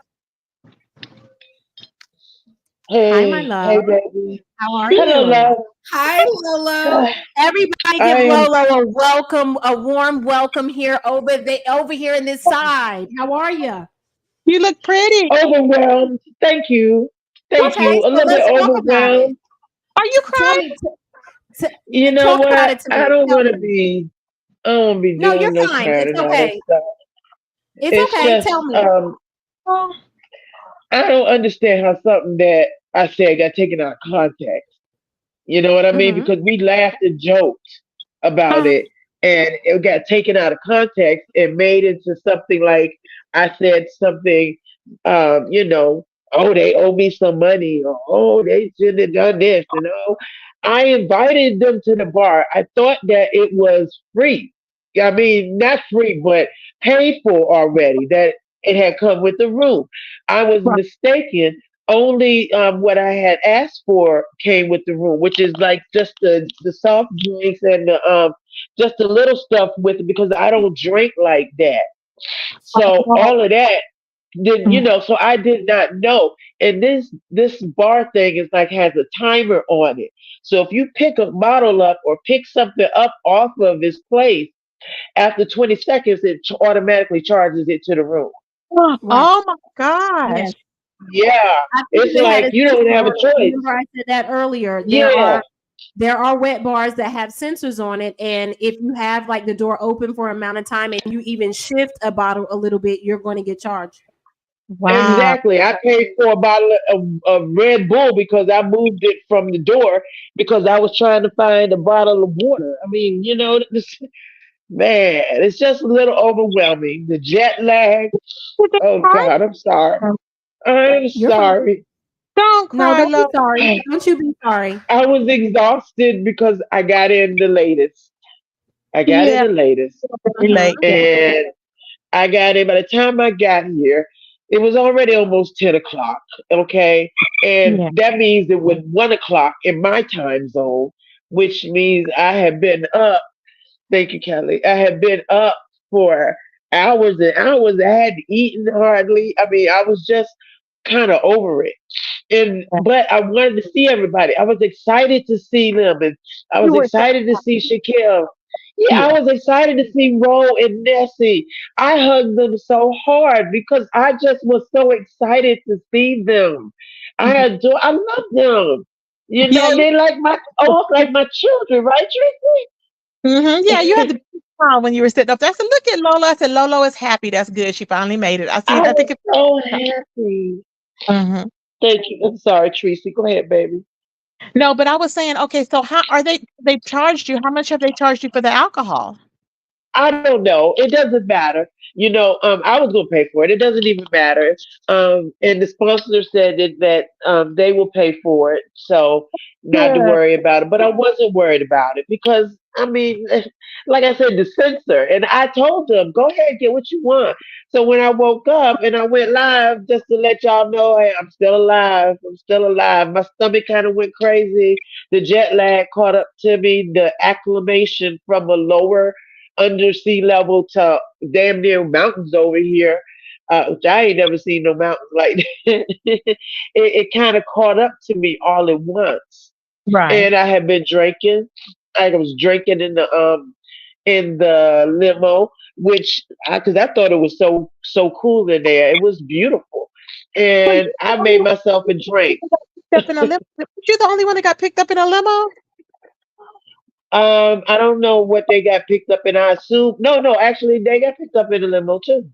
Hey,
hi, my love.
hey, baby.
How are
Hello,
you?
love.
Hi, Lolo.
Everybody give Lolo a warm welcome here over here in this side. How are you?
You look pretty.
Overwhelmed. Thank you. Thank you. A little bit overwhelmed.
Are you crying?
You know
Talk about
what?
it to me.
I don't
Tell
want to
me.
be. I don't want to be
No,
doing
you're
this
fine.
card
It's
and all that
okay.
stuff.
It's okay.
just,
Tell me.
I don't understand how something that I said got taken out of context. You know what I mean? Because we laughed and joked about it, and it got taken out of context and made into something like I said something, oh, they owe me some money, or oh, they shouldn't have done this, I invited them to the bar. I thought that it was free. I mean, not free, but paid for already, that it had come with the room. I was mistaken. Only what I had asked for came with the room, which is like just the soft drinks and the just the little stuff with it, because I don't drink like that. So all of that didn't, so I did not know. And this bar thing is like has a timer on it. So if you pick a bottle up or pick something up off of this place, after 20 seconds, it automatically charges it to the room.
Oh my gosh.
Yeah, it's like you don't have a choice.
Remember I said that earlier.
Yeah.
there are wet bars that have sensors on it, and if you have like the door open for an amount of time and you even shift a bottle a little bit, you're going to get charged.
Wow.
Exactly. I paid for a bottle of Red Bull because I moved it from the door because I was trying to find a bottle of water. I mean, man, it's just a little overwhelming. The jet lag. Oh God, I'm sorry. I'm
You're fine.
sorry.
Don't
No,
cry,
don't be
love.
sorry. Don't you be sorry.
I was exhausted because I got in the latest. I got in
Yeah,
the latest.
relate. Yeah.
And I got in. By the time I got here, it was already almost 10 o'clock. Okay. And
Yeah.
that means it was 1 o'clock in my time zone, which means I had been up. Thank you, Kelly. I had been up for hours and hours. I hadn't eaten hardly. I mean, I was just kind of over it. But I wanted to see everybody. I was excited to see them, and I
You
was
were so
excited to see Shaquille. Yeah,
yeah.
I was excited to see Ro and Nessie. I hugged them so hard because I just was so excited to see them. I love them.
Yeah,
They like my children, right,
yeah, you had
Tracy?
the big smile when you were sitting up there. I said, "Look at Lola." I said, "Lolo is happy. That's good. She finally made it." I see.
I
I
was
think it's.
so happy.
hmm
Thank you. I'm sorry, Tracy. Go ahead, baby.
No, but I was saying, okay. So how are they? They charged you. How much have they charged you for the alcohol?
I don't know. It doesn't matter. I was gonna pay for it. It doesn't even matter. And the sponsor said that they will pay for it, so not to
Good.
worry about it. But I wasn't worried about it because I mean, like I said, the censor, and I told them, go ahead, get what you want. So when I woke up and I went live, just to let y'all know, hey, I'm still alive. I'm still alive. My stomach kind of went crazy. The jet lag caught up to me. The acclimation from a lower under sea level to damn near mountains over here, which I ain't never seen no mountains like that. it kind of caught up to me all at once.
Right.
And I had been drinking. I was drinking in the limo, which because I thought it was so cool in there. It was beautiful,
Well,
and I made myself a drink.
up in a limo. You're the only one that got picked up in a limo.
I don't know what they got picked up in. I assume no, actually they got picked up in a limo too.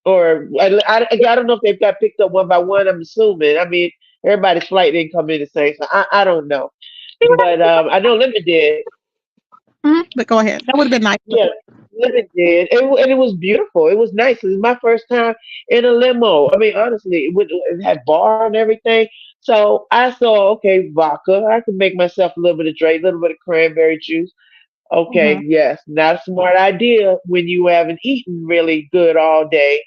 Or I don't know if they've got picked up one by one. I'm assuming. I mean, everybody's flight didn't come in the same. So I don't know, but I know Lemon did.
But go ahead. That would have been nice.
Yeah, Lemon did, and it was beautiful. It was nice. It was my first time in a limo. I mean, honestly, it had bar and everything. So I saw, okay, vodka. I can make myself a little bit of drink, a little bit of cranberry juice. Okay,
Mhm.
yes, not a smart idea when you haven't eaten really good all day,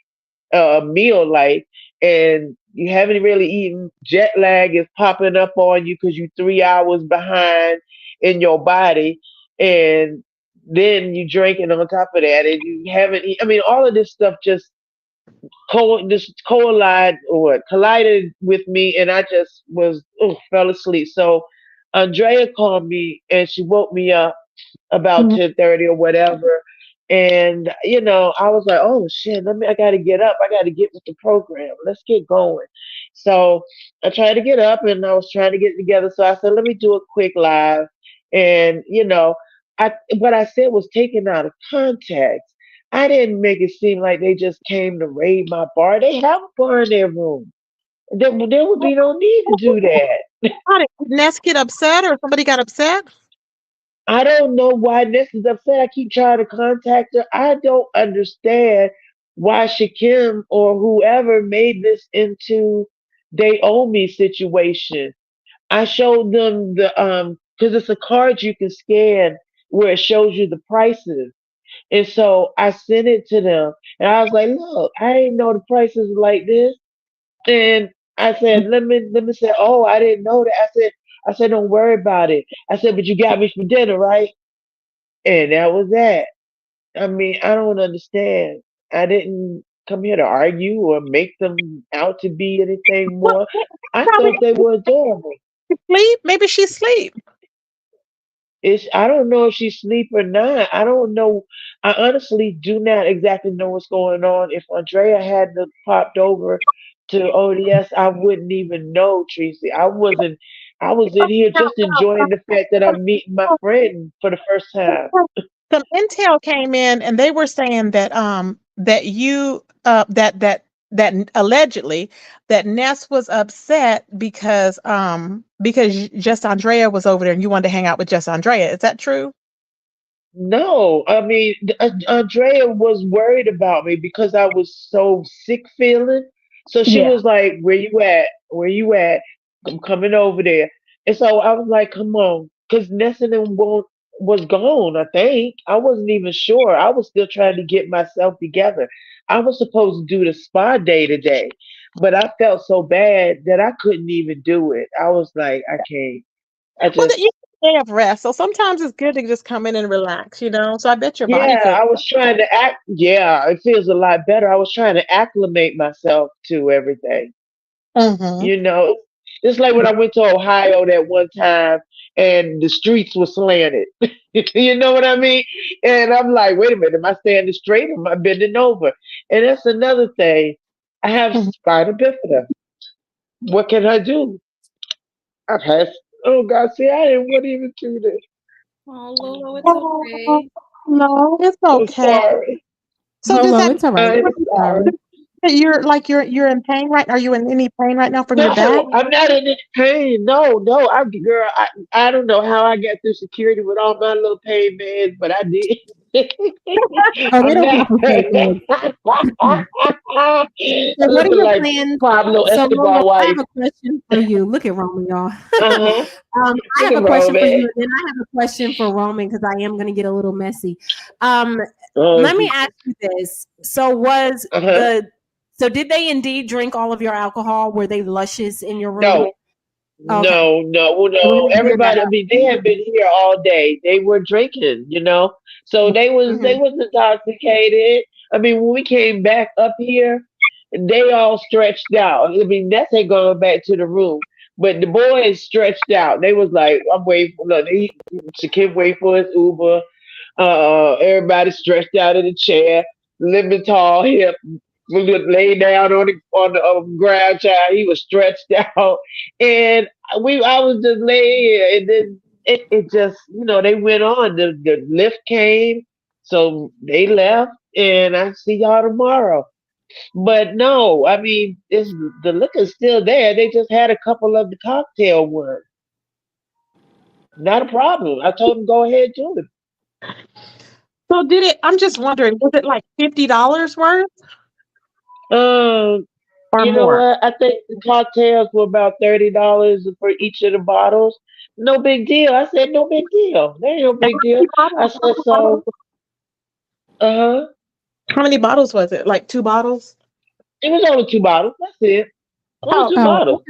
meal like, and you haven't really eaten. Jet lag is popping up on you because you're 3 hours behind in your body, and then you drinking on top of that, and you haven't. I mean, all of this stuff just collided with me, and I just fell asleep. So Andrea called me and she woke me up about
Mhm.
10:30 or whatever. And I was like, oh shit, I gotta get up. I gotta get with the program. Let's get going. So I tried to get up and I was trying to get together. So I said, let me do a quick live. And what I said was taken out of context. I didn't make it seem like they just came to raid my bar. They have a bar in their room. There would be no need to do that.
How did Ness get upset or somebody got upset?
I don't know why Ness is upset. I keep trying to contact her. I don't understand why Shakim or whoever made this into they owe me situation. I showed them the because it's a card you can scan where it shows you the prices. And so I sent it to them and I was like, look, I didn't know the prices were like this. And I said, let me say, oh, I didn't know that. I said, don't worry about it. I said, but you got me for dinner, right? And that was that. I mean, I don't understand. I didn't come here to argue or make them out to be anything
What?
more. I
Probably
thought they were adorable.
sleep. Maybe she sleep.
I don't know if she's asleep or not. I don't know. I honestly do not exactly know what's going on. If Andrea hadn't popped over to ODS, I wouldn't even know, Tracy. I was in here just enjoying the fact that I'm meeting my friend for the first time.
Some intel came in, and they were saying that that you that allegedly that Ness was upset because Just Andrea was over there and you wanted to hang out with Just Andrea. Is that true?
No, I mean, Andrea was worried about me because I was so sick feeling. So she
Yeah.
was like, "Where you at? Where you at? I'm coming over there." And so I was like, "Come on," because Nessun was gone. I think I wasn't even sure. I was still trying to get myself together. I was supposed to do the spa day today, but I felt so bad that I couldn't even do it. I was like, I can't. I
Well,
just
you have rest, so sometimes it's good to just come in and relax, you know. So I bet your body
Yeah,
feels.
I was trying to act. Yeah, it feels a lot better. I was trying to acclimate myself to everything.
Mm-hmm.
You know, it's like when I went to Ohio that one time and the streets were slanted. You know what I mean? And I'm like, wait a minute, am I standing straight or am I bending over? And that's another thing. I have spina bifida. What can I do? I've had, oh God, see, I didn't want to even do this.
Oh, Lolo, it's okay.
No, it's
I'm
okay.
sorry.
So does
Lolo,
that
it's all right.
I'm
Don't be sorry.
you're in pain right? Are you in any pain right now from your back?
No, I'm not in any pain. No, girl. I don't know how I got through security with all my little pain meds, but I did.
Oh, they
I'm
don't
not.
offer fake meds. So what are
Looking
your
like
plans?
Pablo
So Lolo,
Escobar
I have
wife.
a question for you. Look at Roman, y'all.
Uh-huh.
I
Look
have
at
a question for you,
Roman.
and then I have a question for Roman because I am going to get a little messy.
Oh,
Let me ask you this.
uh-huh.
So did they indeed drink all of your alcohol? Were they luscious in your room?
No.
Okay.
No. Everybody, I mean, they have been here all day. They were drinking, so they
Mm-hmm.
was intoxicated. I mean, when we came back up here, they all stretched out. I mean, that's ain't going back to the room. But the boys stretched out. They was like, I'm waiting for look, Shakim wait for his Uber. Everybody stretched out in the chair, limit tall hip. We would lay down on the ground, child. He was stretched out, and I was just laying here, and then it just they went on. The lift came, so they left, and I see y'all tomorrow. But no, I mean, the liquor's still there. They just had a couple of the cocktail ones. Not a problem. I told them go ahead do it.
So did it? I'm just wondering, was it like $50 worth
Um,
or
you know
more?
what? I think the cocktails were about $30 for each of the bottles. No big deal. I said no big deal. There ain't no big deal. I said so. Uh huh.
How many bottles was it? Like 2 bottles?
It was only 2 bottles. That's it. Only two
Oh,
bottles.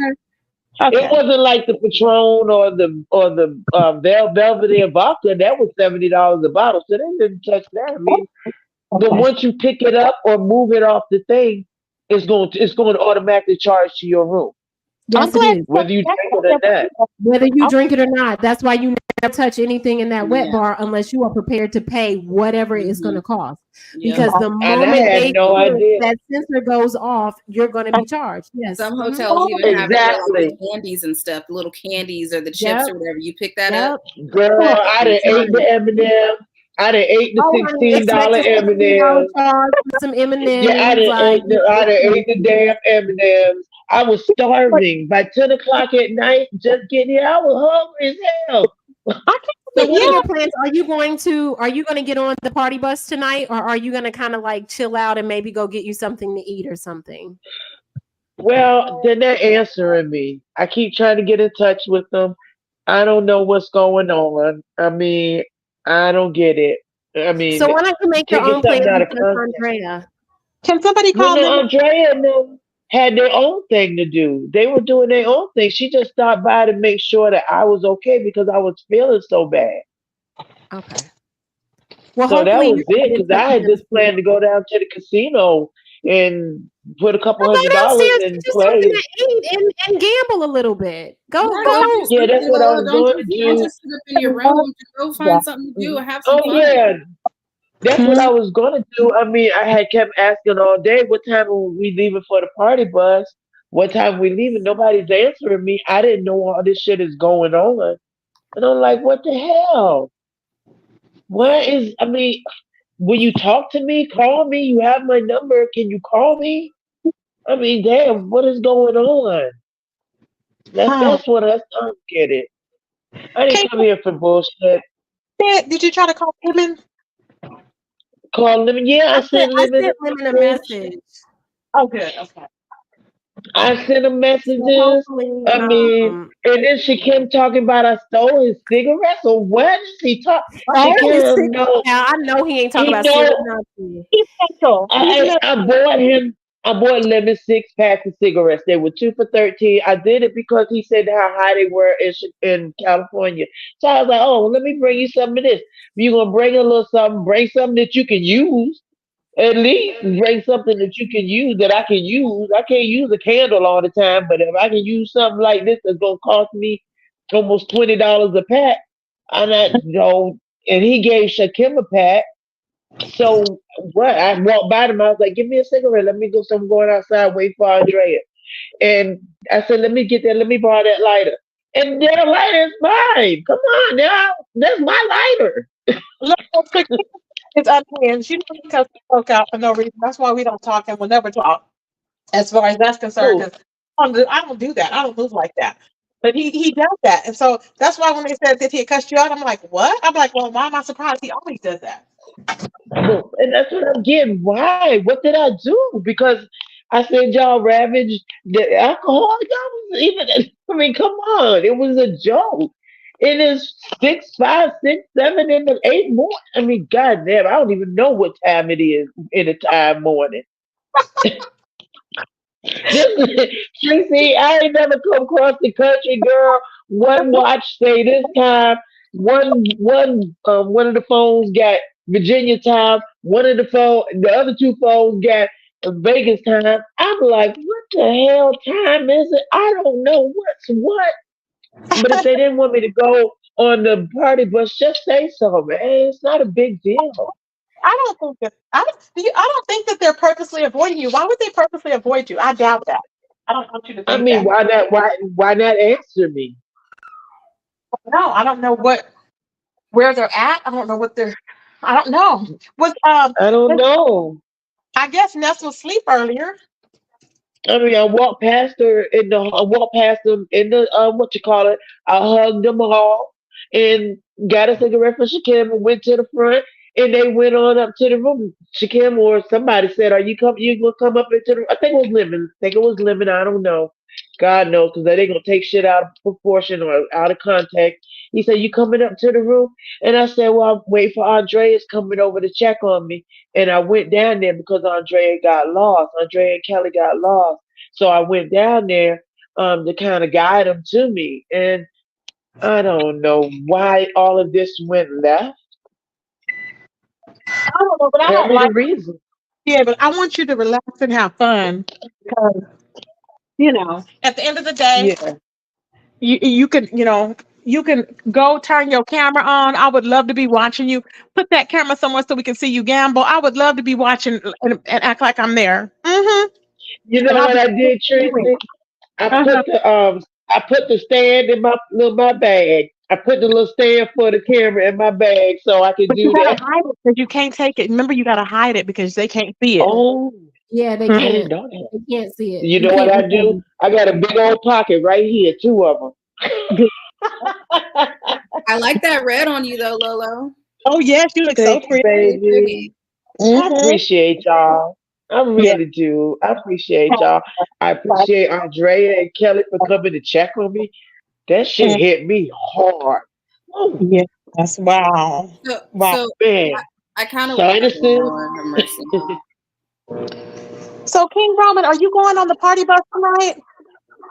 okay.
It wasn't like the Patron or the Belvedere vodka. That was $70 a bottle. So they didn't touch that. I mean, but once you pick it up or move it off the thing, it's going to automatically charge to your room,
Yes, it is.
whether you drink it or not.
Whether you drink it or not, that's why you never touch anything in that wet bar unless you are prepared to pay whatever it's going to cost. Because the
And I
moment
had
they
no idea.
that sensor goes off, you're going to be charged. Yes.
Some
Mhm.
hotels even have it where, like,
Exactly.
the candies and stuff, the little candies or the chips
Yep.
or whatever. You pick that
Yep.
up.
Girl, I done ate the M&M. I done ate the
Oh, honey, expect
$16
a $16
M&M.
charge for some M&Ms.
Yeah, I done ate the damn M&Ms. I was starving by 10 o'clock at night. Just getting here, I was hungry as hell.
So what are your plans? Are you going to get on the party bus tonight, or are you going to kind of like chill out and maybe go get you something to eat or something?
Well, they're not answering me. I keep trying to get in touch with them. I don't know what's going on. I mean, I don't get it. I mean,
So why don't you make your
taking
own plans
something out
with
of
Miss
context.
Andrea?
Can somebody
Well,
call
no,
them?
Andrea and them had their own thing to do. They were doing their own thing. She just stopped by to make sure that I was okay because I was feeling so bad.
Okay. Well,
So that
hopefully
was
you
it
can get in
because
touch
I
with
had
them
just planned to go down to the casino and put a couple
Well, go
$100
downstairs,
and
get you something
play.
to eat and gamble a little bit. Go.
Don't just
Yeah,
sit
that's
there,
what I
Lola.
was going to
Don't
do.
just sit up in your room. Just go find something to do and have some
Oh
fun.
yeah, that's what I was gonna do. I mean, I had kept asking all day, what time are we leaving for the party bus? What time we leaving? Nobody's answering me. I didn't know all this shit is going on. And I'm like, what the hell? Where is, I mean, will you talk to me? Call me. You have my number. Can you call me? I mean, damn, what is going on? That's what I don't get it. I didn't come here for bullshit.
Did you try to call Lemon?
Call Lemon? Yeah, I sent Lemon
a message.
Oh, good. Okay.
I sent him messages. I mean, and then Shakim talking about I stole his cigarettes or what is he talking? Shakim, no.
Now I know he ain't talking about cigarettes.
I bought Lemon 6 packs of cigarettes. They were 2 for $13. I did it because he said how high they were in California. So I was like, oh, well, let me bring you some of this. You're gonna bring a little something, bring something that you can use. At least bring something that you can use that I can use. I can't use a candle all the time, but if I can use something like this that's gonna cost me almost $20 a pack, I'm not, and he gave Shakim a pack. So what? I walked by them, I was like, give me a cigarette, let me go, so I'm going outside, wait for Andrea. And I said, let me get that, let me borrow that lighter. And their lighter is mine. Come on now. That's my lighter.
It's unhinged. You know, because we broke out for no reason. That's why we don't talk and we'll never talk. As far as that's concerned, because I don't do that. I don't move like that. But he does that, and so that's why when they said that he had cussed you out, I'm like, what? I'm like, well, why am I surprised? He always does that.
And that's what I'm getting. Why? What did I do? Because I said y'all ravaged the alcohol. Y'all was even. I mean, come on. It was a joke. It is 6, 5, 6, 7 in the 8 morning. I mean, goddamn, I don't even know what time it is in the time morning. Tracy, I ain't never come across the country, girl. One watch say this time. One of the phones got Virginia time. The other 2 phones got Vegas time. I'm like, what the hell time is it? I don't know what's what. But if they didn't want me to go on the party bus, just say so, man. It's not a big deal.
I don't think that they're purposely avoiding you. Why would they purposely avoid you? I doubt that. I don't want you to think
I mean,
that.
why not answer me?
No, I don't know where they're at. I don't know what they're. I don't know.
I don't know.
I guess Ness was asleep earlier.
I mean, I walked past them in the what you call it. I hugged them all and got a cigarette for Shakim and went to the front, and they went on up to the room. Shakim or somebody said, "Are you come? You gonna come up into the?" I think it was Lemon. I don't know. God knows, because they gonna take shit out of proportion or out of context. He said, "You coming up to the room?" And I said, "Well, I'm waiting for Andrea's coming over to check on me." And I went down there because Andrea got lost. Andrea and Kelly got lost. So I went down there to kind of guide them to me. And I don't know why all of this went left.
I don't know, but I don't like the reason. Yeah, but I want you to relax and have fun because, at the end of the day, you can go turn your camera on. I would love to be watching you. Put that camera somewhere so we can see you gamble. I would love to be watching and act like I'm there. Mm-hmm.
You know what I did, Tracy? I put the stand in my bag. I put the little stand for the camera in my bag so I could do
you
that.
Gotta hide it because you can't take it. Remember, you gotta hide it because they can't see it.
Oh,
yeah, they
I
can't.
didn't know that.
They can't see it.
You know what I do? I got a big old pocket right here, 2 of them.
I like that red on you though, Lolo.
Oh yes, you look so pretty,
baby. I appreciate y'all. I really do. I appreciate y'all. I appreciate Andrea and Kelly for coming to check on me. That shit hit me hard. Oh.
Yeah, that's wow.
So
man.
I kind of
So King Roman, are you going on the party bus tonight?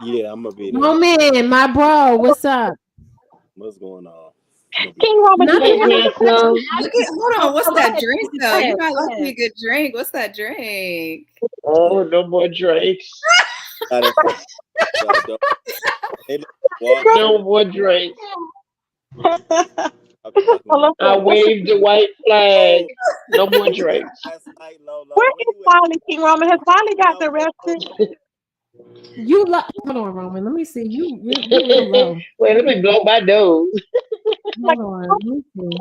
Yeah, I'm gonna be there.
Roman, my bro, what's up?
What's going on?
King Roman,
hold on. What's that drink though? You might like me a good drink. What's that drink?
Oh, no more drinks. No more drinks. I waved the white flag. No more drinks.
Where is Wiley, King Roman? Has Wiley got arrested?
You hold on, Roman. Let me see. You real low.
Wait, let me blow my nose.
Hold on. Let me see.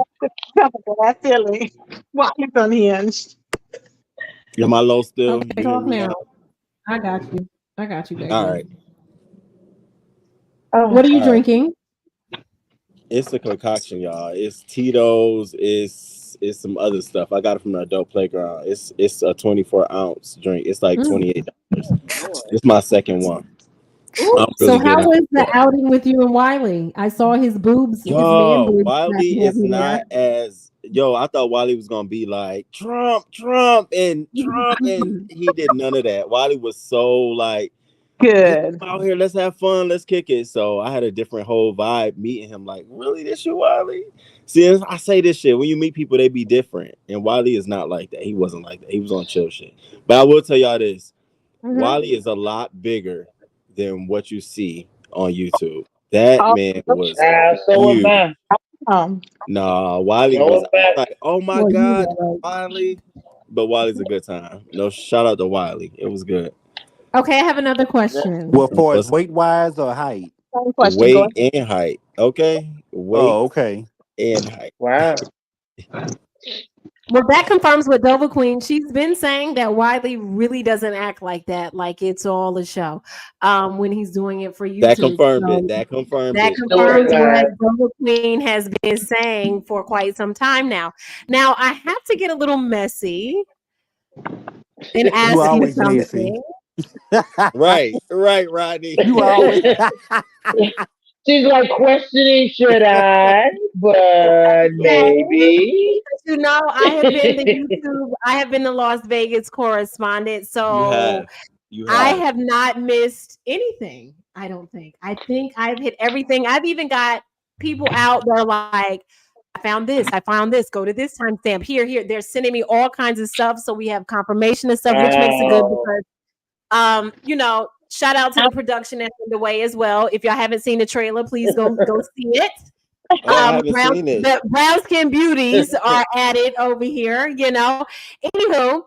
That feeling. Why he's unhinged?
Am I low still?
Okay,
You hear
talk
me
now.
now?
I got you. I got you, baby.
All right.
What are you
All right.
drinking?
It's a concoction, y'all. It's Tito's. It's some other stuff. I got it from the adult playground. It's a 24-ounce drink. It's like $28. It's my second one. I'm
So
really
how
good.
was the outing with you and Wiley? I saw his boobs, his man
Yo,
boobs.
Wiley is not as I thought Wiley was gonna be like Trump, and he did none of that. Wiley was so like
good
out here, let's have fun, let's kick it. So I had a different whole vibe meeting him. Like, really, this you, Wiley? See, I say this shit when you meet people, they be different, and Wiley is not like that. He wasn't like that. He was on chill shit. But I will tell y'all this: Wiley is a lot bigger than what you see on YouTube. That man was
So
huge.
am I.
Nah, Wiley
So
was
am I.
like, oh my God, Wiley. But Wiley's a good time. No, shout out to Wiley. It was good.
Okay, I have another question.
Well, for as weight wise or height?
Weight and height. Okay. Weight.
Oh, okay.
And height.
Wow.
Well, that confirms what Dover Queen. She's been saying that Wiley really doesn't act like that, like it's all a show. When he's doing it for YouTube.
That confirmed it. That confirmed
That
it.
confirms what Dover Queen has been saying for quite some time now. Now I have to get a little messy and ask you
always
something.
Right, Rodney.
You always.
She's like questioning, should I? But maybe.
You know, I have been the YouTube. I have been the Las Vegas correspondent, so
You
I have not missed anything. I don't think. I think I've hit everything. I've even got people out there like, I found this. Go to this timestamp. Here. They're sending me all kinds of stuff, so we have confirmation of stuff, which makes it good because, you know, shout out to the production that's underway as well. If y'all haven't seen the trailer, please go see it.
I haven't seen it.
The brown skin beauties are at it over here, you know. Anywho,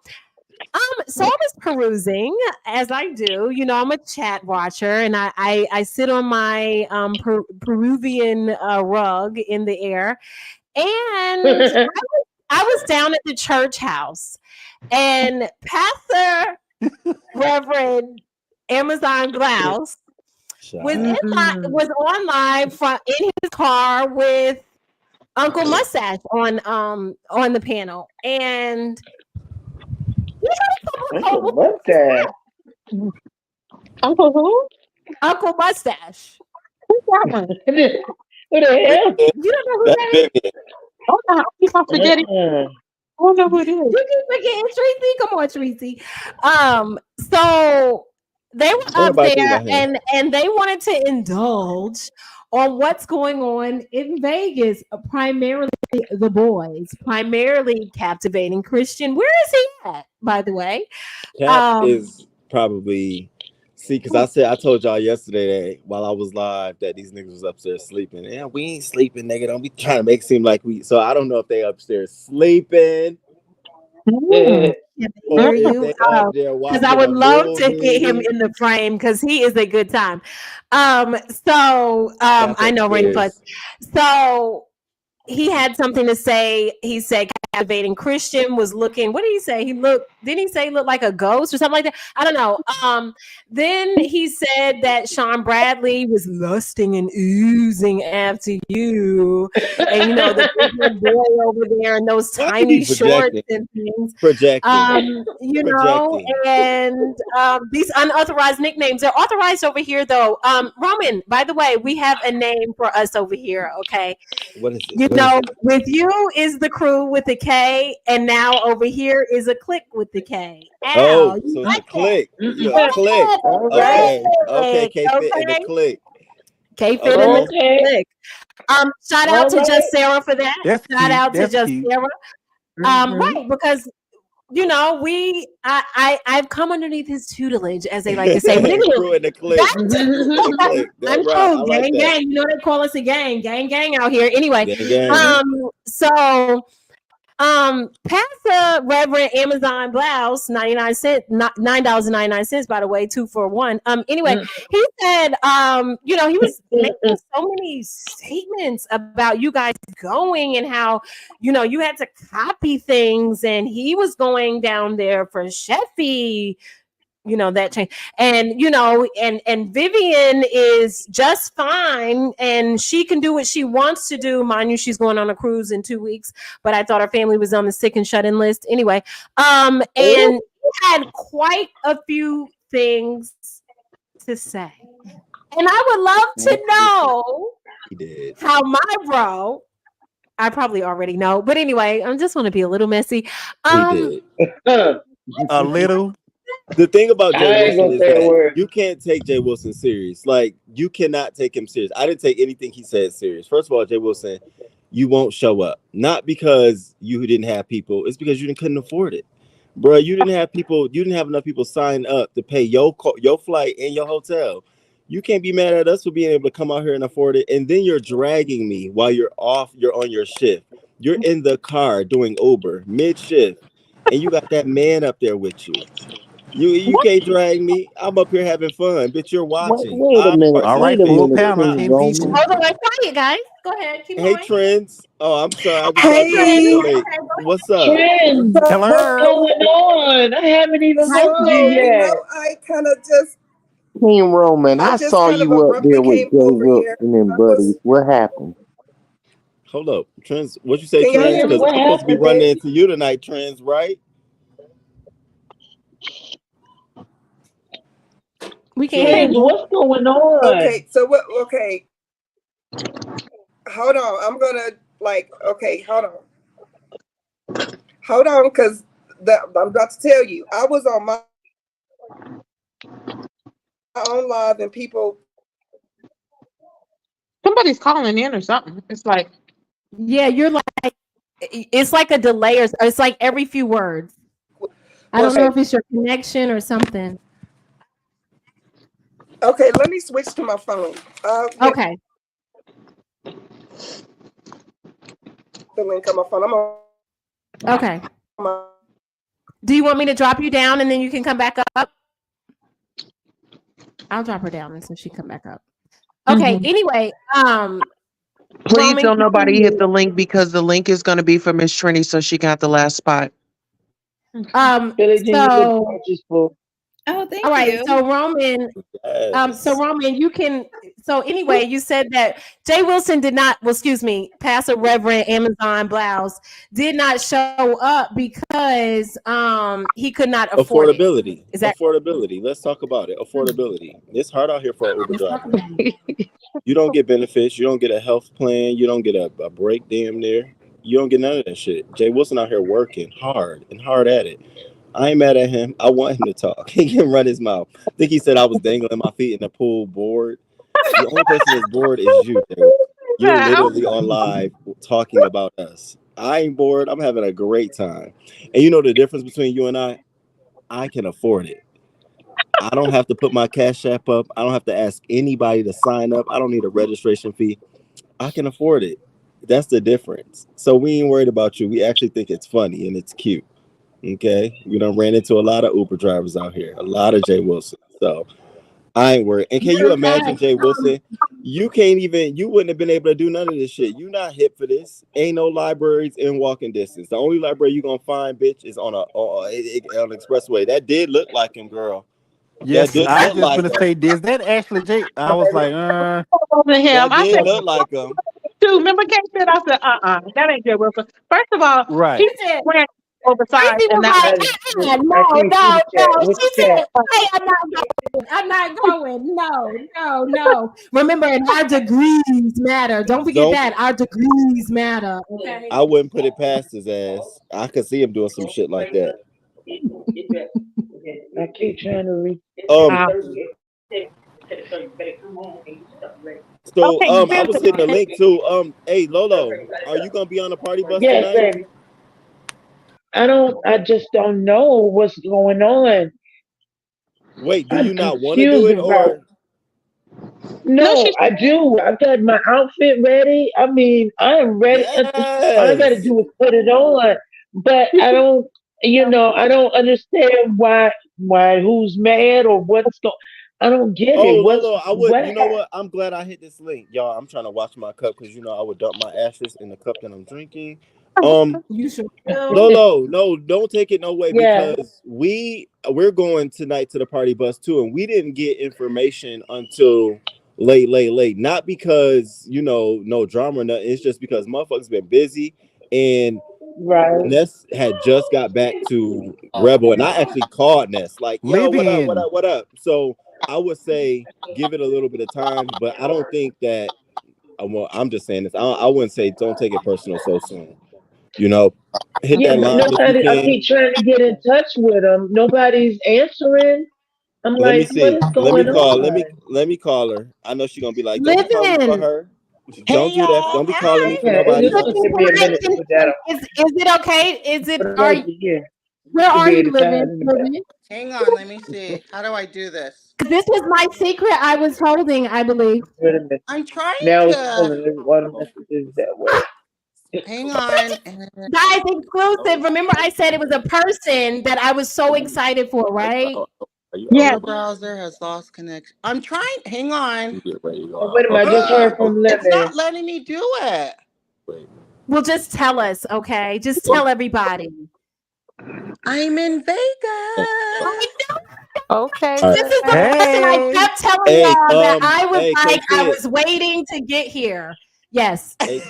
so I was perusing as I do. You know, I'm a chat watcher, and I sit on my Peruvian rug in the air, and I was down at the church house, and Pastor Reverend Amazon Glaus was on live in his car with Uncle Mustache on the panel, and
Uncle Mustache.
Uncle who?
Uncle Mustache.
Who's that one?
Who the hell?
You don't know who that is?
Oh, I keep on forgetting. I don't know who it is.
You keep forgetting Tracy. Come on, Tracy. So they were up there and they wanted to indulge on what's going on in Vegas, primarily the boys, primarily Captivating Christian. Where is he at, by the way?
Cap is probably because I told y'all yesterday that while I was live that these niggas was upstairs sleeping. Yeah, we ain't sleeping, nigga. Don't be trying to make it seem like we. So I don't know if they upstairs sleeping.
Because I would love to get him in the frame because he is a good time. I know Rainy Plus. So he had something to say. He said Captivating Christian was looking. What did he say? Didn't he say he looked like a ghost or something like that? I don't know. Then he said that Sean Bradley was lusting and oozing after you, and you know the big boy over there in those tiny shorts and things. You know, and these unauthorized nicknames. They're authorized over here, though. Roman, by the way, we have a name for us over here. Okay,
what is it?
You know, with you is the crew with the K, and now over here is a click with the K.
So it's a click. Yeah, click. Okay, K-Fit in the click.
K-Fit in the click. Shout out to Just Sarah for that. Shout out to Just Sarah. Right, because you know, I've come underneath his tutelage, as they like to say. But anyway, I'm cool, gang. You know they call us a gang out here. Anyway, so Pastor Reverend Amazon blouse, 99 cents, $9.99, by the way, 2 for 1. Anyway, he said, you know, he was making so many statements about you guys going and how, you know, you had to copy things, and he was going down there for Sheffy. You know, that change. And, you know, and Vivian is just fine, and she can do what she wants to do. Mind you, she's going on a cruise in 2 weeks, but I thought her family was on the sick and shut-in list anyway. And he had quite a few things to say. And I would love to know how my bro, I probably already know, but anyway, I just want to be a little messy.
A little. The thing about Jay Wilson is that you can't take Jay Wilson serious. Like, you cannot take him serious. I didn't take anything he said serious. First of all, Jay Wilson, you won't show up. Not because you didn't have people. It's because you couldn't afford it. Bro, you didn't have people. You didn't have enough people sign up to pay your flight and your hotel. You can't be mad at us for being able to come out here and afford it. And then you're dragging me while you're off. You're on your shift. You're in the car doing Uber mid-shift. And you got that man up there with you. You can't drag me. I'm up here having fun, bitch. You're watching.
Wait a minute.
All
right, full panel.
Hold on, quiet, guys. Go ahead. Keep
Hey,
going.
Trends. Oh, I'm sorry.
Hey.
What's up?
Trends, what's going on? I haven't even heard you yet.
I kind of just
Team Roman, I
just
saw
kind of
you up there with Jay
came over
Wilson and buddies. What happened?
Hold up, Trends. What you say,
Can y'all
Trends?
hear me?
Because I'm supposed to be running into you tonight, Trends, right?
We can't hear
Trends,
you.
what's going on?
Okay, so what? Okay, hold on. I'm gonna hold on, because I'm about to tell you. I was on my own live, and people.
Somebody's calling in or something. It's like,
yeah, you're like, it's like a delay, or it's like every few words. I don't know if it's your connection or something.
Okay, let me switch to my phone.
Okay.
The link on my phone. I'm on.
Okay. Do you want me to drop you down and then you can come back up? I'll drop her down and so she come back up. Okay. Anyway,
Please
Roman,
don't nobody hit the link, because the link is going to be for Miss Trini, so she got the last spot.
So
Oh, thank
all right,
you.
so Roman, you can. So anyway, you said that Jay Wilson did not. Well, excuse me, Pastor Reverend Amazon blouse did not show up because he could not afford
Affordability.
it. Is that
affordability? Let's talk about it. Affordability. It's hard out here for an Uber driver. You don't get benefits. You don't get a health plan. You don't get a break damn near. You don't get none of that shit. Jay Wilson out here working hard at it. I ain't mad at him. I want him to talk. He can run his mouth. I think he said I was dangling my feet in the pool bored. The only person that's bored is you, dude. You're literally on live talking about us. I ain't bored. I'm having a great time. And you know the difference between you and I can afford it. I don't have to put my Cash App up. I don't have to ask anybody to sign up. I don't need a registration fee. I can afford it. That's the difference. So we ain't worried about you. We actually think it's funny and it's cute. Okay, we done ran into a lot of Uber drivers out here, a lot of Jay Wilson. So I ain't worried. And can you imagine, Jay Wilson? You wouldn't have been able to do none of this shit. You not hip for this. Ain't no libraries in walking distance. The only library you gonna find, bitch, is on an expressway. That did look like him, girl.
Yes, I was just gonna say, is that actually Jay? I was like,
I
did look like him.
Dude, remember Kate said, I said, that ain't Jay Wilson. First of all,
right.
He said, oversized, and that
no. She said, "Hey, I'm not going. No. Remember, and our degrees matter. Don't forget that our degrees matter. Okay.
I wouldn't put it past his ass. I could see him doing some shit like that.
I keep trying to read.
So I was hitting the link too. Hey Lolo, are you gonna be on the party bus tonight?
Baby. I just don't know what's going on.
Wait, do you not want to do it or?
No, I do. I got my outfit ready. I mean, I am ready.
Yes.
All I gotta do is put it on. but I don't. I don't understand why who's mad or what's going. I don't get
Oh,
it.
Lolo, I would.
What
You know what? I'm glad I hit this link, y'all. I'm trying to watch my cup because I would dump my ashes in the cup that I'm drinking.
You sure will.
Lolo, no, don't take it no way
Yeah.
because we're going tonight to the party bus too, and we didn't get information until late. Not because no drama or nothing. It's just because motherfuckers been busy, and
Right.
Ness had just got back to Rebel, and I actually called Ness like, "Yo, what up? What
Living.
up? What up?" So I would say give it a little bit of time, but I don't think that. Well, I'm just saying this. I wouldn't say don't take it personal so soon. Hit
Yeah,
that
but
line if you
nobody. I
can.
keep trying to get in touch with them. Nobody's answering. I'm
Let me
like, what
see.
is
Let me
going
call. Let me
on?
let me call her. I know she's gonna be like, "Don't be calling for
Living.
her.
Hey
Don't do that.
y'all,
Don't be calling me
hi.
for
Okay, it's
nobody
just gonna
else."
take me a minute to put that on.
Is it okay?
But I'd like to hear
Where
to
are
be
you
able to tie it
living?
in the back.
Hang on, let me see. How do I do this?
This was my secret I was holding, I believe.
Wait a minute.
I'm trying
Now it's
to.
pulling all the messages that way.
Hang on.
Guys, exclusive. Remember, I said it was a person that I was so excited for, right?
Your browser has lost connection. I'm trying. Hang on.
Oh, wait a minute. I just heard from
It's
Living.
not letting me do it.
Well, just tell us, okay? Just tell everybody.
I'm in Vegas.
Okay.
All right.
This is the person I kept telling
Hey,
y'all that I was
hey,
like, I
K-Fit.
was waiting to get here. Yes.
Hey,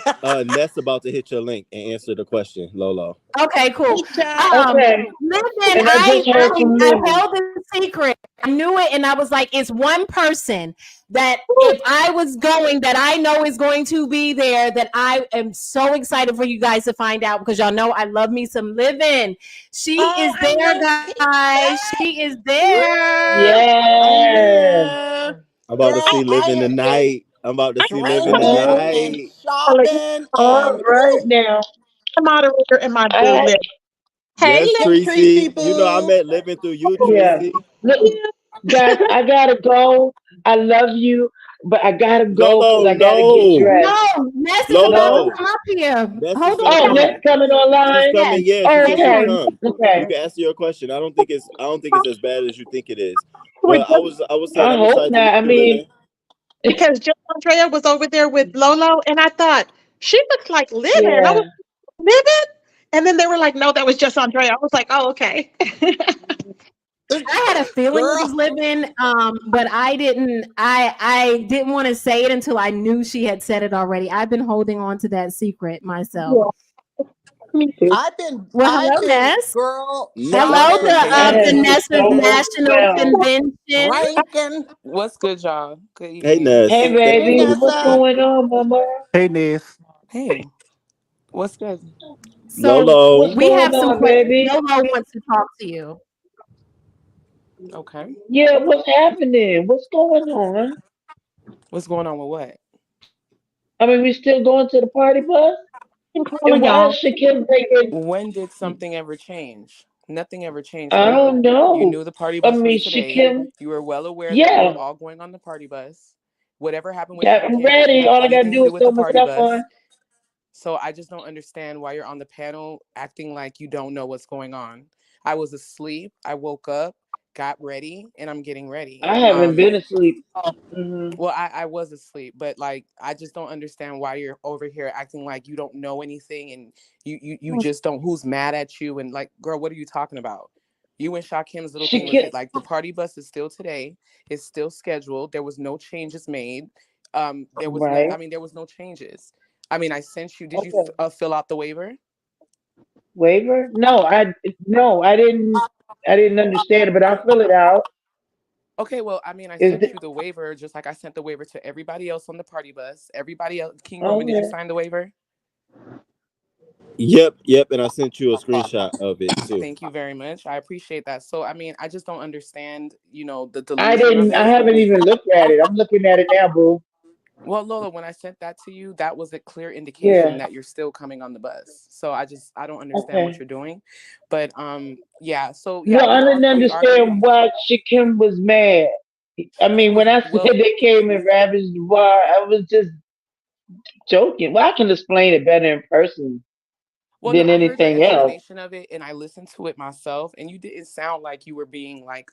Ness about to hit your link and answer the question, Lolo.
Okay, cool.
Okay.
Listen,
And I just heard from
I
Living.
held the secret. I knew it, and I was like, it's one person that if I was going, that I know is going to be there, that I am so excited for you guys to find out because y'all know I love me some Living. She is there, guys. She is there.
Yeah.
I'm about to see Living tonight. I'm about to see Living tonight.
Shopping
All
and
right now.
The moderator and my
All
boo.
right.
Yes,
Tracy
Tracy.
boo.
I met Living through you,
Yeah.
Tracy.
Look, guys, I gotta go. I love you, but I gotta go because
Lolo,
I gotta get
no.
dressed.
No, Ness is about
Lolo.
to come up here.
Ness is
Hold
finna
Oh,
on.
come.
Ness coming
She's
online.
coming. Yeah,
Oh,
she said she'll
okay.
come.
Okay.
You can ask her your question. I don't think it's as bad as you think it is. But I was saying
I
I'm
hope
excited to
not.
meet
I
you,
mean,
Living.
Because Joe Andrea was over there with Lolo, and I thought she looks like Living. I
yeah.
was Living, and then they were like, "No, that was just Andrea." I was like, "Oh, okay."
I had a feeling it was Living, but I didn't want to say it until I knew she had said it already. I've been holding on to that secret myself.
Me too.
Well, hello, Ness.
girl.
Hello, the Ness's National Convention.
Ranking.
What's good, y'all? Good evening.
Hey, Ness.
Hey, baby, what's going on, mama?
Hey, Ness.
Hey, what's good?
So
Lolo.
What's
we have
going
some
on,
questions.
baby?
Lolo wants to talk to you.
Okay.
Yeah, what's happening? What's going on?
What's going on with what?
I mean, we still going to the party bus? And why is Shakim taking?
When did something ever change? Nothing ever changed,
I
Lola.
don't know.
You knew the party
I
bus
mean,
was today.
Shakim.
You were well aware that we
Yeah,
were all going on the party bus. Whatever happened with
got me
Shakim didn't
ready.
have
All I gotta
anything to
do
do
is
with
throw
the
my
party
stuff
bus.
on.
So I just don't understand why you're on the panel acting like you don't know what's going on. I was asleep. I woke up, got ready, and I'm getting ready.
I haven't been asleep. Mm-hmm.
Well, I was asleep, but like I just don't understand why you're over here acting like you don't know anything and you just don't. Who's mad at you? And like, girl, what are you talking about? You and Shakim's little thing was
Shakim.
it like the party bus is still today. It's still scheduled. There was no changes made. There was no.
Right.
I mean, there was no changes. I mean, I sent you. Did you
Okay.
fill out the waiver?
Waiver? No, I didn't. I didn't understand it, but I'll fill it out.
Okay, well, I mean, I
Is
sent
it?
you the waiver just like I sent the waiver to everybody else on the party bus. Everybody else, King Roman, did you
Okay.
sign the waiver?
Yep. And I sent you a screenshot of it too.
Thank you very much. I appreciate that. So, I mean, I just don't understand, the
I
delusion of
didn't. I
it.
haven't even looked at it. I'm looking at it now, boo.
Well, Lola, when I sent that to you, that was a clear indication
Yeah.
that you're still coming on the bus. So I don't understand what
Okay.
you're doing. But yeah, so
No,
yeah,
I didn't
we are gonna
understand
be
why Shakim was mad. I mean, when I said
well,
they came and ravaged the bar, I was just joking. Well, I can explain it better in person.
than
I heard your
anything else.
explanation of it, and I listened to it myself. And you didn't sound like you were being like,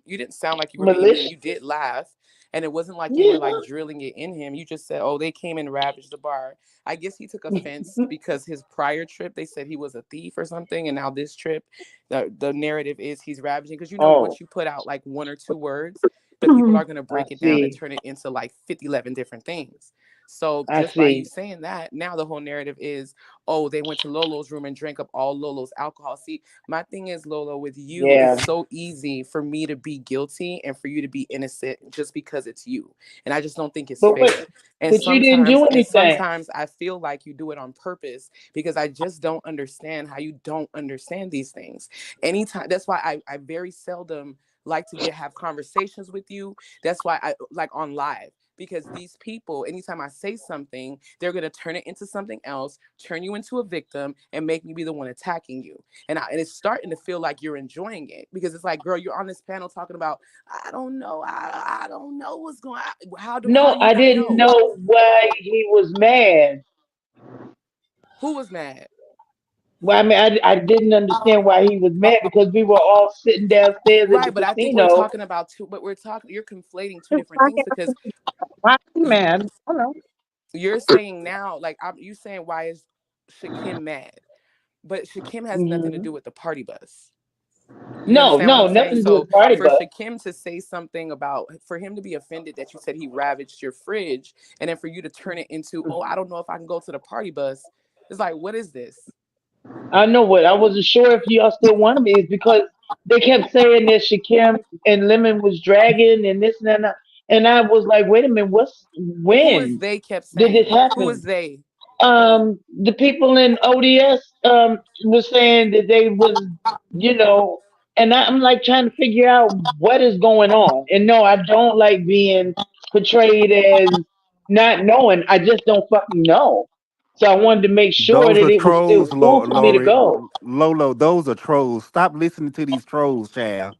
you didn't sound like you were being mean.
Malicious.
You did laugh, and it wasn't like you
Yeah.
were like drilling it in him. You just said, "Oh, they came and ravaged the bar." I guess he took offense because his prior trip, they said he was a thief or something, and now this trip, the narrative is he's ravaging. Because once you put out like one or two words, the people are gonna break it down and turn it into like 11 different things. So just by you saying that, now the whole narrative is, oh, they went to Lolo's room and drank up all Lolo's alcohol. See, my thing is, Lolo, with you, it's so easy for me to be guilty and for you to be innocent just because it's you. And I just don't think it's fair.
But you didn't do anything.
Sometimes I feel like you do it on purpose because I just don't understand how you don't understand these things. Anytime, that's why I very seldom like to have conversations with you. That's why I like on live. Because these people, anytime I say something, they're going to turn it into something else, turn you into a victim, and make me be the one attacking you. And it's starting to feel like you're enjoying it. Because it's like, girl, you're on this panel talking about, I don't know. I don't know what's going on. How do
I didn't know why he was mad.
Who was mad?
Well, I mean, I didn't understand why he was mad because we were all sitting downstairs at the
But I think
casino.
we're talking about you're conflating two different things because
why are you mad? Hello.
You're saying now, like, you saying why is Shakim mad? But Shakim has nothing to do with the party bus.
No, nothing to do with the party bus.
For Shakim to say something about, for him to be offended that you said he ravaged your fridge, and then for you to turn it into, oh, I don't know if I can go to the party bus. It's like, what is this?
I know what I wasn't sure if y'all still wanted me is because they kept saying that Shakim and Lemon was dragging and this and that, and I was like, wait a minute, when
Who is they kept saying?
did this happen?
Who is they?
The people in ODS was saying that they was, and I'm like trying to figure out what is going on. And no, I don't like being portrayed as not knowing. I just don't fucking know. So I wanted to make sure
Those
that
are
it was still
trolls,
cool for me to go.
Lolo, those are trolls. Stop listening to these trolls, child.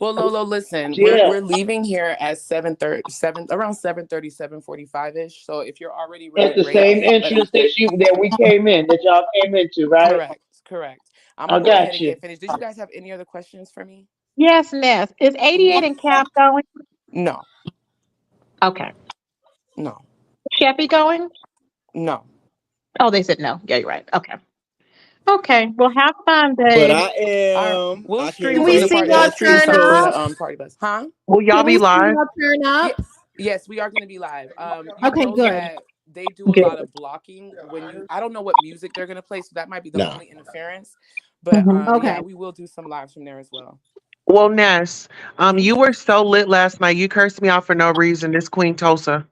Well, Lolo, listen,
Yeah.
we're leaving here at 7:30, around 7:30, 7:45-ish. So if you're already ready,
At the same entrance that we came in, that y'all came into, right?
Correct. I'm gonna go ahead and get finished. Did you guys have any other questions for me?
Yes, Ness. Is 88 and Cap going?
No.
Okay.
No.
Sheppy going?
No.
Oh, they said no. Yeah, you're right. Okay. Okay. Well, have fun,
But
babe.
I am.
We'll
I
stream
can't
from
wait
the
to
party.
that
Stream
stream
from
show.
party bus, huh?
Will y'all be live?
Turn up.
Yes, we are going to be live. You
Okay,
know
good.
that they do a lot of blocking when you. I don't know what music they're going to play, so that might be the only interference. But
Okay.
yeah, we will do some lives from there as well.
Well, Ness, you were so lit last night. You cursed me out for no reason. This Queen Tosa.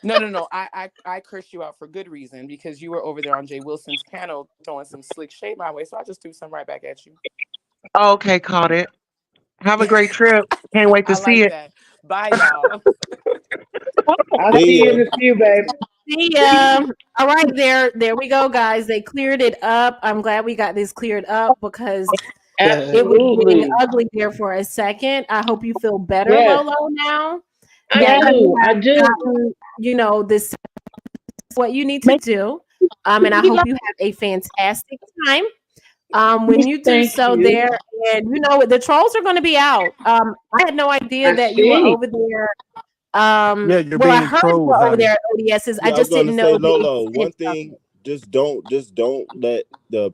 No. I cursed you out for good reason because you were over there on Jay Wilson's panel throwing some slick shade my way. So I just threw some right back at you.
Okay, caught it. Have a great trip. Can't wait to see it.
That. Bye, y'all.
I'll see you in a few, baby.
See ya. All right, there we go, guys. They cleared it up. I'm glad we got this cleared up because it was getting ugly there for a second. I hope you feel better, Lolo, now.
I do.
Gotten, this is what you need to do. And I hope you have a fantastic time. When you do there, and the trolls are going to be out. I had no idea that you were over there.
You're
well, I
being
heard you
trolled,
were over
honey.
there at ODS's. I
Yeah,
just
was
didn't
gonna
know.
say, Lolo, one thing, just don't let the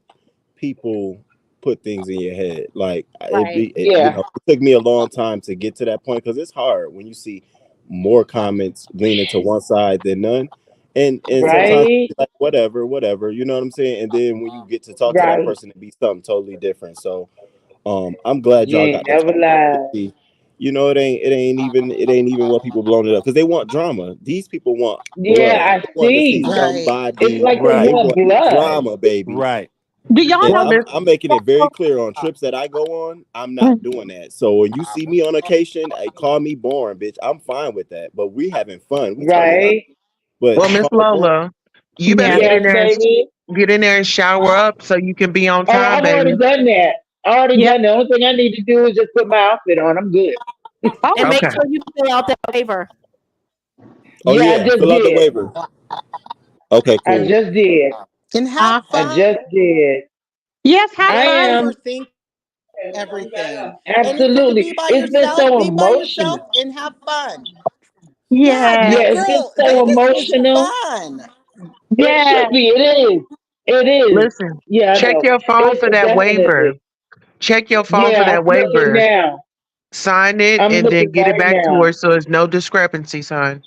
people put things in your head. Like it took me a long time to get to that point because it's hard when you see more comments leaning to one side than none. And sometimes it's like whatever, you know what I'm saying? And then when you get to talk to that person, it be something totally different. So I'm glad y'all got that. You know, it ain't even what people blowing it up because they want drama. These people want blood.
I
They want to see
see.
somebody.
It's like they want blood.
Drama, baby.
Right.
Do y'all know
I'm making it very clear on trips that I go on. I'm not doing that. So when you see me on occasion, call me boring, bitch. I'm fine with that. But we having fun. We turning up. But
Well, Miss Lola, you better get in there and shower up so you can be on time,
I've
baby.
already done that. Done that. The only thing I need to do is just put my outfit on. I'm good.
And make sure you fill out that waiver.
Oh,
I just
fill out the
did.
waiver. Okay, cool.
I just did.
And have
I
fun.
just did.
Yes, have
I
fun.
am.
Overthink everything. And if it's to
Absolutely.
be by
It's been
yourself,
so
be by yourself
emotional.
and have fun. Yeah,
Yes.
Yeah, it's been
girl,
so
Vegas is
emotional.
fun.
It
Yes.
should be. It is. It is.
Listen,
Yeah, I
check
know.
your phone for
It's
that waiver.
definitely.
Check your phone for
Yeah,
that
I'm looking
waiver.
now.
Sign it
I'm
and then
looking
get it
right
back to
now.
her so there's no discrepancy, son.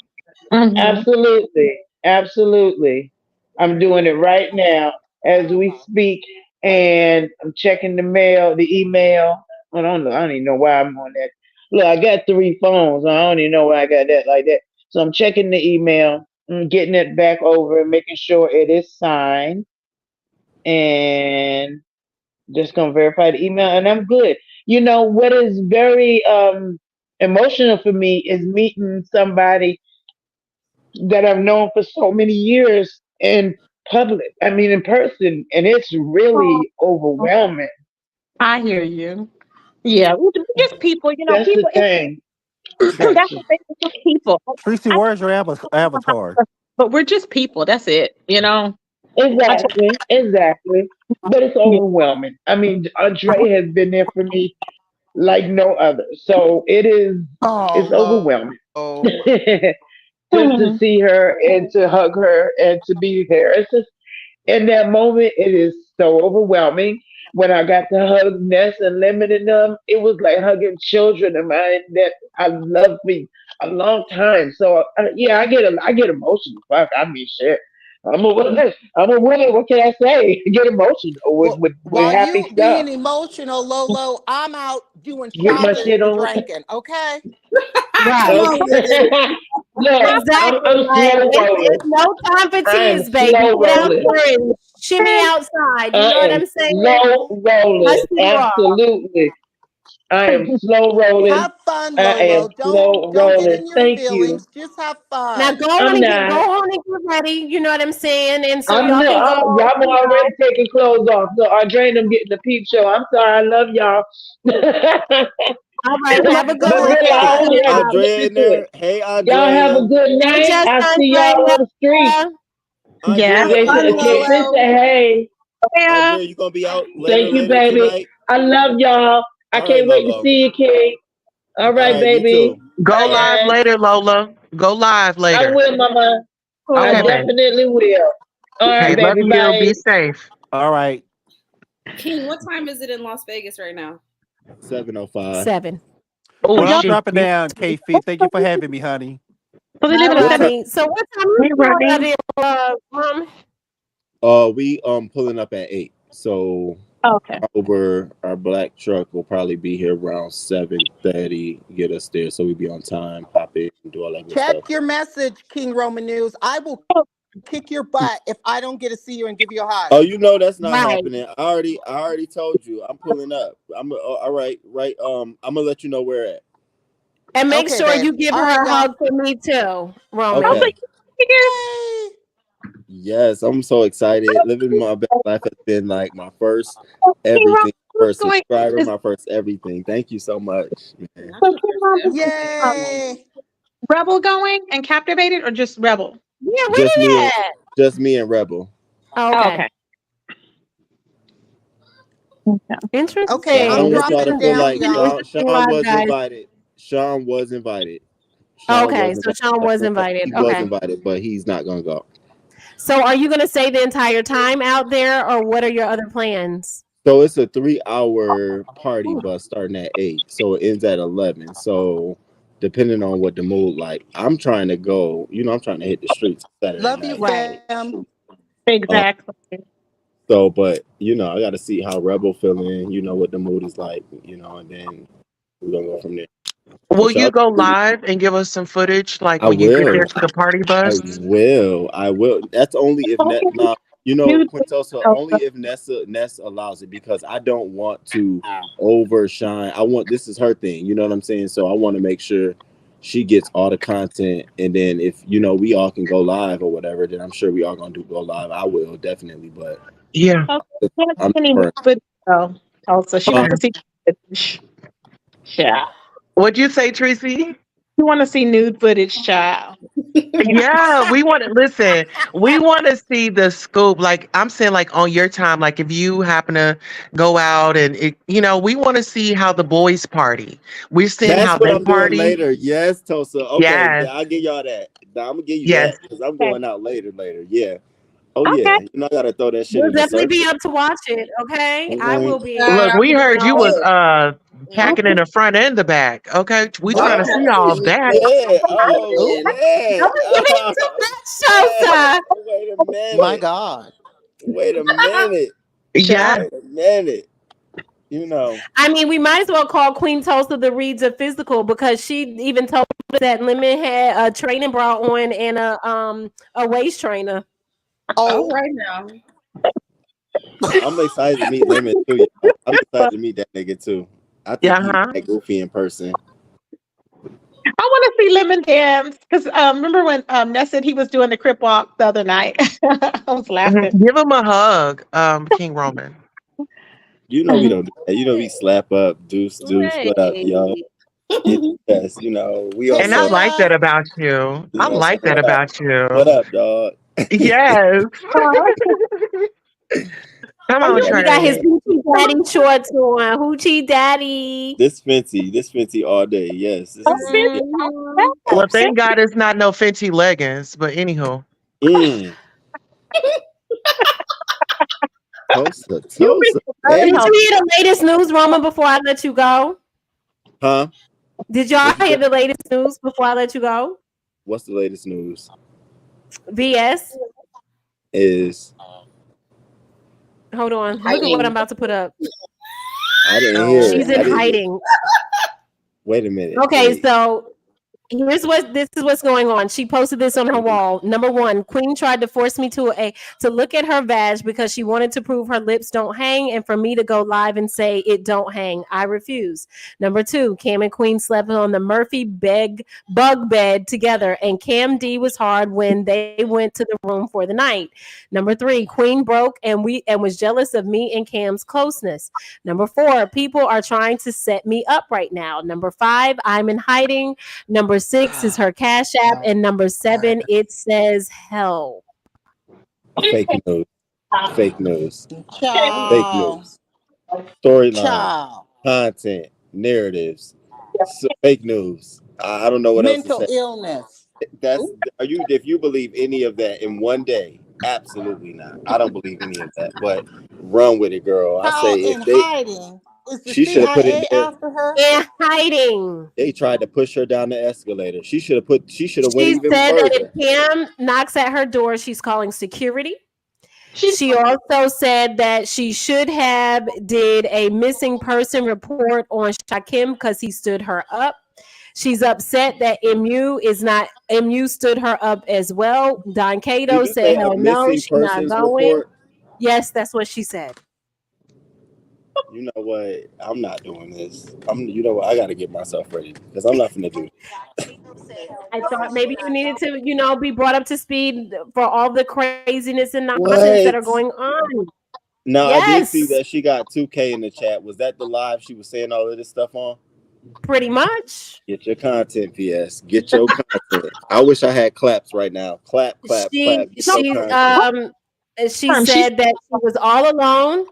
Mhm.
Absolutely. Absolutely. I'm doing it right now as we speak. And I'm checking the mail, the email. I don't know. I don't even know why I'm on that. Look, I got 3 phones. I don't even know why I got that like that. So I'm checking the email and getting it back over and making sure it is signed. And just gonna verify the email and I'm good. You know what is very emotional for me is meeting somebody that I've known for so many years in public. I mean in person, and it's really overwhelming.
I hear you. Yeah, we're just people,
That's the
people,
thing.
that's
Gotcha.
the thing with just people.
Tracy, where's your avatar?
But we're just people. That's it,
Exactly, exactly. But it's overwhelming. I mean, Andre has been there for me like no other. So it's overwhelming. Just to see her and to hug her and to be there. It's just in that moment, it is so overwhelming. When I got to hug Ness and Lemon and them, it was like hugging children of mine that I loved me a long time. So yeah, I get emotional. Fuck, I mean shit. I'm a woman. I'm a woman. What can I say? Get emotional with
While
happy
you
stuff.
being emotional, Lolo, I'm out doing
Get my
shopping
shit
and
on.
drinking, okay?
Right.
Look,
Exactly.
I'm
Like,
slow rolling.
it's no time for
I am
tears, baby.
slow
Get out
rolling.
there and shimmy outside. You
I
know what
am
I'm saying?
slow rolling.
Yes, you are.
Absolutely. I am slow rolling.
Have fun,
I am
Lolo.
slow
Don't get
rolling.
in your
Thank you.
feelings. Just have
Now
fun.
go on
I'm
and get
not.
ready. You know what I'm saying? And so
I'm
y'all
no.
can go.
Y'all already taking clothes off. So Andre and them getting the peep show. I'm sorry. I love y'all.
All right. Have a good
But
one.
really, I
Hey,
only had to
Andrea
listen
in
to it.
there. Hey,
Y'all have a
Andrea.
good
Hey,
night.
just
I see y'all on the street.
Yeah.
K
Andrea,
Fitz say hey.
Yeah.
Andrea, you gonna be out
Thank you,
later
baby.
tonight?
I love y'all. I
All right,
can't wait to
Lolo.
see you, King. All
All
right,
right, you
baby.
too.
Go
Bye,
live
guys.
later, Lola. Go live
I
later.
will, Mama. I
Okay, babe.
definitely will. All right,
Okay, love
baby.
you.
Bye.
Be safe.
All right.
King, what time is it in Las Vegas right now?
7:05.
7.
Oh,
Well, I'm
shit.
dropping down, K Fit. Thank you for having me, honey.
So they live in
All
a seven.
right. So what time you
Hey, Rodney.
We pulling up at 8. So
Okay.
our black truck will probably be here around 7:30. Get us there so we be on time. Pop in and do all that good
Check
stuff.
your message, King Roman News. I will kick your butt if I don't get to see you and give you a hug.
Oh, you know that's not
Right.
happening. I already told you. I'm pulling up. All right. I'm gonna let you know where at.
And make
Okay,
sure
babe.
you give
All
her
right,
a
y'all.
hug for me too, Roman.
Okay. Yes, I'm so excited. Living my best life has been like my first everything, first subscriber, my first everything. Thank you so much, man.
Yay!
Rebel going and Captivated or just Rebel?
Yeah,
Just me and Rebel.
Oh, okay. Interesting.
Okay,
I
I'm
don't want y'all
dropping
to feel
down,
like
y'all.
Sean was invited. Sean was invited.
Okay, so Sean was invited.
He was
Okay.
invited, but he's not gonna go.
So are you going to stay the entire time out there, or what are your other plans?
So it's a 3-hour party bus starting at 8. So it ends at 11. So depending on what the mood like, I'm trying to go, I'm trying to hit the streets Saturday
Love you,
night.
fam.
Exactly.
So, but I gotta see how Rebel feeling, what the mood is like, and then we're gonna go from there.
Will you go live and give us some footage, like
I
when you get
will.
there to the party bus?
I will. That's only if Quintosa, only if Nessa allows it, because I don't want to overshine. This is her thing, you know what I'm saying? So I want to make sure she gets all the content, and then if we all can go live or whatever, then I'm sure we all gonna go live. I will definitely, but
yeah.
I'm
Also, she wants to see footage. Yeah.
What'd you say, Tracy?
You want to see nude footage, child?
Yeah, we want to listen. We want to see the scoop. Like I'm saying, like on your time, like if you happen to go out and we want to see how the boys party. We're seeing
That's
how
what
they
I'm doing
party.
later. Yes, Tosa. Okay,
Yes,
I'll give y'all that. Now, I'm gonna give you
yes.
that because I'm
Okay.
going out later. Yeah. Oh
Okay.
yeah. I gotta throw that shit
We'll
in the
definitely be
circle.
up to watch it. Okay, I will be.
Look, we
You
heard you
know,
was packing in the front and the back. Okay, we trying to see all that.
Yeah. Oh man.
don't give me too much, Sosa.
Wait a minute.
My God.
Wait a minute.
Yeah.
Wait a minute. You know.
I mean, we might as well call Queen Tulsa the Reeds of physical because she even told us that Lemon had a training bra on and a waist trainer.
All right now.
I'm excited to meet Lemon too. Y'all. I'm excited to meet that nigga too. I think he's like goofy in person.
I want to see Lemon dance because remember when Ness said he was doing the crip walk the other night? I was laughing.
Give him a hug, King Roman.
You know we don't do that. You know we slap up, deuce, what up, y'all? Yes, we all.
And I like that about you. I like that about you.
What up, dog?
Yes. Come on,
He got his Hoochie Daddy shorts on. Hoochie Daddy.
This Fenty all day. Yes.
Well, thank God it's not no Fenty leggings, but anywho.
Tulsa.
Did you hear the latest news, Roman, before I let you go?
Huh?
Did y'all hear the latest news before I let you go?
What's the latest news?
VS
is.
Hold on. Look at what I'm about to put up.
I didn't hear.
She's in hiding.
Wait a minute.
Okay, so this is what's going on. She posted this on her wall. Number one, Queen tried to force me to look at her vag because she wanted to prove her lips don't hang and for me to go live and say it don't hang. I refuse. Number two, Cam and Queen slept on the Murphy bug bed together and Cam D was hard when they went to the room for the night. Number three, Queen broke and was jealous of me and Cam's closeness. Number four, people are trying to set me up right now. Number five, I'm in hiding. Number 6 is her Cash App, and number 7 it says hell.
Fake news. Fake news.
Child.
Fake news. Storyline. Content. Narratives. Fake news. I don't know what
Mental
else to say.
illness.
If you believe any of that in one day, absolutely not. I don't believe any of that. But run with it, girl. I say if they
hiding. Is the
she should have put it there.
After her?
In hiding.
They tried to push her down the escalator. She should have went even further.
She said that if Cam knocks at her door, she's calling security. She also said that she should have did a missing person report on Shakim because he stood her up. She's upset that MU stood her up as well. Don Cato said, hell no, she's not going. Report? Yes, that's what she said.
You know what? I'm not doing this. You know what? I got to get myself ready because I'm not going to do it.
I thought maybe you needed to, be brought up to speed for all the craziness and nonsense that are going on.
No, yes. I did see that she got 2K in the chat. Was that the live she was saying all of this stuff on?
Pretty much.
Get your content, PS. Get your content. I wish I had claps right now. Clap, clap, clap.
She said that she was all alone.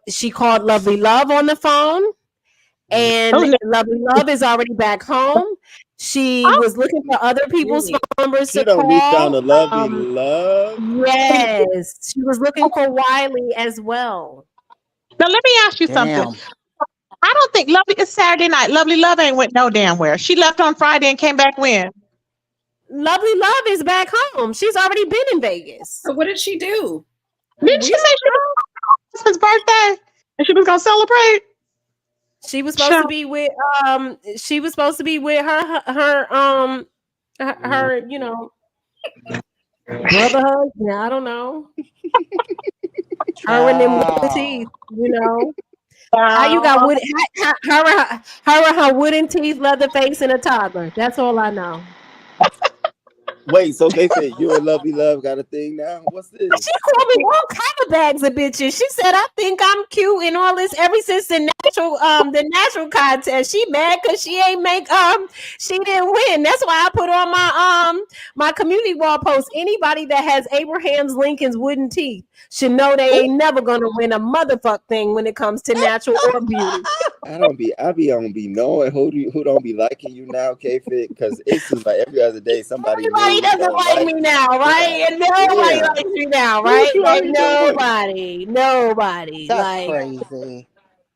She called Lovely Love on the phone, and Lovely Love is already back home. She was looking for other people's phone numbers to call.
Reach down to Lovely Love.
Yes, she was looking for Wiley as well.
Now let me ask you something. I don't think it's Saturday night. Lovely Love ain't went no damn where. She left on Friday and came back when?
Lovely Love is back home. She's already been in Vegas.
So what did she do?
Didn't she say it was his birthday and she was gonna celebrate?
She was supposed to be with her brother husband. I don't know. Her and them wooden teeth, How you got wood? Her wooden teeth, leather face, and a toddler. That's all I know.
Wait, so they said you and Lovely Love got a thing now? What's this?
She called me all kind of bags of bitches. She said I think I'm cute and all this ever since the
natural contest. She mad because she ain't she didn't win. That's why I put on my community wall post. Anybody that has Abraham Lincoln's wooden teeth should know they ain't never gonna win a motherfuck thing when it comes to natural or beauty.
I be knowing who don't be liking you now, K-Fit, because it seems like every other day somebody
Everybody doesn't
don't
like me now, right? And nobody
Yeah.
likes me now, right?
You
Like
already
nobody.
That's
Like
crazy.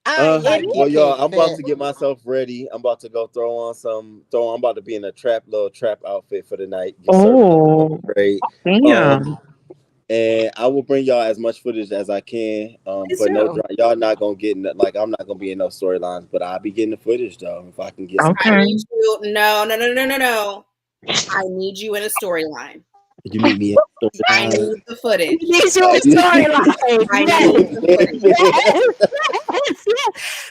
I ain't like
well,
you,
y'all, I'm about
K-Fit.
to get myself ready. I'm about to go I'm about to be in a little trap outfit for the night.
Oh,
great.
damn.
And I will bring y'all as much footage as I can. But no, y'all not gonna get like I'm not gonna be in no storylines, but I'll be getting the footage though if I can get.
Okay.
I need you. No. I need you in a storyline.
You need me in the
I
storyline.
need the footage.
you need you in a storyline.
I need the footage.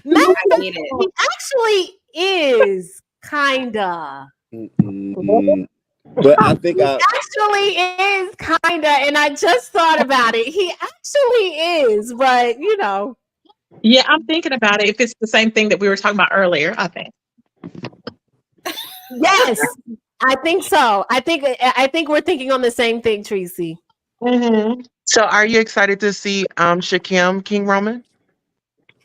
Matter
I need it.
he actually is kinda.
But I think
He actually is kinda, and I just thought about it. He actually is, but you know.
Yeah, I'm thinking about it. If it's the same thing that we were talking about earlier, I think.
Yes, I think so. I think we're thinking on the same thing, Tracy.
Mm-hmm. So, are you excited to see Shakim King Roman?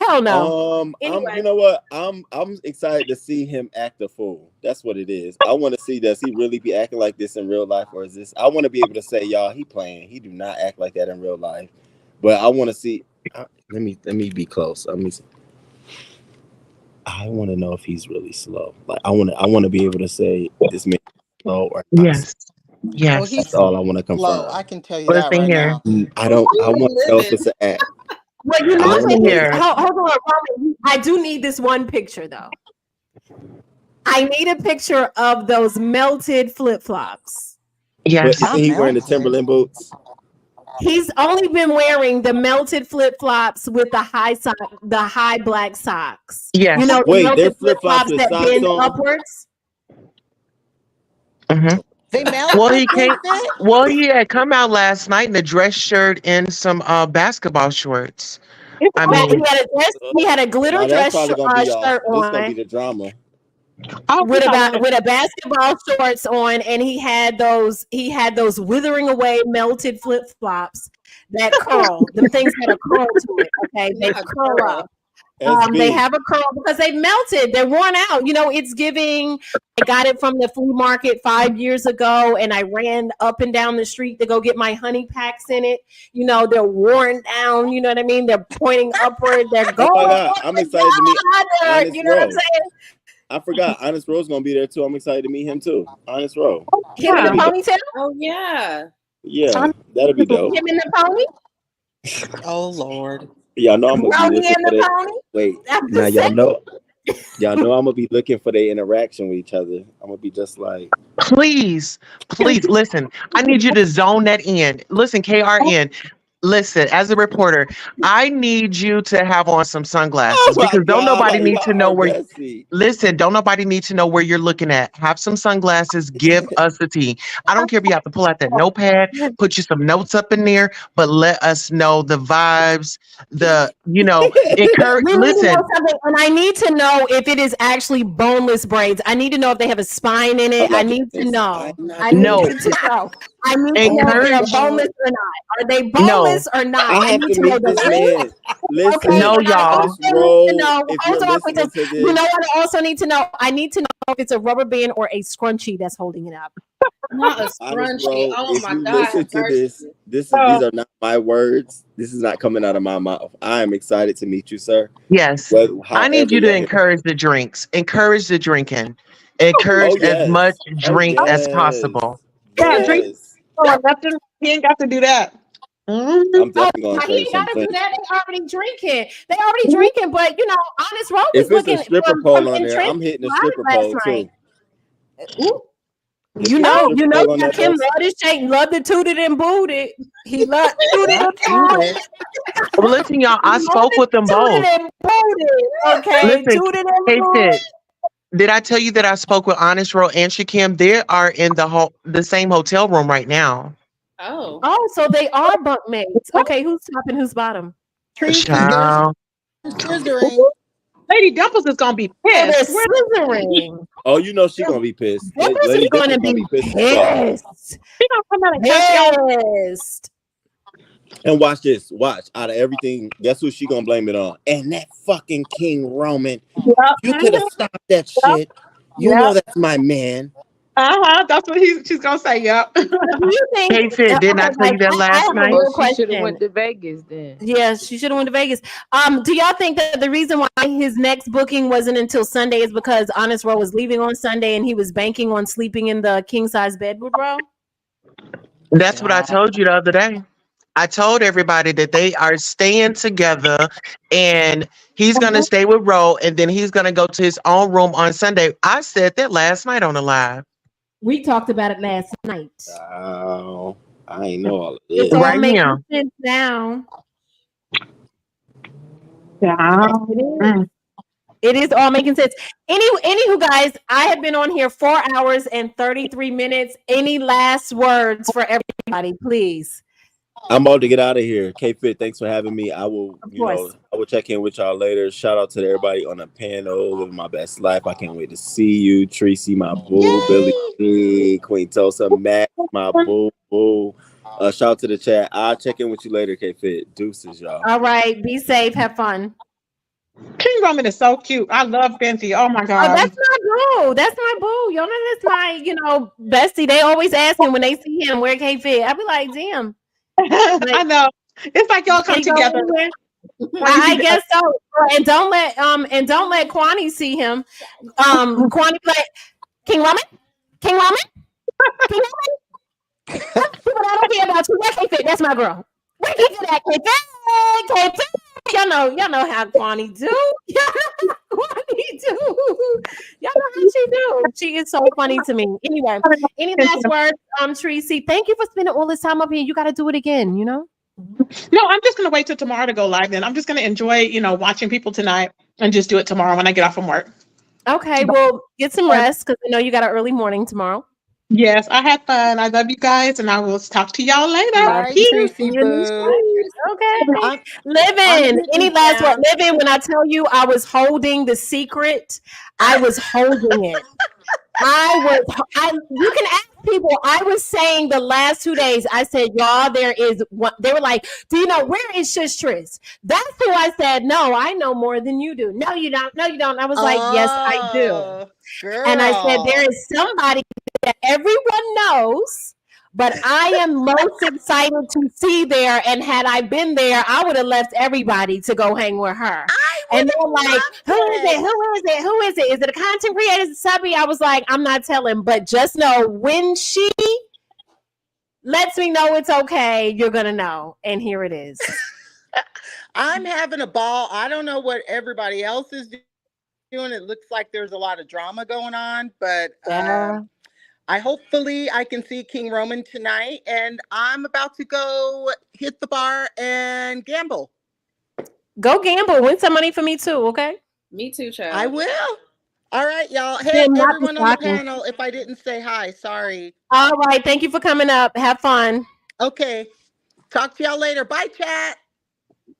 Hell no.
You know what? I'm excited to see him act a fool. That's what it is. I want to see, does he really be acting like this in real life, or is this? I want to be able to say, y'all, he playing. He do not act like that in real life. But I want to see. Let me be close. I want to know if he's really slow. Like I want to be able to say this man is slow or not.
Yes. Yes.
Well,
That's all I want to confirm.
Slow. I can tell you that right now.
I want to know if it's an act.
Well, you know,
Listen here.
hold on, Roman. I do need this one picture though. I need a picture of those melted flip-flops.
Yes.
But isn't he wearing the Timberland boots?
He's only been wearing the melted flip-flops with the high black socks.
Yes.
You know,
Wait,
the
they're
melted
flip-flops with
that
socks
bend
on?
upwards.
Mm-hmm.
They melted.
Well, he came. Well, he had come out last night in a dress shirt and some basketball shorts. I mean,
He had a glitter
Now,
dress
that's probably gonna be
shirt
this gonna
on
be the drama.
with a basketball shorts on, and he had those withering away melted flip flops that curl, the things that are curled to it. Okay, they curl up. They have a curl because they melted. They're worn out. You know, it's giving. I got it from the flea market 5 years ago, and I ran up and down the street to go get my honey packs in it. You know, they're worn down. You know what I mean? They're pointing upward. They're going.
Oh my God, I'm excited to meet Honest
You know what I'm
Rose.
saying?
I forgot Honest Rose gonna be there too. I'm excited to meet him too. Honest Rose.
Him in the ponytail.
Oh yeah.
Yeah, that'll be dope.
Him in the pony.
Oh Lord.
Y'all know I'm gonna be
Rowdy
looking
and
for
the
that.
pony.
Wait,
I'm
now
just
y'all
saying.
know I'm gonna be looking for their interaction with each other. I'm gonna be just like,
please listen. I need you to zone that in. Listen, KRN. Listen, as a reporter, I need you to have on some sunglasses because don't nobody need to know where. Listen, don't nobody need to know where you're looking at. Have some sunglasses. Give us the tea. I don't care if you have to pull out that notepad, put you some notes up in there, but let us know the vibes. Encourage. Listen,
And I need to know if it is actually boneless braids. I need to know if they have a spine in it. I need to know. I need to know if they're boneless or not. Are they boneless or not?
I have to meet this man. Listen,
Okay,
no,
and I
y'all.
also need to know.
If you're listening to this,
You know what? I also need to know. I need to know if it's a rubber band or a scrunchie that's holding it up.
Not a
Honest,
scrunchie.
bro,
Oh
if
my
you
God.
listen to this, these are not my words. This is not coming out of my mouth. I am excited to meet you, sir.
Yes. I need you to encourage the drinks. Encourage the drinking. Encourage as much drink as possible.
Yeah, drink. Oh, nothing. He ain't got to do that.
I'm definitely gonna
He
encourage
ain't got to do
something.
that. They already drinking. But you know, Honest Rose
If
is
it's
looking
a stripper
from
pole on there,
entrance
I'm hitting a
live
stripper
last
pole
night.
too.
You know,
that
Kim
bus.
loved his shake, loved the tooted and booted. He loved tooted and booted.
Well, listen, y'all, I spoke with them both.
Tooted and booted. Okay,
Listen,
tooted and
hey,
booted.
Sid, did I tell you that I spoke with Honest Ro and Shakim? They are in the same hotel room right now.
Oh, so they are bunkmates. Okay, who's top and who's bottom?
Child.
Scissoring.
Lady Dimples is gonna be
they're
pissed. Where-
scissoring.
Oh, you know she gonna be pissed.
Dimples
Lady
is going to
Dimples
be
gonna be pissed as fuck.
pissed.
She gonna come out and cuss y'all.
Pissed.
And watch this. Watch. Out of everything, guess who she gonna blame it on? And that fucking King Roman.
Yep.
You could have stopped that
Yep.
shit. You
Yep.
know that's my man.
That's what she's gonna say. Yep.
Do you think?
Hey, Fit, didn't I tell you that
I
last
have a
night?
real
Well, she should
question.
have went to Vegas then.
Yeah, she should have went to Vegas. Do y'all think that the reason why his next booking wasn't until Sunday is because Honest Row was leaving on Sunday and he was banking on sleeping in the king size bed with Row?
That's what I told you the other day. I told everybody that they are staying together and he's going to stay with Ro and then he's going to go to his own room on Sunday. I said that last night on the live.
We talked about it last night.
Oh, I ain't know all of
It's
this.
all
Right
making
now.
sense now.
Yeah.
It is all making sense. Anywho, guys, I have been on here 4 hours and 33 minutes. Any last words for everybody, please?
I'm about to get out of here. K-Fit, thanks for having me. I will, I will check in with y'all later. Shout out to everybody on the panel, living my best life. I can't wait to see you. Tracy, my boo. Billy G, Queen Tulsa, Matt, my boo. Shout out to the chat. I'll check in with you later, K-Fit. Deuces, y'all.
All right, be safe, have fun.
King Roman is so cute. I love Fenty. Oh my god.
Oh, that's my boo. That's my boo. Y'all know that's my, bestie. They always ask him when they see him where K-Fit. I be like, damn.
I know. It's like y'all come together.
I guess so. And don't let Kwani see him. Kwani be like, King Roman? King Roman? King Roman? But I don't care about you. Where K-Fit? That's my girl. Where K-Fit at? K-Fit? Y'all know how Kwani do. Y'all know how Kwani do. Y'all know how she do. She is so funny to me. Anyway, any last words, Tracy? Thank you for spending all this time up here. You got to do it again,
No, I'm just gonna wait till tomorrow to go live. Then I'm just gonna enjoy, watching people tonight and just do it tomorrow when I get off from work.
Okay, well, get some rest because I know you got an early morning tomorrow.
Yes, I had fun. I love you guys, and I will talk to y'all later.
Bye,
Peace.
Tracy boo.
Okay. Living. Any last word? Living, when I tell you I was holding the secret, I was holding it. You can ask people. I was saying the last 2 days, I said, y'all, there is one. They were like, do you know where is Shush Tris? That's who I said, no, I know more than you do. No, you don't. No, you don't. I was like, yes, I do.
Girl.
And I said, there is somebody that everyone knows, but I am most excited to see there. And had I been there, I would have left everybody to go hang with her. And they're like, who is it? Who is it? Who is it? Is it a content creator? Subby? I was like, I'm not telling, but just know when she lets me know it's okay, you're going to know. And here it is.
I'm having a ball. I don't know what everybody else is doing. It looks like there's a lot of drama going on, but hopefully I can see King Roman tonight, and I'm about to go hit the bar and gamble.
Go gamble. Win some money for me too, okay?
Me too, child.
I will. All right, y'all. Hey,
Yeah, not
everyone on the panel, if I didn't say hi, sorry.
All right. Thank you for coming up. Have fun.
Okay. Talk to y'all later. Bye, chat.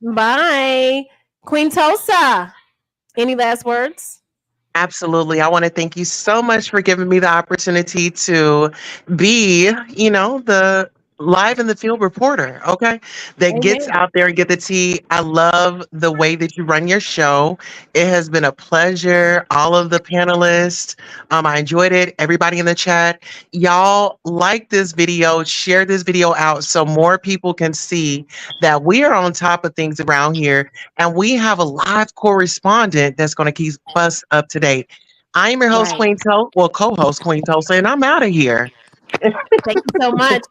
Bye. Queen Tulsa. Any last words?
Absolutely. I want to thank you so much for giving me the opportunity to be, the live in the field reporter, okay? That gets out there and get the tea. I love the way that you run your show. It has been a pleasure. All of the panelists, I enjoyed it. Everybody in the chat, y'all like this video, share this video out so more people can see that we are on top of things around here, and we have a live correspondent that's going to keep us up to date. I'm your host, Queen Tulsa, co-host Queen Tulsa, and I'm out of here.
Thank you so much.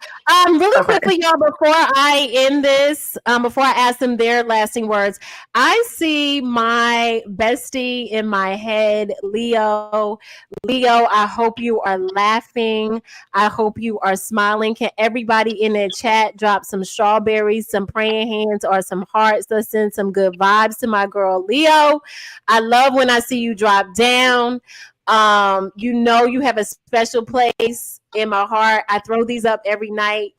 Really quickly, y'all, before I end this, before I ask them their lasting words, I see my bestie in my head, Leo. Leo, I hope you are laughing. I hope you are smiling. Can everybody in the chat drop some strawberries, some praying hands, or some hearts? Let's send some good vibes to my girl, Leo. I love when I see you drop down. You have a special place in my heart. I throw these up every night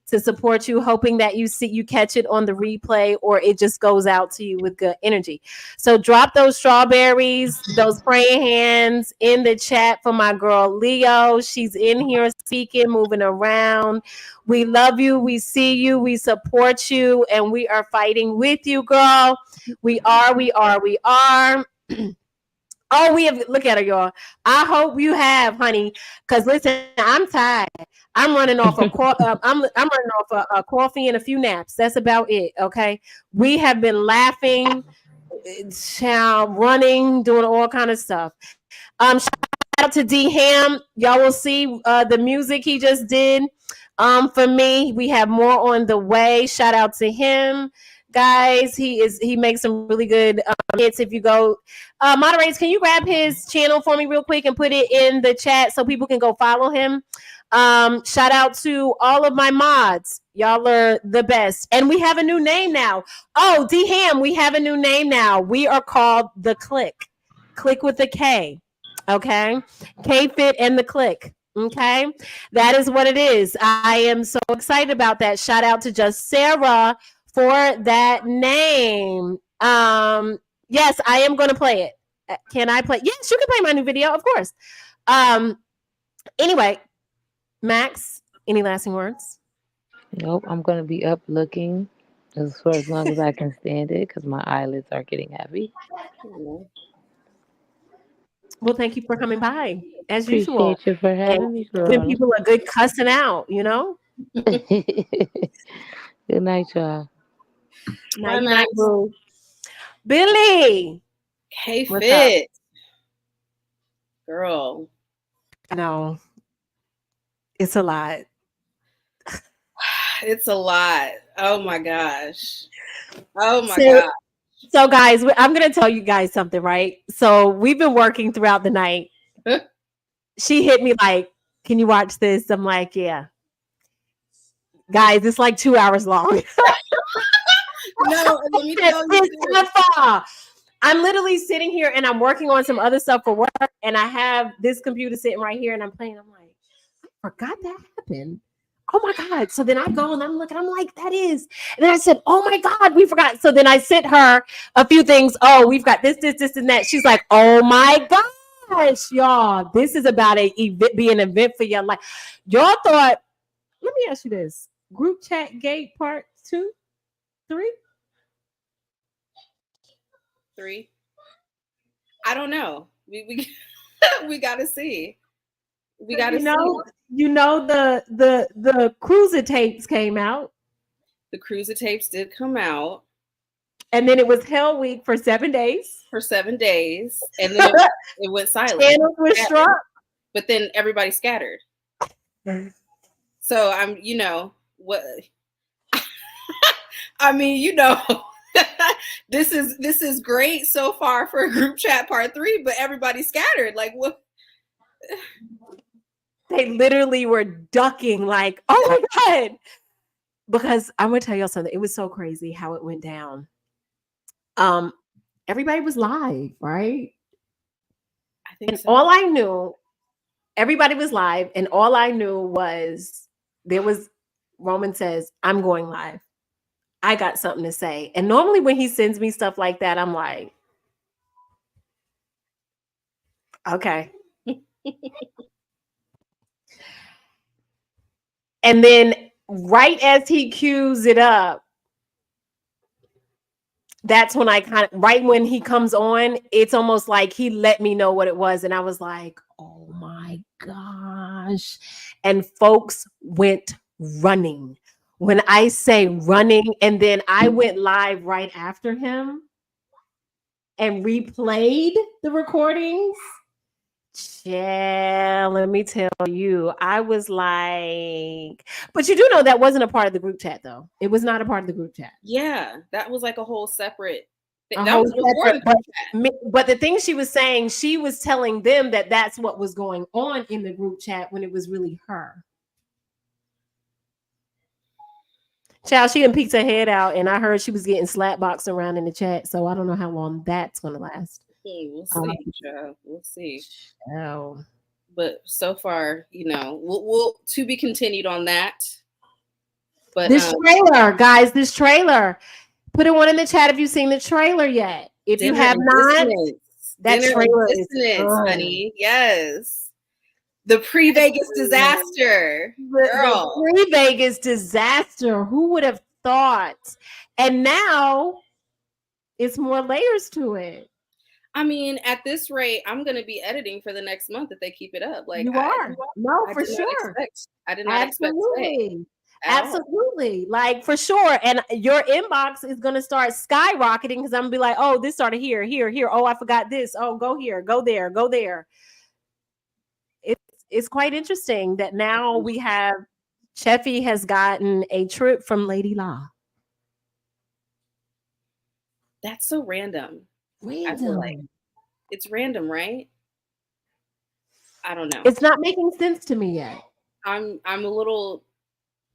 to support you, hoping that you catch it on the replay or it just goes out to you with good energy. So drop those strawberries, those praying hands in the chat for my girl Leo. She's in here speaking, moving around. We love you, we see you, we support you, and we are fighting with you, girl. We are. Oh, we have. Look at her, y'all. I hope you have, honey. Cause listen, I'm tired. I'm running off I'm running off a coffee and a few naps. That's about it. Okay. We have been laughing, running, doing all kind of stuff. Shout out to D Ham. Y'all will see the music he just did. For me, we have more on the way. Shout out to him. Guys, he makes some really good hits. If you go, moderators, can you grab his channel for me real quick and put it in the chat so people can go follow him? Shout out to all of my mods. Y'all are the best. And we have a new name now. Oh, D Ham, we have a new name now. We are called The Click. Click with a K. Okay? K-Fit and The Click. Okay? That is what it is. I am so excited about that. Shout out to Just Sarah for that name. Yes, I am going to play it. Can I play? Yes, you can play my new video, of course. Anyway, Max, any lasting words?
Nope, I'm going to be up looking for as long as I can stand it because my eyelids are getting heavy.
Well, thank you for coming by, as
Appreciate
usual.
you for having me, girl.
When people are good cussing out, you know?
Good night, y'all.
Night, night, boo. Billy.
K-Fit. Girl.
No. It's a lot.
It's a lot. Oh my gosh. Oh my
So,
God.
So guys, I'm going to tell you guys something, right? So we've been working throughout the night. She hit me like, can you watch this? I'm like, yeah. Guys, it's like 2 hours long.
No, let me tell you.
I'm literally sitting here and I'm working on some other stuff for work. And I have this computer sitting right here and I'm playing. I'm like, I forgot that happened. Oh my God. So then I go and I'm looking, I'm like, that is. And then I said, oh my God, we forgot. So then I sent her a few things. Oh, we've got this, and that. She's like, oh my gosh, y'all, this is about be an event for your life. Y'all thought, let me ask you this. Group chat gate part 2, 3?
3. I don't know. We we gotta see. We gotta see.
You know the cruiser tapes came out.
The cruiser tapes did come out.
And then it was Hell Week for 7 days.
For 7 days. And then it went silent.
Channels were struck.
But then everybody scattered. So I'm, what I mean, this is great so far for group chat part 3, but everybody scattered. Like what?
They literally were ducking like, oh my God. Because I'm going to tell y'all something. It was so crazy how it went down. Everybody was live, right?
I think so.
All I knew, everybody was live. And all I knew was Roman says, I'm going live. I got something to say. And normally when he sends me stuff like that, I'm like, okay. And then right as he cues it up, that's when right when he comes on, it's almost like he let me know what it was. And I was like, oh my gosh. And folks went running. When I say running, and then I went live right after him and replayed the recordings. Yeah, let me tell you, I was like, but you do know that wasn't a part of the group chat, though. It was not a part of the group chat.
Yeah, that was like a whole separate thing.
But the thing she was saying, she was telling them that that's what was going on in the group chat when it was really her. Child, she done peeked her head out, and I heard she was getting slap boxed around in the chat. So I don't know how long that's going to last.
We'll see, we'll see.
Oh,
but so far, we'll to be continued on that. But
this trailer, guys, this trailer. Put a one in the chat if you've seen the trailer yet. If you have not, that trailer is good.
honey. Yes. The pre-Vegas disaster.
The pre-Vegas disaster. Who would have thought? And now it's more layers to it.
I mean, at this rate, I'm going to be editing for the next month if they keep it up. Like
you are. No, for sure.
I did not expect today.
Absolutely. Like for sure. And your inbox is going to start skyrocketing because I'm going to be like, oh, this started here. Oh, I forgot this. Oh, go here, go there, go there. It's quite interesting that now we have Cheffy has gotten a trip from Lady Law.
That's so random. I feel like it's random, right? I don't know.
It's not making sense to me yet.
I'm a little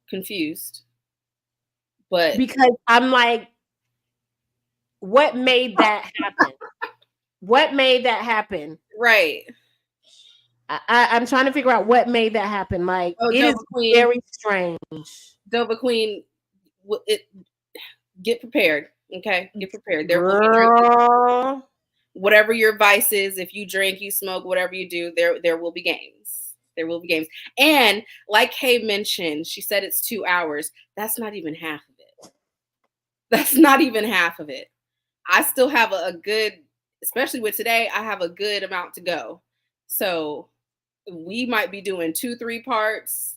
confused, but
because I'm like, what made that happen? What made that happen?
Right.
I'm trying to figure out what made that happen. Like it is very strange.
Dova Queen, get prepared. Okay, get prepared. There will be drinking. Whatever your vice is, if you drink, you smoke, whatever you do, there will be games. There will be games. And like Kay mentioned, she said it's 2 hours. That's not even half of it. That's not even half of it. I still have a good, especially with today, I have a good amount to go. So we might be doing 2-3 parts,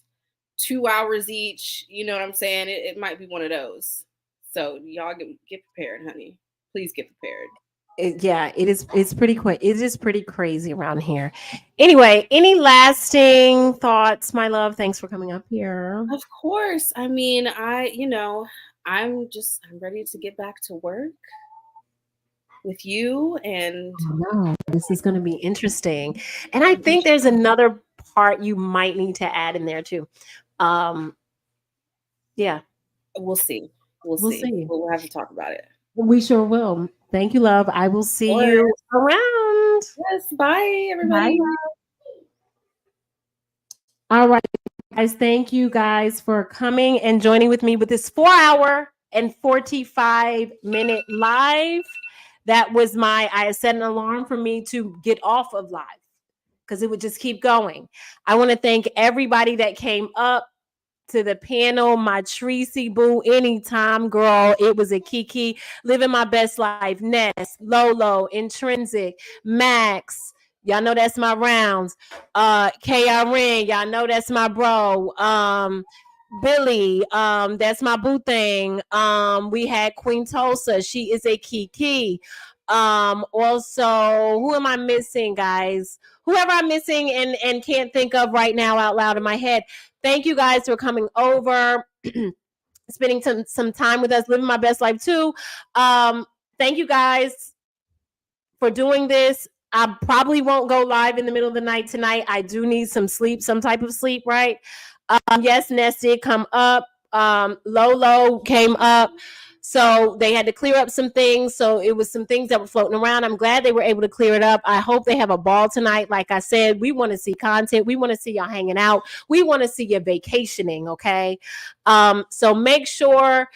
2 hours each. You know what I'm saying? It might be one of those. So y'all get prepared, honey. Please get prepared.
It's pretty quick. It is pretty crazy around here. Anyway, any lasting thoughts, my love? Thanks for coming up here.
Of course. I mean, I'm ready to get back to work with you. And
this is going to be interesting. And I think there's another part you might need to add in there too.
Yeah, we'll see. We'll see. We'll have to talk about it.
We sure will. Thank you, love. I will see you around.
Yes. Bye, everybody.
Bye. All right, guys. Thank you guys for coming and joining with me with this 4-hour and 45-minute live. That was I set an alarm for me to get off of live because it would just keep going. I want to thank everybody that came up to the panel, my Tracy boo, anytime, girl. It was a Kiki, living my best life. Ness, Lolo, Intrinsic, Max. Y'all know that's my rounds. KRN, y'all know that's my bro. Billy, that's my boo thing. We had Queen Tulsa. She is a Kiki. Also, who am I missing, guys? Whoever I'm missing and can't think of right now out loud in my head. Thank you guys for coming over, spending some time with us, living my best life too. Thank you guys for doing this. I probably won't go live in the middle of the night tonight. I do need some sleep, some type of sleep, right? Yes, Ness did come up. Lolo came up. So they had to clear up some things. So it was some things that were floating around. I'm glad they were able to clear it up. I hope they have a ball tonight. Like I said, we want to see content. We want to see y'all hanging out. We want to see you vacationing, okay? So make sure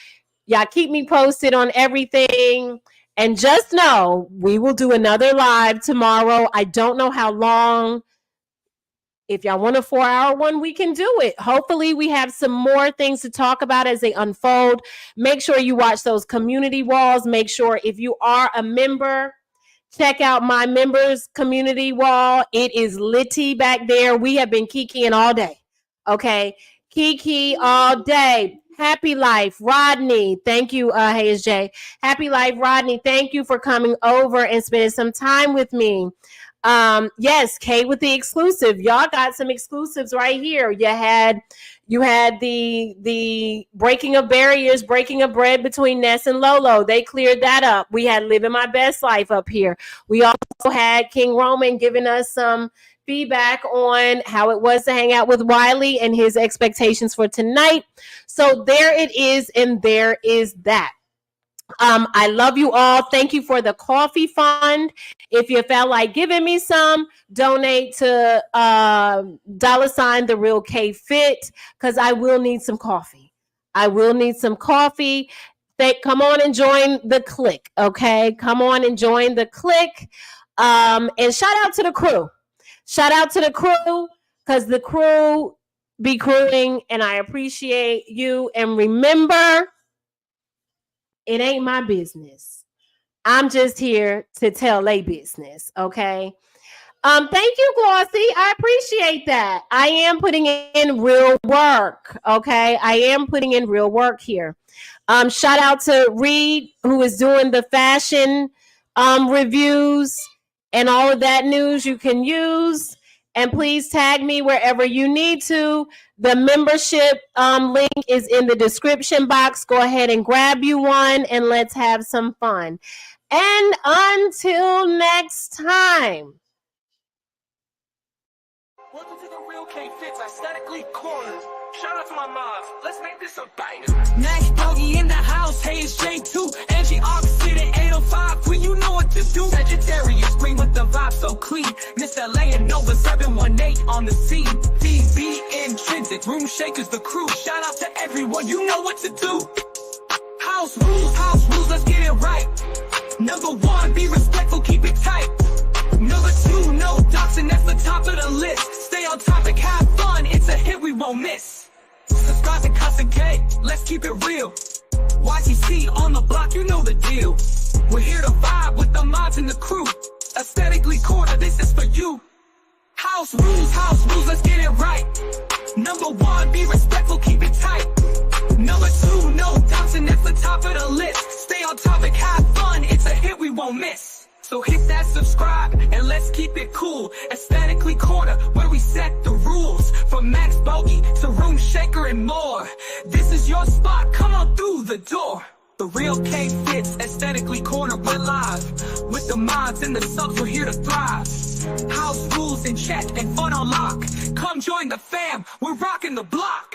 y'all keep me posted on everything. And just know we will do another live tomorrow. I don't know how long. If y'all want a 4-hour one, we can do it. Hopefully, we have some more things to talk about as they unfold. Make sure you watch those community walls. Make sure if you are a member, check out my members community wall. It is litty back there. We have been kikiing all day. Okay, kiki all day. Happy Life, Rodney. Thank you, Hayes J. Happy Life, Rodney. Thank you for coming over and spending some time with me. Yes, Kay with the exclusive. Y'all got some exclusives right here. You had the breaking of barriers, breaking of bread between Ness and Lolo. They cleared that up. We had Living My Best Life up here. We also had King Roman giving us some feedback on how it was to hang out with Wiley and his expectations for tonight. So there it is, and there is that. I love you all. Thank you for the coffee fund. If you felt like giving me some, donate to $The Real K Fit because I will need some coffee. I will need some coffee. Come on and join the clique, okay? Come on and join the clique. And shout out to the crew. Shout out to the crew, because the crew be crewing, and I appreciate you. And remember, it ain't my business. I'm just here to tell a business, okay? Thank you, Glossy. I appreciate that. I am putting in real work, okay? I am putting in real work here. Shout out to Reed, who is doing the fashion reviews and all of that news you can use. And please tag me wherever you need to. The membership link is in the description box. Go ahead and grab you one, and let's have some fun. And until next time.
Welcome to the Real K Fits Aesthetically Cornered. Shout out to my moms. Let's make this a banger. Next Doggy in the house. Hey, it's J2. Angie Oxford at 805. When you know what to do. Sagittarius bring with the vibe so clean. Miss LA and Nova 718 on the scene. DB Intrinsic. Room Shakers, the crew. Shout out to everyone. You know what to do. House rules. Let's get it right. Number 1, be respectful. Keep it tight. Number 2, no doxing. That's the top of the list. Stay on topic. Have fun. It's a hit we won't miss. Subscribe to Cousin K, let's keep it real. YTC on the block, you know the deal. We're here to vibe with the mods and the crew. Aesthetically Cornered, this is for you. House rules, let's get it right. Number 1, be respectful, keep it tight. Number 2, no doxing, that's the top of the list. Stay on topic, have fun, it's a hit we won't miss. So hit that subscribe and let's keep it cool. Aesthetically Cornered, where we set the rules. From Max Bogey to Room Shaker and more. This is your spot, come on through the door. The Real K Fits Aesthetically Cornered, we're live. With the mods and the subs, we're here to thrive. House rules in check and fun on lock. Come join the fam, we're rocking the block.